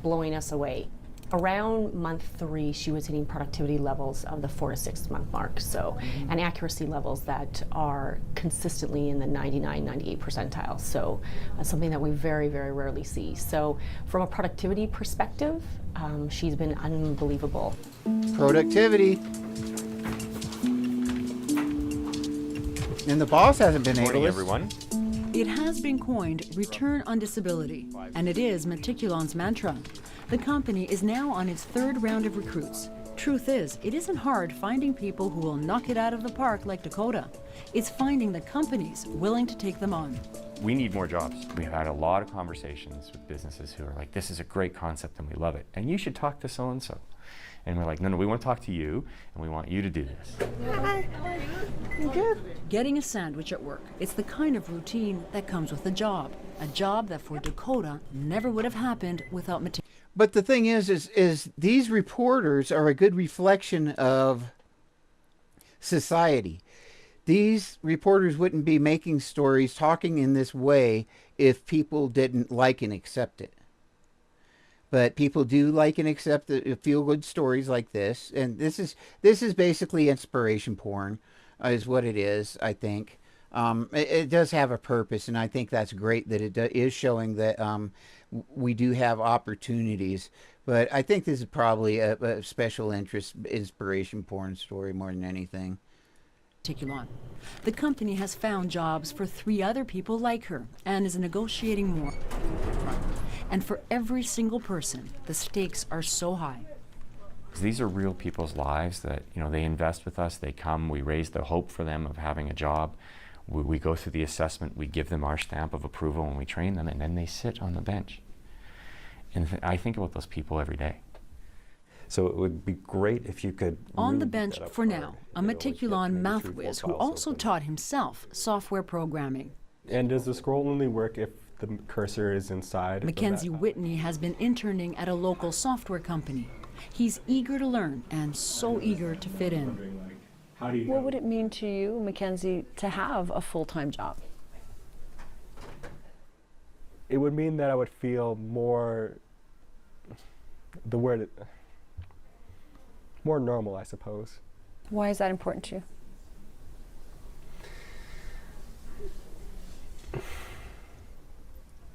blowing us away. Around month 3, she was hitting productivity levels of the 4 to 6 month mark, so and accuracy levels that are consistently in the 99, 98 percentile. So something that we very, very rarely see. So from a productivity perspective, she's been unbelievable. Productivity. And the boss hasn't been able to. Morning, everyone. It has been coined return on disability, and it is Meticulon's mantra. The company is now on its 3rd round of recruits. Truth is, it isn't hard finding people who will knock it out of the park like Dakota. It's finding the companies willing to take them on. We need more jobs. We've had a lot of conversations with businesses who are like, this is a great concept and we love it, and you should talk to so-and-so. And we're like, no, we want to talk to you, and we want you to do this. Hi. You good? Getting a sandwich at work. It's the kind of routine that comes with a job that for Dakota never would have happened without Meticulon. But the thing is these reporters are a good reflection of society. These reporters wouldn't be making stories, talking in this way, if people didn't like and accept it. But people do like and accept the feel-good stories like this, and this is basically inspiration porn, is what it is. I think it does have a purpose, and I think that's great that it is showing that we do have opportunities. But I think this is probably a special interest inspiration porn story more than anything. Meticulon. The company has found jobs for 3 other people like her and is negotiating more. And for every single person, the stakes are so high. These are real people's lives that, you know, they invest with us, they come, we raise the hope for them of having a job. We go through the assessment, we give them our stamp of approval and we train them, and then they sit on the bench. And I think about those people every day. So it would be great if you could... On the bench for now, a Meticulon math whiz who also taught himself software programming. And does the scroll only work if the cursor is inside? Mackenzie Whitney has been interning at a local software company. He's eager to learn and so eager to fit in. What would it mean to you, Mackenzie, to have a full-time job? It would mean that I would feel more, more normal, I suppose. Why is that important to you?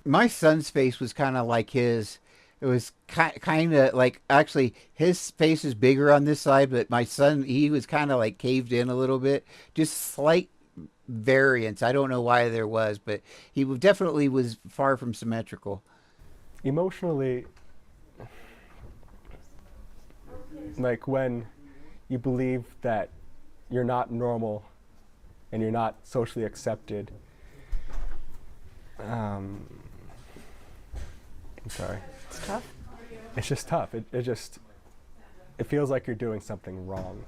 My son's face was kind of like his. It was kind of like, actually, his face is bigger on this side, but my son, he was kind of like caved in a little bit. Just slight variance. I don't know why there was, but he definitely was far from symmetrical. Emotionally, like when you believe that you're not normal and you're not socially accepted, I'm sorry. It's tough? It's just tough. It feels like you're doing something wrong.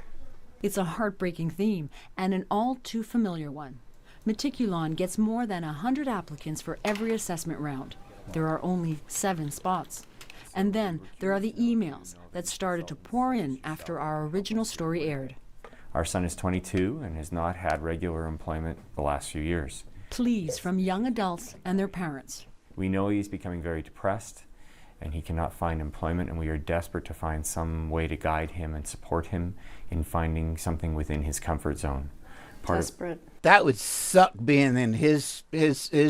It's a heartbreaking theme and an all too familiar one. Meticulon gets more than 100 applicants for every assessment round. There are only 7 spots. And then there are the emails that started to pour in after our original story aired. Our son is 22 and has not had regular employment the last few years. Pleas from young adults and their parents. We know he's becoming very depressed and he cannot find employment, and we are desperate to find some way to guide him and support him in finding something within his comfort zone. Desperate. That would suck, being in his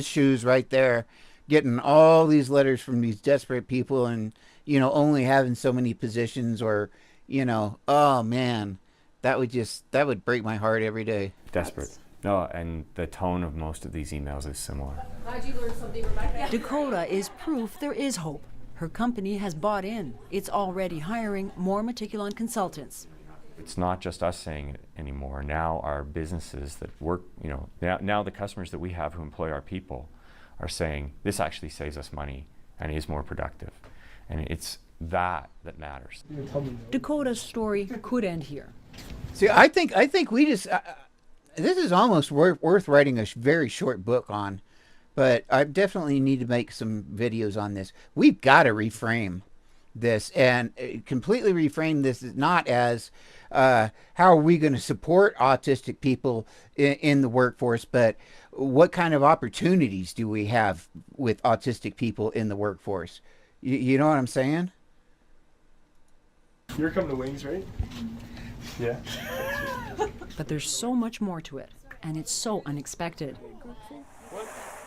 shoes right there, getting all these letters from these desperate people and, you know, only having so many positions, or, you know, oh man, that would break my heart every day. Desperate. No, and the tone of most of these emails is similar. Glad you learned something, Rebecca. Dakota is proof there is hope. Her company has bought in. It's already hiring more Meticulon consultants. It's not just us saying it anymore. Now our businesses that work, you know, now the customers that we have who employ our people are saying, this actually saves us money and is more productive. And it's that matters. Dakota's story could end here. See, I think we just, this is almost worth writing a very short book on, but I definitely need to make some videos on this. We've got to reframe this and completely reframe this not as how are we going to support autistic people in the workforce, but what kind of opportunities do we have with autistic people in the workforce? You know what I'm saying? You're coming to Wings, right? Yeah. But there's so much more to it, and it's so unexpected.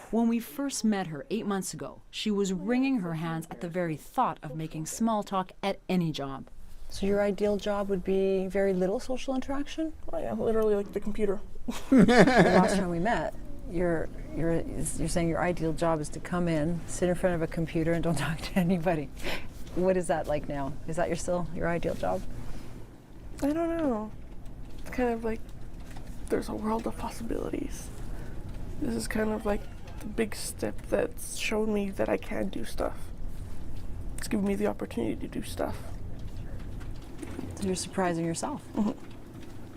When we first met her 8 months ago, she was wringing her hands at the very thought of making small talk at any job. So your ideal job would be very little social interaction? Oh yeah, literally like the computer. The last time we met, you're saying your ideal job is to come in, sit in front of a computer, and don't talk to anybody. What is that like now? Is that still your ideal job? I don't know. It's kind of like there's a world of possibilities. This is kind of like the big step that's shown me that I can do stuff. It's given me the opportunity to do stuff. So you're surprising yourself. Mm-hmm.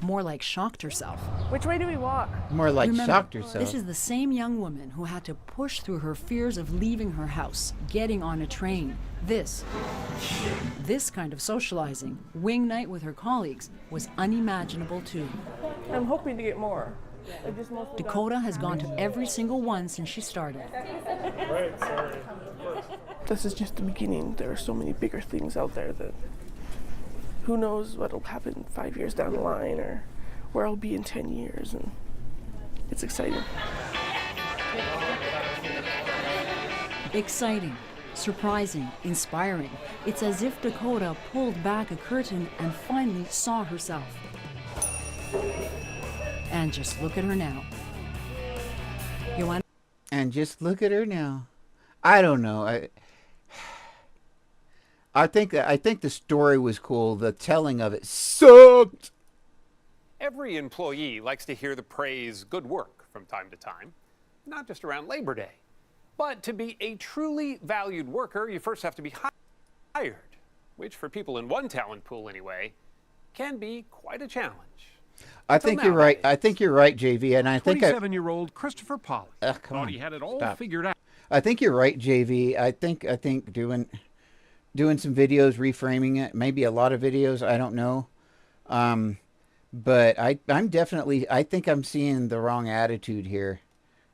More like shocked herself. Which way do we walk? More like Remember, shocked herself. This is the same young woman who had to push through her fears of leaving her house, getting on a train. This kind of socializing, wing night with her colleagues, was unimaginable too. I'm hoping to get more. Dakota has gone to every single one since she started. Right, sorry. This is just the beginning. There are so many bigger things out there that who knows what will happen 5 years down the line or where I'll be in 10 years, and it's exciting. Exciting, surprising, inspiring. It's as if Dakota pulled back a curtain and finally saw herself. And just look at her now. And just look at her now. I don't know. I think the story was cool. The telling of it sucked. Every employee likes to hear the praise good work from time to time, not just around Labor Day. But to be a truly valued worker, you first have to be hired, which for people in one talent pool anyway, can be quite a challenge. I think you're right. I think you're right, JV, and I think 27-year-old Christopher Pollock thought he had it all figured out. I think you're right, JV. I think doing some videos, reframing it, maybe a lot of videos. I don't know, but I'm definitely. I think I'm seeing the wrong attitude here.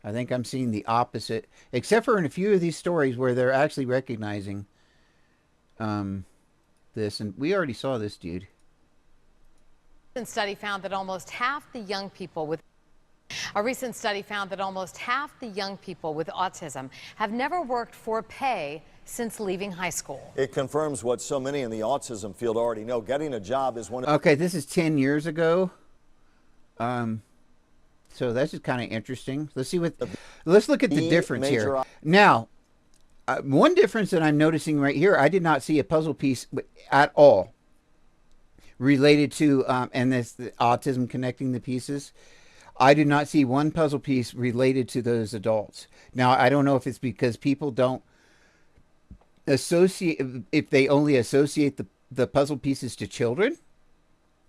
I think I'm seeing the opposite, except for in a few of these stories where they're actually recognizing this, and we already saw this dude. A recent study found that almost half the young people with autism have never worked for pay since leaving high school. It confirms what so many in the autism field already know. Getting a job is one of... Okay, this is 10 years ago. So that's just kind of interesting. Let's look at the difference here. Now, one difference that I'm noticing right here, I did not see a puzzle piece at all related to, and this the autism connecting the pieces. I did not see one puzzle piece related to those adults. Now, I don't know if it's because people don't associate, if they only associate the puzzle pieces to children,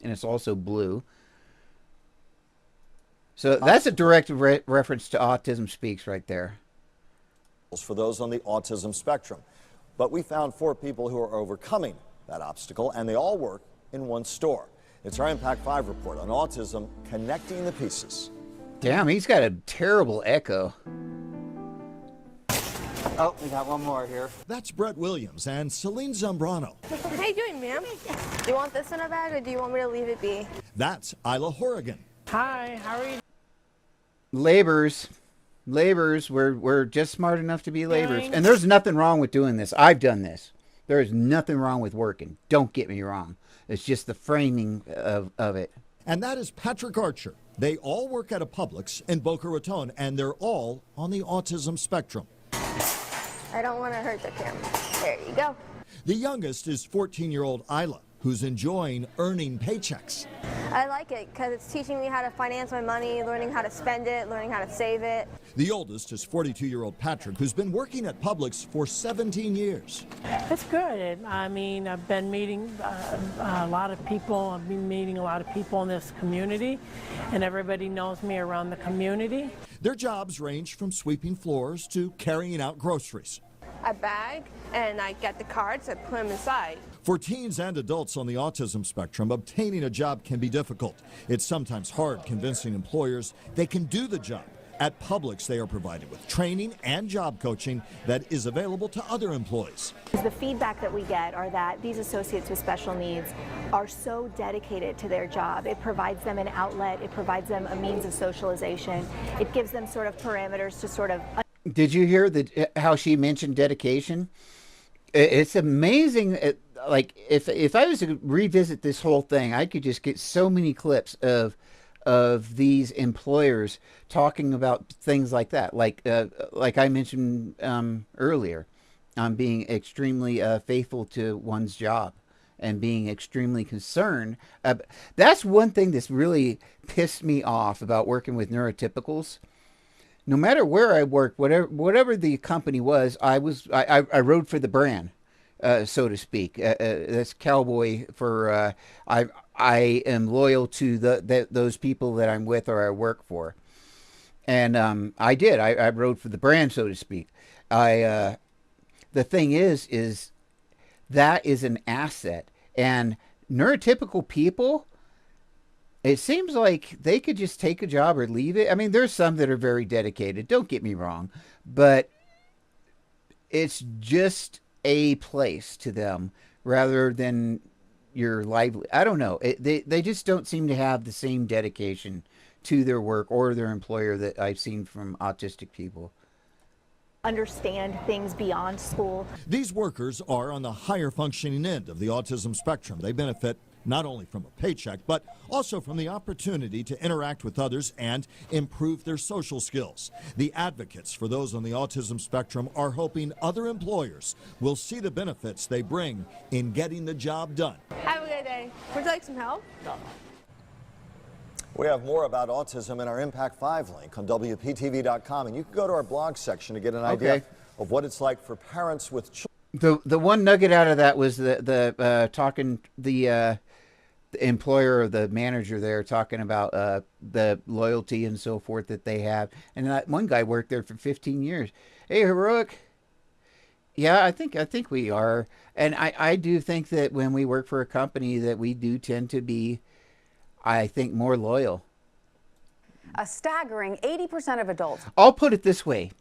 and it's also blue. So that's a direct reference to Autism Speaks right there. For those on the autism spectrum. But we found 4 people who are overcoming that obstacle, and they all work in one store. It's our Impact 5 report on autism connecting the pieces. Damn, he's got a terrible echo. Oh, we got one more here. That's Brett Williams and Celine Zambrano. How you doing, ma'am? Do you want this in a bag or do you want me to leave it be? That's Isla Horrigan. Hi, how are you? Laborers, we're just smart enough to be laborers. And there's nothing wrong with doing this. I've done this. There is nothing wrong with working. Don't get me wrong. It's just the framing of it. And that is Patrick Archer. They all work at a Publix in Boca Raton, and they're all on the autism spectrum. I don't want to hurt the camera. There you go. The youngest is 14-year-old Isla, who's enjoying earning paychecks. I like it because it's teaching me how to finance my money, learning how to spend it, learning how to save it. The oldest is 42-year-old Patrick, who's been working at Publix for 17 years. It's good. I mean, I've been meeting a lot of people. I've been meeting a lot of people in this community, and everybody knows me around the community. Their jobs range from sweeping floors to carrying out groceries. A bag, and I get the cards, I put them inside. For teens and adults on the autism spectrum, obtaining a job can be difficult. It's sometimes hard convincing employers they can do the job. At Publix, they are provided with training and job coaching that is available to other employees. The feedback that we get are that these associates with special needs are so dedicated to their job. It provides them an outlet, it provides them a means of socialization, it gives them sort of parameters to sort of... Did you hear how she mentioned dedication? It's amazing. Like if I was to revisit this whole thing, I could just get so many clips of these employers talking about things like that. Like I mentioned earlier, being extremely faithful to one's job and being extremely concerned. That's one thing that's really pissed me off about working with neurotypicals. No matter where I worked, whatever the company was, I rode for the brand, so to speak. That's cowboy for I am loyal to those people that I'm with or I work for, and I did. I rode for the brand, so to speak. The thing is that is an asset, and neurotypical people. It seems like they could just take a job or leave it. I mean, there's some that are very dedicated. Don't get me wrong. But it's just a place to them rather than your lively. I don't know. They just don't seem to have the same dedication to their work or their employer that I've seen from autistic people. Understand things beyond school. These workers are on the higher functioning end of the autism spectrum. They benefit not only from a paycheck, but also from the opportunity to interact with others and improve their social skills. The advocates for those on the autism spectrum are hoping other employers will see the benefits they bring in getting the job done. Have a good day. Would you like some help? We have more about autism in our Impact 5 link on WPTV.com, and you can go to our blog section to get an idea of what it's like for parents with children. The one nugget out of that was the employer or the manager there talking about the loyalty and so forth that they have, and that one guy worked there for 15 years. Hey, heroic. Yeah, I think we are, and I do think that when we work for a company that we do tend to be, I think, more loyal. A staggering 80% of adults. I'll put it this way.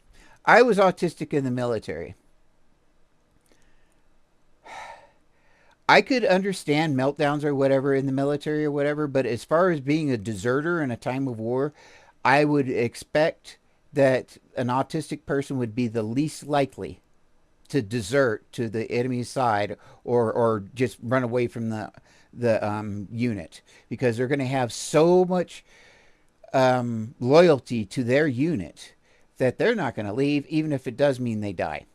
I was autistic in the military. I could understand meltdowns or whatever in the military or whatever, but as far as being a deserter in a time of war, I would expect that an autistic person would be the least likely to desert to the enemy's side or just run away from the unit, because they're going to have so much loyalty to their unit that they're not going to leave, even if it does mean they die.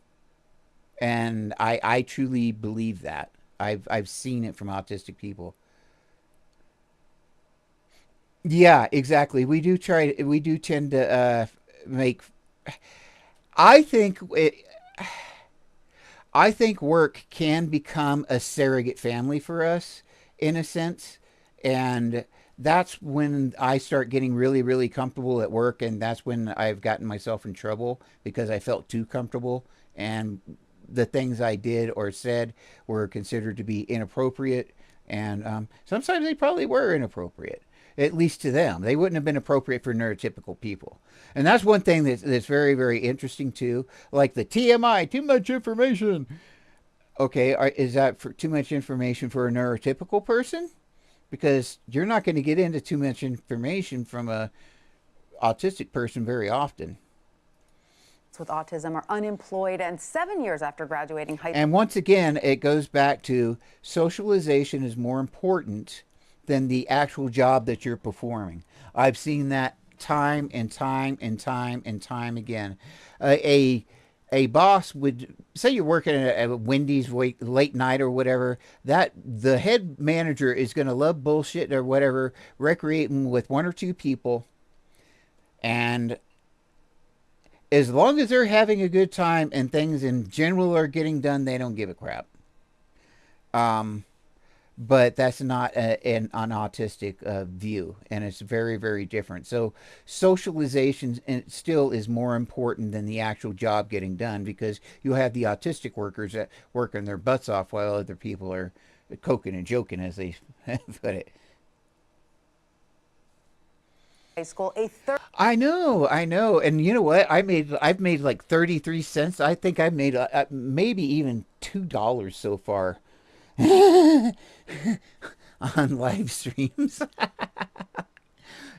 And I truly believe that. I've seen it from autistic people. Yeah, exactly. We do tend to make. I think work can become a surrogate family for us, in a sense, and that's when I start getting really, really comfortable at work, and that's when I've gotten myself in trouble because I felt too comfortable, and the things I did or said were considered to be inappropriate, and sometimes they probably were inappropriate, at least to them. They wouldn't have been appropriate for neurotypical people. And that's one thing that's very, very interesting too, like the TMI, too much information. Okay, is that for too much information for a neurotypical person? Because you're not going to get into too much information from a autistic person very often. With autism are unemployed, and 7 years after graduating high school. And once again, it goes back to socialization is more important than the actual job that you're performing. I've seen that time and time and time and time again. A boss would say you're working at a Wendy's late night or whatever, that the head manager is going to love bullshit or whatever, recreating with one or two people, and as long as they're having a good time and things in general are getting done, they don't give a crap. But that's not an autistic view, and it's very, very different. So socialization still is more important than the actual job getting done, because you have the autistic workers that working their butts off while other people are coking and joking, as they put it. High school, I know, and you know what? I've made like 33 cents. I think I've made maybe even $2 so far on live streams.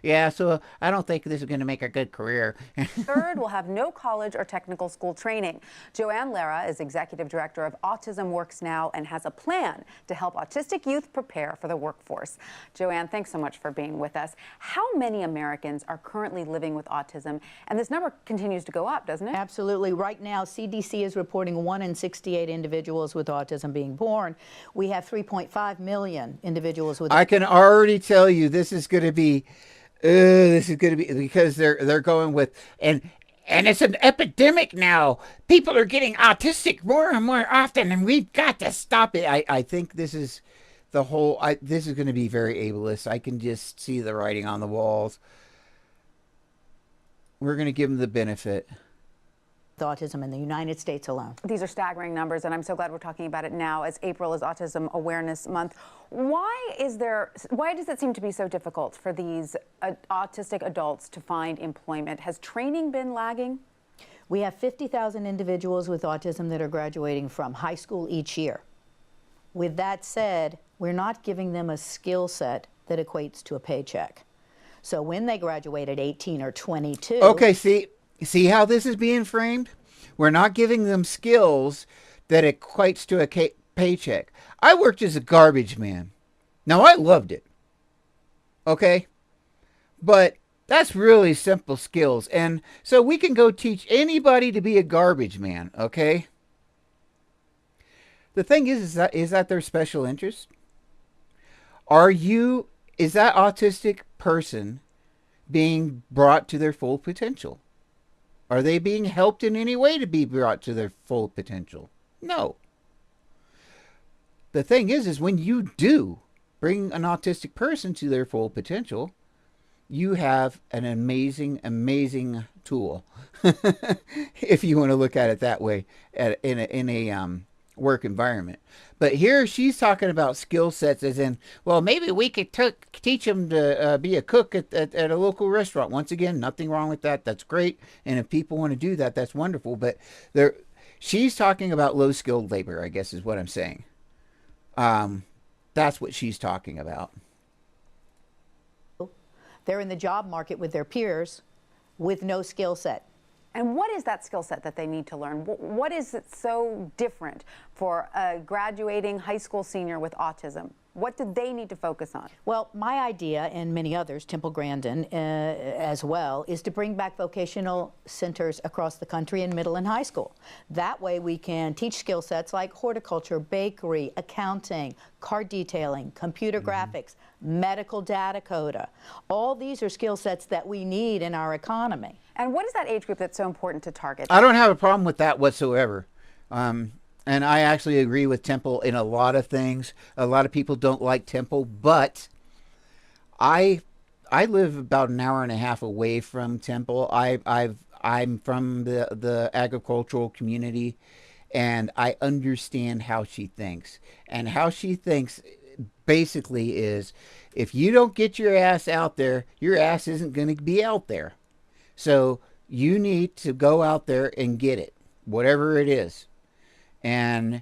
Yeah, so I don't think this is going to make a good career. third will have no college or technical school training. Joanne Lara is executive director of Autism Works Now and has a plan to help autistic youth prepare for the workforce. Joanne, thanks so much for being with us. How many Americans are currently living with autism? And this number continues to go up, doesn't it? Absolutely. Right now, CDC is reporting 1 in 68 individuals with autism being born. We have 3.5 million individuals with autism. I can already tell you this is going to be because they're going with and it's an epidemic now. People are getting autistic more and more often, and we've got to stop it. I think this is the whole. This is going to be very ableist. I can just see the writing on the walls. We're going to give them the benefit. Autism in the United States alone. These are staggering numbers, and I'm so glad we're talking about it now, as April is Autism Awareness Month. Why does it seem to be so difficult for these autistic adults to find employment? Has training been lagging? We have 50,000 individuals with autism that are graduating from high school each year. With that said, we're not giving them a skill set that equates to a paycheck. So when they graduate at 18 or 22... Okay, see how this is being framed? We're not giving them skills that equates to a paycheck. I worked as a garbage man. Now, I loved it. Okay? But that's really simple skills. And so we can go teach anybody to be a garbage man, okay? The thing is that their special interest? Is that autistic person being brought to their full potential? Are they being helped in any way to be brought to their full potential? No. The thing is when you do bring an autistic person to their full potential, you have an amazing, amazing tool, if you want to look at it that way, in a work environment. But here she's talking about skill sets as in, well, maybe we could teach them to be a cook at a local restaurant. Once again, nothing wrong with that. That's great. And if people want to do that, that's wonderful. But she's talking about low-skilled labor, I guess is what I'm saying. That's what she's talking about. They're in the job market with their peers with no skill set. And what is that skill set that they need to learn? What is it so different for a graduating high school senior with autism? What do they need to focus on? Well, my idea, and many others, Temple Grandin as well, is to bring back vocational centers across the country in middle and high school. That way we can teach skill sets like horticulture, bakery, accounting, car detailing, computer graphics, medical data coda. All these are skill sets that we need in our economy. And what is that age group that's so important to target? I don't have a problem with that whatsoever. And I actually agree with Temple in a lot of things. A lot of people don't like Temple, but I live about an hour and a half away from Temple. I'm from the agricultural community, and I understand how she thinks. And how she thinks basically is, if you don't get your ass out there, your ass isn't going to be out there. So you need to go out there and get it, whatever it is. And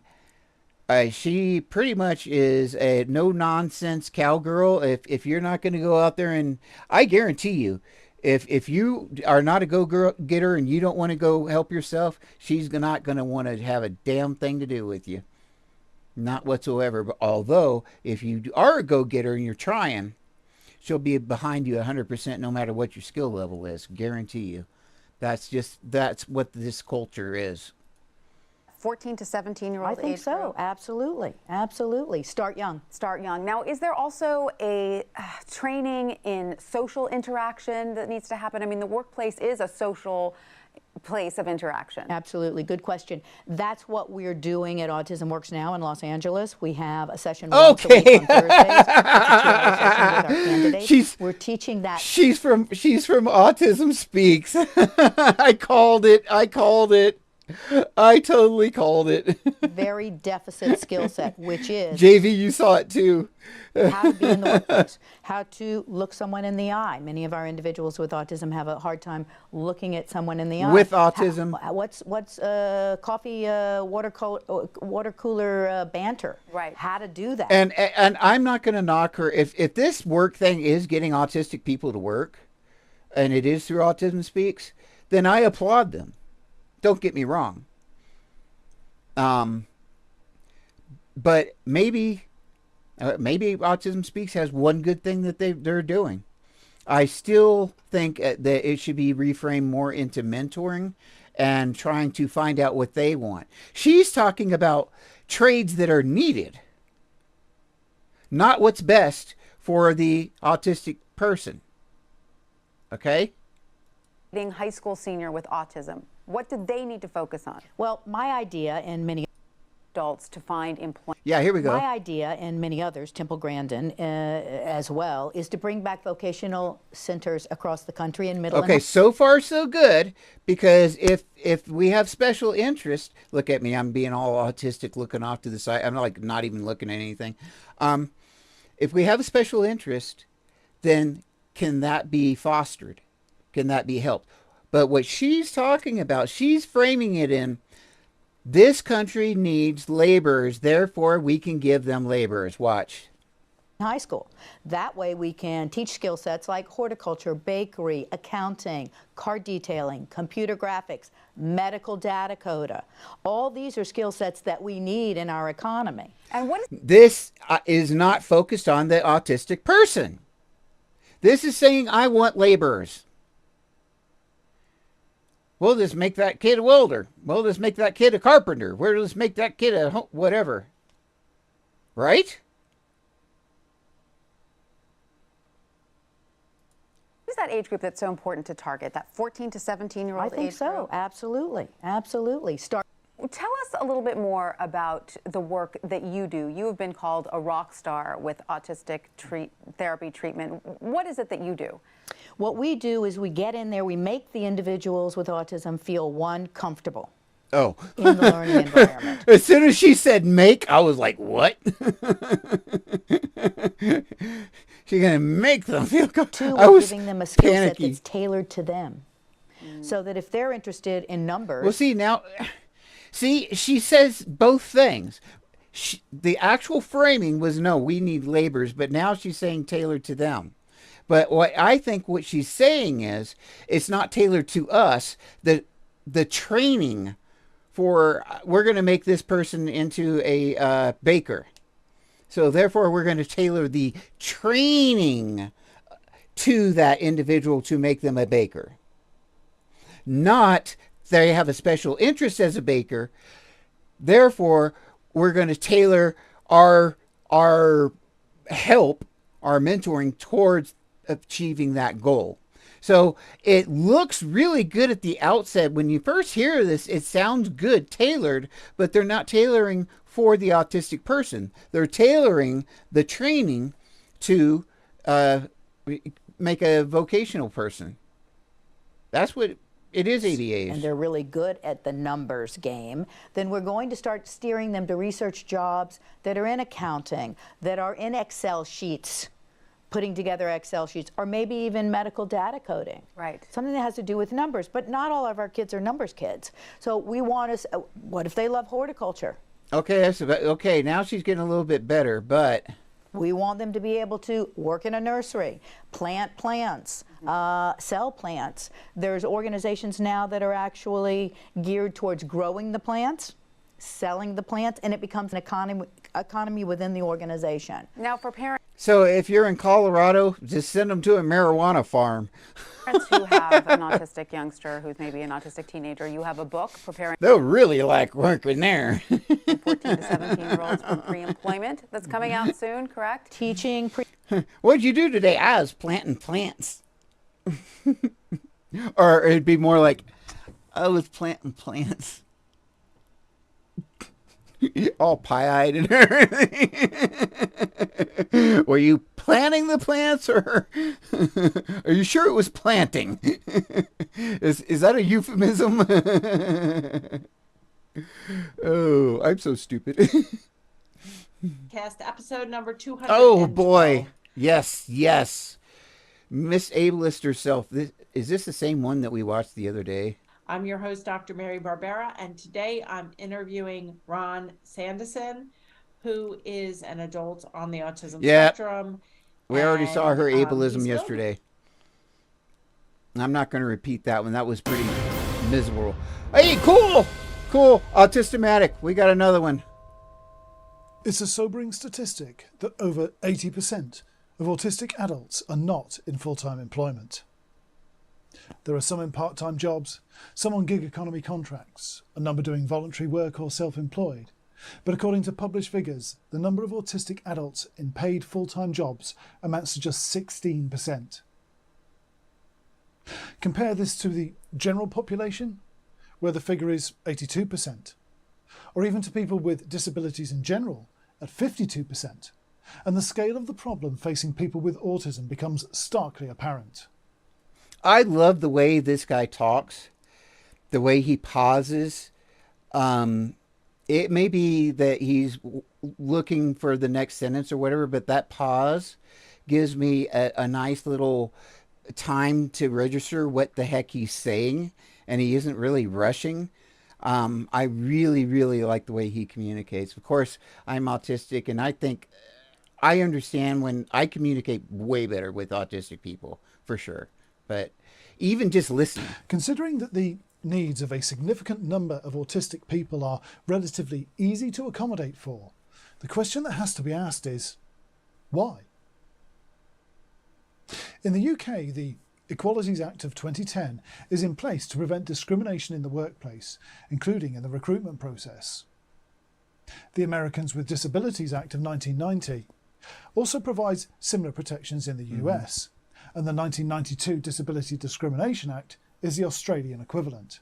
she pretty much is a no-nonsense cowgirl. If you're not going to go out there, and I guarantee you, if you are not a go-getter and you don't want to go help yourself, she's not going to want to have a damn thing to do with you. Not whatsoever. But although, if you are a go-getter and you're trying, she'll be behind you 100% no matter what your skill level is. Guarantee you. That's what this culture is. 14 to 17-year-old age I think so. group? Absolutely. Absolutely. Start young. Start young. Now, is there also a training in social interaction that needs to happen? I mean, the workplace is a social place of interaction. Absolutely. Good question. That's what we're doing at Autism Works now in Los Angeles. We have a session once a week on Thursdays. It's a 2-hour session with our candidates. We're teaching that. She's from Autism Speaks. I called it. I totally called it. Very deficit skill set, which is JV, you saw it too. How to be in the workplace, how to look someone in the eye. Many of our individuals with autism have a hard time looking at someone in the eye. With autism. What's coffee, water cooler banter? Right. How to do that. And I'm not going to knock her. If this work thing is getting autistic people to work, and it is through Autism Speaks, then I applaud them. Don't get me wrong. But maybe Autism Speaks has one good thing that they're doing. I still think that it should be reframed more into mentoring and trying to find out what they want. She's talking about trades that are needed, not what's best for the autistic person. Okay? High school senior with autism. What do they need to focus on? Well, my idea and many adults to find employment. Yeah, here we go. My idea and many others, Temple Grandin as well, is to bring back vocational centers across the country in middle. Okay, so far so good, because if we have special interest, look at me, I'm being all autistic, looking off to the side. I'm not even looking at anything. If we have a special interest, then can that be fostered? Can that be helped? But what she's talking about, she's framing it in, this country needs laborers, therefore we can give them laborers. Watch. high school. That way we can teach skill sets like horticulture, bakery, accounting, car detailing, computer graphics, medical data coda. All these are skill sets that we need in our economy. And what is This is not focused on the autistic person. This is saying, I want laborers. We'll just make that kid a welder. We'll just make that kid a carpenter. We'll just make that kid a whatever. Right? What is that age group that's so important to target, that 14 to 17-year-old age I think so. group? Absolutely. Absolutely. Tell us a little bit more about the work that you do. You have been called a rock star with autistic therapy treatment. What is it that you do? What we do is we get in there, we make the individuals with autism feel, one, comfortable. Oh. In the learning environment. As soon as she said make, I was like, what? She's going to make them feel comfortable. Two, we're giving them a skill set that's tailored to them. So that if they're interested in numbers. Well, see, now, she says both things. The actual framing was, no, we need laborers, but now she's saying tailored to them. But what I think what she's saying is, it's not tailored to us. The training for, we're going to make this person into a baker. So therefore, we're going to tailor the training to that individual to make them a baker. Not they have a special interest as a baker. Therefore, we're going to tailor our help, our mentoring towards achieving that goal. So it looks really good at the outset. When you first hear this, it sounds good, tailored, but they're not tailoring for the autistic person. They're tailoring the training to make a vocational person. That's what it is, ADAs. And they're really good at the numbers game, then we're going to start steering them to research jobs that are in accounting, that are in Excel sheets, putting together Excel sheets, or maybe even medical data coding. Right. Something that has to do with numbers, but not all of our kids are numbers kids. So we want to, what if they love horticulture? Okay, now she's getting a little bit better, but... We want them to be able to work in a nursery, plant plants, sell plants. There's organizations now that are actually geared towards growing the plants, selling the plants, and it becomes an economy within the organization. Now for parents So if you're in Colorado, just send them to a marijuana farm. who have an autistic youngster who's maybe an autistic teenager, you have a book preparing They'll really like working there. 14 to 17-year-olds for pre-employment that's coming out soon, correct? Teaching. What'd you do today? I was planting plants. Or it'd be more like, I was planting plants. All pie-eyed and everything. Were you planting the plants, or are you sure it was planting? Is that a euphemism? Oh, I'm so stupid. Cast episode number 200. Oh boy, yes. Miss Ableist herself. Is this the same one that we watched the other day? I'm your host, Dr. Mary Barbera, and today I'm interviewing Ron Sanderson, who is an adult on the autism spectrum. We already saw her ableism yesterday. I'm not going to repeat that one. That was pretty miserable. Hey, cool. Autistic-matic. We got another one. It's a sobering statistic that over 80% of autistic adults are not in full-time employment. There are some in part-time jobs, some on gig economy contracts, a number doing voluntary work or self-employed. But according to published figures, the number of autistic adults in paid full-time jobs amounts to just 16%. Compare this to the general population, where the figure is 82%, or even to people with disabilities in general at 52%, and the scale of the problem facing people with autism becomes starkly apparent. I love the way this guy talks, the way he pauses. It may be that he's looking for the next sentence or whatever, but that pause gives me a nice little time to register what the heck he's saying, and he isn't really rushing. I really, really like the way he communicates. Of course, I'm autistic, and I think I understand when I communicate way better with autistic people, for sure. But even just listening. Considering that the needs of a significant number of autistic people are relatively easy to accommodate for, the question that has to be asked is, why? In the UK, the Equalities Act of 2010 is in place to prevent discrimination in the workplace, including in the recruitment process. The Americans with Disabilities Act of 1990 also provides similar protections in the US, and the 1992 Disability Discrimination Act is the Australian equivalent.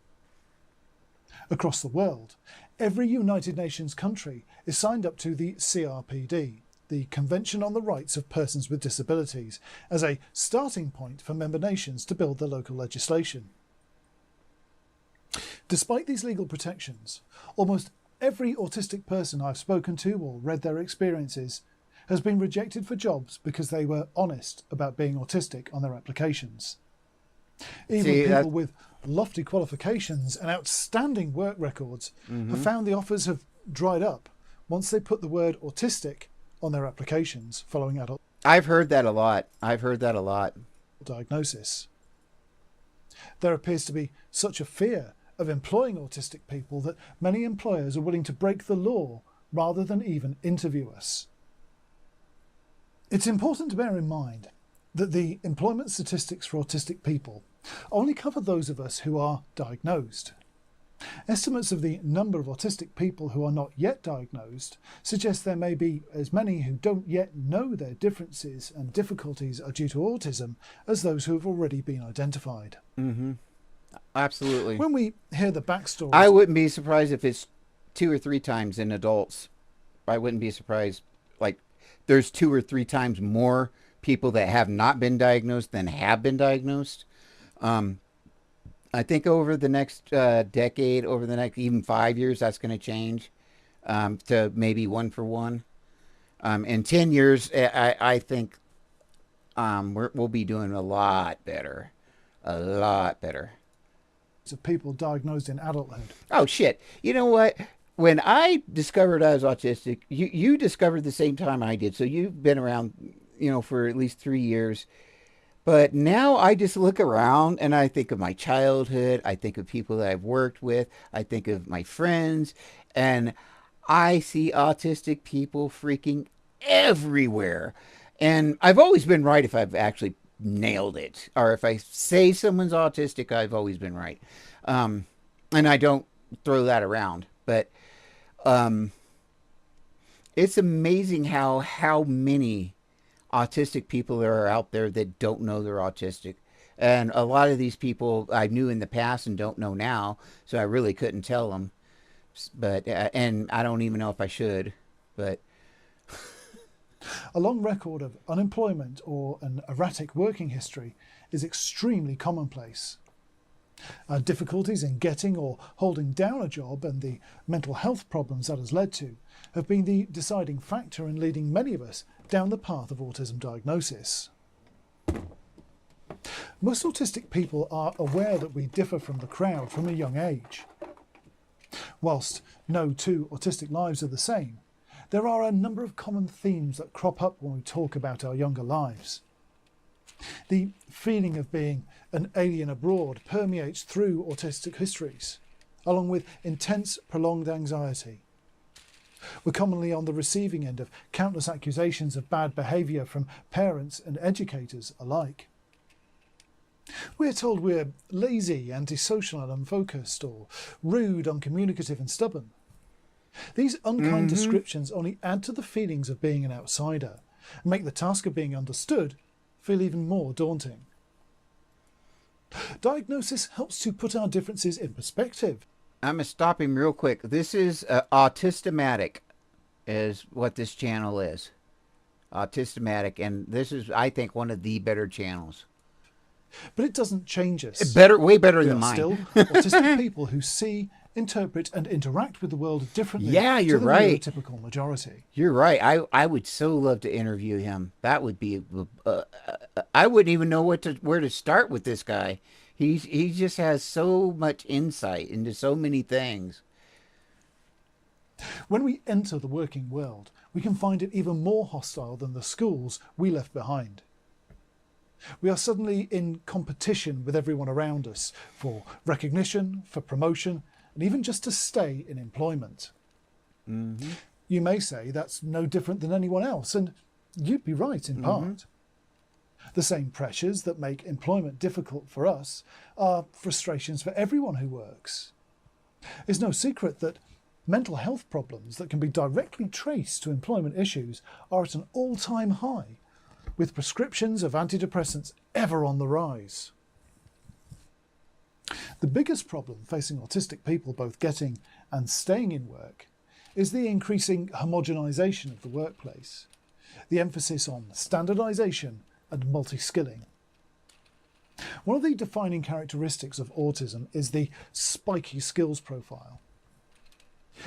Across the world, every United Nations country is signed up to the CRPD, the Convention on the Rights of Persons with Disabilities, as a starting point for member nations to build their local legislation. Despite these legal protections, almost every autistic person I've spoken to or read their experiences has been rejected for jobs because they were honest about being autistic on their applications. Even people with lofty qualifications and outstanding work records have found the offers have dried up once they put the word autistic on their applications following adult. I've heard that a lot. Diagnosis. There appears to be such a fear of employing autistic people that many employers are willing to break the law rather than even interview us. It's important to bear in mind that the employment statistics for autistic people only cover those of us who are diagnosed. Estimates of the number of autistic people who are not yet diagnosed suggest there may be as many who don't yet know their differences and difficulties are due to autism as those who have already been identified. Absolutely. When we hear the backstory, I wouldn't be surprised if it's 2 or 3 times in adults. I wouldn't be surprised. Like, there's 2 or 3 times more people that have not been diagnosed than have been diagnosed. I think over the next decade, over the next even 5 years, that's going to change to maybe 1 for 1. In 10 years, I think we'll be doing a lot better. A lot better. Of people diagnosed in adulthood. Oh, shit. You know what? When I discovered I was autistic, you discovered the same time I did. So you've been around, for at least 3 years. But now I just look around and I think of my childhood. I think of people that I've worked with. I think of my friends. And I see autistic people freaking everywhere. And I've always been right if I've actually nailed it. Or if I say someone's autistic, I've always been right. And I don't throw that around. But it's amazing how many autistic people there are out there that don't know they're autistic. And a lot of these people I knew in the past and don't know now, so I really couldn't tell them. But and I don't even know if I should. But a long record of unemployment or an erratic working history is extremely commonplace. Difficulties in getting or holding down a job and the mental health problems that has led to have been the deciding factor in leading many of us down the path of autism diagnosis. Most autistic people are aware that we differ from the crowd from a young age. Whilst no 2 autistic lives are the same, there are a number of common themes that crop up when we talk about our younger lives. The feeling of being an alien abroad permeates through autistic histories, along with intense, prolonged anxiety. We're commonly on the receiving end of countless accusations of bad behaviour from parents and educators alike. We're told we're lazy, antisocial and unfocused, or rude, uncommunicative and stubborn. These unkind descriptions only add to the feelings of being an outsider and make the task of being understood feel even more daunting. Diagnosis helps to put our differences in perspective. I'm going to stop him real quick. This is Autismatic is what this channel is. Autismatic. And this is, I think, one of the better channels. But it doesn't change us. Way better than mine. Still autistic people who see, interpret and interact with the world differently you're to the right. neurotypical majority. You're right. I would so love to interview him. That would be... I wouldn't even know where to start with this guy. He just has so much insight into so many things. When we enter the working world, we can find it even more hostile than the schools we left behind. We are suddenly in competition with everyone around us for recognition, for promotion, and even just to stay in employment. Mm-hmm. You may say that's no different than anyone else, and you'd be right in part. The same pressures that make employment difficult for us are frustrations for everyone who works. It's no secret that mental health problems that can be directly traced to employment issues are at an all-time high, with prescriptions of antidepressants ever on the rise. The biggest problem facing autistic people both getting and staying in work is the increasing homogenization of the workplace, the emphasis on standardization and multi-skilling. One of the defining characteristics of autism is the spiky skills profile.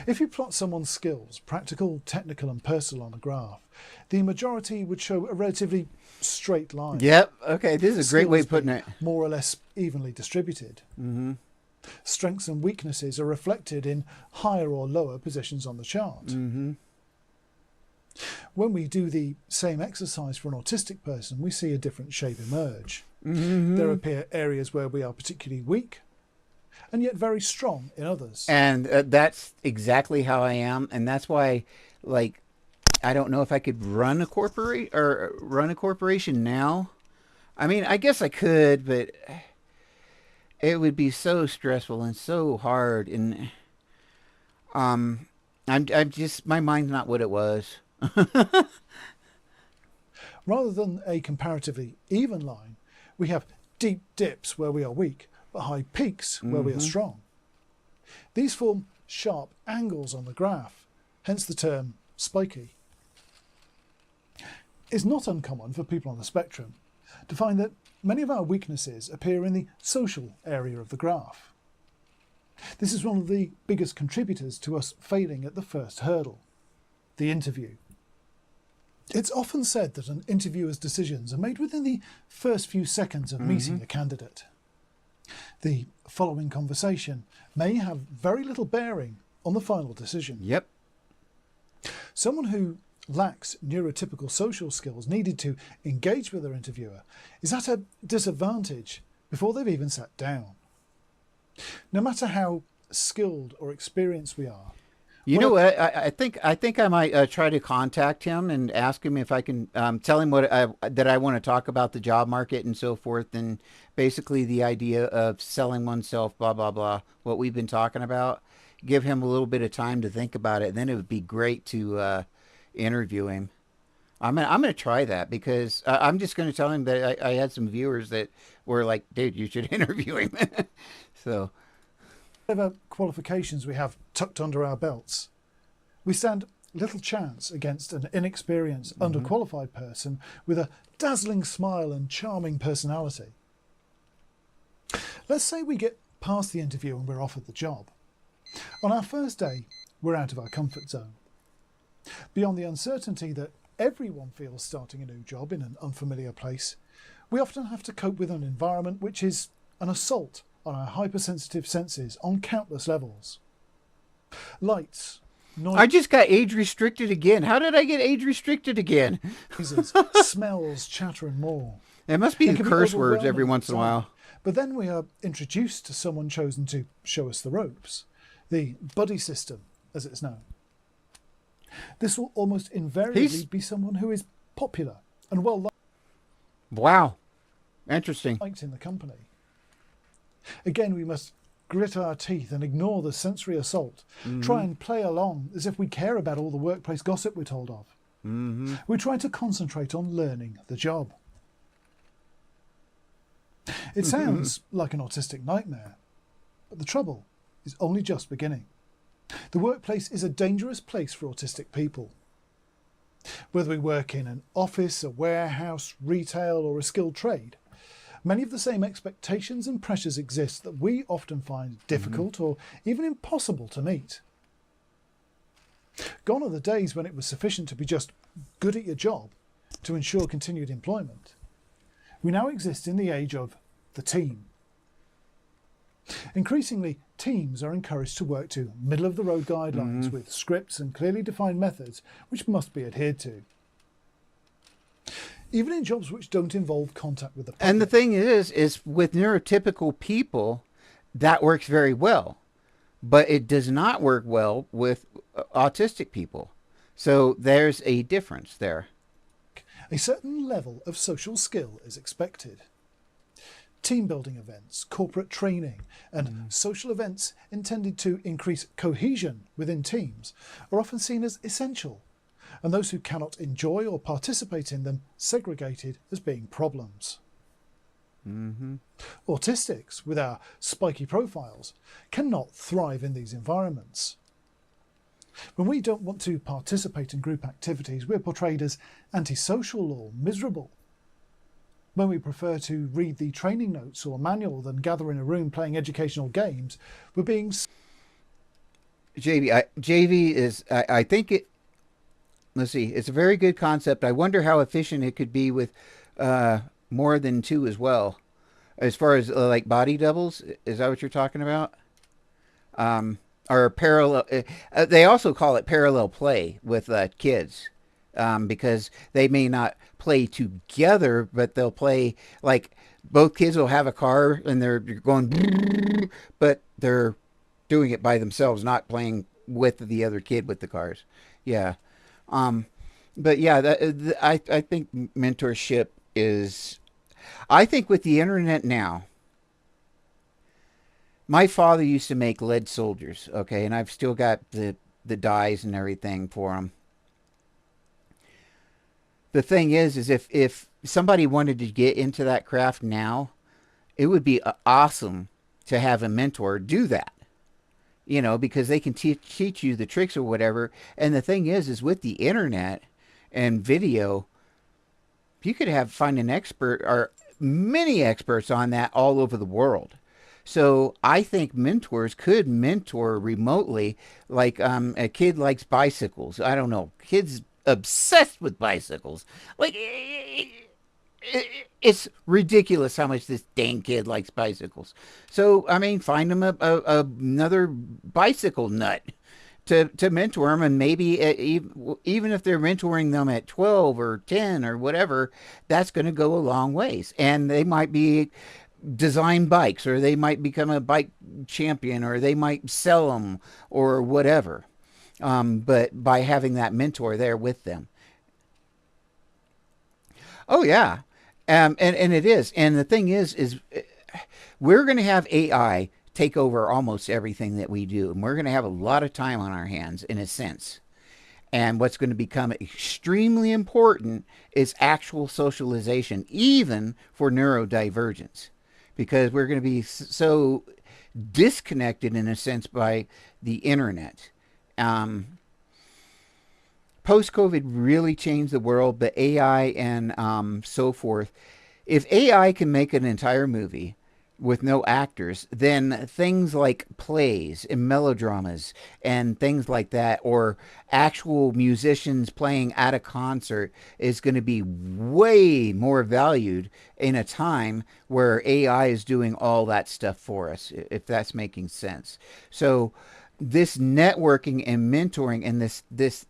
If you plot someone's skills, practical, technical and personal on a graph, the majority would show a relatively straight line. Yep, okay, this is a great way of putting it. More or less evenly distributed. Mm-hmm. Strengths and weaknesses are reflected in higher or lower positions on the chart. Mm-hmm. When we do the same exercise for an autistic person, we see a different shape emerge. Mm-hmm. There appear areas where we are particularly weak, and yet very strong in others. And that's exactly how I am, and that's why, like, I don't know if I could run a corporation now. I mean, I guess I could, but it would be so stressful and so hard, and I'm just, my mind's not what it was. Rather than a comparatively even line, we have deep dips where we are weak, but high peaks where we are strong. These form sharp angles on the graph, hence the term spiky. It's not uncommon for people on the spectrum to find that many of our weaknesses appear in the social area of the graph. This is one of the biggest contributors to us failing at the first hurdle, the interview. It's often said that an interviewer's decisions are made within the first few seconds of meeting a candidate. The following conversation may have very little bearing on the final decision. Yep. Someone who lacks neurotypical social skills needed to engage with their interviewer is at a disadvantage before they've even sat down. No matter how skilled or experienced we are, you know what? I think I might try to contact him and ask him if I can tell him that I want to talk about the job market and so forth, and basically the idea of selling oneself, blah blah blah. What we've been talking about. Give him a little bit of time to think about it, and then it would be great to interview him. I'm gonna try that, because I'm just gonna tell him that I had some viewers that were like, "Dude, you should interview him." So. Whatever qualifications we have tucked under our belts, we stand little chance against an inexperienced, underqualified person with a dazzling smile and charming personality. Let's say we get past the interview and we're offered the job. On our first day, we're out of our comfort zone. Beyond the uncertainty that everyone feels starting a new job in an unfamiliar place, we often have to cope with an environment which is an assault on our hypersensitive senses on countless levels. Lights, noise. I just got age restricted again. How did I get age restricted again? Smells, chatter and more. It must be the curse words every once in a while. But then we are introduced to someone chosen to show us the ropes, the buddy system, as it's known. This will almost invariably be someone who is popular and well liked. Wow. Interesting. Liked in the company. Again, we must grit our teeth and ignore the sensory assault. Try and play along as if we care about all the workplace gossip we're told of. We try to concentrate on learning the job. It sounds like an autistic nightmare, but the trouble is only just beginning. The workplace is a dangerous place for autistic people. Whether we work in an office, a warehouse, retail, or a skilled trade, many of the same expectations and pressures exist that we often find difficult or even impossible to meet. Gone are the days when it was sufficient to be just good at your job to ensure continued employment. We now exist in the age of the team. Increasingly, teams are encouraged to work to middle-of-the-road guidelines with scripts and clearly defined methods which must be adhered to. Even in jobs which don't involve contact with the public. And the thing is with neurotypical people, that works very well. But it does not work well with autistic people. So there's a difference there. A certain level of social skill is expected. Team building events, corporate training, and social events intended to increase cohesion within teams are often seen as essential, and those who cannot enjoy or participate in them segregated as being problems. Autistics, with our spiky profiles, cannot thrive in these environments. When we don't want to participate in group activities, we're portrayed as antisocial or miserable. When we prefer to read the training notes or manual than gather in a room playing educational games, we're being... JV is, I think it, let's see, it's a very good concept. I wonder how efficient it could be with more than two as well. As far as like body doubles, is that what you're talking about? Or parallel, they also call it parallel play with kids. Because they may not play together, but they'll play, like, both kids will have a car and they're going, but they're doing it by themselves, not playing with the other kid with the cars. Yeah. But yeah, I think mentorship is, I think with the internet now, my father used to make lead soldiers, okay, and I've still got the dies and everything for them. The thing is if somebody wanted to get into that craft now, it would be awesome to have a mentor do that. You know, because they can teach you the tricks or whatever. And the thing is with the internet and video, you could find an expert or many experts on that all over the world. So I think mentors could mentor remotely, like a kid likes bicycles. I don't know, kids obsessed with bicycles. Like, it's ridiculous how much this dang kid likes bicycles. So, I mean, find him another bicycle nut to mentor him, and maybe even if they're mentoring them at 12 or 10 or whatever, that's going to go a long ways. And they might be design bikes, or they might become a bike champion, or they might sell them or whatever. But by having that mentor there with them. Oh yeah. And it is. And the thing is we're going to have AI take over almost everything that we do. And we're going to have a lot of time on our hands, in a sense. And what's going to become extremely important is actual socialization, even for neurodivergence, because we're going to be so disconnected, in a sense, by the internet. Post-COVID really changed the world, but AI and so forth. If AI can make an entire movie with no actors, then things like plays and melodramas and things like that, or actual musicians playing at a concert, is going to be way more valued in a time where AI is doing all that stuff for us, if that's making sense. So this networking and mentoring and this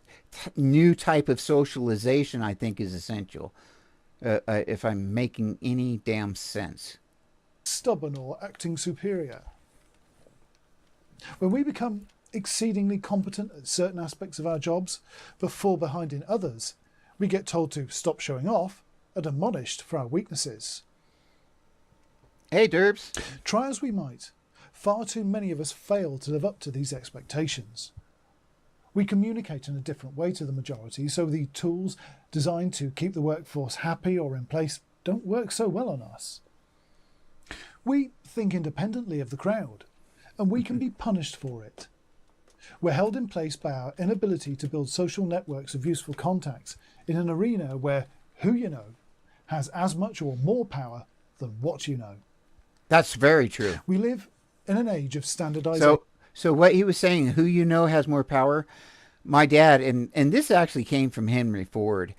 new type of socialization, I think, is essential. If I'm making any damn sense. Stubborn or acting superior. When we become exceedingly competent at certain aspects of our jobs, but fall behind in others, we get told to stop showing off and admonished for our weaknesses. Hey, Derbs. Try as we might, far too many of us fail to live up to these expectations. We communicate in a different way to the majority, so the tools designed to keep the workforce happy or in place don't work so well on us. We think independently of the crowd, and we can be punished for it. We're held in place by our inability to build social networks of useful contacts in an arena where who you know has as much or more power than what you know. That's very true. We live in an age of standardization. So what he was saying, who you know has more power, my dad, and this actually came from Henry Ford.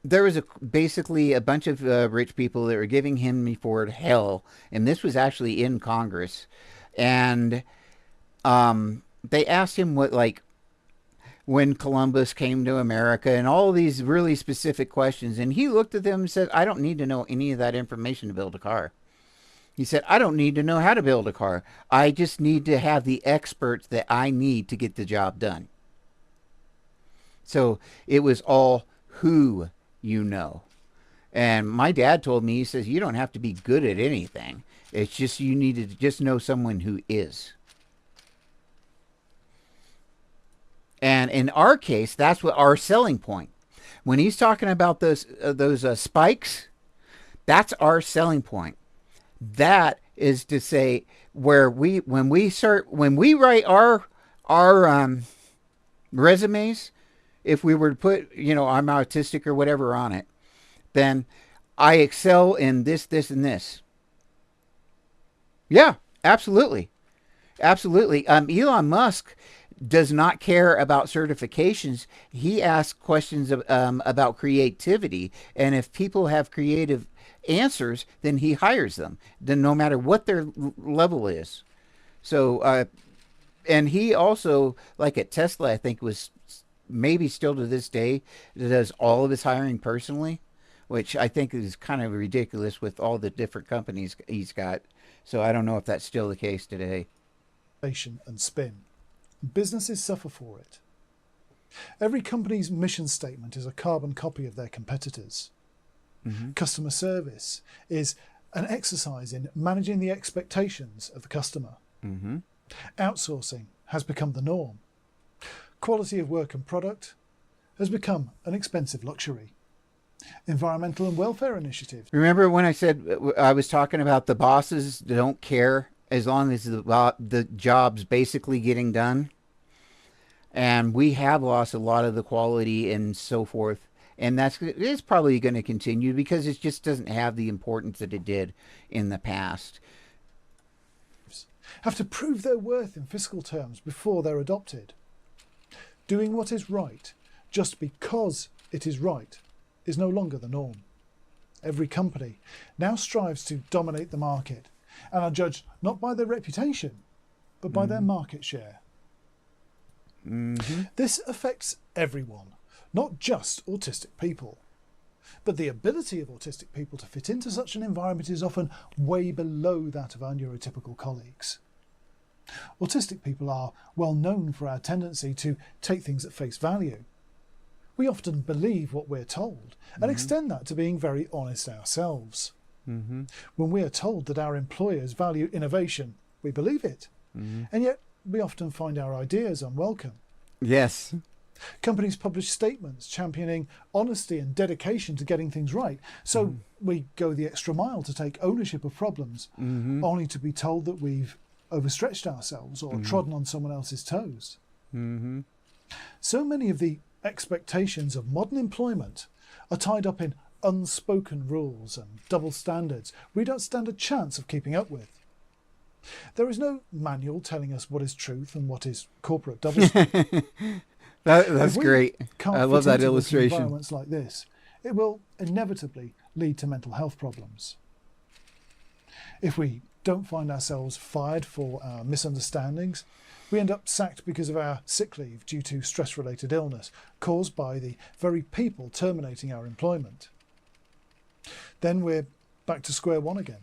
there was basically a bunch of rich people that were giving Henry Ford hell, and this was actually in Congress, and they asked him what, like, when Columbus came to America and all these really specific questions, and he looked at them and said, I don't need to know any of that information to build a car. He said, I don't need to know how to build a car. I just need to have the experts that I need to get the job done. So it was all who you know. And my dad told me, he says, you don't have to be good at anything. It's just you need to just know someone who is. And in our case, that's what our selling point. When he's talking about those spikes, that's our selling point. That is to say, where when we write our resumes, if we were to put, I'm autistic or whatever on it, then I excel in this, this, and this. Yeah, absolutely. Absolutely. Elon Musk does not care about certifications. He asks questions about creativity. And if people have creative answers, then he hires them, then no matter what their level is. So, and he also, like at Tesla, I think was maybe still to this day, does all of his hiring personally, which I think is kind of ridiculous with all the different companies he's got. So I don't know if that's still the case today. And spin. Businesses suffer for it. Every company's mission statement is a carbon copy of their competitors. Mm-hmm. Customer service is an exercise in managing the expectations of the customer. Mm-hmm. Outsourcing has become the norm. Quality of work and product has become an expensive luxury. Environmental and welfare initiatives. Remember when I said I was talking about the bosses don't care as long as the job's basically getting done? And we have lost a lot of the quality and so forth. And it's probably going to continue because it just doesn't have the importance that it did in the past. Have to prove their worth in fiscal terms before they're adopted. Doing what is right just because it is right is no longer the norm. Every company now strives to dominate the market and are judged not by their reputation, but by their market share. Mm-hmm. This affects everyone, not just autistic people. But the ability of autistic people to fit into such an environment is often way below that of our neurotypical colleagues. Autistic people are well known for our tendency to take things at face value. We often believe what we're told and extend that to being very honest ourselves. Mm-hmm. When we are told that our employers value innovation, we believe it. Mm-hmm. And yet we often find our ideas unwelcome. Yes. Companies publish statements championing honesty and dedication to getting things right. So we go the extra mile to take ownership of problems, only to be told that we've overstretched ourselves or trodden on someone else's toes. Mm-hmm. So many of the expectations of modern employment are tied up in unspoken rules and double standards we don't stand a chance of keeping up with. There is no manual telling us what is truth and what is corporate doublespeak. That's great. I love that illustration. Environments like this, it will inevitably lead to mental health problems. If we don't find ourselves fired for our misunderstandings, we end up sacked because of our sick leave due to stress-related illness caused by the very people terminating our employment. Then we're back to square one again,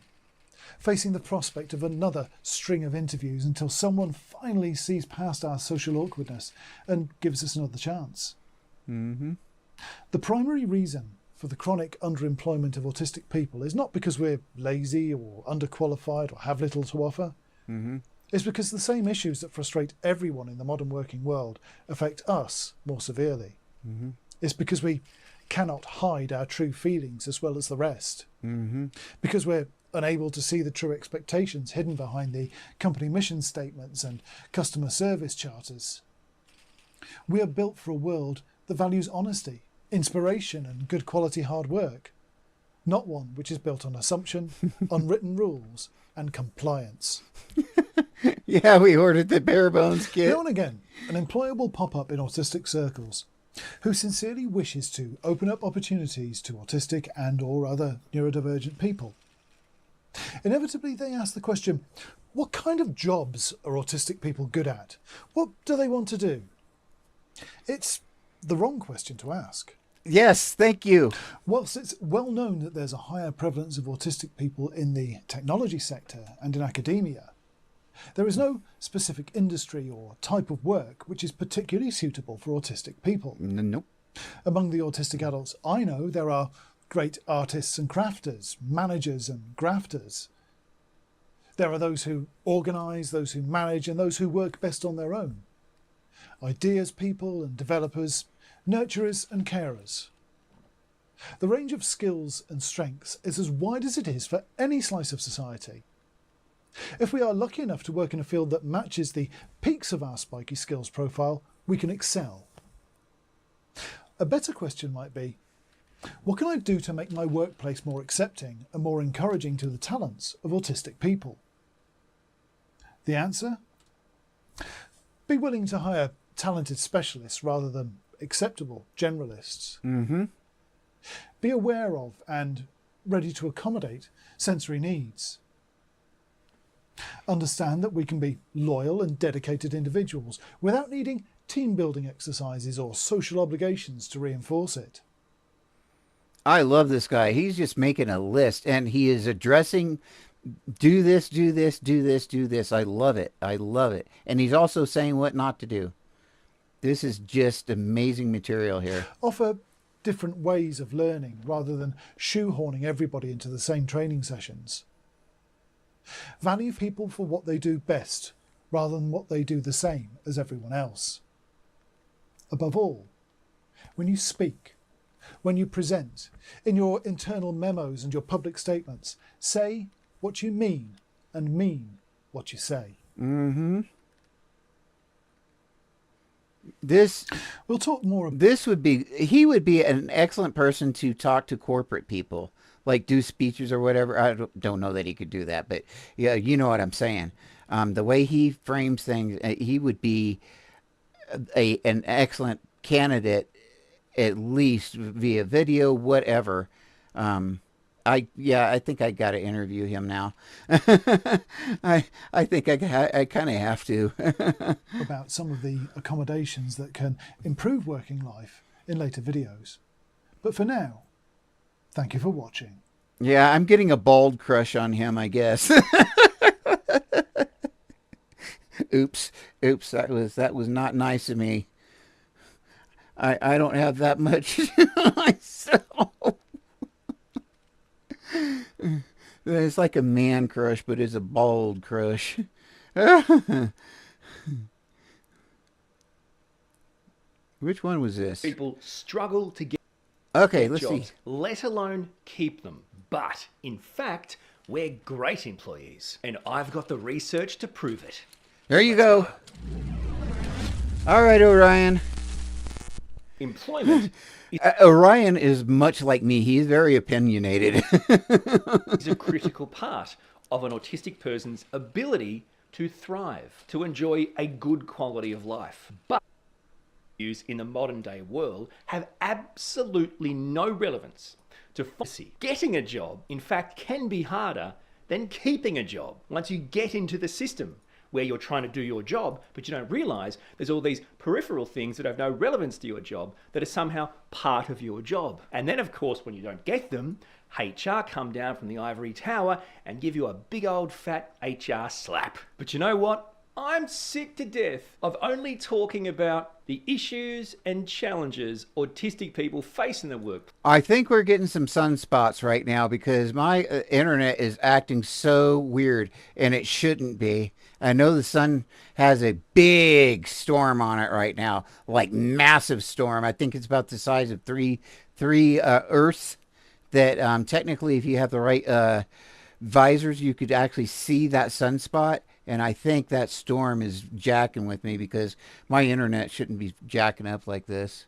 facing the prospect of another string of interviews until someone finally sees past our social awkwardness and gives us another chance. Mm-hmm. The primary reason for the chronic underemployment of autistic people is not because we're lazy or underqualified or have little to offer. Mm-hmm. It's because the same issues that frustrate everyone in the modern working world affect us more severely. Mm-hmm. It's because we cannot hide our true feelings as well as the rest. Mm-hmm. Because we're unable to see the true expectations hidden behind the company mission statements and customer service charters. We are built for a world that values honesty, inspiration and good quality hard work, not one which is built on assumption, unwritten rules and compliance. Yeah, we ordered the bare bones kit. Now and again, an employer will pop up in autistic circles who sincerely wishes to open up opportunities to autistic and or other neurodivergent people. Inevitably, they ask the question, what kind of jobs are autistic people good at? What do they want to do? It's the wrong question to ask. Yes, thank you. Whilst it's well known that there's a higher prevalence of autistic people in the technology sector and in academia, there is no specific industry or type of work which is particularly suitable for autistic people. Nope. Among the autistic adults I know, there are great artists and crafters, managers and grafters. There are those who organise, those who manage, and those who work best on their own. Ideas people and developers, nurturers and carers. The range of skills and strengths is as wide as it is for any slice of society. If we are lucky enough to work in a field that matches the peaks of our spiky skills profile, we can excel. A better question might be, what can I do to make my workplace more accepting and more encouraging to the talents of autistic people? The answer? Be willing to hire talented specialists rather than acceptable generalists. Mm-hmm. Be aware of and ready to accommodate sensory needs. Understand that we can be loyal and dedicated individuals without needing team building exercises or social obligations to reinforce it. I love this guy. He's just making a list and he is addressing do this, do this, do this, do this. I love it. I love it. And he's also saying what not to do. This is just amazing material here. Offer different ways of learning rather than shoehorning everybody into the same training sessions. Value people for what they do best rather than what they do the same as everyone else. Above all, when you speak, when you present, in your internal memos and your public statements, say what you mean and mean what you say. Mm-hmm. We'll talk more. He would be an excellent person to talk to corporate people, like do speeches or whatever. I don't know that he could do that, but yeah, you know what I'm saying. The way he frames things, he would be an excellent candidate, at least via video, whatever. I think I got to interview him now. I think I kind of have to. About some of the accommodations that can improve working life in later videos. But for now, thank you for watching. Yeah, I'm getting a bald crush on him, I guess. Oops, that was not nice of me. I don't have that much myself. It's like a man crush, but it's a bald crush. Which one was this? People struggle to get let's jobs, see. let alone keep them. But in fact, we're great employees, and I've got the research to prove it. There you go. All right, Orion. Employment Orion is much like me. He's very opinionated. is a critical part of an autistic person's ability to thrive, to enjoy a good quality of life. But issues in the modern day world have absolutely no relevance to fantasy. Getting a job, in fact, can be harder than keeping a job once you get into the system, where you're trying to do your job, but you don't realize there's all these peripheral things that have no relevance to your job that are somehow part of your job. And then, of course, when you don't get them, HR come down from the ivory tower and give you a big old fat HR slap. But you know what? I'm sick to death of only talking about the issues and challenges autistic people face in the work. I think we're getting some sunspots right now because my internet is acting so weird, and it shouldn't be. I know the sun has a big storm on it right now, like massive storm. I think it's about the size of three Earths. That technically, if you have the right visors, you could actually see that sunspot. And I think that storm is jacking with me because my internet shouldn't be jacking up like this.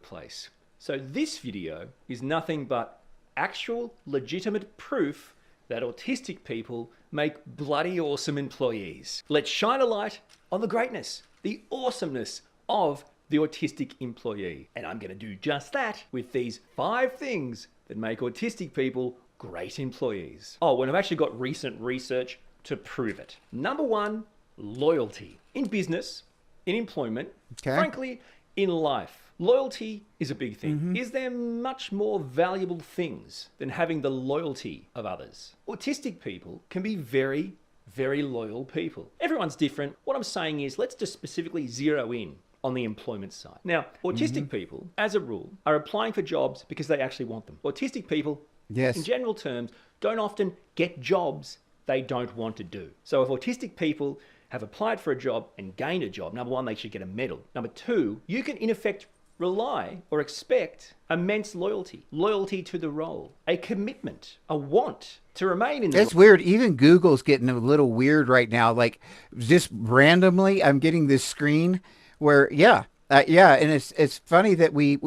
Place. So this video is nothing but actual legitimate proof that autistic people make bloody awesome employees. Let's shine a light on the greatness, the awesomeness of the autistic employee. And I'm going to do just that with these 5 things that make autistic people great employees. Oh, and I've actually got recent research to prove it. Number 1, loyalty. In business, in employment, frankly, in life. Loyalty is a big thing. Is there much more valuable things than having the loyalty of others? Autistic people can be very, very loyal people. Everyone's different. What I'm saying is, let's just specifically zero in on the employment side. Now, autistic people, as a rule, are applying for jobs because they actually want them. Autistic people, in general terms, don't often get jobs they don't want to do. So if autistic people have applied for a job and gained a job, number 1, they should get a medal. Number 2, you can in effect rely or expect immense loyalty to the role, a commitment, a want to remain in the That's weird. Even Google's getting a little weird right now. Like, just randomly, I'm getting this screen where, and it's funny that we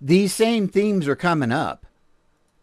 these same themes are coming up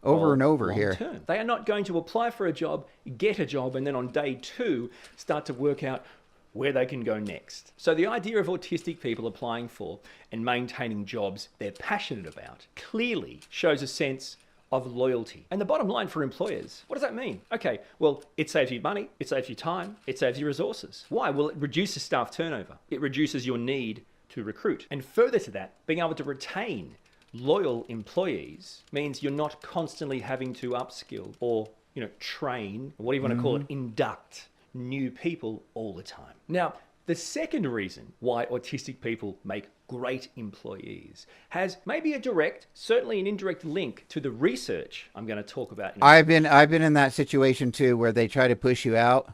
over and over here. Term. They are not going to apply for a job, get a job, and then on day 2 start to work out where they can go next. So the idea of autistic people applying for and maintaining jobs they're passionate about clearly shows a sense of loyalty. And the bottom line for employers, what does that mean? Okay, well, it saves you money, it saves you time, it saves you resources. Why? Well, it reduces staff turnover. It reduces your need to recruit. And further to that, being able to retain loyal employees means you're not constantly having to upskill or, train, what do you want to call it, induct new people all the time. Now, the second reason why autistic people make great employees has maybe a direct, certainly an indirect link to the research I'm going to talk about. I've been in that situation too, where they try to push you out,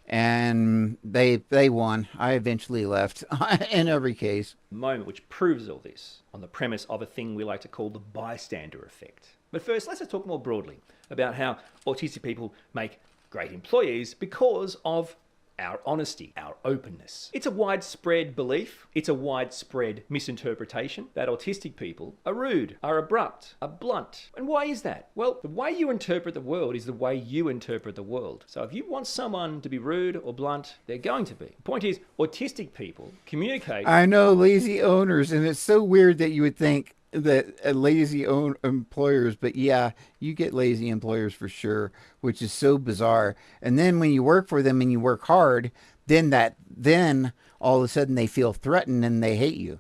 and they won. I eventually left in every case. Moment which proves all this on the premise of a thing we like to call the bystander effect. But first, let's just talk more broadly about how autistic people make great employees because of our honesty, our openness. It's a widespread belief, it's a widespread misinterpretation that autistic people are rude, are abrupt, are blunt. And why is that? Well, the way you interpret the world is the way you interpret the world. So if you want someone to be rude or blunt, they're going to be. The point is, autistic people communicate. I know lazy owners, and it's so weird that you would think that lazy employers, but yeah, you get lazy employers for sure, which is so bizarre. And then when you work for them and you work hard, then all of a sudden they feel threatened and they hate you,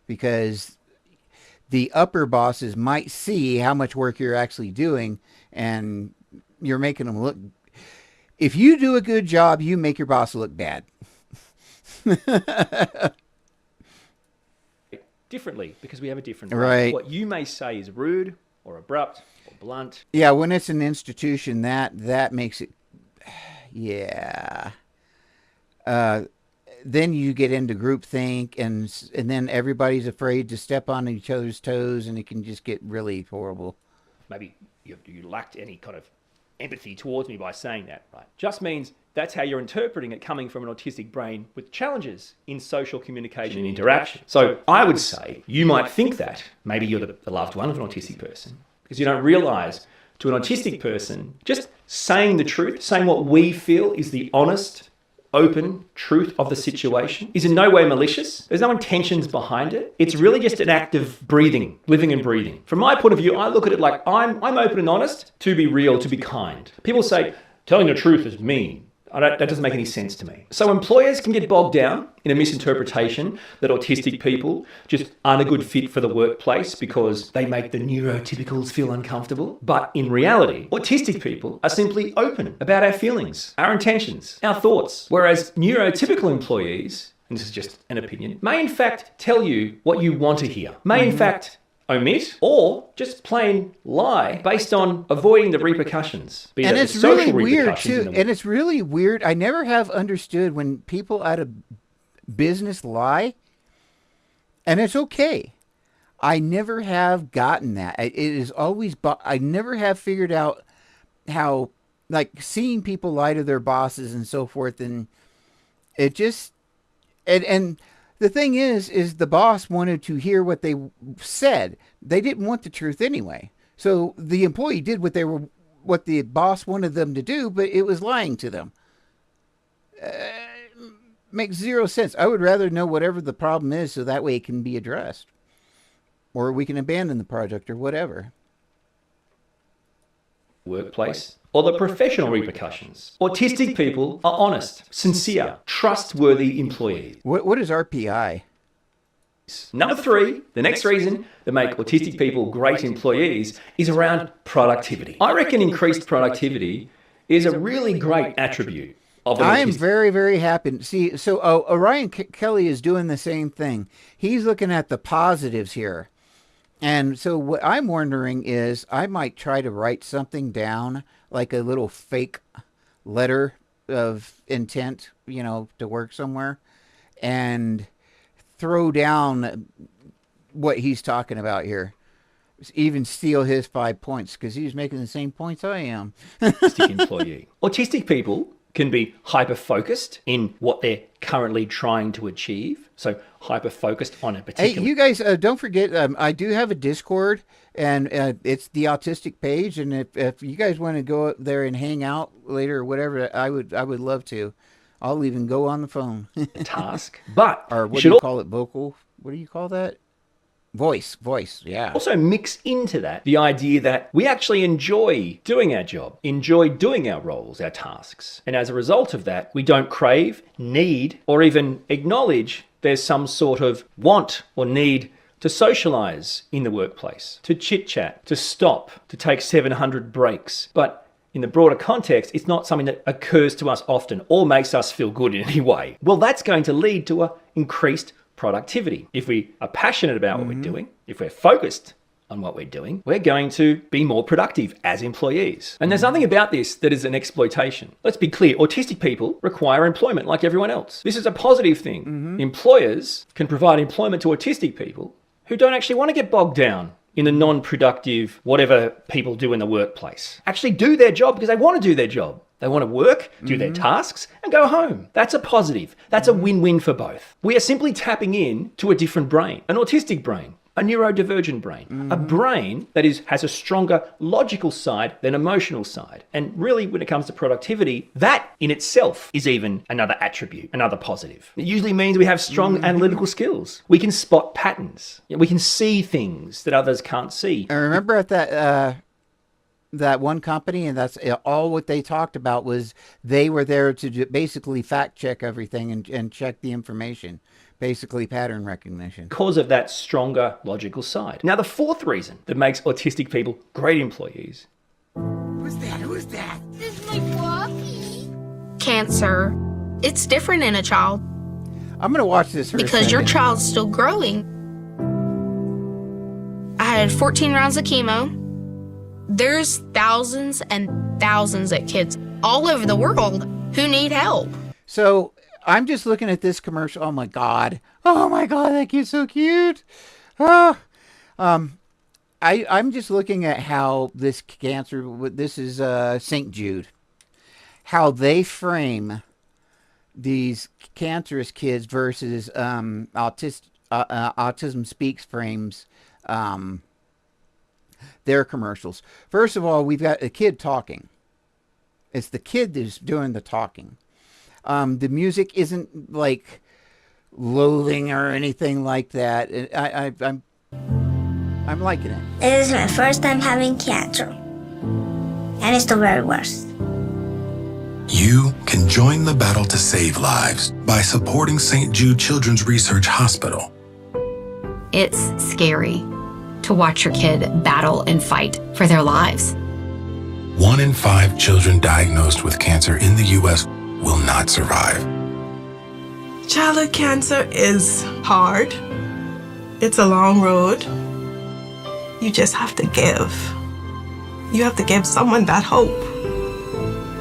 because the upper bosses might see how much work you're actually doing, and you're making them look. If you do a good job, you make your boss look bad. Differently, because we have a different right. What you may say is rude or abrupt or blunt. Yeah, when it's an institution, that makes it, then you get into groupthink, and then everybody's afraid to step on each other's toes, and it can just get really horrible. Maybe you lacked any kind of empathy towards me by saying that, right? Just means that's how you're interpreting it coming from an autistic brain with challenges in social communication and interaction. So I would say you might think that maybe you're the loved one of an autistic person, because you don't realize to an autistic person, just saying the truth, saying what we feel is the honest, open truth of the situation is in no way malicious. There's no intentions behind it. It's really just an act of breathing, living and breathing. From my point of view, I look at it like I'm open and honest to be real, to be kind. People say telling the truth is mean. That doesn't make any sense to me. So employers can get bogged down in a misinterpretation that autistic people just aren't a good fit for the workplace because they make the neurotypicals feel uncomfortable. But in reality, autistic people are simply open about our feelings, our intentions, our thoughts. Whereas neurotypical employees, and this is just an opinion, may in fact tell you what you want to hear, may in fact omit or just plain lie based on avoiding the repercussions. And it's really weird too. And it's really weird. I never have understood when people out of business lie, and it's okay. I never have gotten that. It is always, I never have figured out how, like, seeing people lie to their bosses and so forth, and it just, and the thing is the boss wanted to hear what they said. They didn't want the truth anyway. So the employee did what the boss wanted them to do, but it was lying to them. makes zero sense. I would rather know whatever the problem is so that way it can be addressed. Or we can abandon the project or whatever. Workplace, or the professional repercussions. Autistic people are honest, sincere, trustworthy employees. What is RPI? Number 3, the next reason that make autistic people great employees is around productivity. I reckon increased productivity is a really great attribute of an I am autistic. very, very happy. See, so Orion Kelly is doing the same thing. He's looking at the positives here. And so what I'm wondering is I might try to write something down, like a little fake letter of intent, to work somewhere, and throw down what he's talking about here. Even steal his 5 points because he's making the same points I am. Autistic employee. Autistic people can be hyper-focused in what they're currently trying to achieve. So hyper-focused on a particular... Hey, you guys, don't forget, I do have a Discord, and it's the Autistic page. And if you guys want to go up there and hang out later or whatever, I would love to. I'll even go on the phone. Task. But or what do you call it? Vocal? What do you call that? Voice, yeah. Also mix into that the idea that we actually enjoy doing our job, enjoy doing our roles, our tasks. And as a result of that, we don't crave, need, or even acknowledge there's some sort of want or need to socialize in the workplace, to chit-chat, to stop, to take 700 breaks. But in the broader context, it's not something that occurs to us often or makes us feel good in any way. Well, that's going to lead to an increased productivity. If we are passionate about what we're doing, if we're focused on what we're doing, we're going to be more productive as employees. And there's nothing about this that is an exploitation. Let's be clear, autistic people require employment like everyone else. This is a positive thing. Employers can provide employment to autistic people who don't actually want to get bogged down in the non-productive, whatever people do in the workplace. Actually do their job because they want to do their job. They want to work, do their tasks, and go home. That's a positive. That's a win-win for both. We are simply tapping in to a different brain, an autistic brain, a neurodivergent brain, a brain that has a stronger logical side than emotional side. And really, when it comes to productivity, that in itself is even another attribute, another positive. It usually means we have strong analytical skills. We can spot patterns. We can see things that others can't see. I remember at that one company, and that's all what they talked about was they were there to basically fact check everything and check the information. Basically pattern recognition. Because of that stronger logical side. Now, the fourth reason that makes autistic people great employees. Who's that? This is my puppy. Cancer. It's different in a child. I'm going to watch this for because your child's still growing. I had 14 rounds of chemo. There's thousands and thousands of kids all over the world who need help. So I'm just looking at this commercial. Oh my God, that kid's so cute. I'm just looking at how this cancer, this is St. Jude, how they frame these cancerous kids versus Autism Speaks frames their commercials. First of all, we've got a kid talking. It's the kid that's doing the talking. The music isn't like loathing or anything like that. I'm liking it. It is my first time having cancer, and it's the very worst. You can join the battle to save lives by supporting St. Jude Children's Research Hospital. It's scary to watch your kid battle and fight for their lives. 1 in 5 children diagnosed with cancer in the U.S. will not survive. Childhood cancer is hard. It's a long road. You just have to give. You have to give someone that hope.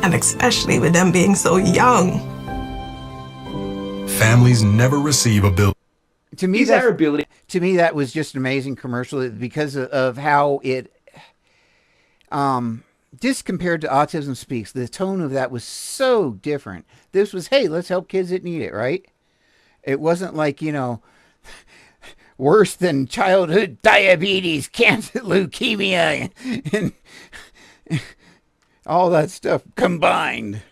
And especially with them being so young. Families never receive a bill. To me, that was just an amazing commercial because of how it, just compared to Autism Speaks, the tone of that was so different. This was, hey, let's help kids that need it, right? It wasn't like, worse than childhood diabetes, cancer, leukemia, and all that stuff combined.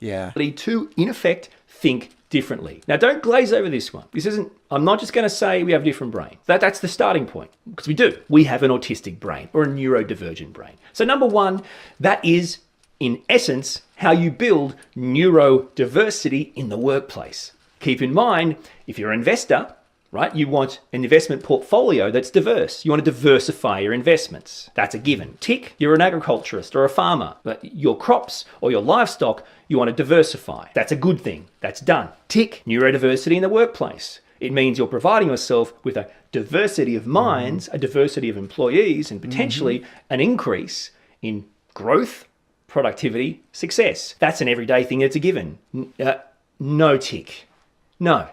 Yeah. To, in effect, think differently. Now, don't glaze over this one. I'm not just going to say we have a different brain. That's the starting point, because we do. We have an autistic brain or a neurodivergent brain. So number one, that is, in essence, how you build neurodiversity in the workplace. Keep in mind, if you're an investor, right, you want an investment portfolio that's diverse. You want to diversify your investments. That's a given. Tick, you're an agriculturist or a farmer. But your crops or your livestock, you want to diversify. That's a good thing. That's done. Tick, neurodiversity in the workplace. It means you're providing yourself with a diversity of minds, a diversity of employees, and potentially an increase in growth, productivity, success. That's an everyday thing. It's a given. No tick. No.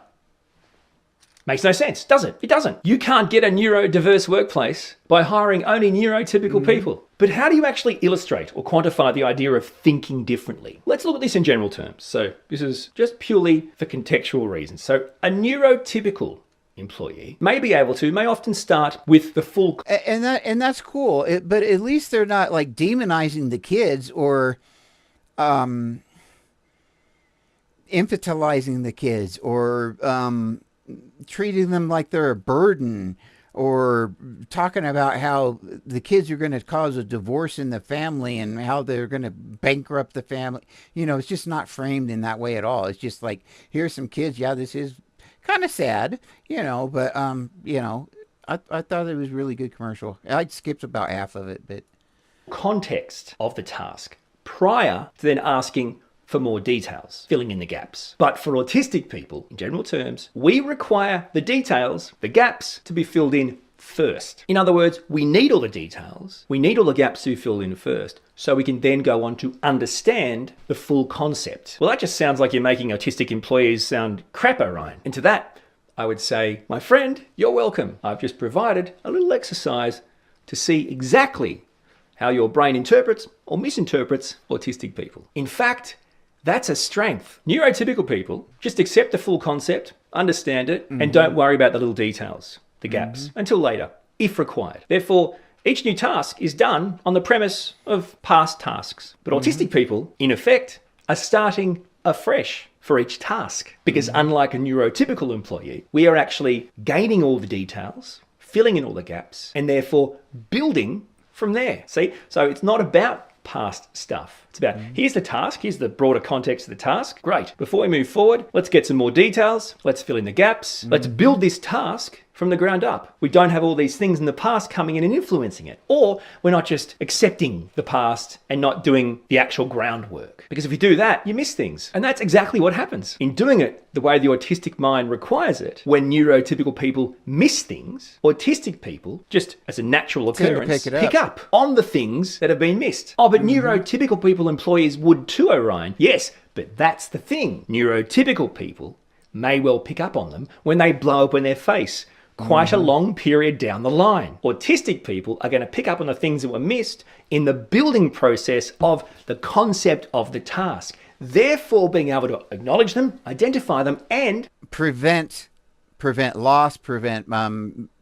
Makes no sense, does it? It doesn't. You can't get a neurodiverse workplace by hiring only neurotypical people. But how do you actually illustrate or quantify the idea of thinking differently? Let's look at this in general terms. So this is just purely for contextual reasons. So a neurotypical employee may often start with the full... And that's cool. But at least they're not like demonizing the kids or infantilizing the kids or treating them like they're a burden, or talking about how the kids are going to cause a divorce in the family and how they're going to bankrupt the family. You know, it's just not framed in that way at all. It's just like, here's some kids. Yeah, this is kind of sad, you know, but, you know, I thought it was a really good commercial. I skipped about half of it, but... Context of the task prior to then asking for more details, filling in the gaps. But for autistic people, in general terms, we require the details, the gaps, to be filled in first. In other words, we need all the details, we need all the gaps to be filled in first, so we can then go on to understand the full concept. Well, that just sounds like you're making autistic employees sound crapper, Ryan. And to that, I would say, my friend, you're welcome. I've just provided a little exercise to see exactly how your brain interprets or misinterprets autistic people. In fact, that's a strength. Neurotypical people just accept the full concept, understand it, and don't worry about the little details, the gaps, until later, if required. Therefore, each new task is done on the premise of past tasks. But autistic people, in effect, are starting afresh for each task. Because unlike a neurotypical employee, we are actually gaining all the details, filling in all the gaps, and therefore building from there. See? So it's not about past stuff. It's about, here's the task, here's the broader context of the task. Great. Before we move forward, let's get some more details. Let's fill in the gaps. Let's build this task from the ground up. We don't have all these things in the past coming in and influencing it. Or we're not just accepting the past and not doing the actual groundwork. Because if you do that, you miss things. And that's exactly what happens. In doing it the way the autistic mind requires it, when neurotypical people miss things, autistic people, just as a natural occurrence, pick up on the things that have been missed. Oh, but neurotypical people employees would too, Orion. Yes, but that's the thing. Neurotypical people may well pick up on them when they blow up in their face quite a long period down the line. Autistic people are going to pick up on the things that were missed in the building process of the concept of the task. Therefore, being able to acknowledge them, identify them, and prevent loss, prevent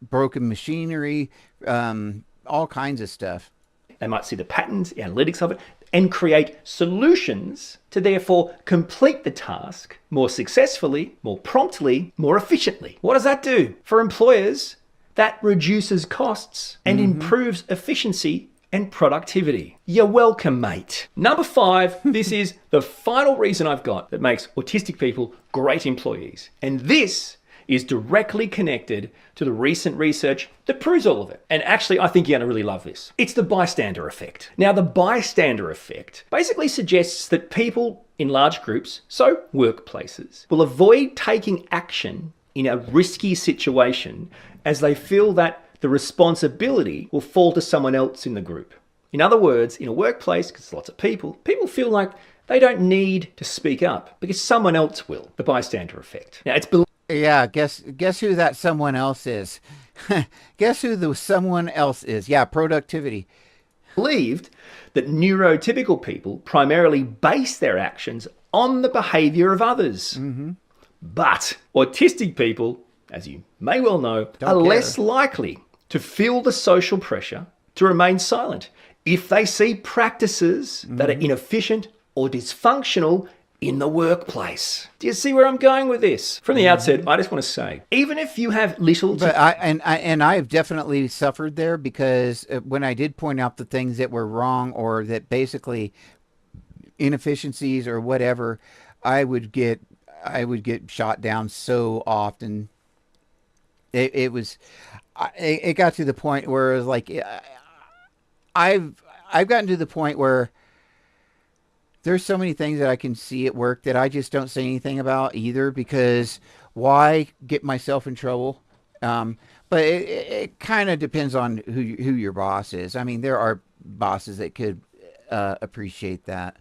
broken machinery, all kinds of stuff. They might see the patterns, the analytics of it, and create solutions to therefore complete the task more successfully, more promptly, more efficiently. What does that do? For employers, that reduces costs and improves efficiency and productivity. You're welcome, mate. Number 5, this is the final reason I've got that makes autistic people great employees. And this is directly connected to the recent research that proves all of it. And actually, I think you're going to really love this. It's the bystander effect. Now, the bystander effect basically suggests that people in large groups, so workplaces, will avoid taking action in a risky situation as they feel that the responsibility will fall to someone else in the group. In other words, in a workplace, because there's lots of people feel like they don't need to speak up because someone else will. The bystander effect. Now, it's yeah, guess who that someone else is. Guess who the someone else is. Yeah, productivity. Believed that neurotypical people primarily base their actions on the behavior of others. But autistic people, as you may well know, are less likely to feel the social pressure to remain silent if they see practices that are inefficient or dysfunctional in the workplace. Do you see where I'm going with this? From the outset, I just want to say, even if you have little to... But I've definitely suffered there, because when I did point out the things that were wrong, or that basically inefficiencies or whatever, I would get shot down so often. It got to the point where it was like, I've gotten to the point where there's so many things that I can see at work that I just don't say anything about either, because why get myself in trouble? But it kind of depends on who your boss is. I mean, there are bosses that could appreciate that.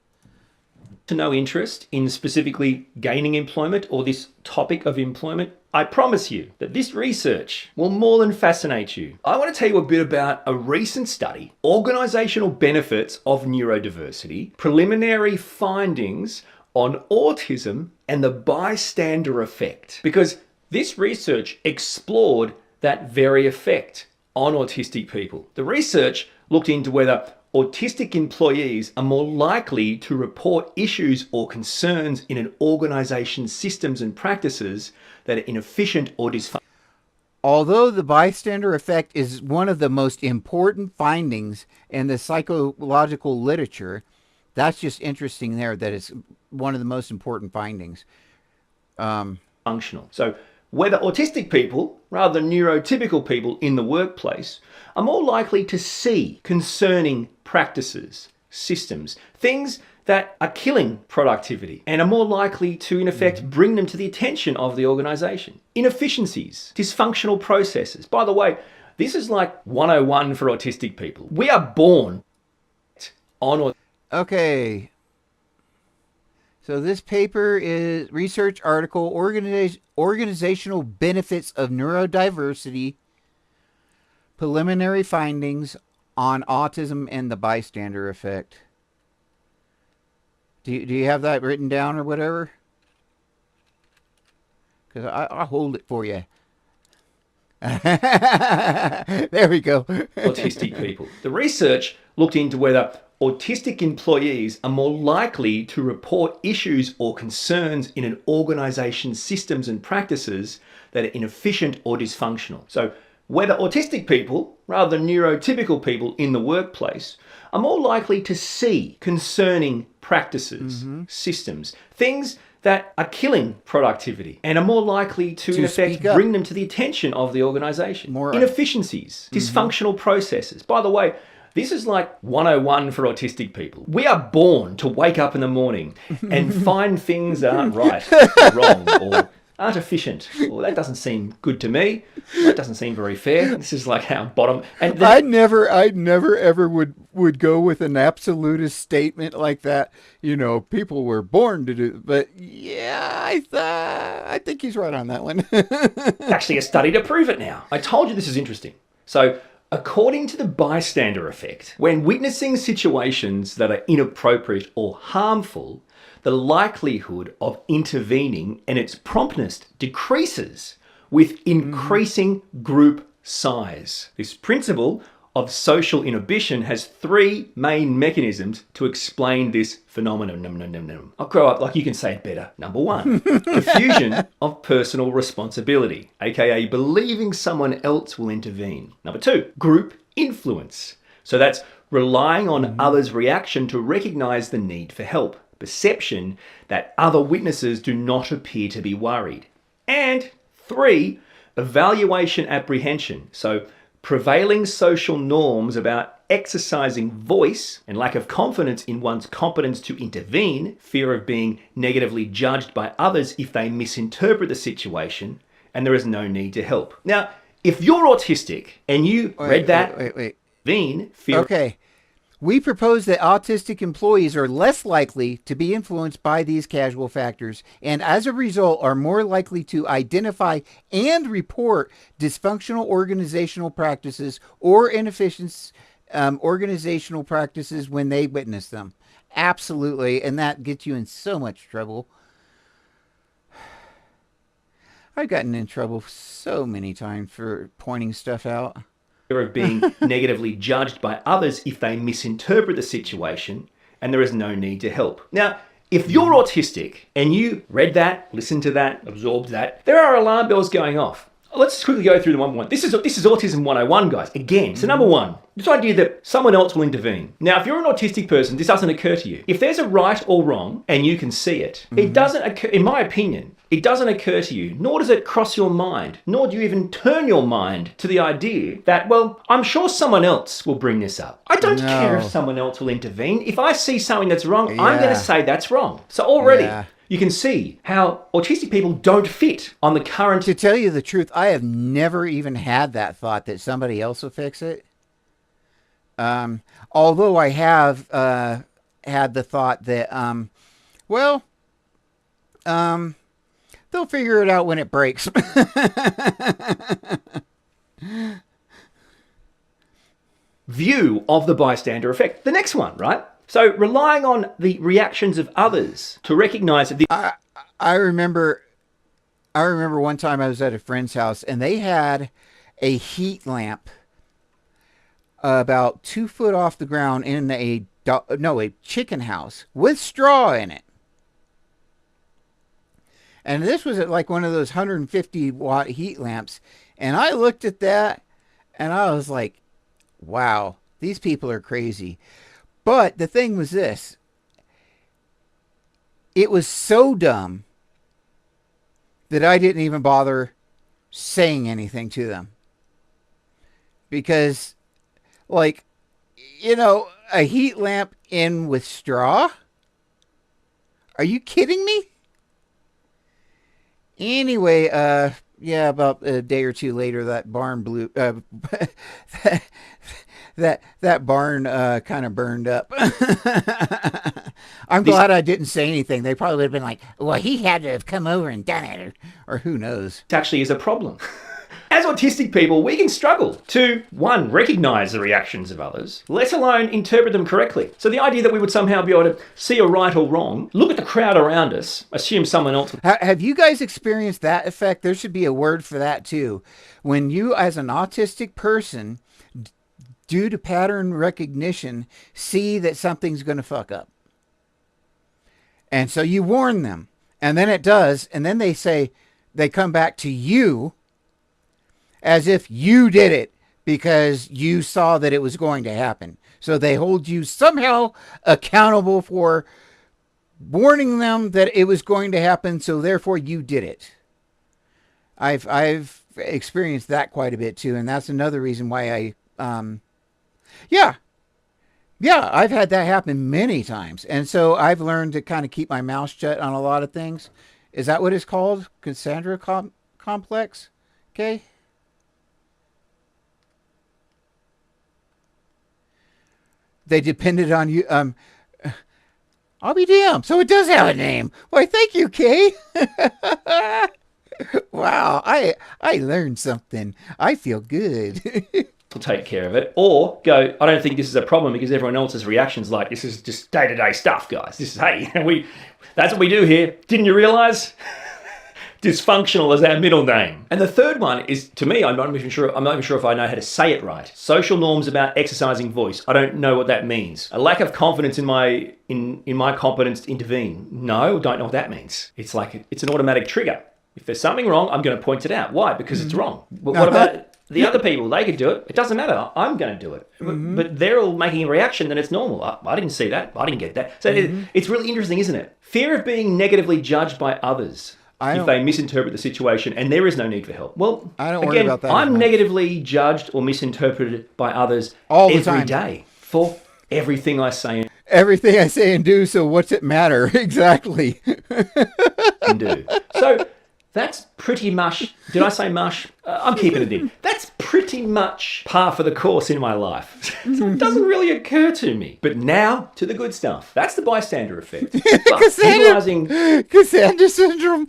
To no interest in specifically gaining employment or this topic of employment, I promise you that this research will more than fascinate you. I want to tell you a bit about a recent study, Organisational Benefits of Neurodiversity, Preliminary Findings on Autism and the Bystander Effect. Because this research explored that very effect on autistic people. The research looked into whether autistic employees are more likely to report issues or concerns in an organisation's systems and practices that are inefficient or dysfunctional. Although the bystander effect is one of the most important findings in the psychological literature, that's just interesting there, that it's one of the most important findings. Functional. So whether autistic people, rather than neurotypical people in the workplace, are more likely to see concerning practices, systems, things that are killing productivity, and are more likely to, in effect, bring them to the attention of the organisation. Inefficiencies, dysfunctional processes. By the way, this is like 101 for autistic people. We are born on... Okay. So this paper is research article, Organizational Benefits of Neurodiversity, Preliminary Findings on Autism and the Bystander Effect. Do you have that written down or whatever? Because I'll hold it for you. There we go. Autistic people. The research looked into whether autistic employees are more likely to report issues or concerns in an organisation's systems and practices that are inefficient or dysfunctional. So whether autistic people, rather than neurotypical people in the workplace, are more likely to see concerning practices, systems, things that are killing productivity, and are more likely to in effect, bring them to the attention of the organisation. Inefficiencies, dysfunctional processes. By the way, this is like 101 for autistic people. We are born to wake up in the morning and find things that aren't right, or wrong, or aren't efficient. Well, that doesn't seem good to me. That doesn't seem very fair. This is like our bottom. And I never ever would go with an absolutist statement like that. You know, people were born to do. But yeah, I think he's right on that one. Actually, a study to prove it now. I told you this is interesting. So, according to the bystander effect, when witnessing situations that are inappropriate or harmful, the likelihood of intervening and its promptness decreases with increasing group size. This principle of social inhibition has three main mechanisms to explain this phenomenon. I'll grow up like you can say it better. Number one, diffusion of personal responsibility, aka believing someone else will intervene. Number two, group influence. So that's relying on others' reaction to recognize the need for help. Perception that other witnesses do not appear to be worried. And three, evaluation apprehension. So prevailing social norms about exercising voice and lack of confidence in one's competence to intervene, fear of being negatively judged by others if they misinterpret the situation, and there is no need to help. Now, if you're autistic and you read that, intervene, fear... Okay. We propose that autistic employees are less likely to be influenced by these casual factors, and as a result are more likely to identify and report dysfunctional organizational practices or inefficient organizational practices when they witness them. Absolutely, and that gets you in so much trouble. I've gotten in trouble so many times for pointing stuff out. Of being negatively judged by others if they misinterpret the situation, and there is no need to help. Now, If you're autistic and you read that, listened to that, absorbed that, there are alarm bells going off. Let's quickly go through them one by one. This is Autism 101, guys. Again, so number one, this idea that someone else will intervene. Now, if you're an autistic person, this doesn't occur to you. If there's a right or wrong and you can see it, it doesn't occur, in my opinion, it doesn't occur to you, nor does it cross your mind, nor do you even turn your mind to the idea that, well, I'm sure someone else will bring this up. I don't care if someone else will intervene. If I see something that's wrong, I'm going to say that's wrong. So already, you can see how autistic people don't fit on the current... To tell you the truth, I have never even had that thought that somebody else will fix it. Although I have had the thought that, they'll figure it out when it breaks. View of the bystander effect. The next one, right? So relying on the reactions of others to recognize that I remember one time I was at a friend's house and they had a heat lamp about 2 foot off the ground in a chicken house with straw in it. And this was at like one of those 150 watt heat lamps. And I looked at that and I was like, wow, these people are crazy. But the thing was this. It was so dumb that I didn't even bother saying anything to them. Because, like, a heat lamp in with straw? Are you kidding me? Anyway, about a day or two later, that barn blew... that barn kind of burned up. I'm glad I didn't say anything. They probably would have been like, well, he had to have come over and done it, or who knows. It actually is a problem. As autistic people, we can struggle to, one, recognize the reactions of others, let alone interpret them correctly. So the idea that we would somehow be able to see a right or wrong, look at the crowd around us, assume someone else... Have you guys experienced that effect? There should be a word for that too. When you, as an autistic person, due to pattern recognition, see that something's going to fuck up. And so you warn them. And then it does. And then they come back to you as if you did it because you saw that it was going to happen. So they hold you somehow accountable for warning them that it was going to happen. So therefore you did it. I've experienced that quite a bit too. And that's another reason why I've had that happen many times. And so I've learned to kind of keep my mouth shut on a lot of things. Is that what it's called? Cassandra complex? Okay. They depended on you. I'll be damned. So it does have a name. Why, thank you, Kay. Wow. I learned something. I feel good. Will take care of it, or go, I don't think this is a problem because everyone else's reactions like, this is just day-to-day stuff, guys. This is, hey, that's what we do here. Didn't you realize? Dysfunctional is our middle name. And the third one is, to me, I'm not even sure if I know how to say it right. Social norms about exercising voice. I don't know what that means. A lack of confidence in my competence to intervene. No, don't know what that means. It's like, it's an automatic trigger. If there's something wrong, I'm going to point it out. Why? Because it's wrong. But what about the other people? They could do it. It doesn't matter. I'm going to do it. But they're all making a reaction, then it's normal. I didn't see that. I didn't get that. So it's really interesting, isn't it? Fear of being negatively judged by others if they misinterpret the situation, and there is no need for help. Well, I don't worry about that. I'm negatively judged or misinterpreted by others every day for everything I say. Everything I say and do, so what's it matter? Exactly. And do. So that's pretty much, did I say mush? I'm keeping it in. That's pretty much par for the course in my life. It doesn't really occur to me. But now to the good stuff. That's the bystander effect. Cassandra syndrome.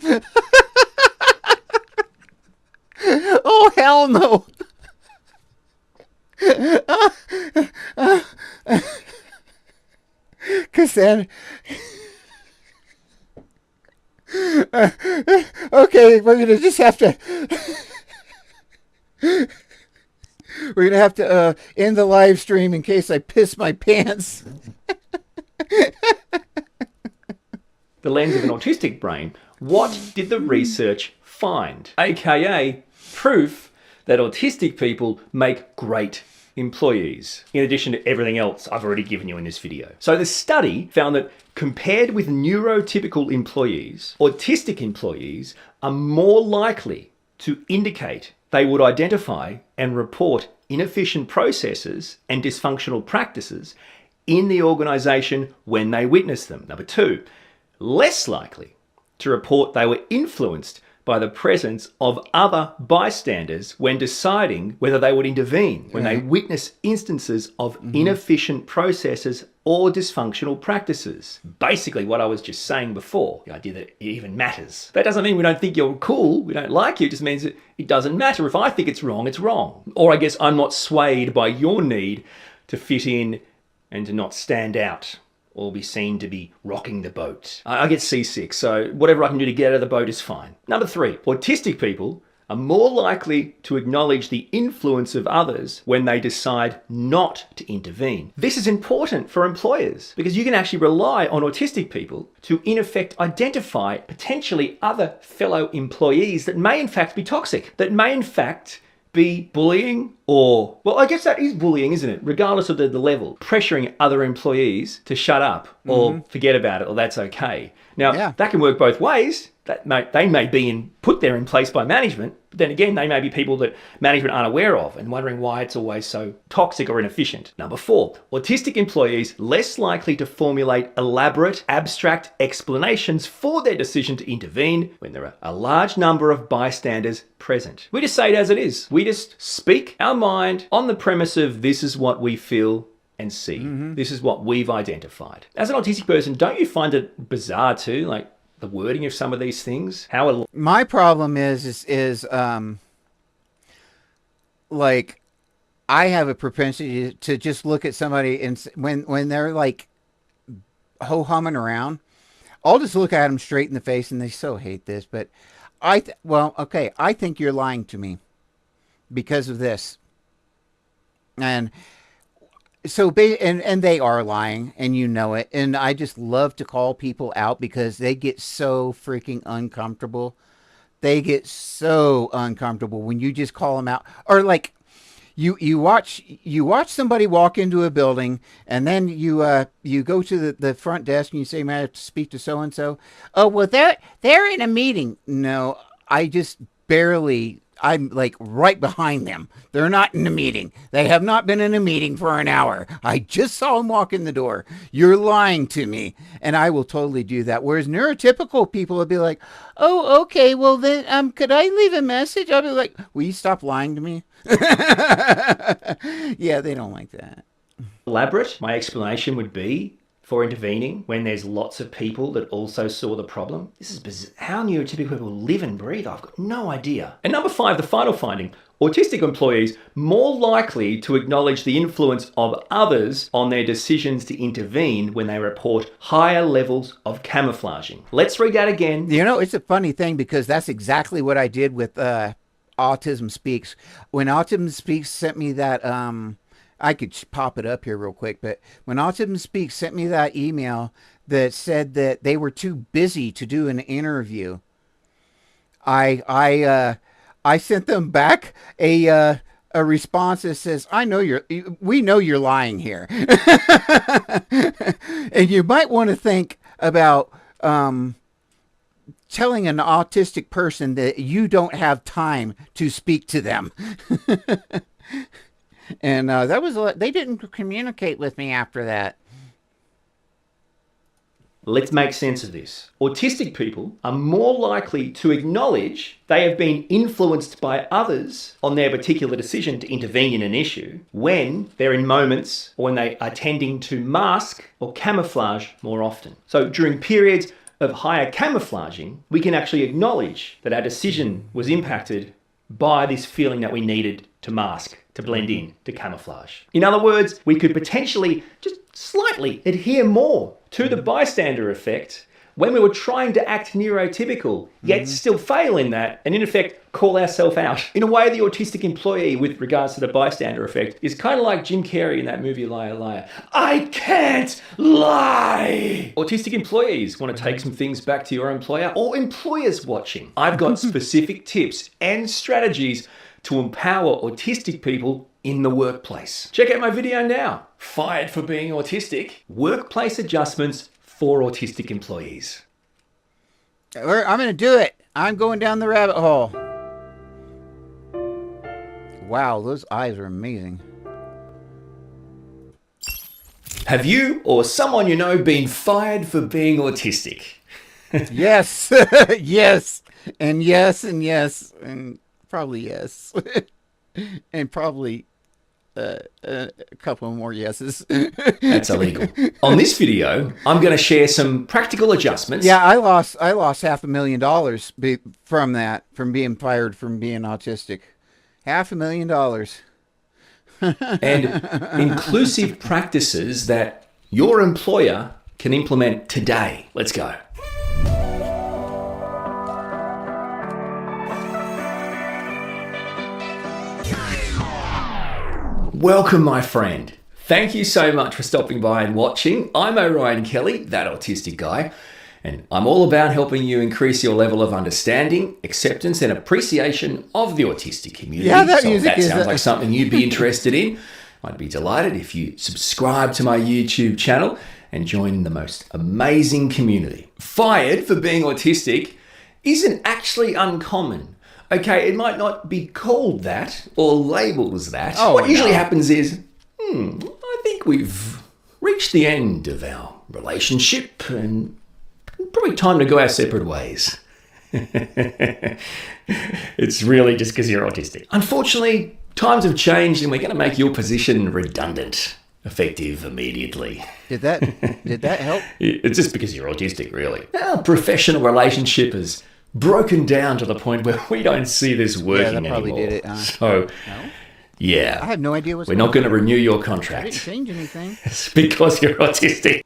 Oh, hell no. Cassandra. Okay, we're gonna just have to end the live stream in case I piss my pants. the lens of an autistic brain, what did the research find? AKA proof that autistic people make great employees, in addition to everything else I've already given you in this video. So the study found that compared with neurotypical employees, autistic employees are more likely to indicate they would identify and report inefficient processes and dysfunctional practices in the organisation when they witness them. Number two, less likely to report they were influenced by the presence of other bystanders when deciding whether they would intervene, when they witness instances of inefficient processes or dysfunctional practices. Basically what I was just saying before, the idea that it even matters. That doesn't mean we don't think you're cool, we don't like you, it just means that it doesn't matter. If I think it's wrong, it's wrong. Or I guess I'm not swayed by your need to fit in and to not stand out or be seen to be rocking the boat. I get seasick, so whatever I can do to get out of the boat is fine. Number three, autistic people are more likely to acknowledge the influence of others when they decide not to intervene. This is important for employers because you can actually rely on autistic people to in effect identify potentially other fellow employees that may in fact be toxic, that may in fact be bullying or, well, I guess that is bullying, isn't it? Regardless of the level, pressuring other employees to shut up or forget about it or that's okay. Now, that can work both ways. They may put there in place by management, but then again, they may be people that management aren't aware of and wondering why it's always so toxic or inefficient. Number four, autistic employees less likely to formulate elaborate, abstract explanations for their decision to intervene when there are a large number of bystanders present. We just say it as it is. We just speak our mind on the premise of this is what we feel and see. This is what we've identified. As an autistic person, don't you find it bizarre too? Like, the wording of some of these things? My problem is like, I have a propensity to just look at somebody and when they're like ho-humming around, I'll just look at them straight in the face and they so hate this, but I think you're lying to me because of this. And so, and they are lying, and you know it. And I just love to call people out because they get so freaking uncomfortable. They get so uncomfortable when you just call them out. Or like, you watch somebody walk into a building, and then you go to the front desk and you say, "May I speak to so and so?" Oh, well, they're in a meeting. No, I just barely. I'm like right behind them. They're not in a meeting. They have not been in a meeting for an hour. I just saw them walk in the door. You're lying to me. And I will totally do that. Whereas neurotypical people will be like, oh, okay, well then, could I leave a message? I'll be like, will you stop lying to me? Yeah, they don't like that. Elaborate, my explanation would be for intervening when there's lots of people that also saw the problem. This is bizarre. How neurotypical people live and breathe, I've got no idea. And number five, the final finding, autistic employees more likely to acknowledge the influence of others on their decisions to intervene when they report higher levels of camouflaging. Let's read that again. You know, it's a funny thing because that's exactly what I did with Autism Speaks. When Autism Speaks sent me that, I could pop it up here real quick, but when Autism Speaks sent me that email that said that they were too busy to do an interview, I sent them back a response that says, we know you're lying here. And you might want to think about telling an autistic person that you don't have time to speak to them. And that was they didn't communicate with me after that. Let's make sense of this. Autistic people are more likely to acknowledge they have been influenced by others on their particular decision to intervene in an issue when they're in moments or when they are tending to mask or camouflage more often. So during periods of higher camouflaging, we can actually acknowledge that our decision was impacted by this feeling that we needed to mask, to blend in, to camouflage. In other words, we could potentially just slightly adhere more to the bystander effect when we were trying to act neurotypical, yet still fail in that, and in effect call ourselves out. In a way, the autistic employee with regards to the bystander effect is kind of like Jim Carrey in that movie Liar Liar. I can't lie! Autistic employees want to take some things back to your employer, or employers watching. I've got specific tips and strategies to empower autistic people in the workplace. Check out my video now. Fired for being autistic. Workplace adjustments for autistic employees. I'm going to do it. I'm going down the rabbit hole. Wow, those eyes are amazing. Have you or someone you know been fired for being autistic? Yes. Yes. And yes, and yes, and probably yes. And probably a couple more yeses. That's illegal. On this video, I'm going to share some practical adjustments. Yeah, I lost $500,000 from that, from being fired from being autistic. $500,000. And inclusive practices that your employer can implement today. Let's go. Welcome, my friend. Thank you so much for stopping by and watching. I'm Orion Kelly, that autistic guy, and I'm all about helping you increase your level of understanding, acceptance, and appreciation of the autistic community. Yeah, that so music that is sounds like something you'd be interested in. I'd be delighted if you subscribe to my YouTube channel and join the most amazing community. Fired for being autistic isn't actually uncommon. Okay, it might not be called that or labelled as that. What usually happens is, I think we've reached the end of our relationship and probably time to go our separate ways. It's really just because you're autistic. Unfortunately, times have changed and we're going to make your position redundant, effective immediately. Did that help? It's just because you're autistic, really. Our professional relationship is broken down to the point where we don't see this working that probably anymore. Did it. So, no? Yeah. I had no idea what's We're not going to renew your contract. I didn't change anything. It's because you're autistic.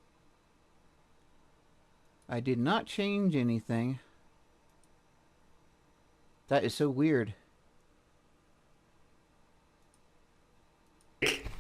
I did not change anything. That is so weird.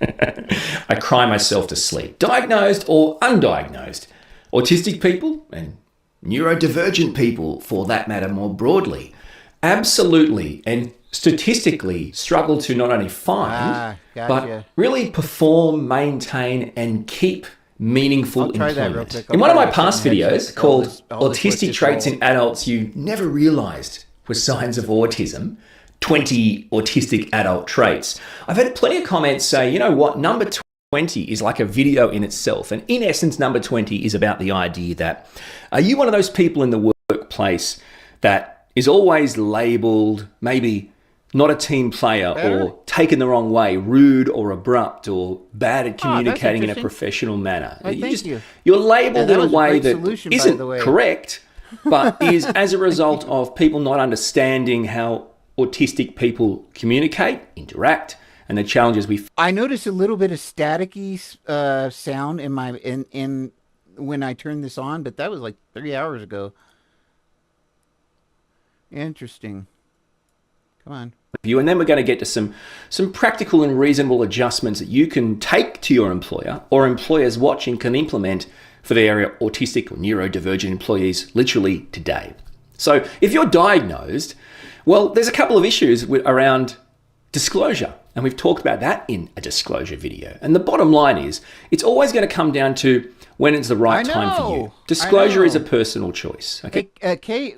I cry myself to sleep. Diagnosed or undiagnosed. Autistic people and neurodivergent people, for that matter, more broadly, absolutely and statistically struggle to not only find, but really perform, maintain, and keep meaningful employment. In one of my past videos called Autistic Traits in Adults You Never Realized Were Signs of Autism, 20 Autistic Adult Traits, I've had plenty of comments say, you know what, number 20 is like a video in itself. And in essence, number 20 is about the idea that, are you one of those people in the workplace that is always labelled maybe not a team player or taken the wrong way, rude or abrupt or bad at communicating in a professional manner? You're labelled in a way that isn't correct, but is as a result of people not understanding how autistic people communicate, interact, and the challenges we. I noticed a little bit of staticky sound in my in when I turned this on, but that was like 3 hours ago. Interesting. Come on. And then we're going to get to some practical and reasonable adjustments that you can take to your employer or employers watching can implement for the area autistic or neurodivergent employees literally today. So if you're diagnosed, well, there's a couple of issues around disclosure. And we've talked about that in a disclosure video. And the bottom line is, it's always going to come down to when it's the right time for you. Disclosure is a personal choice. Okay. Kay,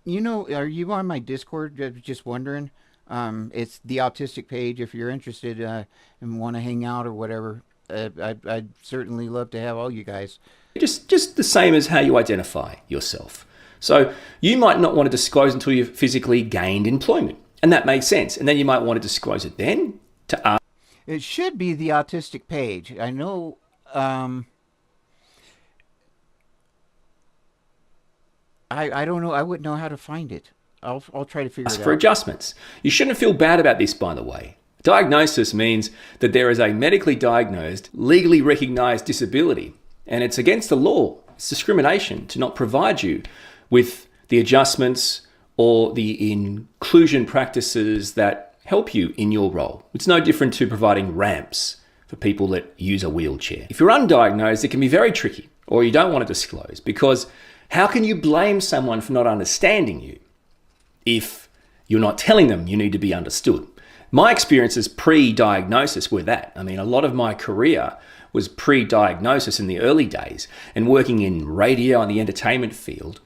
you know, are you on my Discord? Just wondering. It's the Autistic page. If you're interested and want to hang out or whatever, I'd certainly love to have all you guys. Just the same as how you identify yourself. So you might not want to disclose until you've physically gained employment. And that makes sense. And then you might want to disclose it then to ask. It should be the Autistic page. I know. I don't know. I wouldn't know how to find it. I'll try to figure it out. For adjustments. You shouldn't feel bad about this, by the way. Diagnosis means that there is a medically diagnosed, legally recognized disability, and it's against the law It's discrimination to not provide you with the adjustments or the inclusion practices that help you in your role. It's no different to providing ramps for people that use a wheelchair. If you're undiagnosed, it can be very tricky, or you don't want to disclose, because how can you blame someone for not understanding you if you're not telling them you need to be understood? My experiences pre-diagnosis were that. I mean, a lot of my career was pre-diagnosis in the early days, and working in radio and the entertainment field.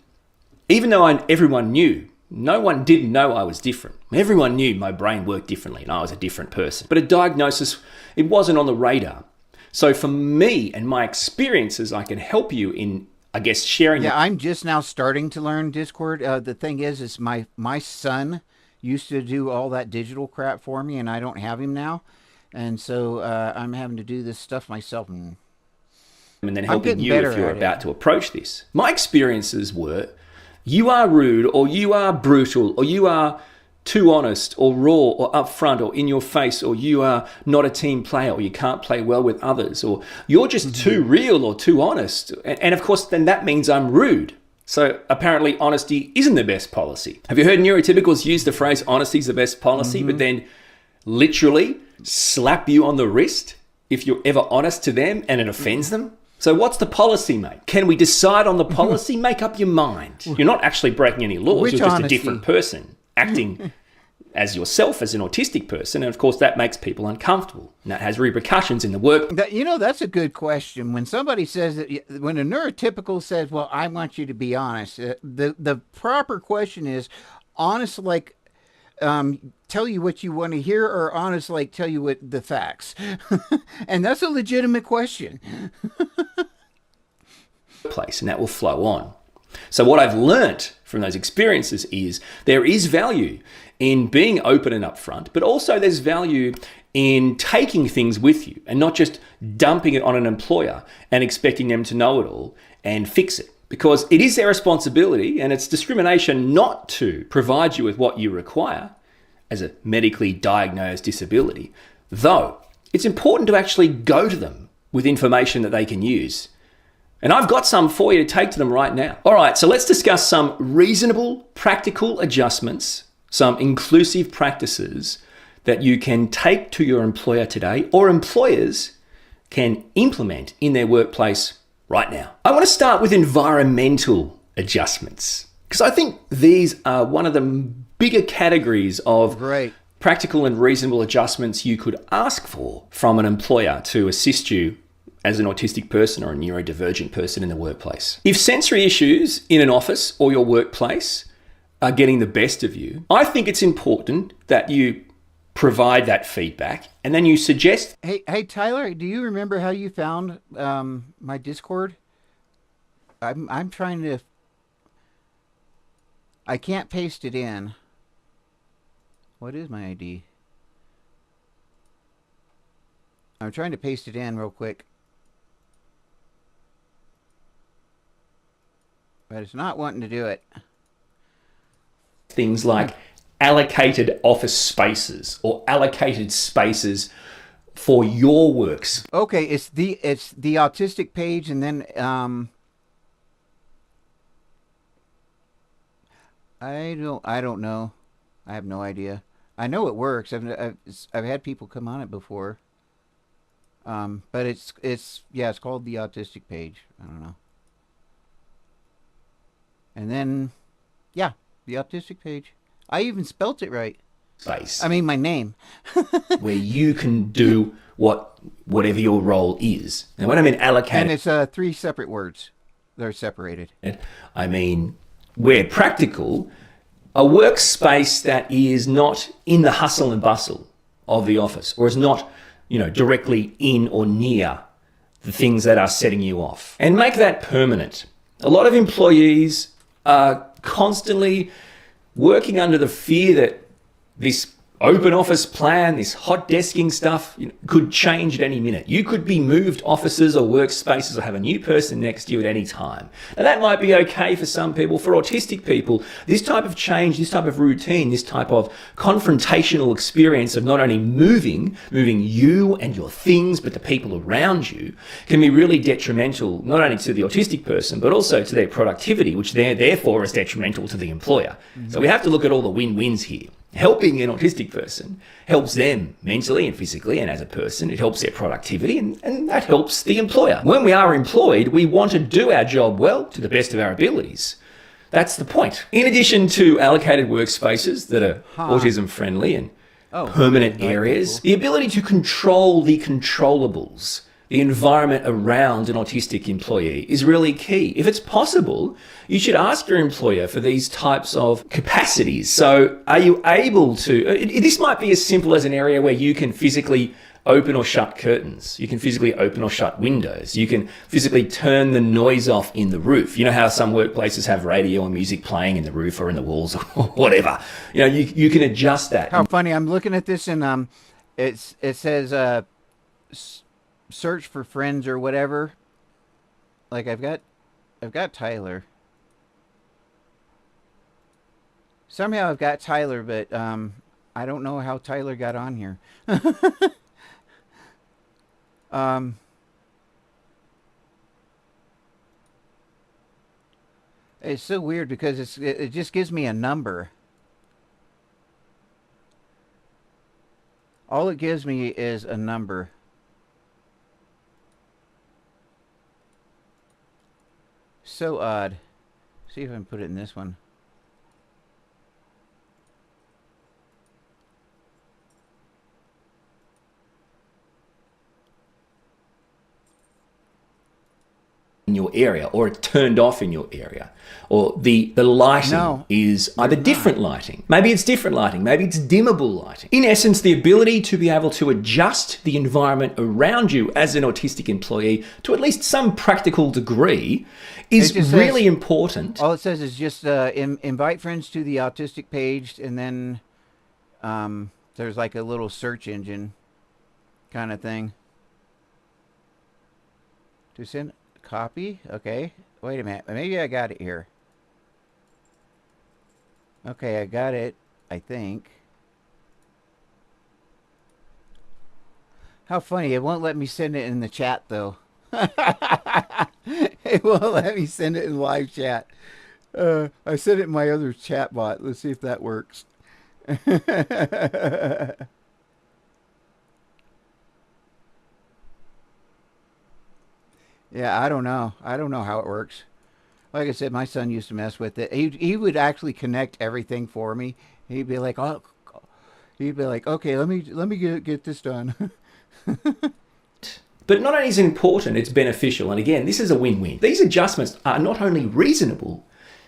Even though everyone knew, no one didn't know I was different. Everyone knew my brain worked differently and I was a different person. But a diagnosis, it wasn't on the radar. So for me and my experiences, I can help you in, I guess, sharing. Yeah, I'm just now starting to learn Discord. The thing is my son used to do all that digital crap for me, and I don't have him now. And so I'm having to do this stuff myself. And then helping you if you're about to approach this. My experiences were, you are rude, or you are brutal, or you are too honest, or raw, or upfront, or in your face, or you are not a team player, or you can't play well with others, or you're just too real or too honest. And of course, then that means I'm rude. So apparently honesty isn't the best policy. Have you heard neurotypicals use the phrase honesty is the best policy, but then literally slap you on the wrist if you're ever honest to them and it offends them? So what's the policy, mate? Can we decide on the policy? Make up your mind. You're not actually breaking any laws. Which you're just honesty? a different person acting as yourself, as an autistic person. And of course, that makes people uncomfortable. And that has repercussions in the work. That's a good question. When somebody says that, when a neurotypical says, well, I want you to be honest, the proper question is, honest like tell you what you want to hear, or honest like tell you what the facts? And that's a legitimate question. Place, and that will flow on. So what I've learnt from those experiences is there is value in being open and upfront, but also there's value in taking things with you and not just dumping it on an employer and expecting them to know it all and fix it. Because it is their responsibility, and it's discrimination not to provide you with what you require as a medically diagnosed disability. Though it's important to actually go to them with information that they can use. And I've got some for you to take to them right now. All right, so let's discuss some reasonable, practical adjustments, some inclusive practices that you can take to your employer today, or employers can implement in their workplace right now. I want to start with environmental adjustments, because I think these are one of the bigger categories of practical and reasonable adjustments you could ask for from an employer to assist you as an autistic person or a neurodivergent person in the workplace. If sensory issues in an office or your workplace are getting the best of you, I think it's important that you provide that feedback and then you suggest. Hey Tyler, do you remember how you found my Discord? I'm trying to. I can't paste it in. What is my ID? I'm trying to paste it in real quick. But it's not wanting to do it. Things like allocated office spaces or allocated spaces for your works. Okay, it's the autistic page, and then I don't know. I have no idea. I know it works. I've had people come on it before. But it's called the autistic page. I don't know. And then, yeah, the autistic page. I even spelt it right. Space. I mean, my name. Where you can do whatever your role is. And when I mean allocated. And it's 3 separate words. They're separated. I mean, where practical, a workspace that is not in the hustle and bustle of the office, or is not, directly in or near the things that are setting you off. And make that permanent. A lot of employees are constantly working under the fear that this open office plan, this hot desking stuff, could change at any minute. You could be moved offices or workspaces or have a new person next to you at any time. Now that might be okay for some people. For autistic people, this type of change, this type of routine, this type of confrontational experience of not only moving you and your things, but the people around you, can be really detrimental, not only to the autistic person, but also to their productivity, which therefore is detrimental to the employer. So we have to look at all the win-wins here. Helping an autistic person helps them mentally and physically and as a person. It helps their productivity and that helps the employer. When we are employed, we want to do our job well to the best of our abilities. That's the point. In addition to allocated workspaces that are autism friendly and permanent areas, the ability to control the controllables, the environment around an autistic employee, is really key. If it's possible, you should ask your employer for these types of capacities. So are you able to, this might be as simple as an area where you can physically open or shut curtains. You can physically open or shut windows. You can physically turn the noise off in the roof. You know how some workplaces have radio or music playing in the roof or in the walls or whatever. You can adjust that. How funny. I'm looking at this and it says search for friends or whatever. Like I've got Tyler. Somehow I've got Tyler, but I don't know how Tyler got on here. It's so weird because it just gives me a number. All it gives me is a number. So odd. See if I can put it in this one. In your area, or it turned off in your area, or the lighting is either different lighting. Maybe it's different lighting. Maybe it's dimmable lighting. In essence, the ability to be able to adjust the environment around you as an autistic employee to at least some practical degree is really important. All it says is just invite friends to the autistic page, and then there's like a little search engine kind of thing. To send copy? Okay. Wait a minute. Maybe I got it here. Okay, I got it, I think. How funny. It won't let me send it in the chat, though. It won't let me send it in live chat. I sent it in my other chat bot. Let's see if that works. Yeah, I don't know. I don't know how it works. Like I said, my son used to mess with it. He would actually connect everything for me. He'd be like, "Oh," he'd be like, "Okay, let me get this done." But not only is it important, it's beneficial. And again, this is a win-win. These adjustments are not only reasonable,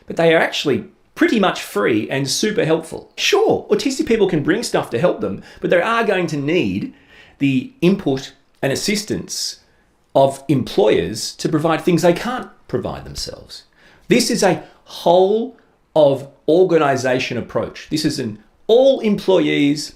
but they are actually pretty much free and super helpful. Sure, autistic people can bring stuff to help them, but they are going to need the input and assistance of employers to provide things they can't provide themselves. This is a whole of organization approach. This is an all employees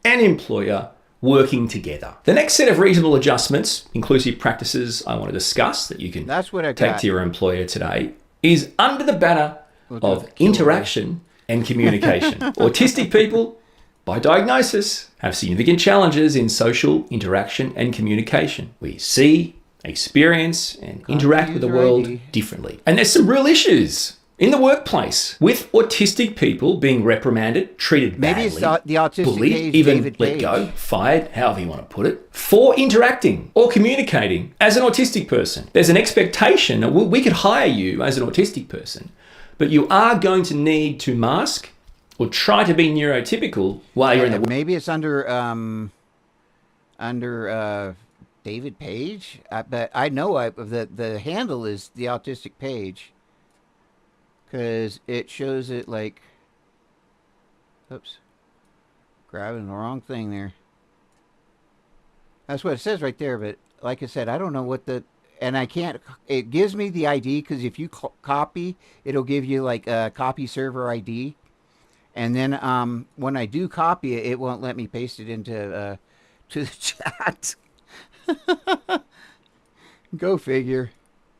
and employer working together. The next set of reasonable adjustments, inclusive practices I want to discuss that you can take to your employer today, is under the banner of interaction and communication. Autistic people, by diagnosis, have significant challenges in social interaction and communication. We see, experience, and interact with the world differently. And there's some real issues in the workplace with autistic people being reprimanded, treated badly, maybe it's the autistic bullied, age, even David let Page. go, fired, however you want to put it, for interacting or communicating as an autistic person. There's an expectation that we could hire you as an autistic person, but you are going to need to mask or try to be neurotypical while you're in the... Maybe it's under David Page, but I know the handle is the Autistic Page because it shows it like, oops, grabbing the wrong thing there. That's what it says right there, but like I said, I don't know what and I can't, it gives me the ID because if you copy, it'll give you like a copy server ID. And then when I do copy it, it won't let me paste it into to the chat. Go figure.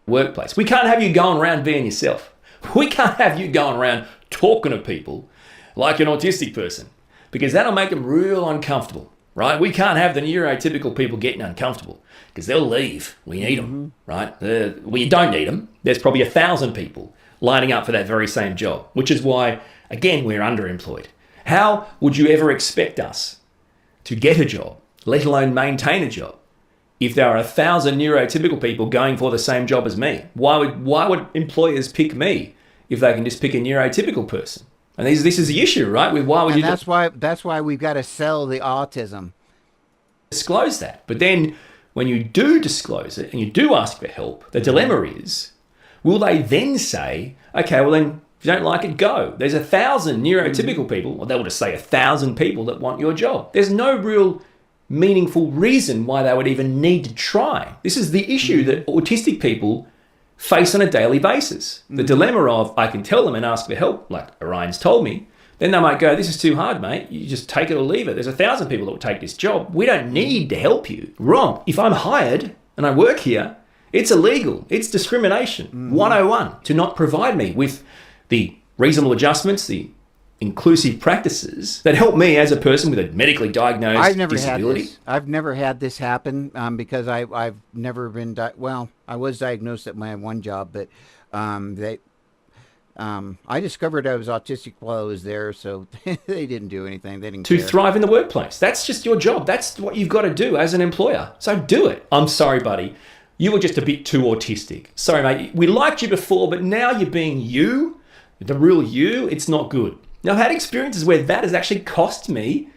Workplace. We can't have you going around being yourself. We can't have you going around talking to people like an autistic person, because that'll make them real uncomfortable, right? We can't have the neurotypical people getting uncomfortable because they'll leave. We need them, right? We don't need them. There's probably 1,000 people lining up for that very same job, which is why, again, we're underemployed. How would you ever expect us to get a job, let alone maintain a job, if there are 1,000 neurotypical people going for the same job as me? Why would employers pick me if they can just pick a neurotypical person? And this is the issue, right? Why would and you? That's why we've got to sell the autism. Disclose that. But then when you do disclose it and you do ask for help, the dilemma is, will they then say, okay, well then, if you don't like it, go. There's 1,000 neurotypical people, or they will just say 1,000 people that want your job. There's no real meaningful reason why they would even need to try. This is the issue that autistic people face on a daily basis. The dilemma of, I can tell them and ask for help, like Orion's told me, then they might go, this is too hard, mate. You just take it or leave it. There's 1,000 people that will take this job. We don't need to help you. Wrong. If I'm hired and I work here, it's illegal. It's discrimination. 101, to not provide me with the reasonable adjustments, the inclusive practices that help me as a person with a medically diagnosed disability. I've never had this happen because I've never been I was diagnosed at my one job, but I discovered I was autistic while I was there, so they didn't do anything. They didn't to care. Thrive in the workplace. That's just your job. That's what you've got to do as an employer. So do it. I'm sorry, buddy. You were just a bit too autistic. Sorry, mate. We liked you before, but now you're being you, the real you. It's not good. Now, I've had experiences where that has actually cost me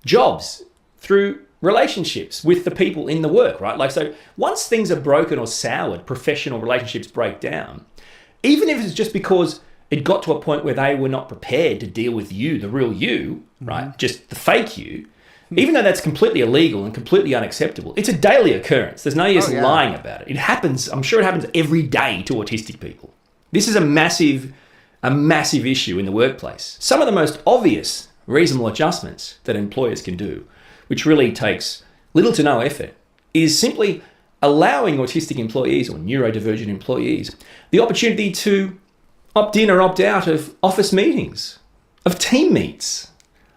jobs through relationships with the people in the work, right? Like, so once things are broken or soured, professional relationships break down, even if it's just because it got to a point where they were not prepared to deal with you, the real you, right? Just the fake you, even though that's completely illegal and completely unacceptable, it's a daily occurrence. There's no use lying about it. It happens. I'm sure it happens every day to autistic people. This is a massive issue in the workplace. Some of the most obvious reasonable adjustments that employers can do, which really takes little to no effort, is simply allowing autistic employees or neurodivergent employees the opportunity to opt in or opt out of office meetings, of team meets,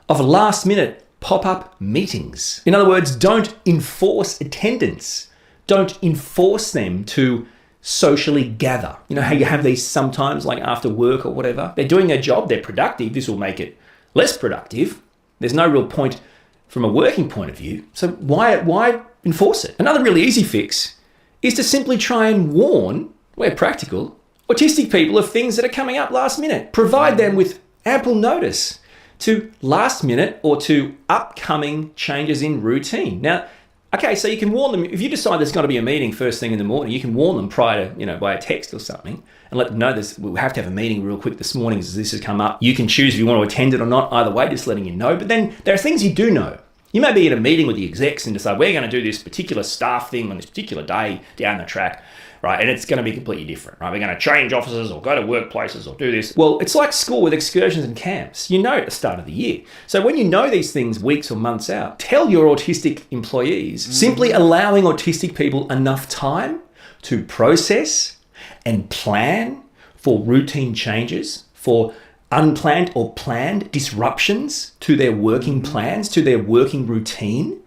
of last-minute pop-up meetings. In other words, don't enforce attendance. Don't enforce them to socially gather. You know how you have these sometimes, like after work or whatever? They're doing their job, they're productive. This will make it less productive. There's no real point from a working point of view. So why enforce it? Another really easy fix is to simply try and warn, where practical, autistic people of things that are coming up last minute. Provide them with ample notice to last minute or to upcoming changes in routine. Now, okay, so you can warn them. If you decide there's going to be a meeting first thing in the morning, you can warn them prior to, by a text or something, and let them know we'll have to have a meeting real quick this morning as this has come up. You can choose if you want to attend it or not. Either way, just letting you know. But then there are things you do know. You may be in a meeting with the execs and decide we're going to do this particular staff thing on this particular day down the track, right? And it's going to be completely different, right? We're going to change offices or go to workplaces or do this. Well, it's like school with excursions and camps. You know at the start of the year. So when you know these things weeks or months out, tell your autistic employees, simply allowing autistic people enough time to process and plan for routine changes, for unplanned or planned disruptions to their working plans, to their working routine,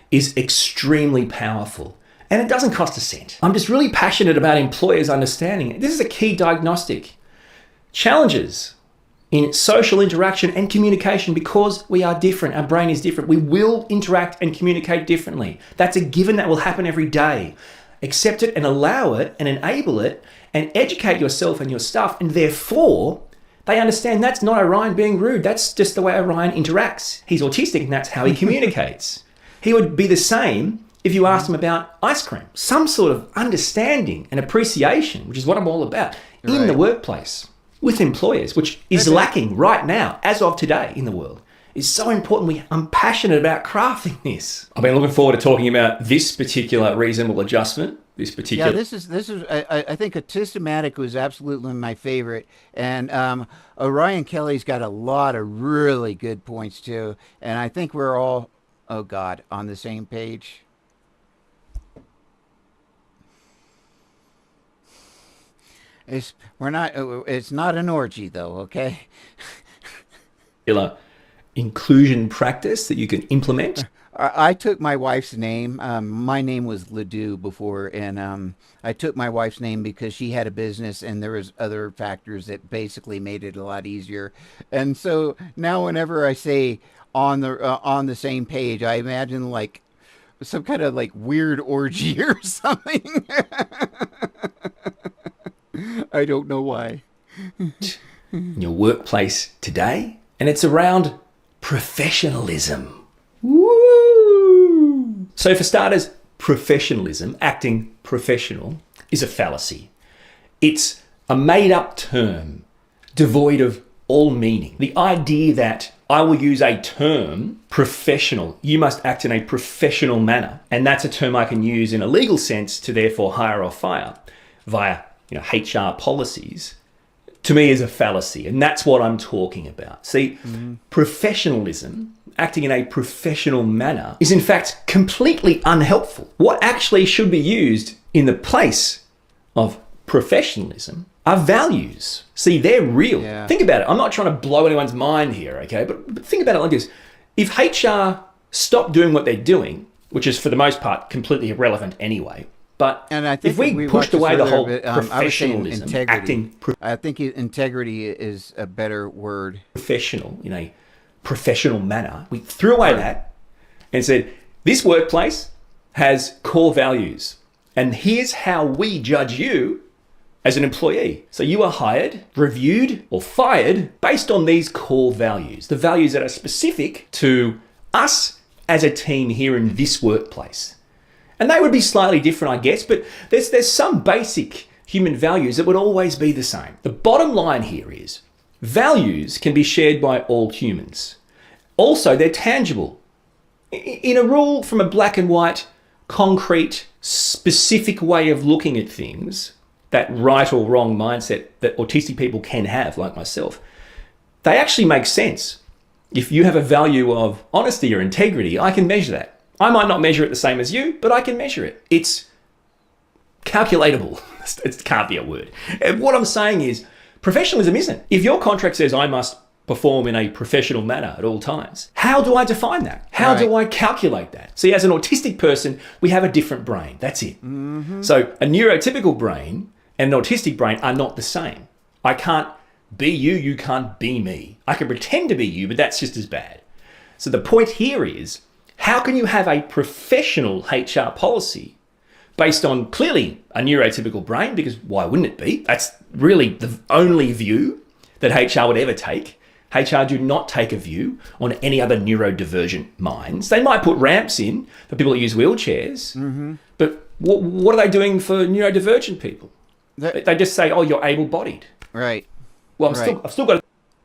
is extremely powerful. And it doesn't cost a cent. I'm just really passionate about employers understanding it. This is a key diagnostic. Challenges in social interaction and communication, because we are different. Our brain is different. We will interact and communicate differently. That's a given. That will happen every day. Accept it and allow it and enable it and educate yourself and your staff. And therefore, they understand that's not Orion being rude. That's just the way Orion interacts. He's autistic and that's how he communicates. He would be the same if you asked him about ice cream. Some sort of understanding and appreciation, which is what I'm all about, in the workplace with employers, which is lacking right now, as of today in the world, is so important. I'm passionate about crafting this. I've been looking forward to talking about this particular reasonable adjustment this particular. Yeah, this is I think Autismatic was absolutely my favorite, and Orion Kelly's got a lot of really good points too, and I think we're all, oh God, on the same page. It's not an orgy though, okay? Inclusion practice that you can implement. I took my wife's name. My name was Ledoux before, and I took my wife's name because she had a business, and there was other factors that basically made it a lot easier. And so now, whenever I say on the same page, I imagine like some kind of like weird orgy or something. I don't know why. In your workplace today, and it's around professionalism. Woo! So for starters, professionalism, acting professional, is a fallacy. It's a made-up term, devoid of all meaning. The idea that I will use a term, professional, you must act in a professional manner, and that's a term I can use in a legal sense to therefore hire or fire via HR policies, to me is a fallacy, and that's what I'm talking about. See, professionalism, acting in a professional manner, is in fact completely unhelpful. What actually should be used in the place of professionalism are values. See, they're real. Yeah. Think about it. I'm not trying to blow anyone's mind here, okay? But think about it like this. If HR stopped doing what they're doing, which is for the most part completely irrelevant anyway, but and I think if we pushed away the whole professionalism, integrity. I think integrity is a better word. Professional, in a professional manner, we threw away that and said, this workplace has core values, and here's how we judge you as an employee. So you are hired, reviewed, or fired based on these core values, the values that are specific to us as a team here in this workplace. And they would be slightly different, I guess, but there's some basic human values that would always be the same. The bottom line here is values can be shared by all humans. Also, they're tangible. In a rule from a black and white, concrete, specific way of looking at things, that right or wrong mindset that autistic people can have, like myself, they actually make sense. If you have a value of honesty or integrity, I can measure that. I might not measure it the same as you, but I can measure it. It's calculatable. It can't be a word. And what I'm saying is, professionalism isn't. If your contract says I must perform in a professional manner at all times, how do I define that? How do I calculate that? See, as an autistic person, we have a different brain. That's it. So a neurotypical brain and an autistic brain are not the same. I can't be you, you can't be me. I can pretend to be you, but that's just as bad. So the point here is, how can you have a professional HR policy based on clearly a neurotypical brain? Because why wouldn't it be? That's really the only view that HR would ever take. HR do not take a view on any other neurodivergent minds. They might put ramps in for people that use wheelchairs, but what are they doing for neurodivergent people? They just say, oh, you're able-bodied. Right. Well, I've still got to...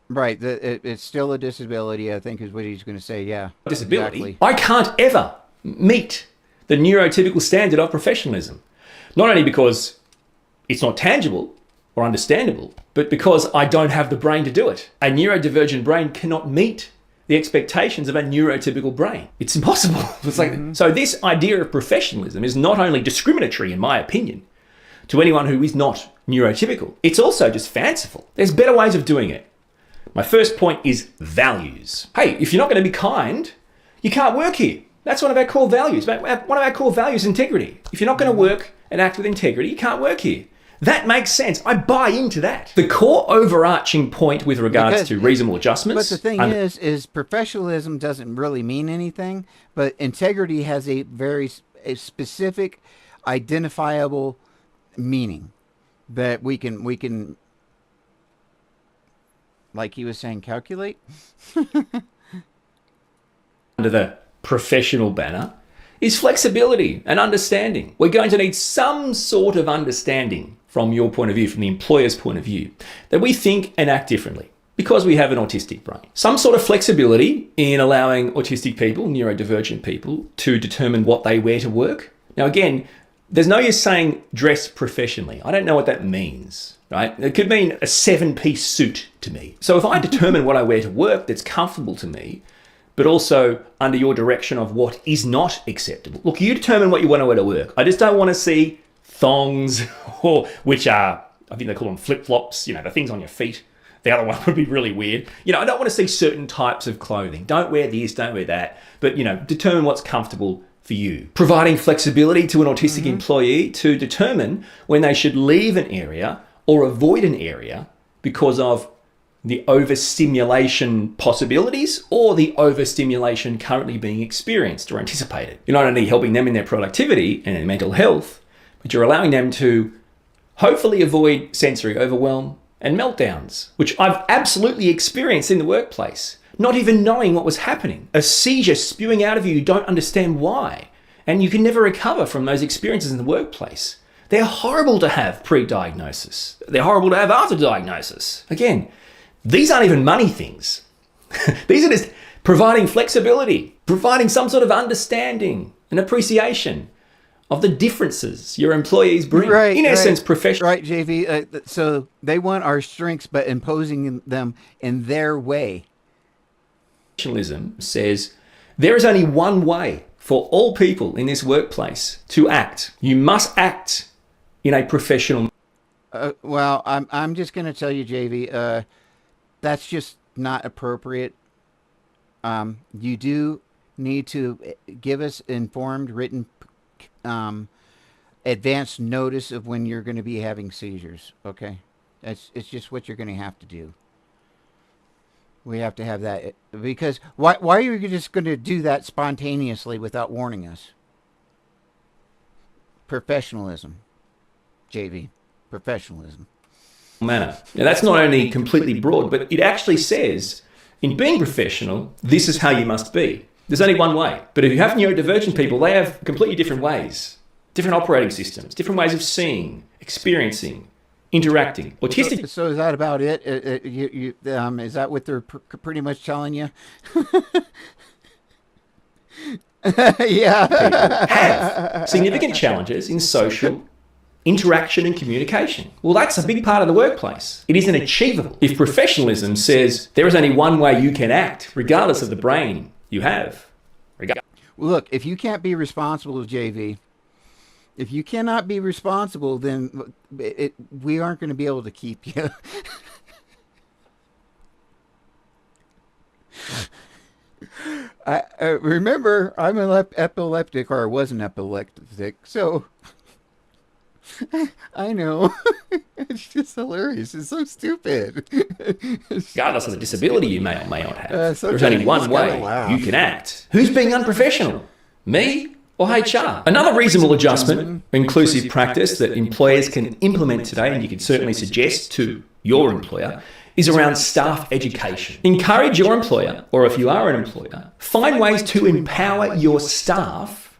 Right, it's still a disability, I think is what he's going to say, yeah. Disability. Exactly. I can't ever meet the neurotypical standard of professionalism. Not only because it's not tangible or understandable, but because I don't have the brain to do it. A neurodivergent brain cannot meet the expectations of a neurotypical brain. It's impossible. It's like, so this idea of professionalism is not only discriminatory, in my opinion, to anyone who is not neurotypical, it's also just fanciful. There's better ways of doing it. My first point is values. Hey, if you're not going to be kind, you can't work here. That's one of our core values. One of our core values is integrity. If you're not going to work and act with integrity, you can't work here. That makes sense. I buy into that. The core overarching point with regards to reasonable adjustments... But the thing is professionalism doesn't really mean anything, but integrity has a very specific, identifiable meaning that we can like he was saying, calculate? Under the professional banner is flexibility and understanding. We're going to need some sort of understanding from your point of view, from the employer's point of view, that we think and act differently because we have an autistic brain. Some sort of flexibility in allowing autistic people, neurodivergent people, to determine what they wear to work. Now, again, There's no use saying dress professionally. I don't know what that means, right? It could mean a 7-piece suit to me. So if I determine what I wear to work that's comfortable to me, but also under your direction of what is not acceptable. Look, you determine what you want to wear to work. I just don't want to see thongs, or which are, I think they call them flip-flops, you know, the things on your feet. The other one would be really weird. You know, I don't want to see certain types of clothing. Don't wear this, don't wear that. But, you know, determine what's comfortable for you. Providing flexibility to an autistic employee to determine when they should leave an area or avoid an area because of the overstimulation possibilities or the overstimulation currently being experienced or anticipated. You're not only helping them in their productivity and their mental health, but you're allowing them to hopefully avoid sensory overwhelm and meltdowns, which I've absolutely experienced in the workplace. Not even knowing what was happening. A seizure spewing out of you don't understand why. And you can never recover from those experiences in the workplace. They're horrible to have pre-diagnosis. They're horrible to have after diagnosis. Again, these aren't even money things. These are just providing flexibility, providing some sort of understanding and appreciation of the differences your employees bring. Right, in essence, professional. Right, JV. So they want our strengths, but imposing them in their way. Professionalism says there is only one way for all people in this workplace to act. You must act in a professional. Well, I'm just going to tell you, JV. That's just not appropriate. You do need to give us informed, written, advance notice of when you're going to be having seizures. Okay, it's just what you're going to have to do. We have to have that, because why are you just going to do that spontaneously without warning us? Professionalism, JV, professionalism. Manner. Now that's not only completely broad, but it actually says, in being professional, this is how you must be. There's only one way. But if you have neurodivergent people, they have completely different ways, different operating systems, different ways of seeing, experiencing, interacting. Autistic. So is that about it? Is that what they're pretty much telling you? Yeah. Have significant challenges in social interaction and communication. Well, that's a big part of the workplace. It isn't achievable if professionalism says there is only one way you can act, regardless of the brain you have. Look, if you can't be responsible, JV, if you cannot be responsible, then we aren't going to be able to keep you. I remember, I'm an epileptic, or I was an epileptic, so I know. It's just hilarious. It's so stupid. Regardless of the disability you may or may not have, there's only one way you can act. Who's being unprofessional? Me or HR? Another reasonable adjustment, inclusive practice that employers can implement today, and you can certainly suggest to your employer, is around staff education. Encourage your employer, or if you are an employer, find ways to empower your staff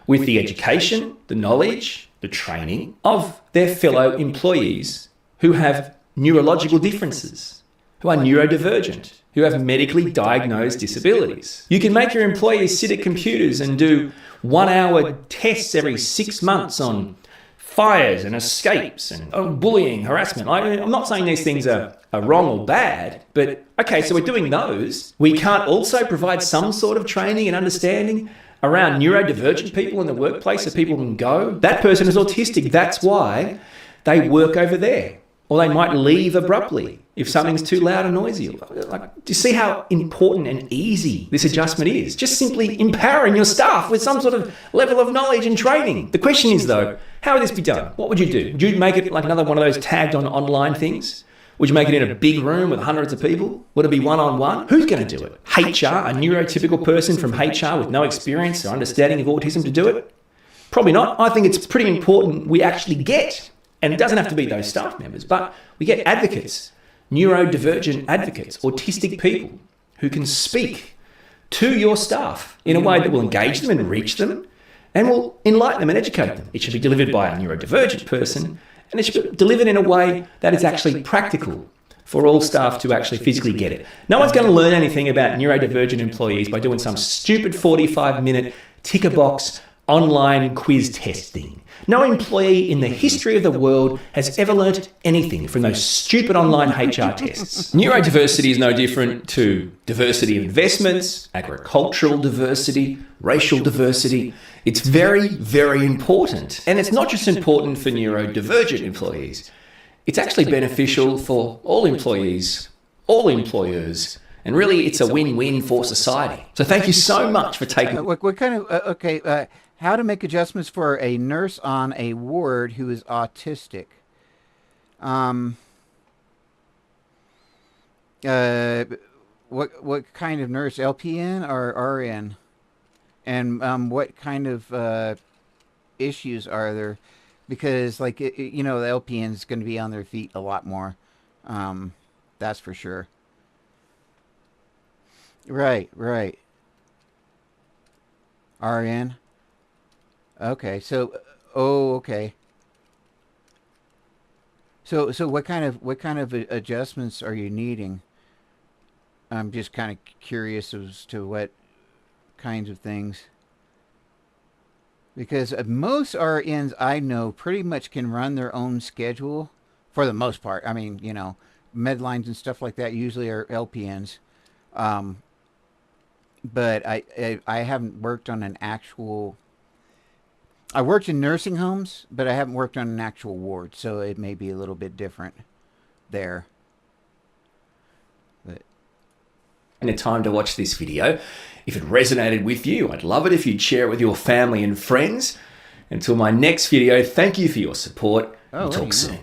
with the education, the knowledge, the training of their fellow employees who have neurological differences, who are neurodivergent, who have medically diagnosed disabilities. You can make your employees sit at computers and do 1-hour tests every 6 months on fires and escapes and bullying, harassment. I'm not saying these things are wrong or bad, but okay, so we're doing those. We can't also provide some sort of training and understanding around neurodivergent people in the workplace so people can go, that person is autistic, that's why they work over there. Or they might leave abruptly if something's too loud or noisy. Do you see how important and easy this adjustment is? Just simply empowering your staff with some sort of level of knowledge and training. The question is, though, how would this be done? What would you do? Would you make it like another one of those tagged on online things? Would you make it in a big room with hundreds of people? Would it be one-on-one? Who's going to do it? HR, a neurotypical person from HR with no experience or understanding of autism to do it? Probably not. I think it's pretty important we actually get, and it doesn't have to be those staff members, but we get advocates, neurodivergent advocates, autistic people who can speak to your staff in a way that will engage them and reach them and will enlighten them and educate them. It should be delivered by a neurodivergent person, and it should be delivered in a way that is actually practical for all staff to actually physically get it. No one's going to learn anything about neurodivergent employees by doing some stupid 45-minute tick-a-box online quiz testing. No employee in the history of the world has ever learnt anything from those stupid online HR tests. Neurodiversity is no different to diversity of investments, agricultural diversity, racial diversity. It's very, very important. And it's not just important for neurodivergent employees. It's actually beneficial for all employees, all employers, and really it's a win-win for society. So thank you so much for taking... What kind of... how to make adjustments for a nurse on a ward who is autistic. What kind of nurse? LPN or RN? And what kind of issues are there? Because, like, you know, the LPN is going to be on their feet a lot more. That's for sure. Right. RN. Okay, so okay. So what kind of adjustments are you needing? I'm just kind of curious as to what kinds of things. Because most RNs I know pretty much can run their own schedule for the most part. I mean, you know, Medlines and stuff like that usually are LPNs. But I haven't worked on an actual... I worked in nursing homes, but I haven't worked on an actual ward, so it may be a little bit different there. But the time to watch this video. If it resonated with you, I'd love it if you'd share it with your family and friends. Until my next video, thank you for your support. We'll talk soon.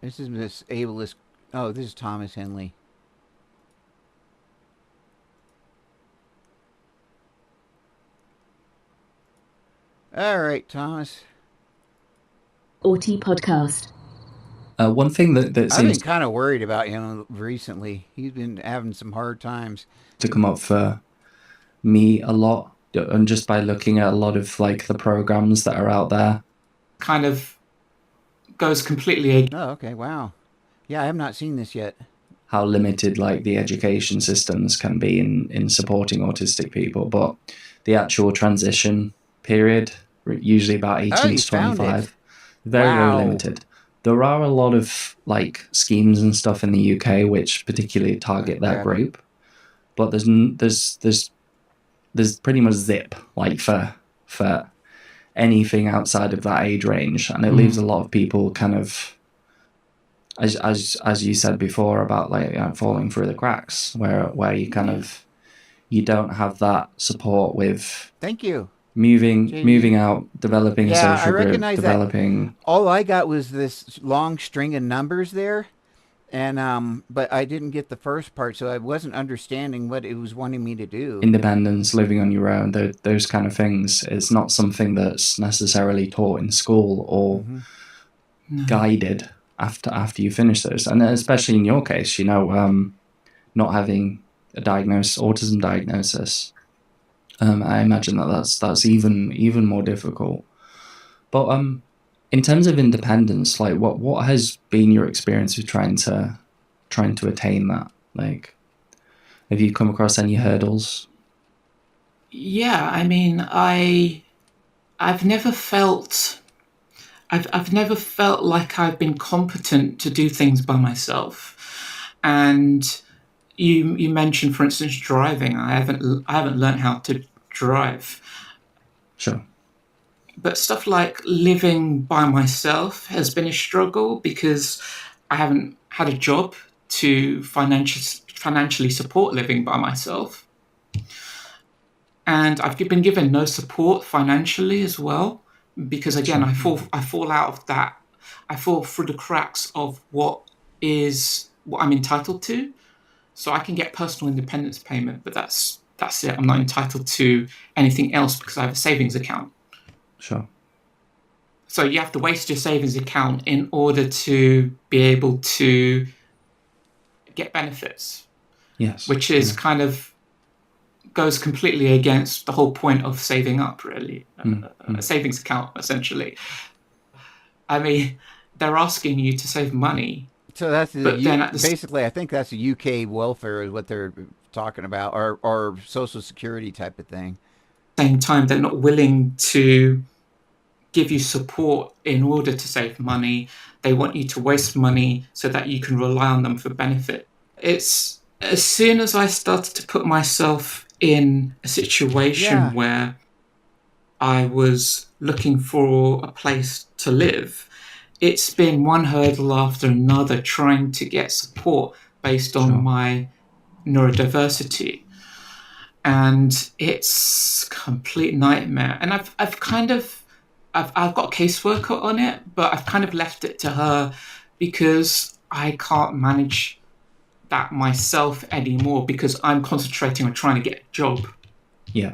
This is Miss Ableist. Oh, this is Thomas Henley. All right, Thomas. Auti podcast. One thing that I've seems been kind of worried about him recently. He's been having some hard times. to come up for me a lot, and just by looking at a lot of like the programs that are out there, kind of goes completely. Oh, okay, wow. Yeah, I have not seen this yet. how limited like the education systems can be in supporting autistic people, but the actual transition period, usually about 18 to 25, very limited. There are a lot of like schemes and stuff in the UK which particularly target that group, but there's pretty much zip like for anything outside of that age range, and it leaves a lot of people kind of, as you said before about like falling through the cracks, where you kind of, you don't have that support with moving out, developing a social group, developing. That. All I got was this long string of numbers there, and but I didn't get the first part, so I wasn't understanding what it was wanting me to do. Independence, living on your own, those kind of things. It's not something that's necessarily taught in school or guided after you finish those, and especially in your case, you know, not having a autism diagnosis. I imagine that's even more difficult. But in terms of independence, like what has been your experience with trying to attain that? Like, have you come across any hurdles? Yeah, I mean, I've never felt like I've been competent to do things by myself. And you mentioned, for instance, driving. I haven't learned how to drive. Sure. But stuff like living by myself has been a struggle because I haven't had a job to financially support living by myself. And I've been given no support financially as well, because again, I fall out of that. I fall through the cracks of what I'm entitled to. So I can get personal independence payment, but that's it. I'm not entitled to anything else because I have a savings account. Sure. So you have to waste your savings account in order to be able to get benefits. Yes. Which is kind of goes completely against the whole point of saving up, really. A savings account, essentially. I mean, they're asking you to save money. So that's basically, I think that's the UK welfare is what they're talking about, or Social Security type of thing. Same time, they're not willing to give you support in order to save money. They want you to waste money so that you can rely on them for benefit. It's as soon as I started to put myself in a situation where I was looking for a place to live, it's been one hurdle after another trying to get support based on my neurodiversity. And it's a complete nightmare. And I've got a caseworker on it, but I've kind of left it to her because I can't manage that myself anymore because I'm concentrating on trying to get a job. Yeah.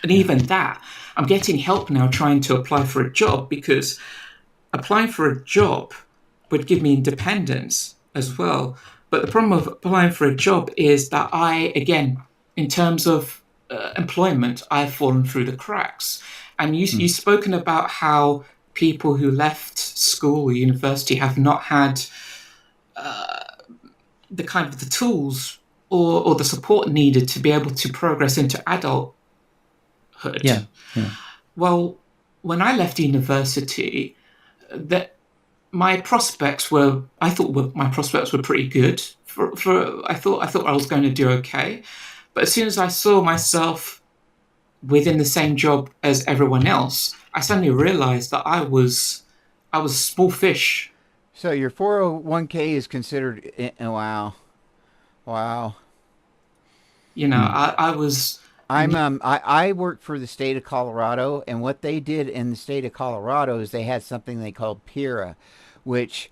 And even that, I'm getting help now trying to apply for a job because applying for a job would give me independence as well. But the problem of applying for a job is that in terms of employment, I've fallen through the cracks. And you've spoken about how people who left school or university have not had the tools or the support needed to be able to progress into adulthood. Yeah. Well, when I left university, my prospects were pretty good. I thought I was going to do okay. But as soon as I saw myself within the same job as everyone else, I suddenly realized that I was small fish. So your 401k is considered, wow. You know, I was. I work for the state of Colorado, and what they did in the state of Colorado is they had something they called PIRA, which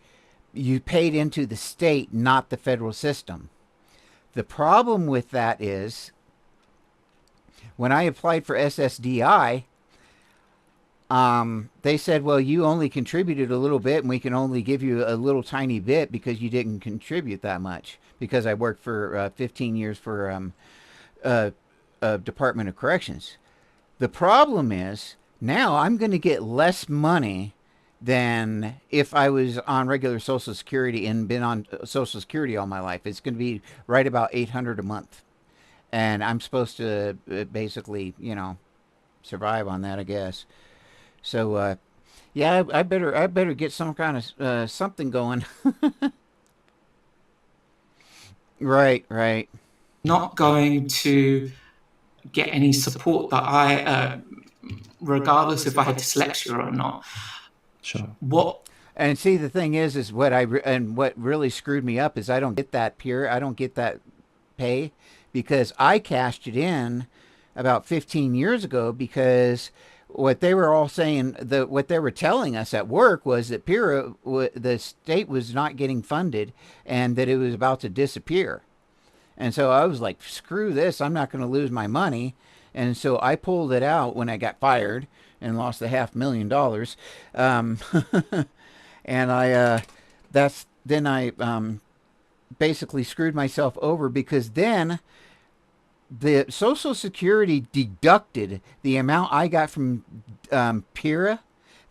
you paid into the state, not the federal system. The problem with that is when I applied for SSDI, they said, well, you only contributed a little bit and we can only give you a little tiny bit because you didn't contribute that much, because I worked for 15 years for Department of Corrections. The problem is now I'm going to get less money than if I was on regular Social Security and been on Social Security all my life. It's going to be right about $800 a month. And I'm supposed to basically, survive on that, I guess. So, yeah, I better get some kind of something going. Right. Not going to get any support that I, regardless if I had dyslexia or not. Sure. And see, the thing is what what really screwed me up is I don't get that I don't get that pay, because I cashed it in about 15 years ago, because what they were all saying, what they were telling us at work was that PIRA, the state was not getting funded and that it was about to disappear. And so I was like, screw this, I'm not going to lose my money. And so I pulled it out when I got fired and lost the $500,000. And I basically screwed myself over, because then the Social Security deducted the amount I got from PIRA.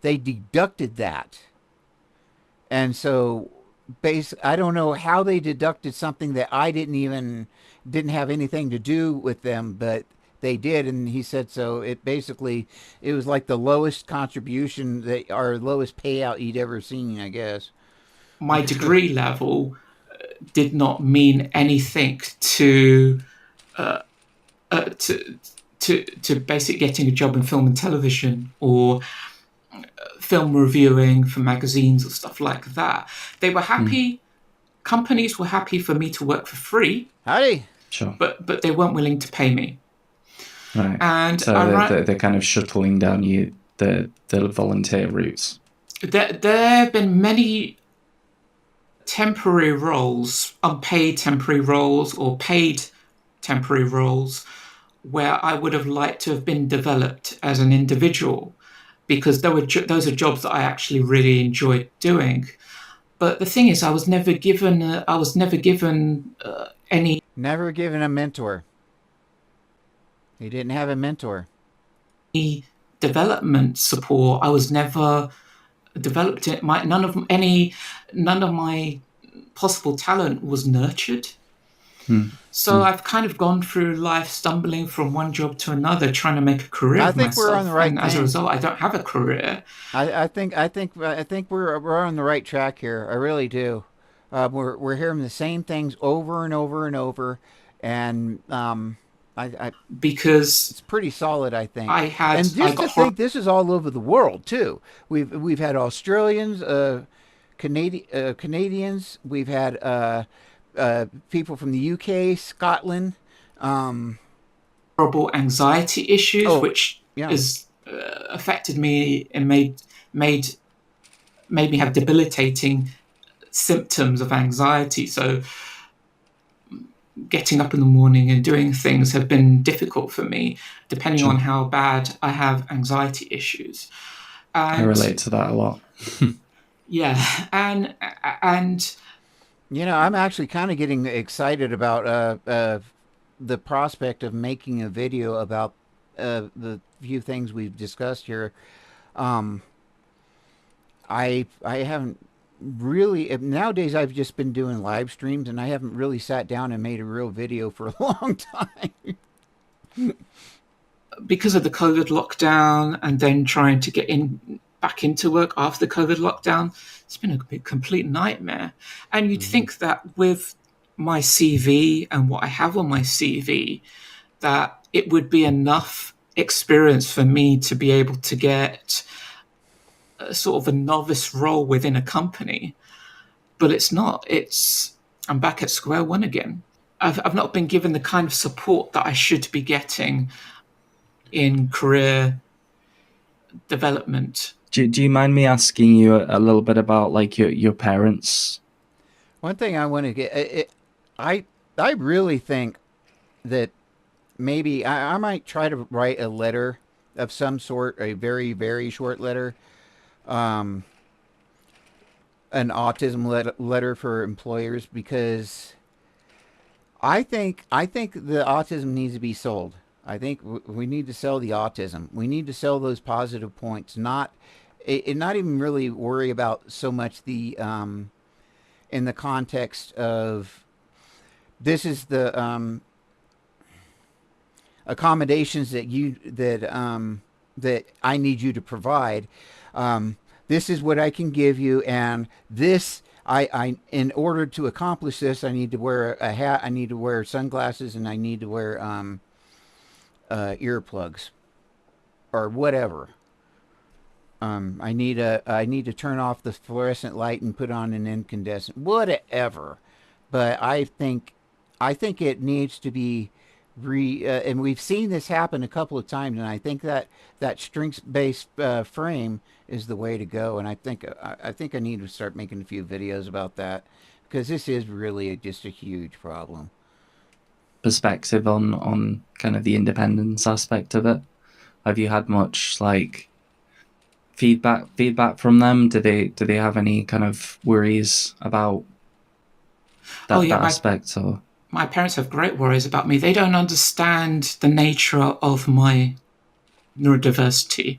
They deducted that. And so I don't know how they deducted something that I didn't have anything to do with them, but they did. And he said, so it was like the lowest contribution or lowest payout you'd ever seen, I guess. My degree level did not mean anything to basic getting a job in film and television or film reviewing for magazines or stuff like that. They were happy. Companies were happy for me to work for free. Howdy. Sure. But they weren't willing to pay me. Right. And so they're kind of shuttling down the volunteer routes. There have been many temporary roles, unpaid temporary roles or paid temporary roles, where I would have liked to have been developed as an individual, because those are jobs that I actually really enjoyed doing. But the thing is, I was never given any. Never given a mentor. He didn't have a mentor. Development support. I was never developed it. None of my possible talent was nurtured. So I've kind of gone through life stumbling from one job to another, trying to make a career I of think we're on myself, the right and as a thing. result, I don't have a career. I think we're on the right track here. I really do. We're hearing the same things over and over and over, and because it's pretty solid, I think. I And just to got think, this is all over the world too. We've had Australians, Canadians. We've had people from the UK, Scotland. horrible anxiety issues, which yeah. has affected me and made me have debilitating symptoms of anxiety. So getting up in the morning and doing things have been difficult for me, depending on how bad I have anxiety issues. I relate to that a lot. Yeah, and I'm actually kind of getting excited about the prospect of making a video about the few things we've discussed here. I haven't really nowadays. I've just been doing live streams, and I haven't really sat down and made a real video for a long time. Because of the COVID lockdown, and then trying to get back into work after the COVID lockdown, it's been a complete nightmare. And you'd think that with my CV and what I have on my CV, that it would be enough experience for me to be able to get a sort of a novice role within a company. But it's not. I'm back at square one again. I've not been given the kind of support that I should be getting in career development. Do you mind me asking you a little bit about like your parents? One thing I want to get, I really think that maybe I might try to write a letter of some sort, a very, very short letter, an autism letter for employers, because I think the autism needs to be sold. I think we need to sell the autism. We need to sell those positive points, not even really worry about so much the in the context of this is the accommodations that I need you to provide. This is what I can give you, and this I in order to accomplish this, I need to wear a hat, I need to wear sunglasses, and I need to wear earplugs or whatever. I need to turn off the fluorescent light and put on an incandescent, whatever. But I think it needs to be and we've seen this happen a couple of times, and I think that strengths-based frame is the way to go. And I think I need to start making a few videos about that, because this is really just a huge problem. Perspective on kind of the independence aspect of it. Have you had much like feedback from them? Do they have any kind of worries about that aspect? Or my parents have great worries about me. They don't understand the nature of my neurodiversity,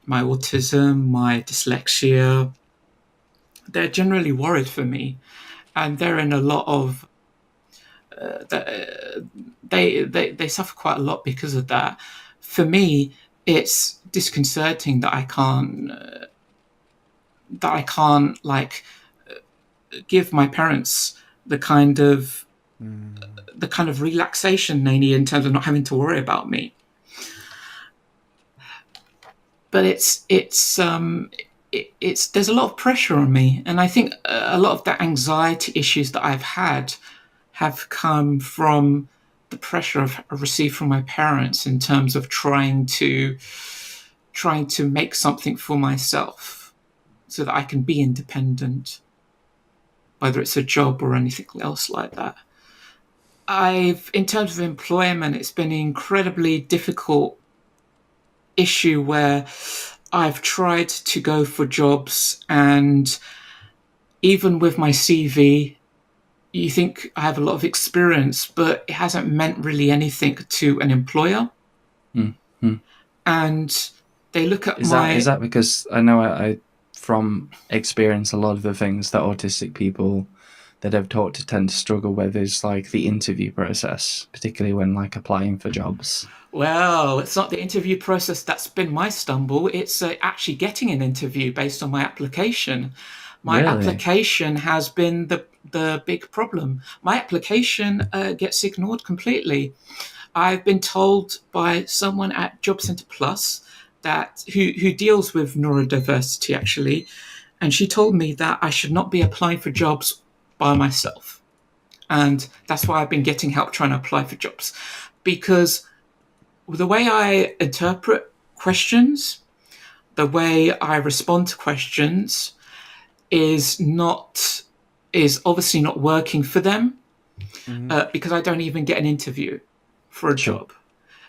my autism, my dyslexia. They're generally worried for me, and they're in a lot of they suffer quite a lot because of that. For me, it's disconcerting that I can't like give my parents the kind of relaxation they need in terms of not having to worry about me. But it's there's a lot of pressure on me, and I think a lot of the anxiety issues that I've had have come from the pressure I've received from my parents in terms of trying to make something for myself so that I can be independent, whether it's a job or anything else like that. In terms of employment, it's been an incredibly difficult issue where I've tried to go for jobs, and even with my CV, you think I have a lot of experience, but it hasn't meant really anything to an employer. Mm-hmm. And they look at is that because I know I from experience a lot of the things that autistic people that I've talked to tend to struggle with is like the interview process, particularly when like applying for jobs. Well, it's not the interview process that's been my stumble. It's actually getting an interview based on my application. My Really? application has been the big problem. My application gets ignored completely. I've been told by someone at Job Centre Plus that who deals with neurodiversity actually, and she told me that I should not be applying for jobs by myself. And that's why I've been getting help trying to apply for jobs. Because the way I interpret questions, the way I respond to questions is obviously not working for them, because I don't even get an interview for a job.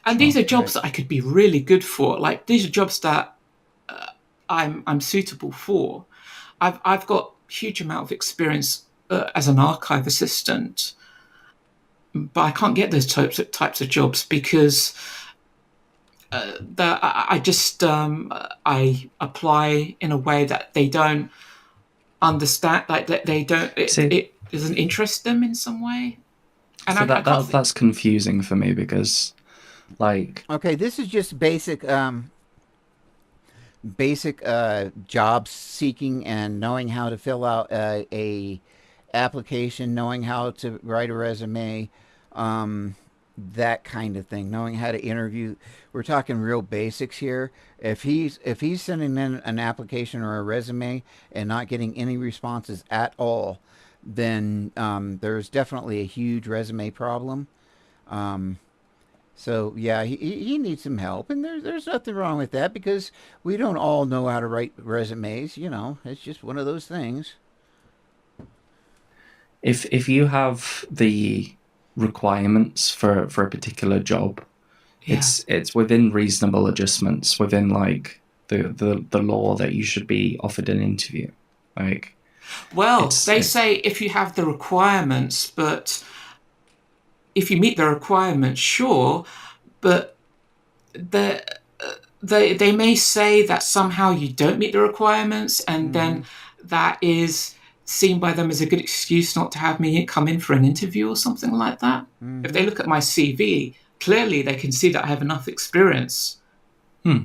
And these are jobs that I could be really good for. Like, these are jobs that I'm suitable for. I've got a huge amount of experience as an archive assistant, but I can't get those types of jobs because I apply in a way that they don't understand, like that they don't. It doesn't interest them in some way. And so that's confusing for me because, like, okay, this is just basic job seeking and knowing how to fill out a application, knowing how to write a resume, that kind of thing, knowing how to interview. We're talking real basics here. If he's sending in an application or a resume and not getting any responses at all, then there's definitely a huge resume problem. So yeah, he needs some help, and there's nothing wrong with that because we don't all know how to write resumes. You know, it's just one of those things. If you have the requirements for a particular job, it's within reasonable adjustments within like the law that you should be offered an interview. Like, well, they say if you have the requirements, but if you meet the requirements, sure, but they may say that somehow you don't meet the requirements, and then that is seen by them as a good excuse not to have me come in for an interview or something like that. If they look at my CV, clearly they can see that I have enough experience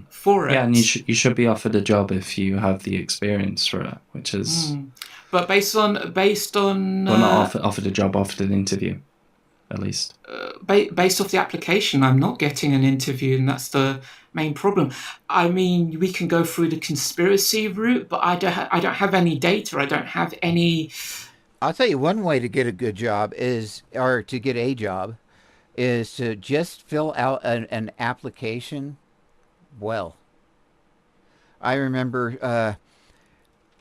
for it. Yeah, and you should be offered a job if you have the experience for it, which is. But based on well, not offered a job, offered an interview, at least. Based off the application, I'm not getting an interview, and that's the main problem. I mean, we can go through the conspiracy route, but I don't have any data. I don't have any. I'll tell you one way to get a good job is to just fill out an application well. I remember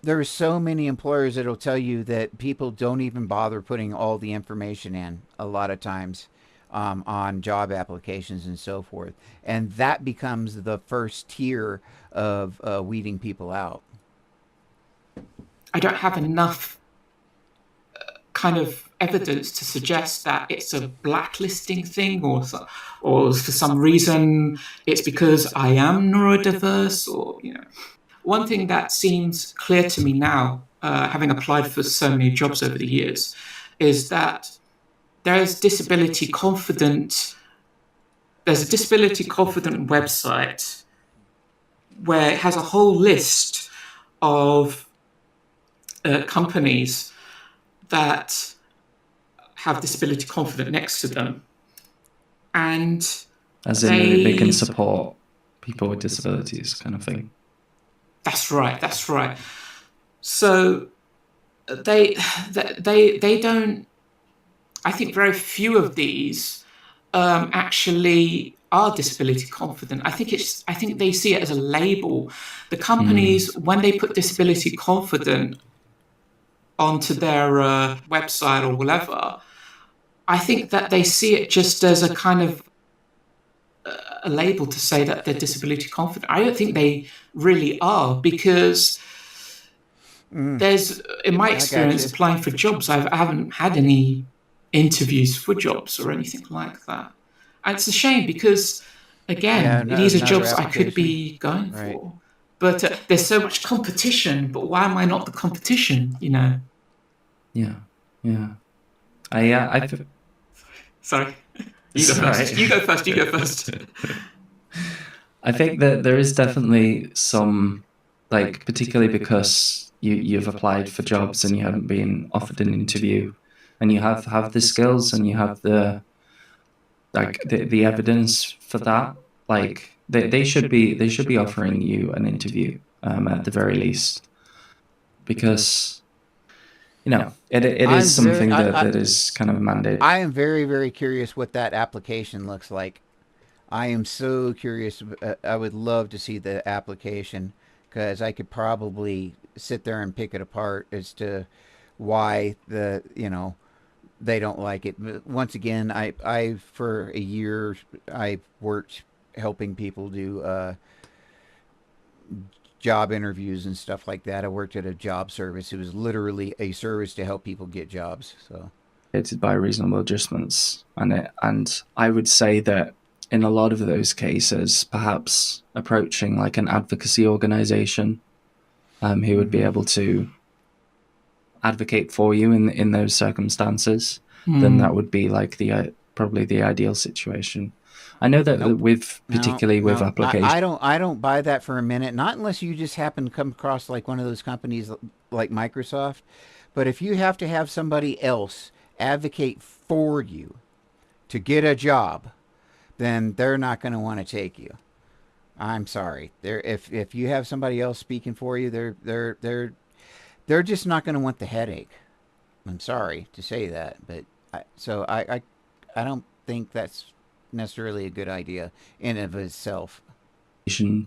there are so many employers that will tell you that people don't even bother putting all the information in a lot of times on job applications and so forth. And that becomes the first tier of weeding people out. I don't have enough kind of evidence to suggest that it's a blacklisting thing, or for some reason it's because I am neurodiverse, or One thing that seems clear to me now, having applied for so many jobs over the years, is that there's a disability confident website where it has a whole list of companies that have disability confident next to them, and as in they can support people with disabilities, kind of thing. That's right. So they don't. I think very few of these actually are disability confident. I think they see it as a label. The companies, when they put disability confident onto their website or whatever, I think that they see it just as a kind of a label to say that they're disability confident. I don't think they really are, because there's, in my experience, applying for jobs, I haven't had any interviews for jobs or anything like that. And it's a shame because, again, these are jobs I could be going for. But there's so much competition, but why am I not the competition, Yeah. Yeah. I Sorry. You go first. You go first. You go first. I think that there is definitely some, like, particularly because you've applied for jobs and you haven't been offered an interview, and you have the skills and you have the the evidence for that. Like they should be offering you an interview at the very least, because it is something that is kind of mandated. I am very, very curious what that application looks like. I am so curious. I would love to see the application, because I could probably sit there and pick it apart as to why they don't like it. But once again, I for a year I worked helping people do job interviews and stuff like that. I worked at a job service. It was literally a service to help people get jobs. So By reasonable adjustments, and I would say that in a lot of those cases, perhaps approaching like an advocacy organization who would be able to advocate for you in those circumstances, then that would be like probably the ideal situation. I know that particularly with applications, I don't buy that for a minute. Not unless you just happen to come across like one of those companies like Microsoft. But if you have to have somebody else advocate for you to get a job, then they're not going to want to take you. I'm sorry. If you have somebody else speaking for you, they're just not going to want the headache. I'm sorry to say that, but I don't think that's necessarily a good idea in and of itself.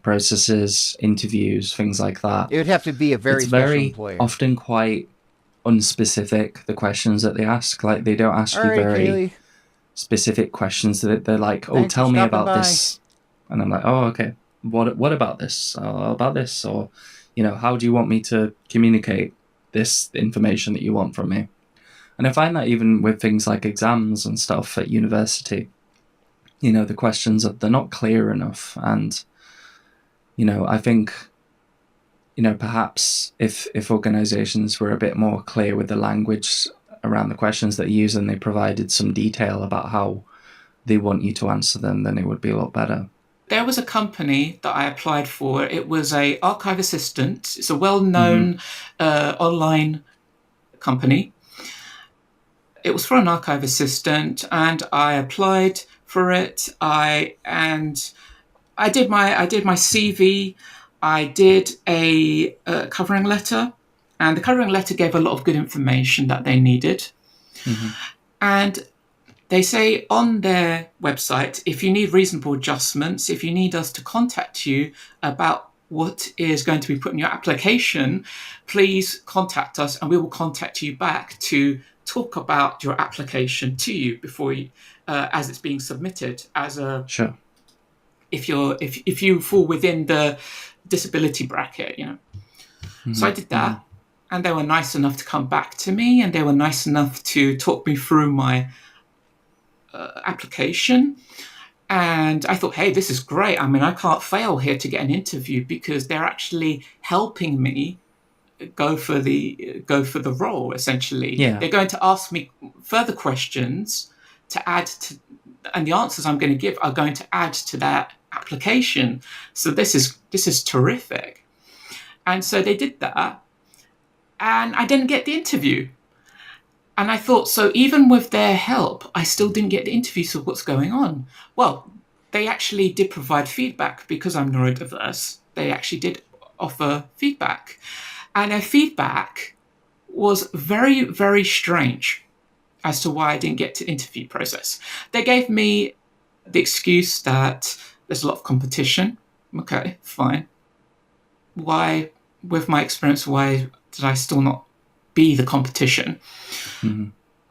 Processes, interviews, things like that. It would have to be a very special employer. Often quite unspecific, the questions that they ask. Like they don't ask you very specific questions. They're like, "Oh, tell me about this," and I'm like, "Oh, okay. What about this? About this, or how do you want me to communicate this information that you want from me?" And I find that even with things like exams and stuff at university, the questions they're not clear enough, and I think perhaps if organizations were a bit more clear with the language around the questions that they use, and they provided some detail about how they want you to answer them, then it would be a lot better. There was a company that I applied for. It was a archive assistant. It's a well-known online company. It was for an archive assistant, and I applied for it. I did my CV. I did a covering letter, and the covering letter gave a lot of good information that they needed. And they say on their website, if you need reasonable adjustments, if you need us to contact you about what is going to be put in your application, please contact us and we will contact you back to talk about your application to you before you, as it's being submitted as a sure. If you fall within the disability bracket, So I did that, and they were nice enough to come back to me, and they were nice enough to talk me through my application. And I thought, hey, this is great. I mean, I can't fail here to get an interview, because they're actually helping me go for the role. Essentially, they're going to ask me further questions to add to, and the answers I'm going to give are going to add to that application. So this is terrific. And so they did that, and I didn't get the interview. And I thought, so even with their help, I still didn't get the interview. So what's going on? Well, they actually did provide feedback, because I'm neurodiverse. They actually did offer feedback, and their feedback was very, very strange as to why I didn't get to the interview process. They gave me the excuse that there's a lot of competition. Okay, fine. Why, with my experience, why did I still not be the competition?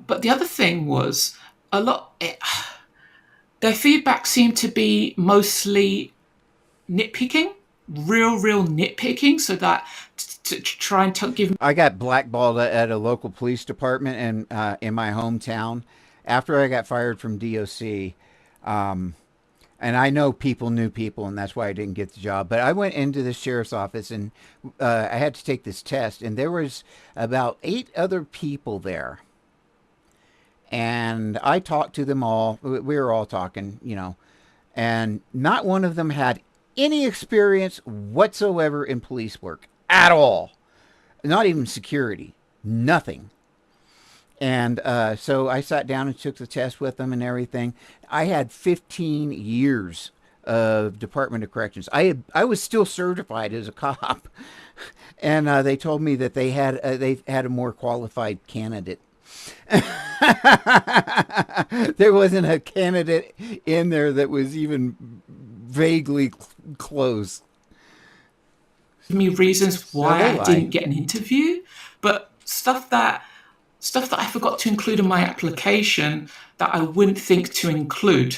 But the other thing was their feedback seemed to be mostly nitpicking, real nitpicking, so that to try and give. I got blackballed at a local police department in my hometown after I got fired from DOC. And I know people knew people, and that's why I didn't get the job. But I went into the sheriff's office, and I had to take this test, and there was about 8 other people there And I talked to them all. We were all talking, and not one of them had any experience whatsoever in police work at all. Not even security. Nothing. And so I sat down and took the test with them and everything. I had 15 years of Department of Corrections. I was still certified as a cop, and they told me that they had a more qualified candidate. There wasn't a candidate in there that was even vaguely close. Give me reasons why I didn't get an interview, but stuff that I forgot to include in my application that I wouldn't think to include.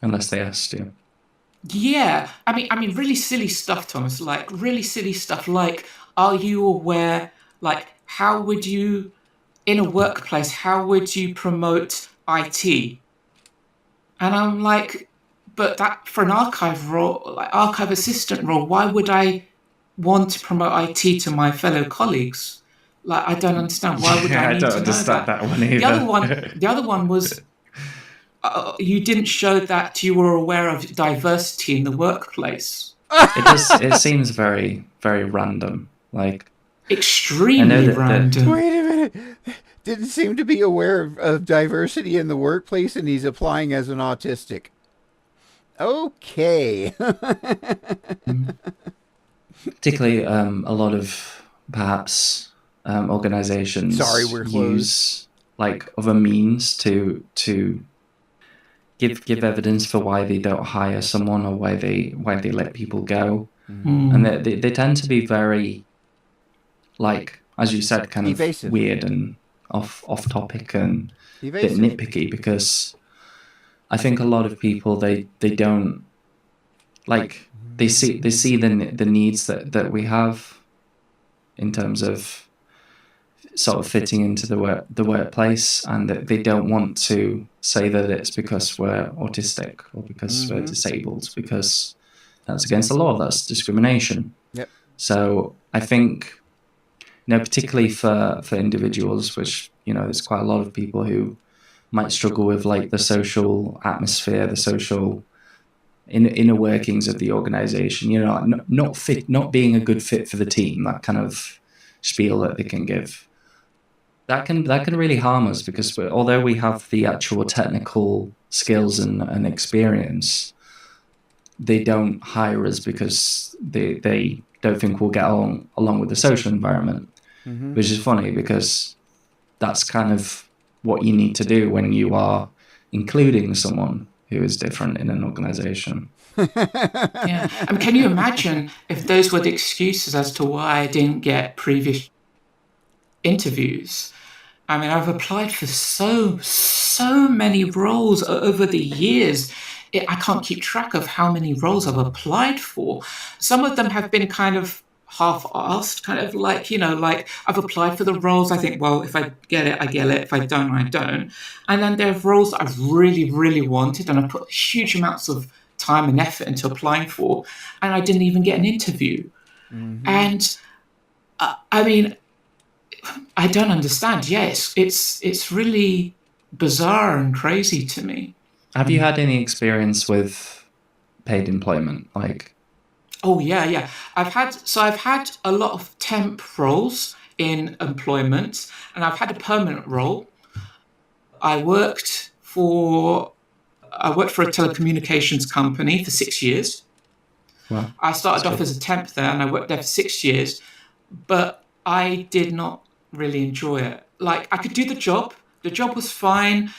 Unless they asked you. Yeah, I mean, really silly stuff, Thomas. Like really silly stuff. Like, are you aware? Like, how would you, in a workplace, how would you promote IT? And I'm like, but that for an archive role, like archive assistant role, why would I want to promote IT to my fellow colleagues? Like, I don't understand. Why would I need to know that? I don't understand that one either. The other one was, you didn't show that you were aware of diversity in the workplace. It seems very, very random. Like extremely random. Wait a minute. Didn't seem to be aware of diversity in the workplace, and he's applying as an autistic. Okay. Particularly, a lot of perhaps organizations use like other means to give evidence for why they don't hire someone or why they let people go. And they tend to be very, like, as you said, kind of evasive, weird and off topic and a bit nitpicky, because I think a lot of people they don't like, they see the needs that we have in terms of sort of fitting into the workplace, and that they don't want to say that it's because we're autistic or because we're disabled, because that's against the law. That's discrimination. Yep. So I think, particularly for individuals, which, there's quite a lot of people who might struggle with like the social atmosphere, the social inner workings of the organization, not being a good fit for the team, that kind of spiel that they can give. That can really harm us, because although we have the actual technical skills and experience, they don't hire us because they don't think we'll get along with the social environment, which is funny, because that's kind of what you need to do when you are including someone who is different in an organization. Yeah. Can you imagine if those were the excuses as to why I didn't get previous interviews? I mean, I've applied for so many roles over the years. I can't keep track of how many roles I've applied for. Some of them have been kind of half-assed, kind of like, like I've applied for the roles. I think, well, if I get it, I get it. If I don't, I don't. And then there are roles that I've really, really wanted, and I put huge amounts of time and effort into applying for, and I didn't even get an interview. And I mean, I don't understand. Yes, it's really bizarre and crazy to me. Have you had any experience with paid employment? Like, oh yeah. I've had a lot of temp roles in employment, and I've had a permanent role. I worked for a telecommunications company for 6 years. Wow. I started off as a temp there, and I worked there for 6 years, but I did not really enjoy it. Like, I could do the job. The job was fine,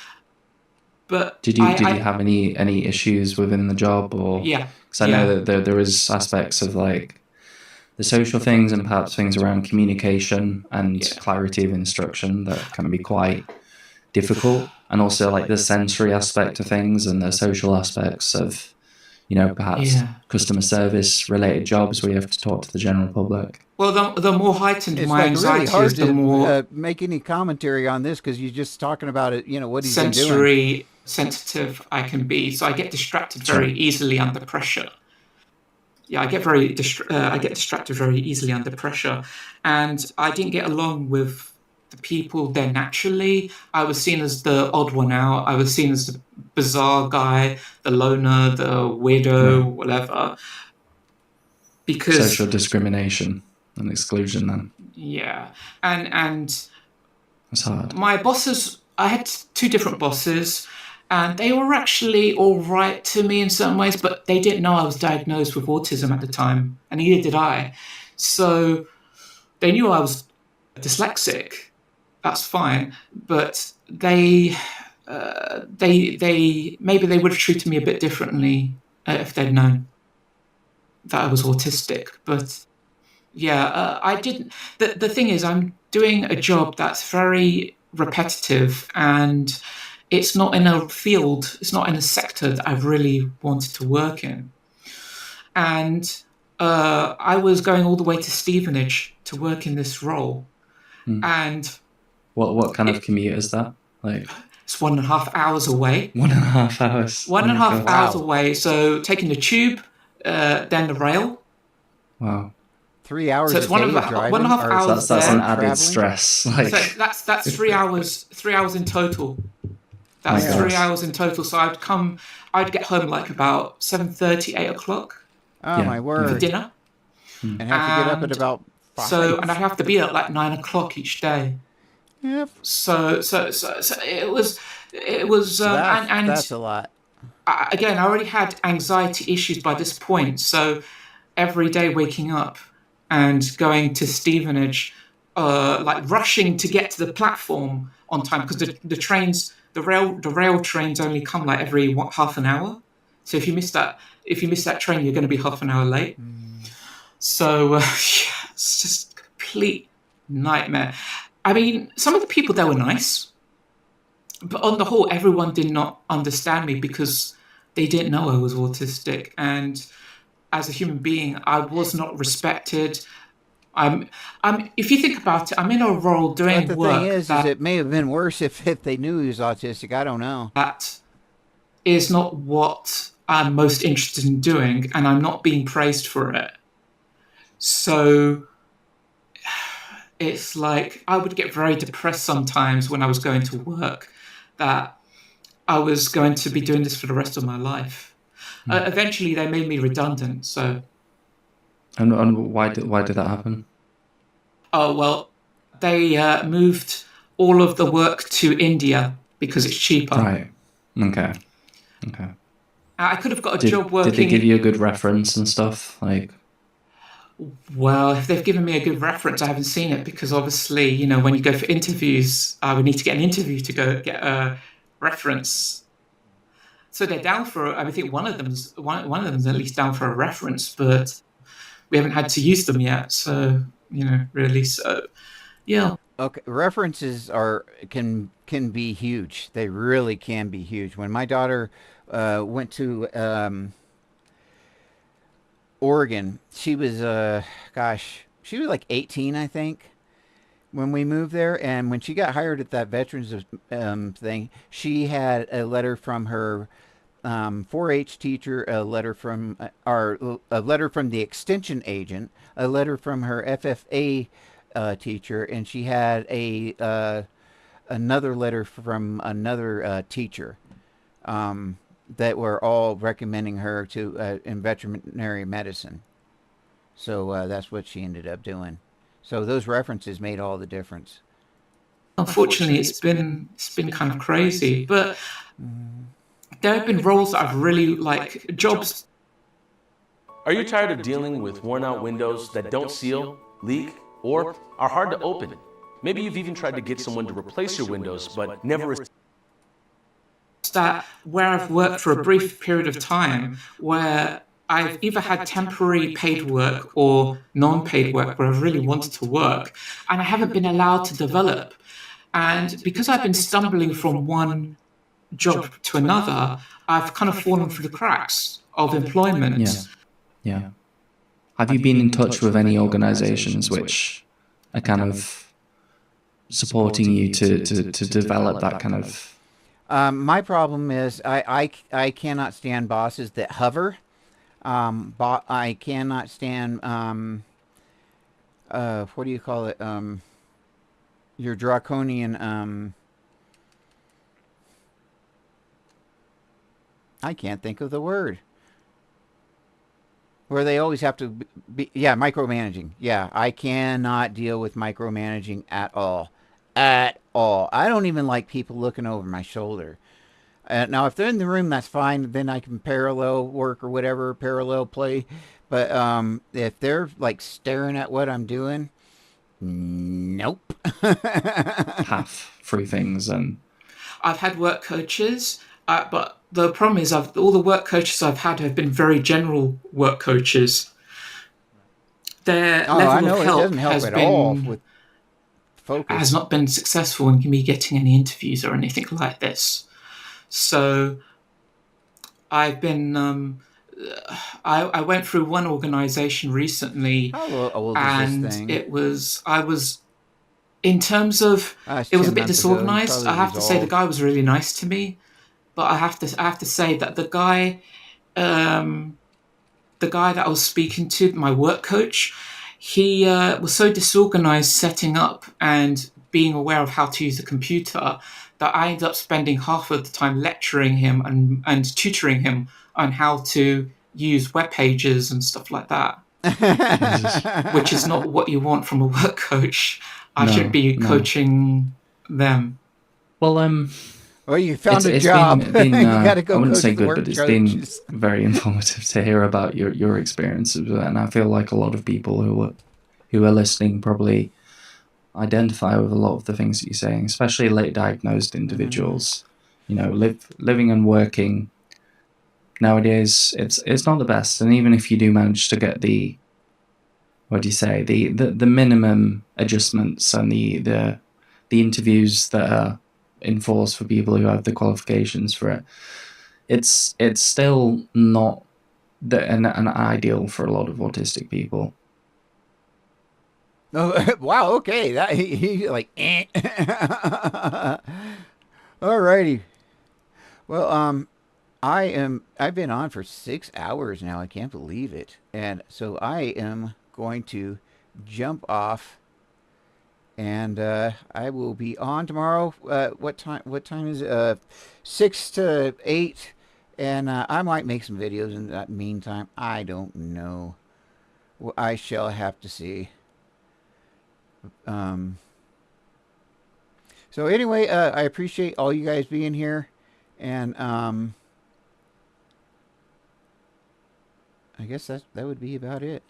but did you have any issues within the job, or? Yeah. Because I know that there is aspects of like the social things and perhaps things around communication and clarity of instruction that can be quite difficult, and also like the sensory aspect of things and the social aspects of, perhaps customer service related jobs where you have to talk to the general public. Well, the more heightened my anxiety really hard is, the more make any commentary on this, because you're just talking about it. What he's been doing. Sensory sensitive I can be, so I get distracted very easily under pressure. Yeah, I get distracted very easily under pressure, and I didn't get along with the people there naturally. I was seen as the odd one out. I was seen as the bizarre guy, the loner, the weirdo, whatever. Because social discrimination and exclusion then. Yeah. And It's hard. my bosses, I had two different bosses, and they were actually all right to me in certain ways, but they didn't know I was diagnosed with autism at the time, and neither did I. So they knew I was dyslexic. That's fine, but they maybe they would have treated me a bit differently if they'd known that I was autistic. But yeah, I didn't. The thing is, I'm doing a job that's very repetitive, and it's not in a field, it's not in a sector that I've really wanted to work in. And I was going all the way to Stevenage to work in this role. And what kind of commute is that? Like, it's 1.5 hours away. 1.5 hours. 1.5 hours away. So taking the tube, then the rail. Wow. 3 hours. So it's 1.5 hours. That's an added traveling? stress. Like, so that's 3 hours. 3 hours in total. That's 3 hours in total. So I'd get home like about 7:30, 8 o'clock. Oh my word! For dinner. And have to get up at about 5. So and I have to be at like 9 o'clock each day. Yep. So it was and that's a lot. Again, I already had anxiety issues by this point. So every day waking up and going to Stevenage, like rushing to get to the platform on time, because the rail trains only come like every half an hour. So if you miss that train, you're going to be half an hour late. So it's just a complete nightmare. I mean, some of the people there were nice, but on the whole, everyone did not understand me because they didn't know I was autistic. And as a human being, I was not respected. If you think about it, I'm in a role doing but the work. Thing is it may have been worse if they knew he was autistic. I don't know. That is not what I'm most interested in doing, and I'm not being praised for it. So it's like I would get very depressed sometimes when I was going to work that I was going to be doing this for the rest of my life. Eventually, they made me redundant. So, and why did that happen? Oh well, they moved all of the work to India because it's cheaper. Right. Okay. I could have got a job working. Did they give you a good reference and stuff? Like, well, if they've given me a good reference, I haven't seen it because obviously, you know, when you go for interviews, I would need to get an interview to go get a reference. So they're down for. I think one of them's at least down for a reference, but we haven't had to use them yet. So really, so yeah. Okay, references can be huge. They really can be huge. When my daughter went to Oregon, she was she was like 18, I think, when we moved there. And when she got hired at that veterans thing, she had a letter from her 4-H teacher, a letter from the extension agent, a letter from her FFA teacher, and she had another letter from another teacher that were all recommending her to in veterinary medicine. So that's what she ended up doing. So those references made all the difference. Unfortunately, it's been kind of crazy, but there have been roles that I've really like, jobs. Are you tired of dealing with worn-out windows that don't seal, leak, or are hard to open? Maybe you've even tried to get someone to replace your windows, but never. That where I've worked for a brief period of time, where I've either had temporary paid work or non-paid work where I've really wanted to work, and I haven't been allowed to develop. And because I've been stumbling from one job to another, I've kind of fallen through the cracks of employment. Yeah. Have you been in touch with any organizations which are kind of supporting you to develop that kind of... My problem is I cannot stand bosses that hover. I cannot stand what do you call it? your draconian I can't think of the word. Where they always have to yeah, micromanaging. Yeah, I cannot deal with micromanaging at all. At all. I don't even like people looking over my shoulder. Now, if they're in the room, that's fine. Then I can parallel work or whatever, parallel play. But if they're like staring at what I'm doing, nope. Half through things. And I've had work coaches, but the problem is all the work coaches I've had have been very general work coaches. Their I level of know it help doesn't help at all with focus. has not been successful in me getting any interviews or anything like this. So I've been I went through one organization recently. How old is and this thing? I was in terms of it was a bit disorganized. I have to say the guy was really nice to me, but I have to say that the guy that I was speaking to, my work coach, he was so disorganized setting up and being aware of how to use a computer that I ended up spending half of the time lecturing him and tutoring him on how to use web pages and stuff like that. Which is not what you want from a work coach. I should be coaching them. Well, you found a job. You gotta go I wouldn't coach say the good, work but it's coaches. been very informative to hear about your experiences with it. And I feel like a lot of people who are listening probably identify with a lot of the things that you're saying, especially late diagnosed individuals. You know, living and working nowadays, it's not the best. And even if you do manage to get the minimum adjustments and the interviews that are in force for people who have the qualifications for it, it's still not an ideal for a lot of autistic people. Oh, wow, okay. That he like Alrighty. Well, I've been on for 6 hours now. I can't believe it. And so I am going to jump off, and I will be on tomorrow. What time is it? 6 to 8. And I might make some videos in that meantime. I don't know. Well, I shall have to see. So anyway, I appreciate all you guys being here, and I guess that would be about it.